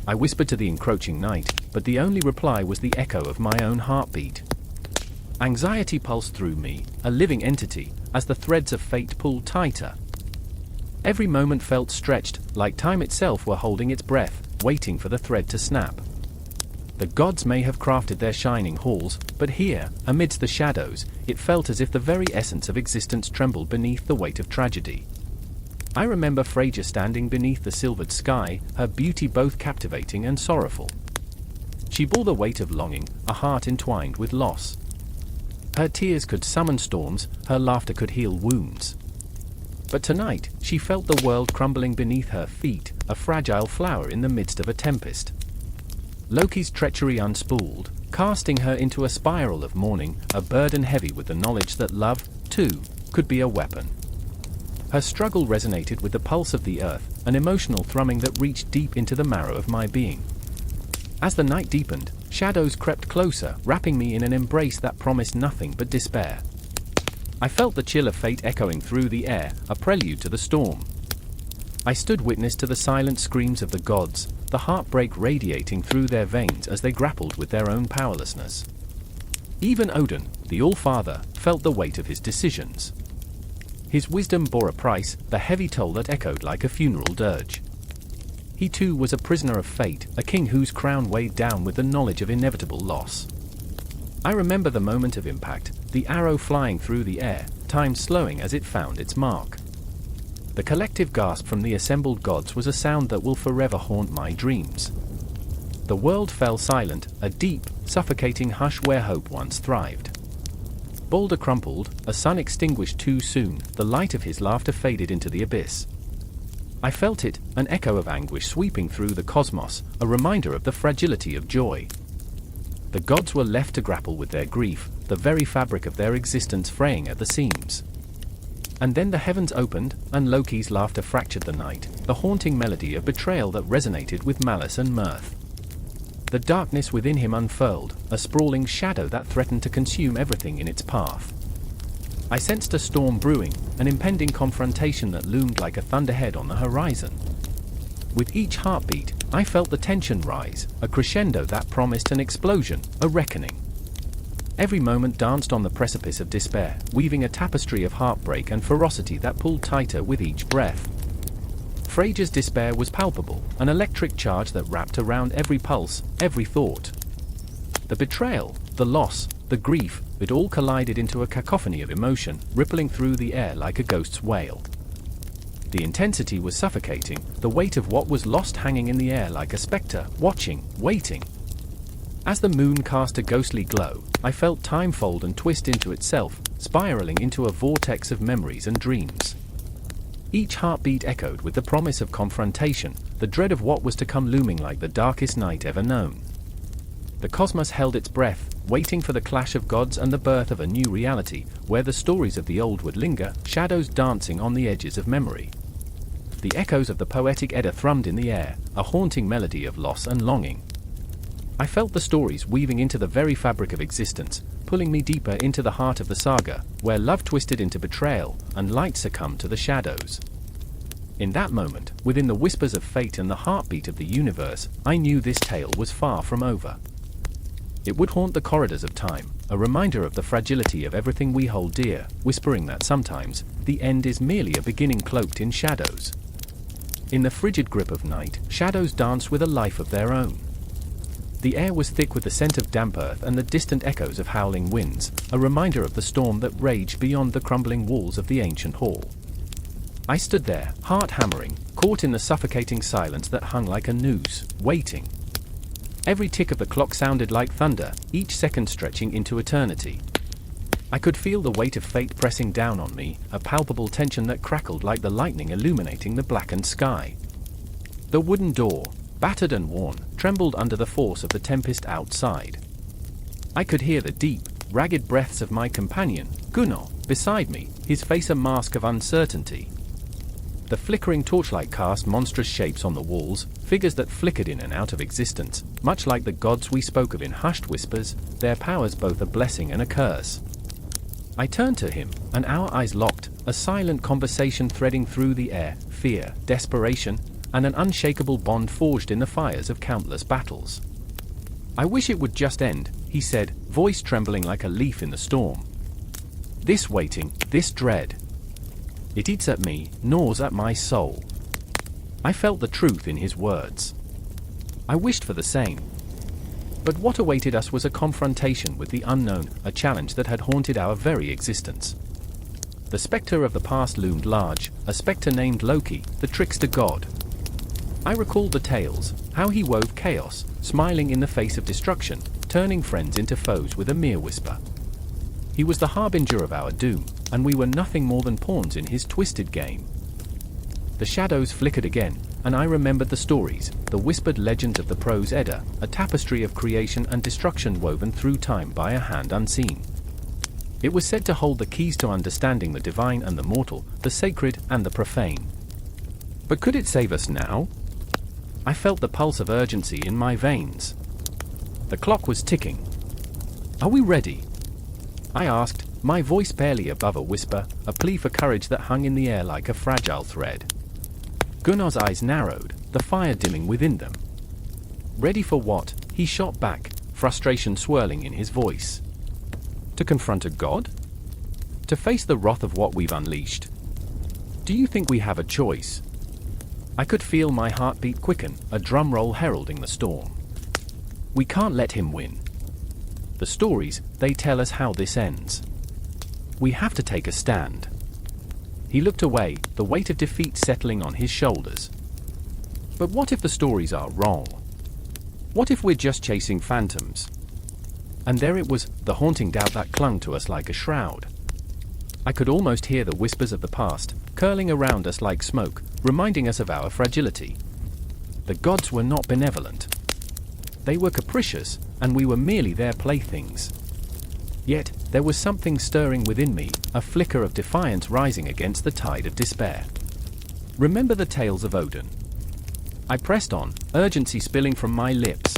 I whispered to the encroaching night, but the only reply was the echo of my own heartbeat. Anxiety pulsed through me, a living entity, as the threads of fate pulled tighter. Every moment felt stretched, like time itself were holding its breath, waiting for the thread to snap. The gods may have crafted their shining halls, but here, amidst the shadows, it felt as if the very essence of existence trembled beneath the weight of tragedy. I remember Freyja standing beneath the silvered sky, her beauty both captivating and sorrowful. She bore the weight of longing, a heart entwined with loss. Her tears could summon storms, her laughter could heal wounds. But tonight, she felt the world crumbling beneath her feet, a fragile flower in the midst of a tempest. Loki's treachery unspooled, casting her into a spiral of mourning, a burden heavy with the knowledge that love, too, could be a weapon. Her struggle resonated with the pulse of the earth, an emotional thrumming that reached deep into the marrow of my being. As the night deepened, shadows crept closer, wrapping me in an embrace that promised nothing but despair. I felt the chill of fate echoing through the air, a prelude to the storm. I stood witness to the silent screams of the gods, the heartbreak radiating through their veins as they grappled with their own powerlessness. Even Odin, the All-Father, felt the weight of his decisions. His wisdom bore a price, the heavy toll that echoed like a funeral dirge. He too was a prisoner of fate, a king whose crown weighed down with the knowledge of inevitable loss. I remember the moment of impact, the arrow flying through the air, time slowing as it found its mark. The collective gasp from the assembled gods was a sound that will forever haunt my dreams. The world fell silent, a deep, suffocating hush where hope once thrived. Baldur crumpled, a sun extinguished too soon, the light of his laughter faded into the abyss. I felt it, an echo of anguish sweeping through the cosmos, a reminder of the fragility of joy. The gods were left to grapple with their grief, the very fabric of their existence fraying at the seams. And then the heavens opened, and Loki's laughter fractured the night, the haunting melody of betrayal that resonated with malice and mirth. The darkness within him unfurled, a sprawling shadow that threatened to consume everything in its path. I sensed a storm brewing, an impending confrontation that loomed like a thunderhead on the horizon. With each heartbeat, I felt the tension rise, a crescendo that promised an explosion, a reckoning. Every moment danced on the precipice of despair, weaving a tapestry of heartbreak and ferocity that pulled tighter with each breath. Freyja's despair was palpable, an electric charge that wrapped around every pulse, every thought. The betrayal, the loss, the grief, it all collided into a cacophony of emotion, rippling through the air like a ghost's wail. The intensity was suffocating, the weight of what was lost hanging in the air like a spectre, watching, waiting. As the moon cast a ghostly glow, I felt time fold and twist into itself, spiraling into a vortex of memories and dreams. Each heartbeat echoed with the promise of confrontation, the dread of what was to come looming like the darkest night ever known. The cosmos held its breath, waiting for the clash of gods and the birth of a new reality, where the stories of the old would linger, shadows dancing on the edges of memory. The echoes of the poetic Edda thrummed in the air, a haunting melody of loss and longing. I felt the stories weaving into the very fabric of existence, pulling me deeper into the heart of the saga, where love twisted into betrayal, and light succumbed to the shadows. In that moment, within the whispers of fate and the heartbeat of the universe, I knew this tale was far from over. It would haunt the corridors of time, a reminder of the fragility of everything we hold dear, whispering that sometimes, the end is merely a beginning cloaked in shadows. In the frigid grip of night, shadows danced with a life of their own. The air was thick with the scent of damp earth and the distant echoes of howling winds, a reminder of the storm that raged beyond the crumbling walls of the ancient hall. I stood there, heart hammering, caught in the suffocating silence that hung like a noose, waiting. Every tick of the clock sounded like thunder, each second stretching into eternity. I could feel the weight of fate pressing down on me, a palpable tension that crackled like the lightning illuminating the blackened sky. The wooden door, battered and worn, trembled under the force of the tempest outside. I could hear the deep, ragged breaths of my companion, Gunnar, beside me, his face a mask of uncertainty. The flickering torchlight cast monstrous shapes on the walls, figures that flickered in and out of existence, much like the gods we spoke of in hushed whispers, their powers both a blessing and a curse. I turned to him, and our eyes locked, a silent conversation threading through the air, fear, desperation, and an unshakable bond forged in the fires of countless battles. "I wish it would just end," he said, voice trembling like a leaf in the storm. "This waiting, this dread. It eats at me, gnaws at my soul." I felt the truth in his words. I wished for the same. But what awaited us was a confrontation with the unknown, a challenge that had haunted our very existence. The spectre of the past loomed large, a spectre named Loki, the trickster god. I recalled the tales, how he wove chaos, smiling in the face of destruction, turning friends into foes with a mere whisper. He was the harbinger of our doom, and we were nothing more than pawns in his twisted game. The shadows flickered again, and I remembered the stories, the whispered legends of the prose Edda, a tapestry of creation and destruction woven through time by a hand unseen. It was said to hold the keys to understanding the divine and the mortal, the sacred and the profane. But could it save us now? I felt the pulse of urgency in my veins. The clock was ticking. Are we ready? I asked, my voice barely above a whisper, a plea for courage that hung in the air like a fragile thread. Gunnar's eyes narrowed, the fire dimming within them. Ready for what? He shot back, frustration swirling in his voice. To confront a god? To face the wrath of what we've unleashed? Do you think we have a choice? I could feel my heartbeat quicken, a drum roll heralding the storm. We can't let him win. The stories, they tell us how this ends. We have to take a stand. He looked away, the weight of defeat settling on his shoulders. But what if the stories are wrong? What if we're just chasing phantoms? And there it was, the haunting doubt that clung to us like a shroud. I could almost hear the whispers of the past, curling around us like smoke, reminding us of our fragility. The gods were not benevolent. They were capricious, and we were merely their playthings. Yet, there was something stirring within me, a flicker of defiance rising against the tide of despair. Remember the tales of Odin? I pressed on, urgency spilling from my lips.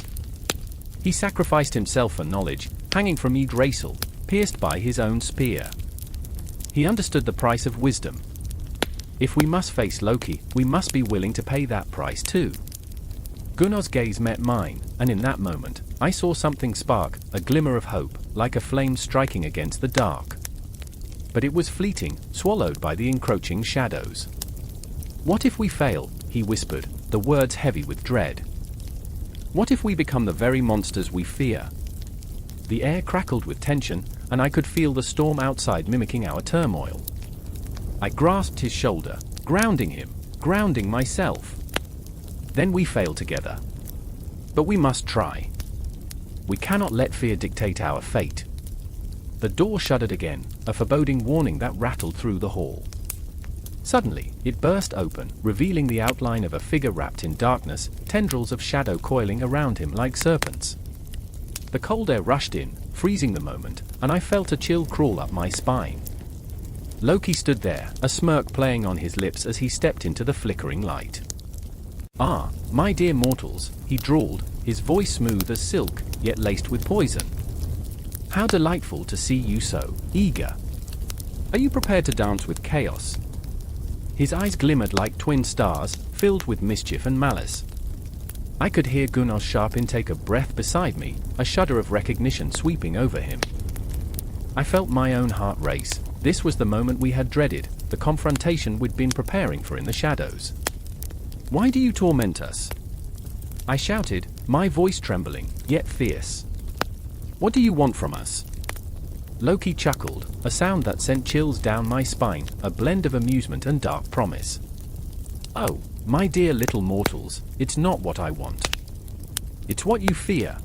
He sacrificed himself for knowledge, hanging from Yggdrasil, pierced by his own spear. He understood the price of wisdom. If we must face Loki, we must be willing to pay that price too. Gunnar's gaze met mine, and in that moment, I saw something spark, a glimmer of hope, like a flame striking against the dark. But it was fleeting, swallowed by the encroaching shadows. What if we fail? He whispered, the words heavy with dread. What if we become the very monsters we fear? The air crackled with tension, and I could feel the storm outside mimicking our turmoil. I grasped his shoulder, grounding him, grounding myself. Then we fail together. But we must try. We cannot let fear dictate our fate. The door shuddered again, a foreboding warning that rattled through the hall. Suddenly, it burst open, revealing the outline of a figure wrapped in darkness, tendrils of shadow coiling around him like serpents. The cold air rushed in, freezing the moment, and I felt a chill crawl up my spine. Loki stood there, a smirk playing on his lips as he stepped into the flickering light. "Ah, my dear mortals," he drawled, his voice smooth as silk, yet laced with poison. "How delightful to see you so eager. Are you prepared to dance with chaos?" His eyes glimmered like twin stars, filled with mischief and malice. I could hear Gunnar's sharp intake of breath beside me, a shudder of recognition sweeping over him. I felt my own heart race. This was the moment we had dreaded, the confrontation we'd been preparing for in the shadows. "Why do you torment us?" I shouted, my voice trembling, yet fierce. "What do you want from us?" Loki chuckled, a sound that sent chills down my spine, a blend of amusement and dark promise. "Oh, my dear little mortals, it's not what I want. It's what you fear.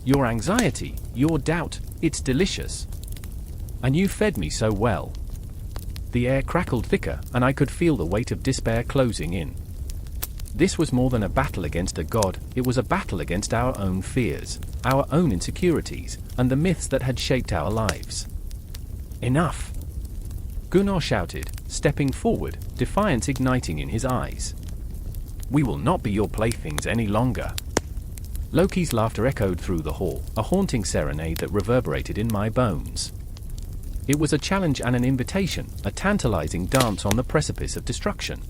Your anxiety, your doubt, it's delicious. And you fed me so well." The air crackled thicker, and I could feel the weight of despair closing in. This was more than a battle against a god, it was a battle against our own fears, our own insecurities, and the myths that had shaped our lives. "Enough!" Gunnar shouted, stepping forward, defiance igniting in his eyes. "We will not be your playthings any longer." Loki's laughter echoed through the hall, a haunting serenade that reverberated in my bones. It was a challenge and an invitation, a tantalizing dance on the precipice of destruction.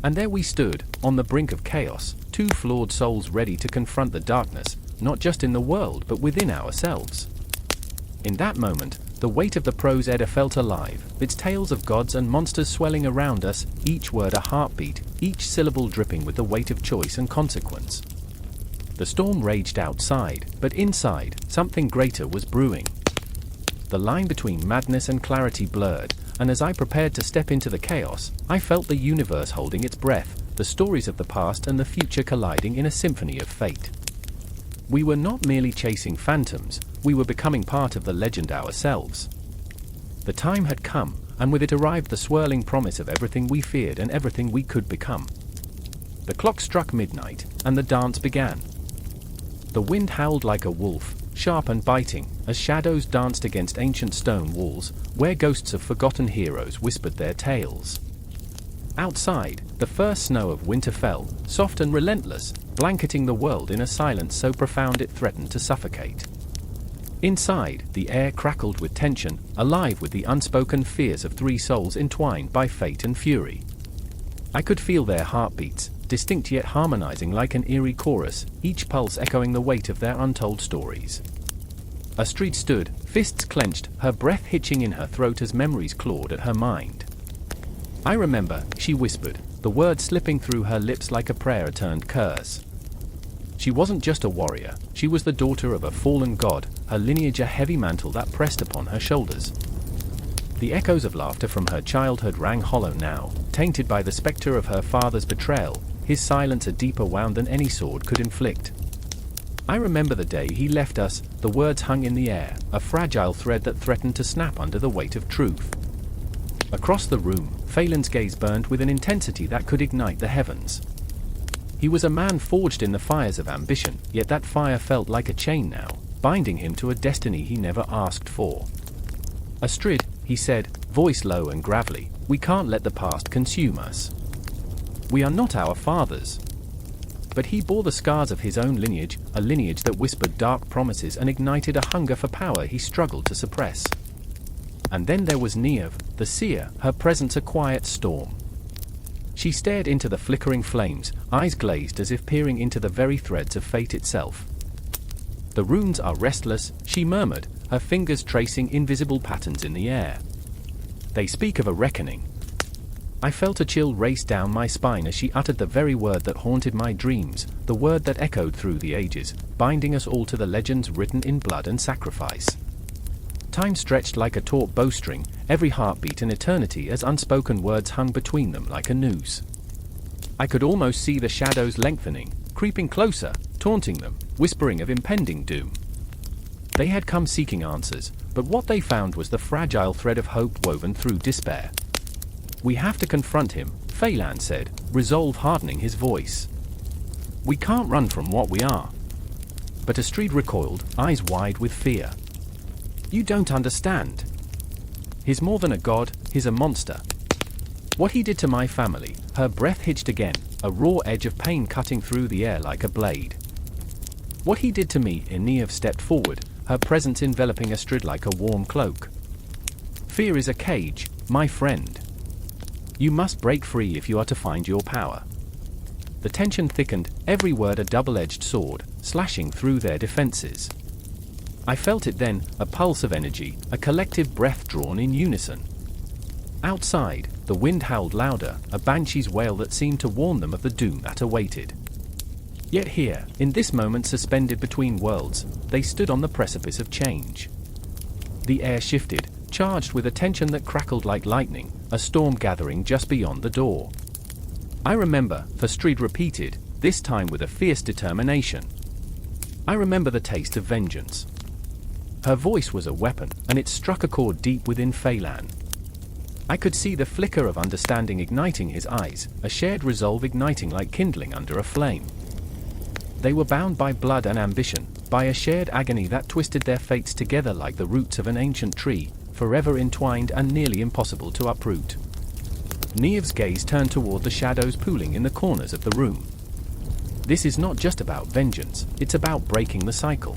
And there we stood, on the brink of chaos, two flawed souls ready to confront the darkness, not just in the world but within ourselves. In that moment, the weight of the prose Edda felt alive, its tales of gods and monsters swelling around us, each word a heartbeat, each syllable dripping with the weight of choice and consequence. The storm raged outside, but inside, something greater was brewing. The line between madness and clarity blurred, and as I prepared to step into the chaos, I felt the universe holding its breath, the stories of the past and the future colliding in a symphony of fate. We were not merely chasing phantoms, we were becoming part of the legend ourselves. The time had come, and with it arrived the swirling promise of everything we feared and everything we could become. The clock struck midnight, and the dance began. The wind howled like a wolf, sharp and biting, as shadows danced against ancient stone walls, where ghosts of forgotten heroes whispered their tales. Outside, the first snow of winter fell, soft and relentless, blanketing the world in a silence so profound it threatened to suffocate. Inside, the air crackled with tension, alive with the unspoken fears of three souls entwined by fate and fury. I could feel their heartbeats, distinct yet harmonizing like an eerie chorus, each pulse echoing the weight of their untold stories. Astrid stood, fists clenched, her breath hitching in her throat as memories clawed at her mind. "I remember," she whispered, the words slipping through her lips like a prayer turned curse. She wasn't just a warrior, she was the daughter of a fallen god, her lineage a heavy mantle that pressed upon her shoulders. The echoes of laughter from her childhood rang hollow now, tainted by the specter of her father's betrayal, his silence a deeper wound than any sword could inflict. "I remember the day he left us," the words hung in the air, a fragile thread that threatened to snap under the weight of truth. Across the room, Phelan's gaze burned with an intensity that could ignite the heavens. He was a man forged in the fires of ambition, yet that fire felt like a chain now, binding him to a destiny he never asked for. "Astrid," he said, voice low and gravelly, "we can't let the past consume us. We are not our fathers." But he bore the scars of his own lineage, a lineage that whispered dark promises and ignited a hunger for power he struggled to suppress. And then there was Niamh, the seer, her presence a quiet storm. She stared into the flickering flames, eyes glazed as if peering into the very threads of fate itself. "The runes are restless," she murmured, her fingers tracing invisible patterns in the air. "They speak of a reckoning." I felt a chill race down my spine as she uttered the very word that haunted my dreams, the word that echoed through the ages, binding us all to the legends written in blood and sacrifice. Time stretched like a taut bowstring, every heartbeat an eternity as unspoken words hung between them like a noose. I could almost see the shadows lengthening, creeping closer, taunting them, whispering of impending doom. They had come seeking answers, but what they found was the fragile thread of hope woven through despair. "We have to confront him," Phelan said, resolve hardening his voice. "We can't run from what we are." But Astrid recoiled, eyes wide with fear. "You don't understand. He's more than a god, he's a monster. What he did to my family," her breath hitched again, a raw edge of pain cutting through the air like a blade. "What he did to me," Niamh stepped forward, her presence enveloping Astrid like a warm cloak. "Fear is a cage, my friend. You must break free if you are to find your power." The tension thickened, every word a double-edged sword, slashing through their defenses. I felt it then, a pulse of energy, a collective breath drawn in unison. Outside, the wind howled louder, a banshee's wail that seemed to warn them of the doom that awaited. Yet here, in this moment suspended between worlds, they stood on the precipice of change. The air shifted, charged with a tension that crackled like lightning, a storm gathering just beyond the door. "I remember," Astrid repeated, this time with a fierce determination. "I remember the taste of vengeance." Her voice was a weapon, and it struck a chord deep within Phelan. I could see the flicker of understanding igniting his eyes, a shared resolve igniting like kindling under a flame. They were bound by blood and ambition, by a shared agony that twisted their fates together like the roots of an ancient tree, forever entwined and nearly impossible to uproot. Niamh's gaze turned toward the shadows pooling in the corners of the room. "This is not just about vengeance, it's about breaking the cycle."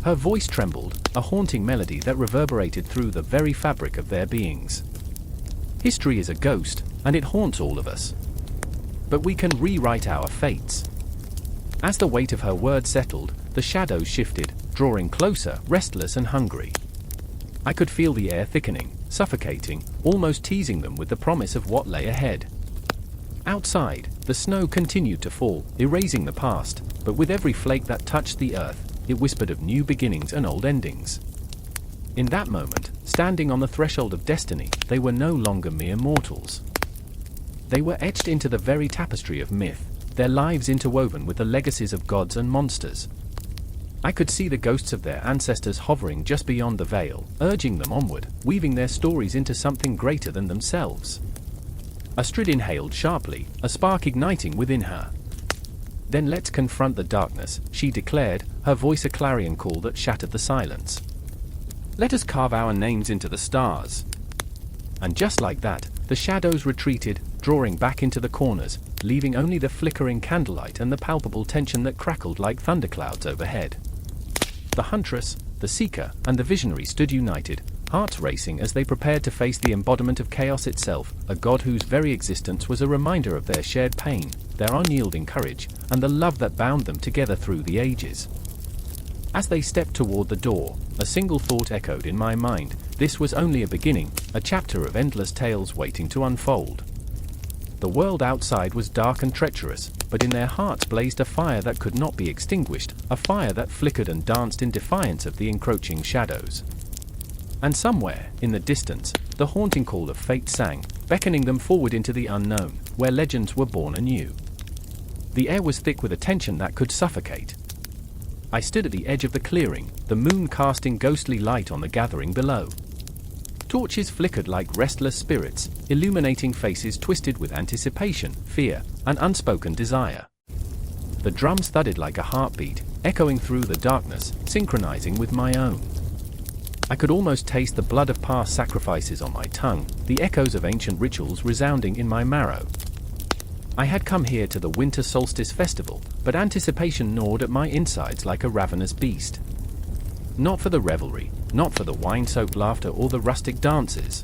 Her voice trembled, a haunting melody that reverberated through the very fabric of their beings. "History is a ghost, and it haunts all of us. But we can rewrite our fates." As the weight of her words settled, the shadows shifted, drawing closer, restless and hungry. I could feel the air thickening, suffocating, almost teasing them with the promise of what lay ahead. Outside, the snow continued to fall, erasing the past, but with every flake that touched the earth, it whispered of new beginnings and old endings. In that moment, standing on the threshold of destiny, they were no longer mere mortals. They were etched into the very tapestry of myth, their lives interwoven with the legacies of gods and monsters. I could see the ghosts of their ancestors hovering just beyond the veil, urging them onward, weaving their stories into something greater than themselves. Astrid inhaled sharply, a spark igniting within her. Then let's confront the darkness, she declared, her voice a clarion call that shattered the silence. Let us carve our names into the stars. And just like that, the shadows retreated, drawing back into the corners, leaving only the flickering candlelight and the palpable tension that crackled like thunderclouds overhead. The huntress, the seeker, and the visionary stood united, hearts racing as they prepared to face the embodiment of chaos itself, a god whose very existence was a reminder of their shared pain, their unyielding courage, and the love that bound them together through the ages. As they stepped toward the door, a single thought echoed in my mind: this was only a beginning, a chapter of endless tales waiting to unfold. The world outside was dark and treacherous, but in their hearts blazed a fire that could not be extinguished, a fire that flickered and danced in defiance of the encroaching shadows. And somewhere, in the distance, the haunting call of fate sang, beckoning them forward into the unknown, where legends were born anew. The air was thick with a tension that could suffocate. I stood at the edge of the clearing, the moon casting ghostly light on the gathering below. Torches flickered like restless spirits, illuminating faces twisted with anticipation, fear, and unspoken desire. The drums thudded like a heartbeat, echoing through the darkness, synchronizing with my own. I could almost taste the blood of past sacrifices on my tongue, the echoes of ancient rituals resounding in my marrow. I had come here to the winter solstice festival, but anticipation gnawed at my insides like a ravenous beast. Not for the revelry, not for the wine-soaked laughter or the rustic dances.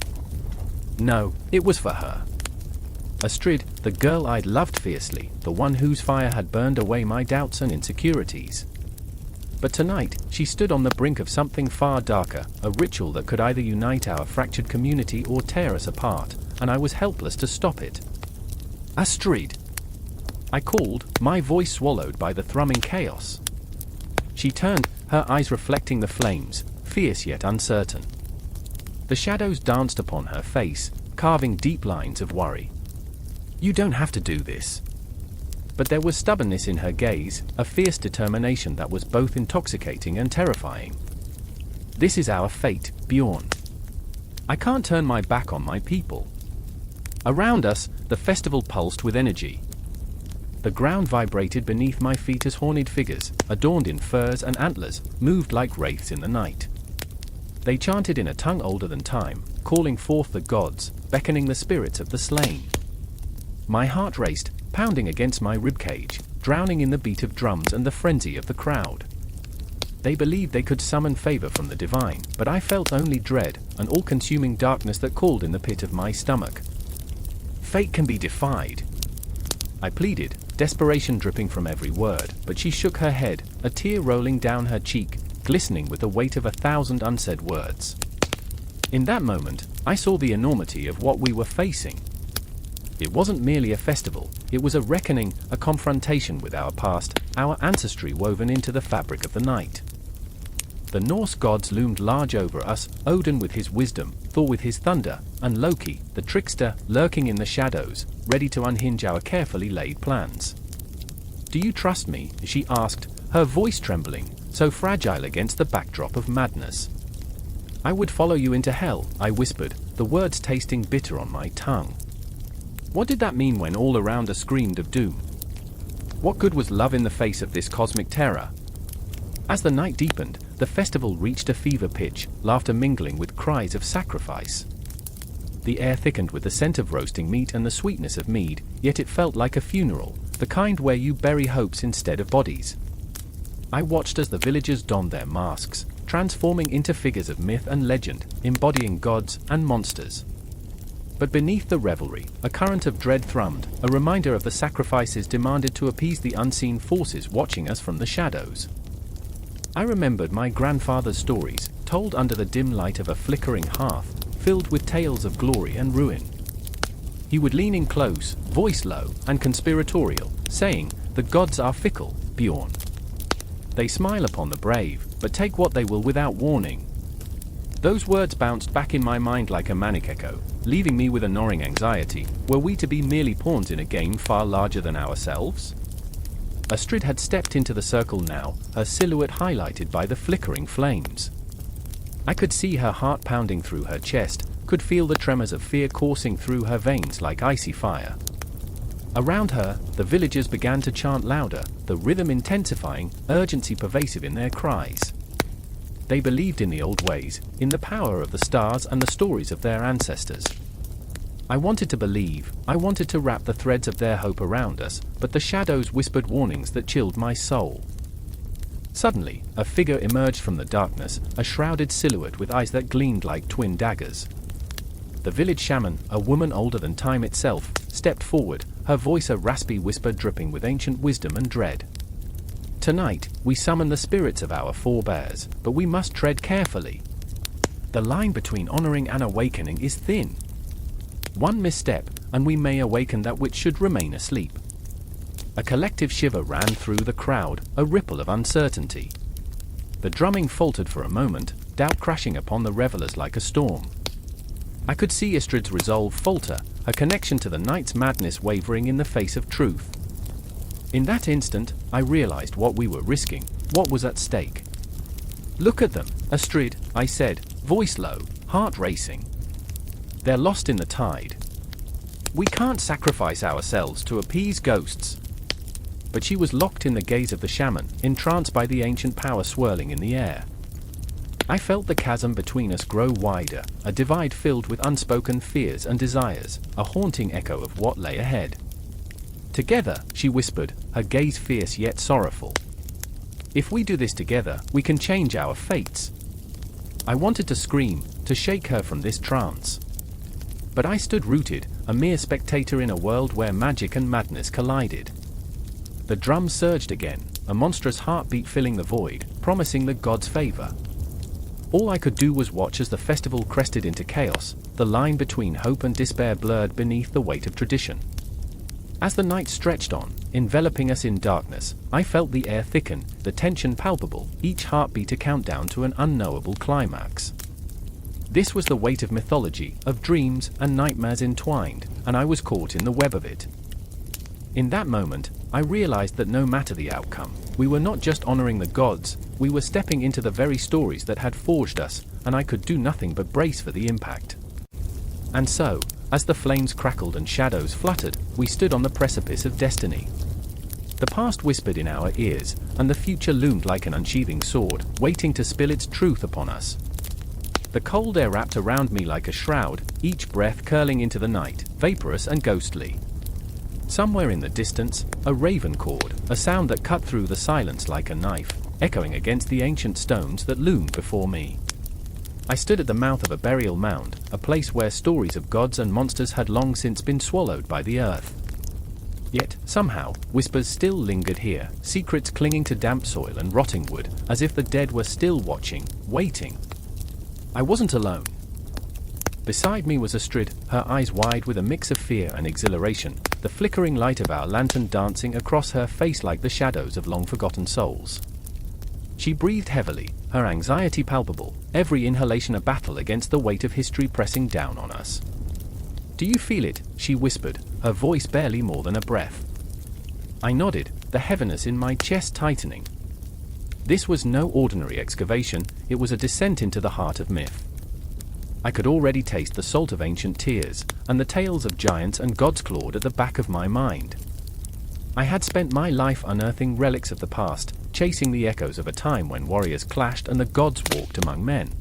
No, it was for her. Astrid, the girl I'd loved fiercely, the one whose fire had burned away my doubts and insecurities. But tonight, she stood on the brink of something far darker, a ritual that could either unite our fractured community or tear us apart, and I was helpless to stop it. Astrid! I called, my voice swallowed by the thrumming chaos. She turned, her eyes reflecting the flames, fierce yet uncertain. The shadows danced upon her face, carving deep lines of worry. You don't have to do this. But there was stubbornness in her gaze, a fierce determination that was both intoxicating and terrifying. This is our fate, Bjorn. I can't turn my back on my people. Around us, the festival pulsed with energy. The ground vibrated beneath my feet as horned figures, adorned in furs and antlers, moved like wraiths in the night. They chanted in a tongue older than time, calling forth the gods, beckoning the spirits of the slain. My heart raced, pounding against my ribcage, drowning in the beat of drums and the frenzy of the crowd. They believed they could summon favor from the divine, but I felt only dread, an all-consuming darkness that called in the pit of my stomach. Fate can be defied, I pleaded, desperation dripping from every word, but she shook her head, a tear rolling down her cheek, glistening with the weight of 1,000 unsaid words. In that moment, I saw the enormity of what we were facing. It wasn't merely a festival, it was a reckoning, a confrontation with our past, our ancestry woven into the fabric of the night. The Norse gods loomed large over us, Odin with his wisdom, Thor with his thunder, and Loki, the trickster, lurking in the shadows, ready to unhinge our carefully laid plans. Do you trust me? She asked, her voice trembling, so fragile against the backdrop of madness. I would follow you into hell, I whispered, the words tasting bitter on my tongue. What did that mean when all around us screamed of doom? What good was love in the face of this cosmic terror? As the night deepened, the festival reached a fever pitch, laughter mingling with cries of sacrifice. The air thickened with the scent of roasting meat and the sweetness of mead, yet it felt like a funeral, the kind where you bury hopes instead of bodies. I watched as the villagers donned their masks, transforming into figures of myth and legend, embodying gods and monsters. But beneath the revelry, a current of dread thrummed, a reminder of the sacrifices demanded to appease the unseen forces watching us from the shadows. I remembered my grandfather's stories, told under the dim light of a flickering hearth, filled with tales of glory and ruin. He would lean in close, voice low and conspiratorial, saying, "The gods are fickle, Bjorn. They smile upon the brave, but take what they will without warning." Those words bounced back in my mind like a manic echo, leaving me with a gnawing anxiety. Were we to be merely pawns in a game far larger than ourselves? Astrid had stepped into the circle now, her silhouette highlighted by the flickering flames. I could see her heart pounding through her chest, could feel the tremors of fear coursing through her veins like icy fire. Around her, the villagers began to chant louder, the rhythm intensifying, urgency pervasive in their cries. They believed in the old ways, in the power of the stars and the stories of their ancestors. I wanted to believe, I wanted to wrap the threads of their hope around us, but the shadows whispered warnings that chilled my soul. Suddenly, a figure emerged from the darkness, a shrouded silhouette with eyes that gleamed like twin daggers. The village shaman, a woman older than time itself, stepped forward, her voice a raspy whisper dripping with ancient wisdom and dread. Tonight, we summon the spirits of our forebears, but we must tread carefully. The line between honoring and awakening is thin. One misstep, and we may awaken that which should remain asleep. A collective shiver ran through the crowd, a ripple of uncertainty. The drumming faltered for a moment, doubt crashing upon the revelers like a storm. I could see Istrid's resolve falter, her connection to the night's madness wavering in the face of truth. In that instant, I realized what we were risking, what was at stake. "Look at them, Istrid," I said, voice low, heart racing. "They're lost in the tide. We can't sacrifice ourselves to appease ghosts." But she was locked in the gaze of the shaman, entranced by the ancient power swirling in the air. I felt the chasm between us grow wider, a divide filled with unspoken fears and desires, a haunting echo of what lay ahead. "Together," she whispered, her gaze fierce yet sorrowful. "If we do this together, we can change our fates." I wanted to scream, to shake her from this trance. But I stood rooted, a mere spectator in a world where magic and madness collided. The drum surged again, a monstrous heartbeat filling the void, promising the gods' favor. All I could do was watch as the festival crested into chaos, the line between hope and despair blurred beneath the weight of tradition. As the night stretched on, enveloping us in darkness, I felt the air thicken, the tension palpable, each heartbeat a countdown to an unknowable climax. This was the weight of mythology, of dreams and nightmares entwined, and I was caught in the web of it. In that moment, I realized that no matter the outcome, we were not just honoring the gods, we were stepping into the very stories that had forged us, and I could do nothing but brace for the impact. And so, as the flames crackled and shadows fluttered, we stood on the precipice of destiny. The past whispered in our ears, and the future loomed like an unsheathing sword, waiting to spill its truth upon us. The cold air wrapped around me like a shroud, each breath curling into the night, vaporous and ghostly. Somewhere in the distance, a raven cawed, a sound that cut through the silence like a knife, echoing against the ancient stones that loomed before me. I stood at the mouth of a burial mound, a place where stories of gods and monsters had long since been swallowed by the earth. Yet, somehow, whispers still lingered here, secrets clinging to damp soil and rotting wood, as if the dead were still watching, waiting. I wasn't alone. Beside me was Istrid, her eyes wide with a mix of fear and exhilaration, the flickering light of our lantern dancing across her face like the shadows of long-forgotten souls. She breathed heavily, her anxiety palpable, every inhalation a battle against the weight of history pressing down on us. "Do you feel it?" she whispered, her voice barely more than a breath. I nodded, the heaviness in my chest tightening. This was no ordinary excavation, it was a descent into the heart of myth. I could already taste the salt of ancient tears, and the tales of giants and gods clawed at the back of my mind. I had spent my life unearthing relics of the past, chasing the echoes of a time when warriors clashed and the gods walked among men.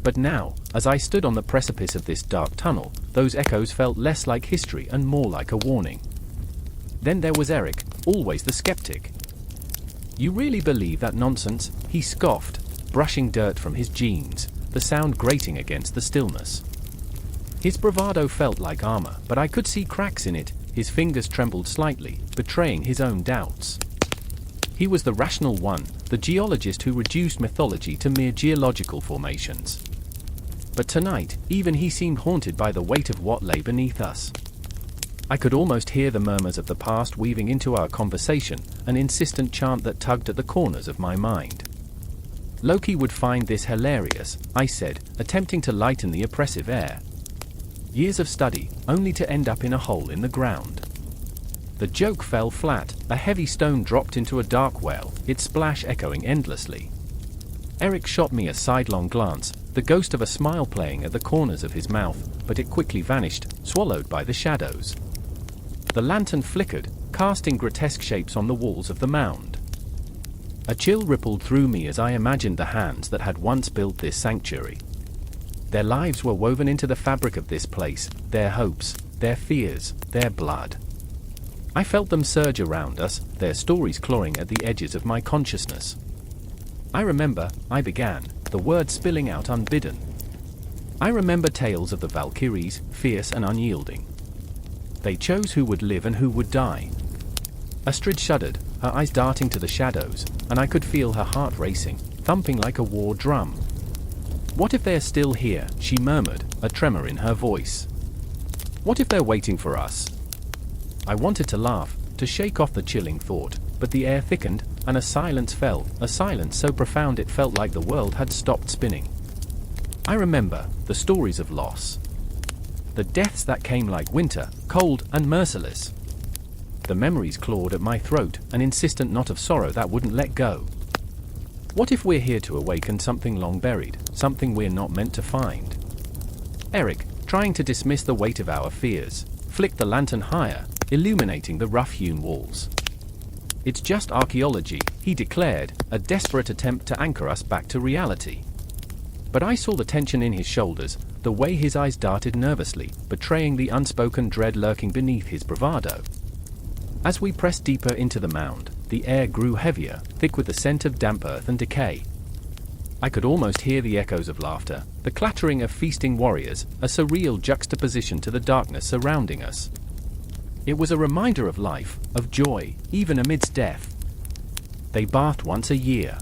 But now, as I stood on the precipice of this dark tunnel, those echoes felt less like history and more like a warning. Then there was Eric, always the skeptic. "You really believe that nonsense?" he scoffed, brushing dirt from his jeans, the sound grating against the stillness. His bravado felt like armor, but I could see cracks in it, his fingers trembled slightly, betraying his own doubts. He was the rational one, the geologist who reduced mythology to mere geological formations. But tonight, even he seemed haunted by the weight of what lay beneath us. I could almost hear the murmurs of the past weaving into our conversation, an insistent chant that tugged at the corners of my mind. "Loki would find this hilarious," I said, attempting to lighten the oppressive air. "Years of study, only to end up in a hole in the ground." The joke fell flat, a heavy stone dropped into a dark well, its splash echoing endlessly. Eric shot me a sidelong glance, the ghost of a smile playing at the corners of his mouth, but it quickly vanished, swallowed by the shadows. The lantern flickered, casting grotesque shapes on the walls of the mound. A chill rippled through me as I imagined the hands that had once built this sanctuary. Their lives were woven into the fabric of this place, their hopes, their fears, their blood. I felt them surge around us, their stories clawing at the edges of my consciousness. I remember, I began, the words spilling out unbidden. I remember tales of the Valkyries, fierce and unyielding. They chose who would live and who would die. Astrid shuddered, her eyes darting to the shadows, and I could feel her heart racing, thumping like a war drum. "What if they're still here?" she murmured, a tremor in her voice. "What if they're waiting for us?" I wanted to laugh, to shake off the chilling thought, but the air thickened, and a silence fell, a silence so profound it felt like the world had stopped spinning. I remember the stories of loss. The deaths that came like winter, cold and merciless. The memories clawed at my throat, an insistent knot of sorrow that wouldn't let go. What if we're here to awaken something long buried, something we're not meant to find? Eric, trying to dismiss the weight of our fears, flicked the lantern higher, illuminating the rough-hewn walls. "It's just archaeology," he declared, a desperate attempt to anchor us back to reality. But I saw the tension in his shoulders, the way his eyes darted nervously, betraying the unspoken dread lurking beneath his bravado. As we pressed deeper into the mound, the air grew heavier, thick with the scent of damp earth and decay. I could almost hear the echoes of laughter, the clattering of feasting warriors, a surreal juxtaposition to the darkness surrounding us. It was a reminder of life, of joy, even amidst death. They bathed once a year.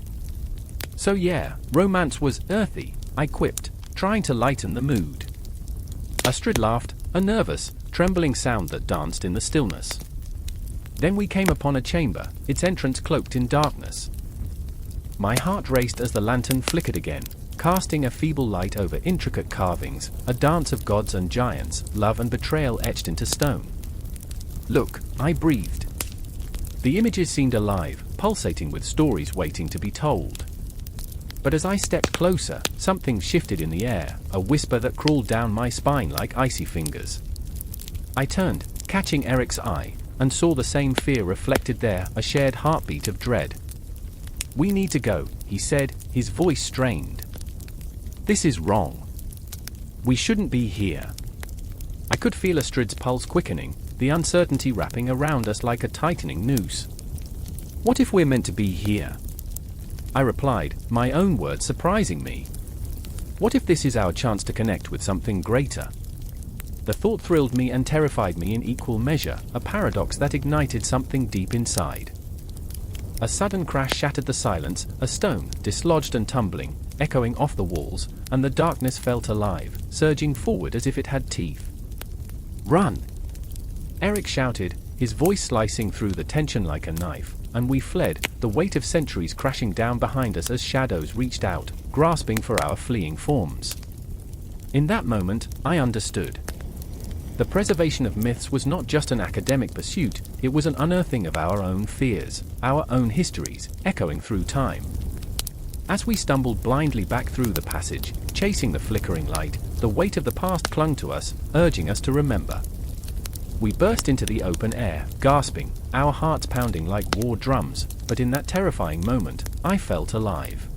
So yeah, romance was earthy, I quipped, trying to lighten the mood. Astrid laughed, a nervous, trembling sound that danced in the stillness. Then we came upon a chamber, its entrance cloaked in darkness. My heart raced as the lantern flickered again, casting a feeble light over intricate carvings, a dance of gods and giants, love and betrayal etched into stone. "Look," I breathed. The images seemed alive, pulsating with stories waiting to be told. But as I stepped closer, something shifted in the air, a whisper that crawled down my spine like icy fingers. I turned, catching Eric's eye, and saw the same fear reflected there, a shared heartbeat of dread. "We need to go," he said, his voice strained. "This is wrong. We shouldn't be here." I could feel Astrid's pulse quickening, the uncertainty wrapping around us like a tightening noose. "What if we're meant to be here?" I replied, my own words surprising me. "What if this is our chance to connect with something greater?" The thought thrilled me and terrified me in equal measure, a paradox that ignited something deep inside. A sudden crash shattered the silence, a stone, dislodged and tumbling, echoing off the walls, and the darkness felt alive, surging forward as if it had teeth. "Run!" Eric shouted, his voice slicing through the tension like a knife, and we fled, the weight of centuries crashing down behind us as shadows reached out, grasping for our fleeing forms. In that moment, I understood. The preservation of myths was not just an academic pursuit, it was an unearthing of our own fears, our own histories, echoing through time. As we stumbled blindly back through the passage, chasing the flickering light, the weight of the past clung to us, urging us to remember. We burst into the open air, gasping, our hearts pounding like war drums, but in that terrifying moment, I felt alive.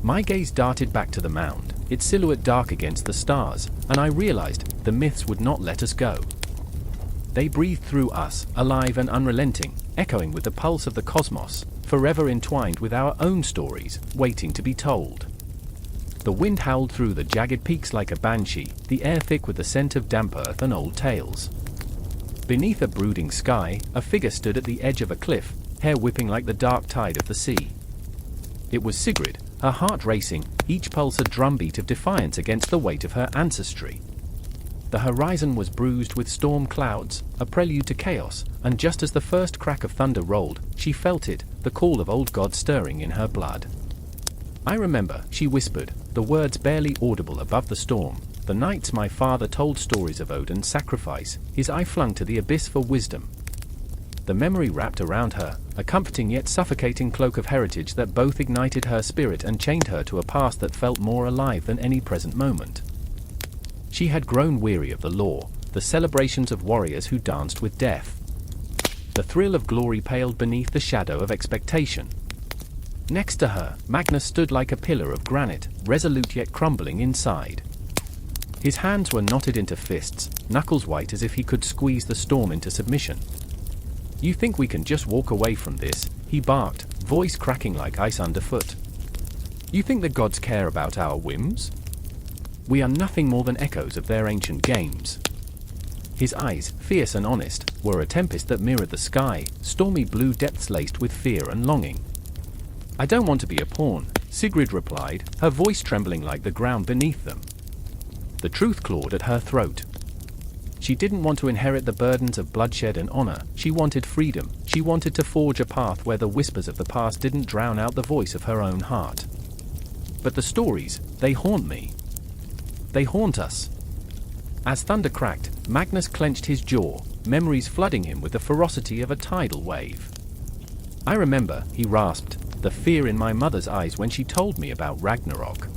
My gaze darted back to the mound, its silhouette dark against the stars, and I realized the myths would not let us go. They breathed through us, alive and unrelenting, echoing with the pulse of the cosmos, forever entwined with our own stories, waiting to be told. The wind howled through the jagged peaks like a banshee, the air thick with the scent of damp earth and old tales. Beneath a brooding sky, a figure stood at the edge of a cliff, hair whipping like the dark tide of the sea. It was Sigrid, her heart racing, each pulse a drumbeat of defiance against the weight of her ancestry. The horizon was bruised with storm clouds, a prelude to chaos, and just as the first crack of thunder rolled, she felt it, the call of old gods stirring in her blood. "I remember," she whispered, the words barely audible above the storm, "the nights my father told stories of Odin's sacrifice, his eye flung to the abyss for wisdom." The memory wrapped around her, a comforting yet suffocating cloak of heritage that both ignited her spirit and chained her to a past that felt more alive than any present moment. She had grown weary of the lore, the celebrations of warriors who danced with death. The thrill of glory paled beneath the shadow of expectation. Next to her, Magnus stood like a pillar of granite, resolute yet crumbling inside. His hands were knotted into fists, knuckles white as if he could squeeze the storm into submission. "You think we can just walk away from this?" he barked, voice cracking like ice underfoot. "You think the gods care about our whims? We are nothing more than echoes of their ancient games." His eyes, fierce and honest, were a tempest that mirrored the sky, stormy blue depths laced with fear and longing. "I don't want to be a pawn," Sigrid replied, her voice trembling like the ground beneath them. The truth clawed at her throat. She didn't want to inherit the burdens of bloodshed and honor. She wanted freedom. She wanted to forge a path where the whispers of the past didn't drown out the voice of her own heart. "But the stories, they haunt me. They haunt us." As thunder cracked, Magnus clenched his jaw, memories flooding him with the ferocity of a tidal wave. "I remember," he rasped, "the fear in my mother's eyes when she told me about Ragnarok.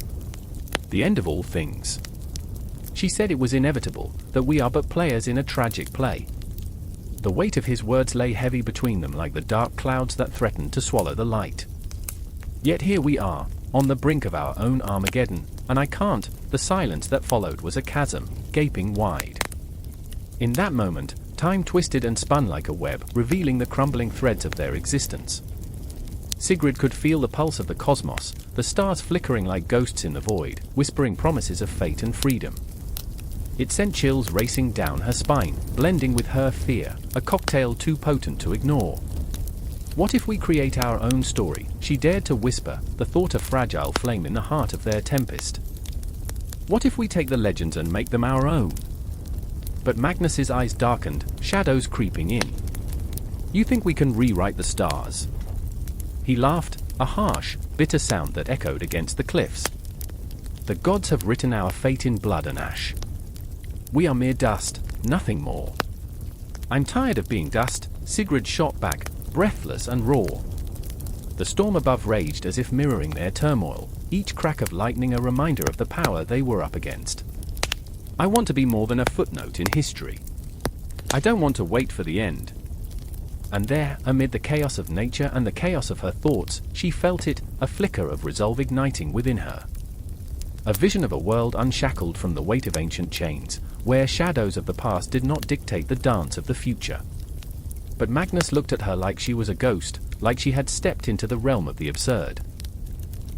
The end of all things. She said it was inevitable, that we are but players in a tragic play." The weight of his words lay heavy between them like the dark clouds that threatened to swallow the light. Yet here we are, on the brink of our own Armageddon, and I can't. The silence that followed was a chasm, gaping wide. In that moment, time twisted and spun like a web, revealing the crumbling threads of their existence. Sigrid could feel the pulse of the cosmos, the stars flickering like ghosts in the void, whispering promises of fate and freedom. It sent chills racing down her spine, blending with her fear, a cocktail too potent to ignore. "What if we create our own story?" she dared to whisper, the thought a fragile flame in the heart of their tempest. "What if we take the legends and make them our own?" But Magnus's eyes darkened, shadows creeping in. "You think we can rewrite the stars?" He laughed, a harsh, bitter sound that echoed against the cliffs. "The gods have written our fate in blood and ash. We are mere dust, nothing more." "I'm tired of being dust," Sigrid shot back, breathless and raw. The storm above raged as if mirroring their turmoil, each crack of lightning a reminder of the power they were up against. "I want to be more than a footnote in history. I don't want to wait for the end." And there, amid the chaos of nature and the chaos of her thoughts, she felt it, a flicker of resolve igniting within her. A vision of a world unshackled from the weight of ancient chains, where shadows of the past did not dictate the dance of the future. But Magnus looked at her like she was a ghost, like she had stepped into the realm of the absurd.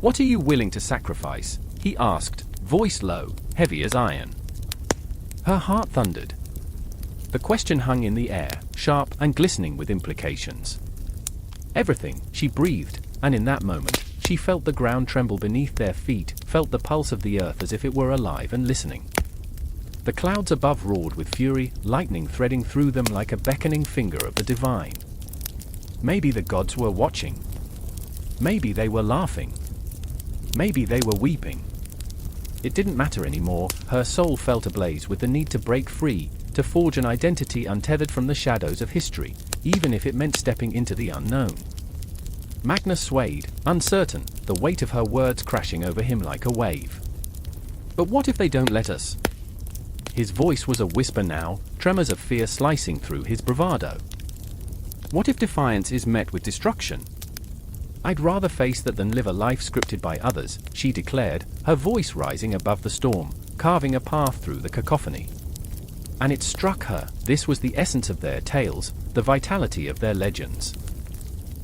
"What are you willing to sacrifice?" he asked, voice low, heavy as iron. Her heart thundered. The question hung in the air, sharp and glistening with implications. "Everything," she breathed, and in that moment, she felt the ground tremble beneath their feet, felt the pulse of the earth as if it were alive and listening. The clouds above roared with fury, lightning threading through them like a beckoning finger of the divine. Maybe the gods were watching. Maybe they were laughing. Maybe they were weeping. It didn't matter anymore. Her soul felt ablaze with the need to break free, to forge an identity untethered from the shadows of history, even if it meant stepping into the unknown. Magnus swayed, uncertain, the weight of her words crashing over him like a wave. "But what if they don't let us?" His voice was a whisper now, tremors of fear slicing through his bravado. "What if defiance is met with destruction?" "I'd rather face that than live a life scripted by others," she declared, her voice rising above the storm, carving a path through the cacophony. And it struck her, this was the essence of their tales, the vitality of their legends.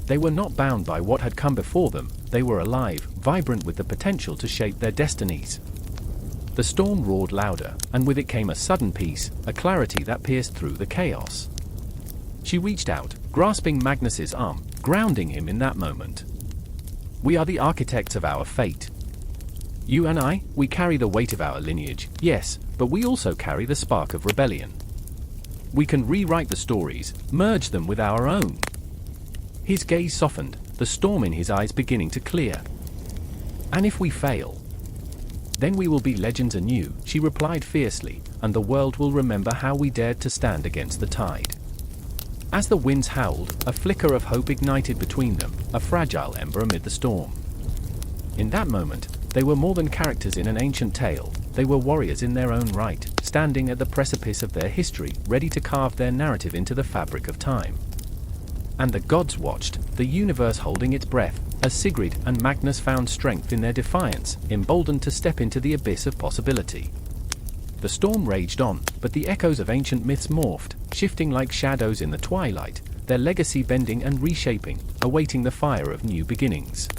They were not bound by what had come before them, they were alive, vibrant with the potential to shape their destinies. The storm roared louder, and with it came a sudden peace, a clarity that pierced through the chaos. She reached out, grasping Magnus's arm, grounding him in that moment. "We are the architects of our fate. You and I, we carry the weight of our lineage, yes, but we also carry the spark of rebellion. We can rewrite the stories, merge them with our own." His gaze softened, the storm in his eyes beginning to clear. "And if we fail? Then we will be legends anew," she replied fiercely, "and the world will remember how we dared to stand against the tide." As the winds howled, a flicker of hope ignited between them, a fragile ember amid the storm. In that moment, they were more than characters in an ancient tale, they were warriors in their own right, standing at the precipice of their history, ready to carve their narrative into the fabric of time. And the gods watched, the universe holding its breath, as Sigrid and Magnus found strength in their defiance, emboldened to step into the abyss of possibility. The storm raged on, but the echoes of ancient myths morphed, shifting like shadows in the twilight, their legacy bending and reshaping, awaiting the fire of new beginnings.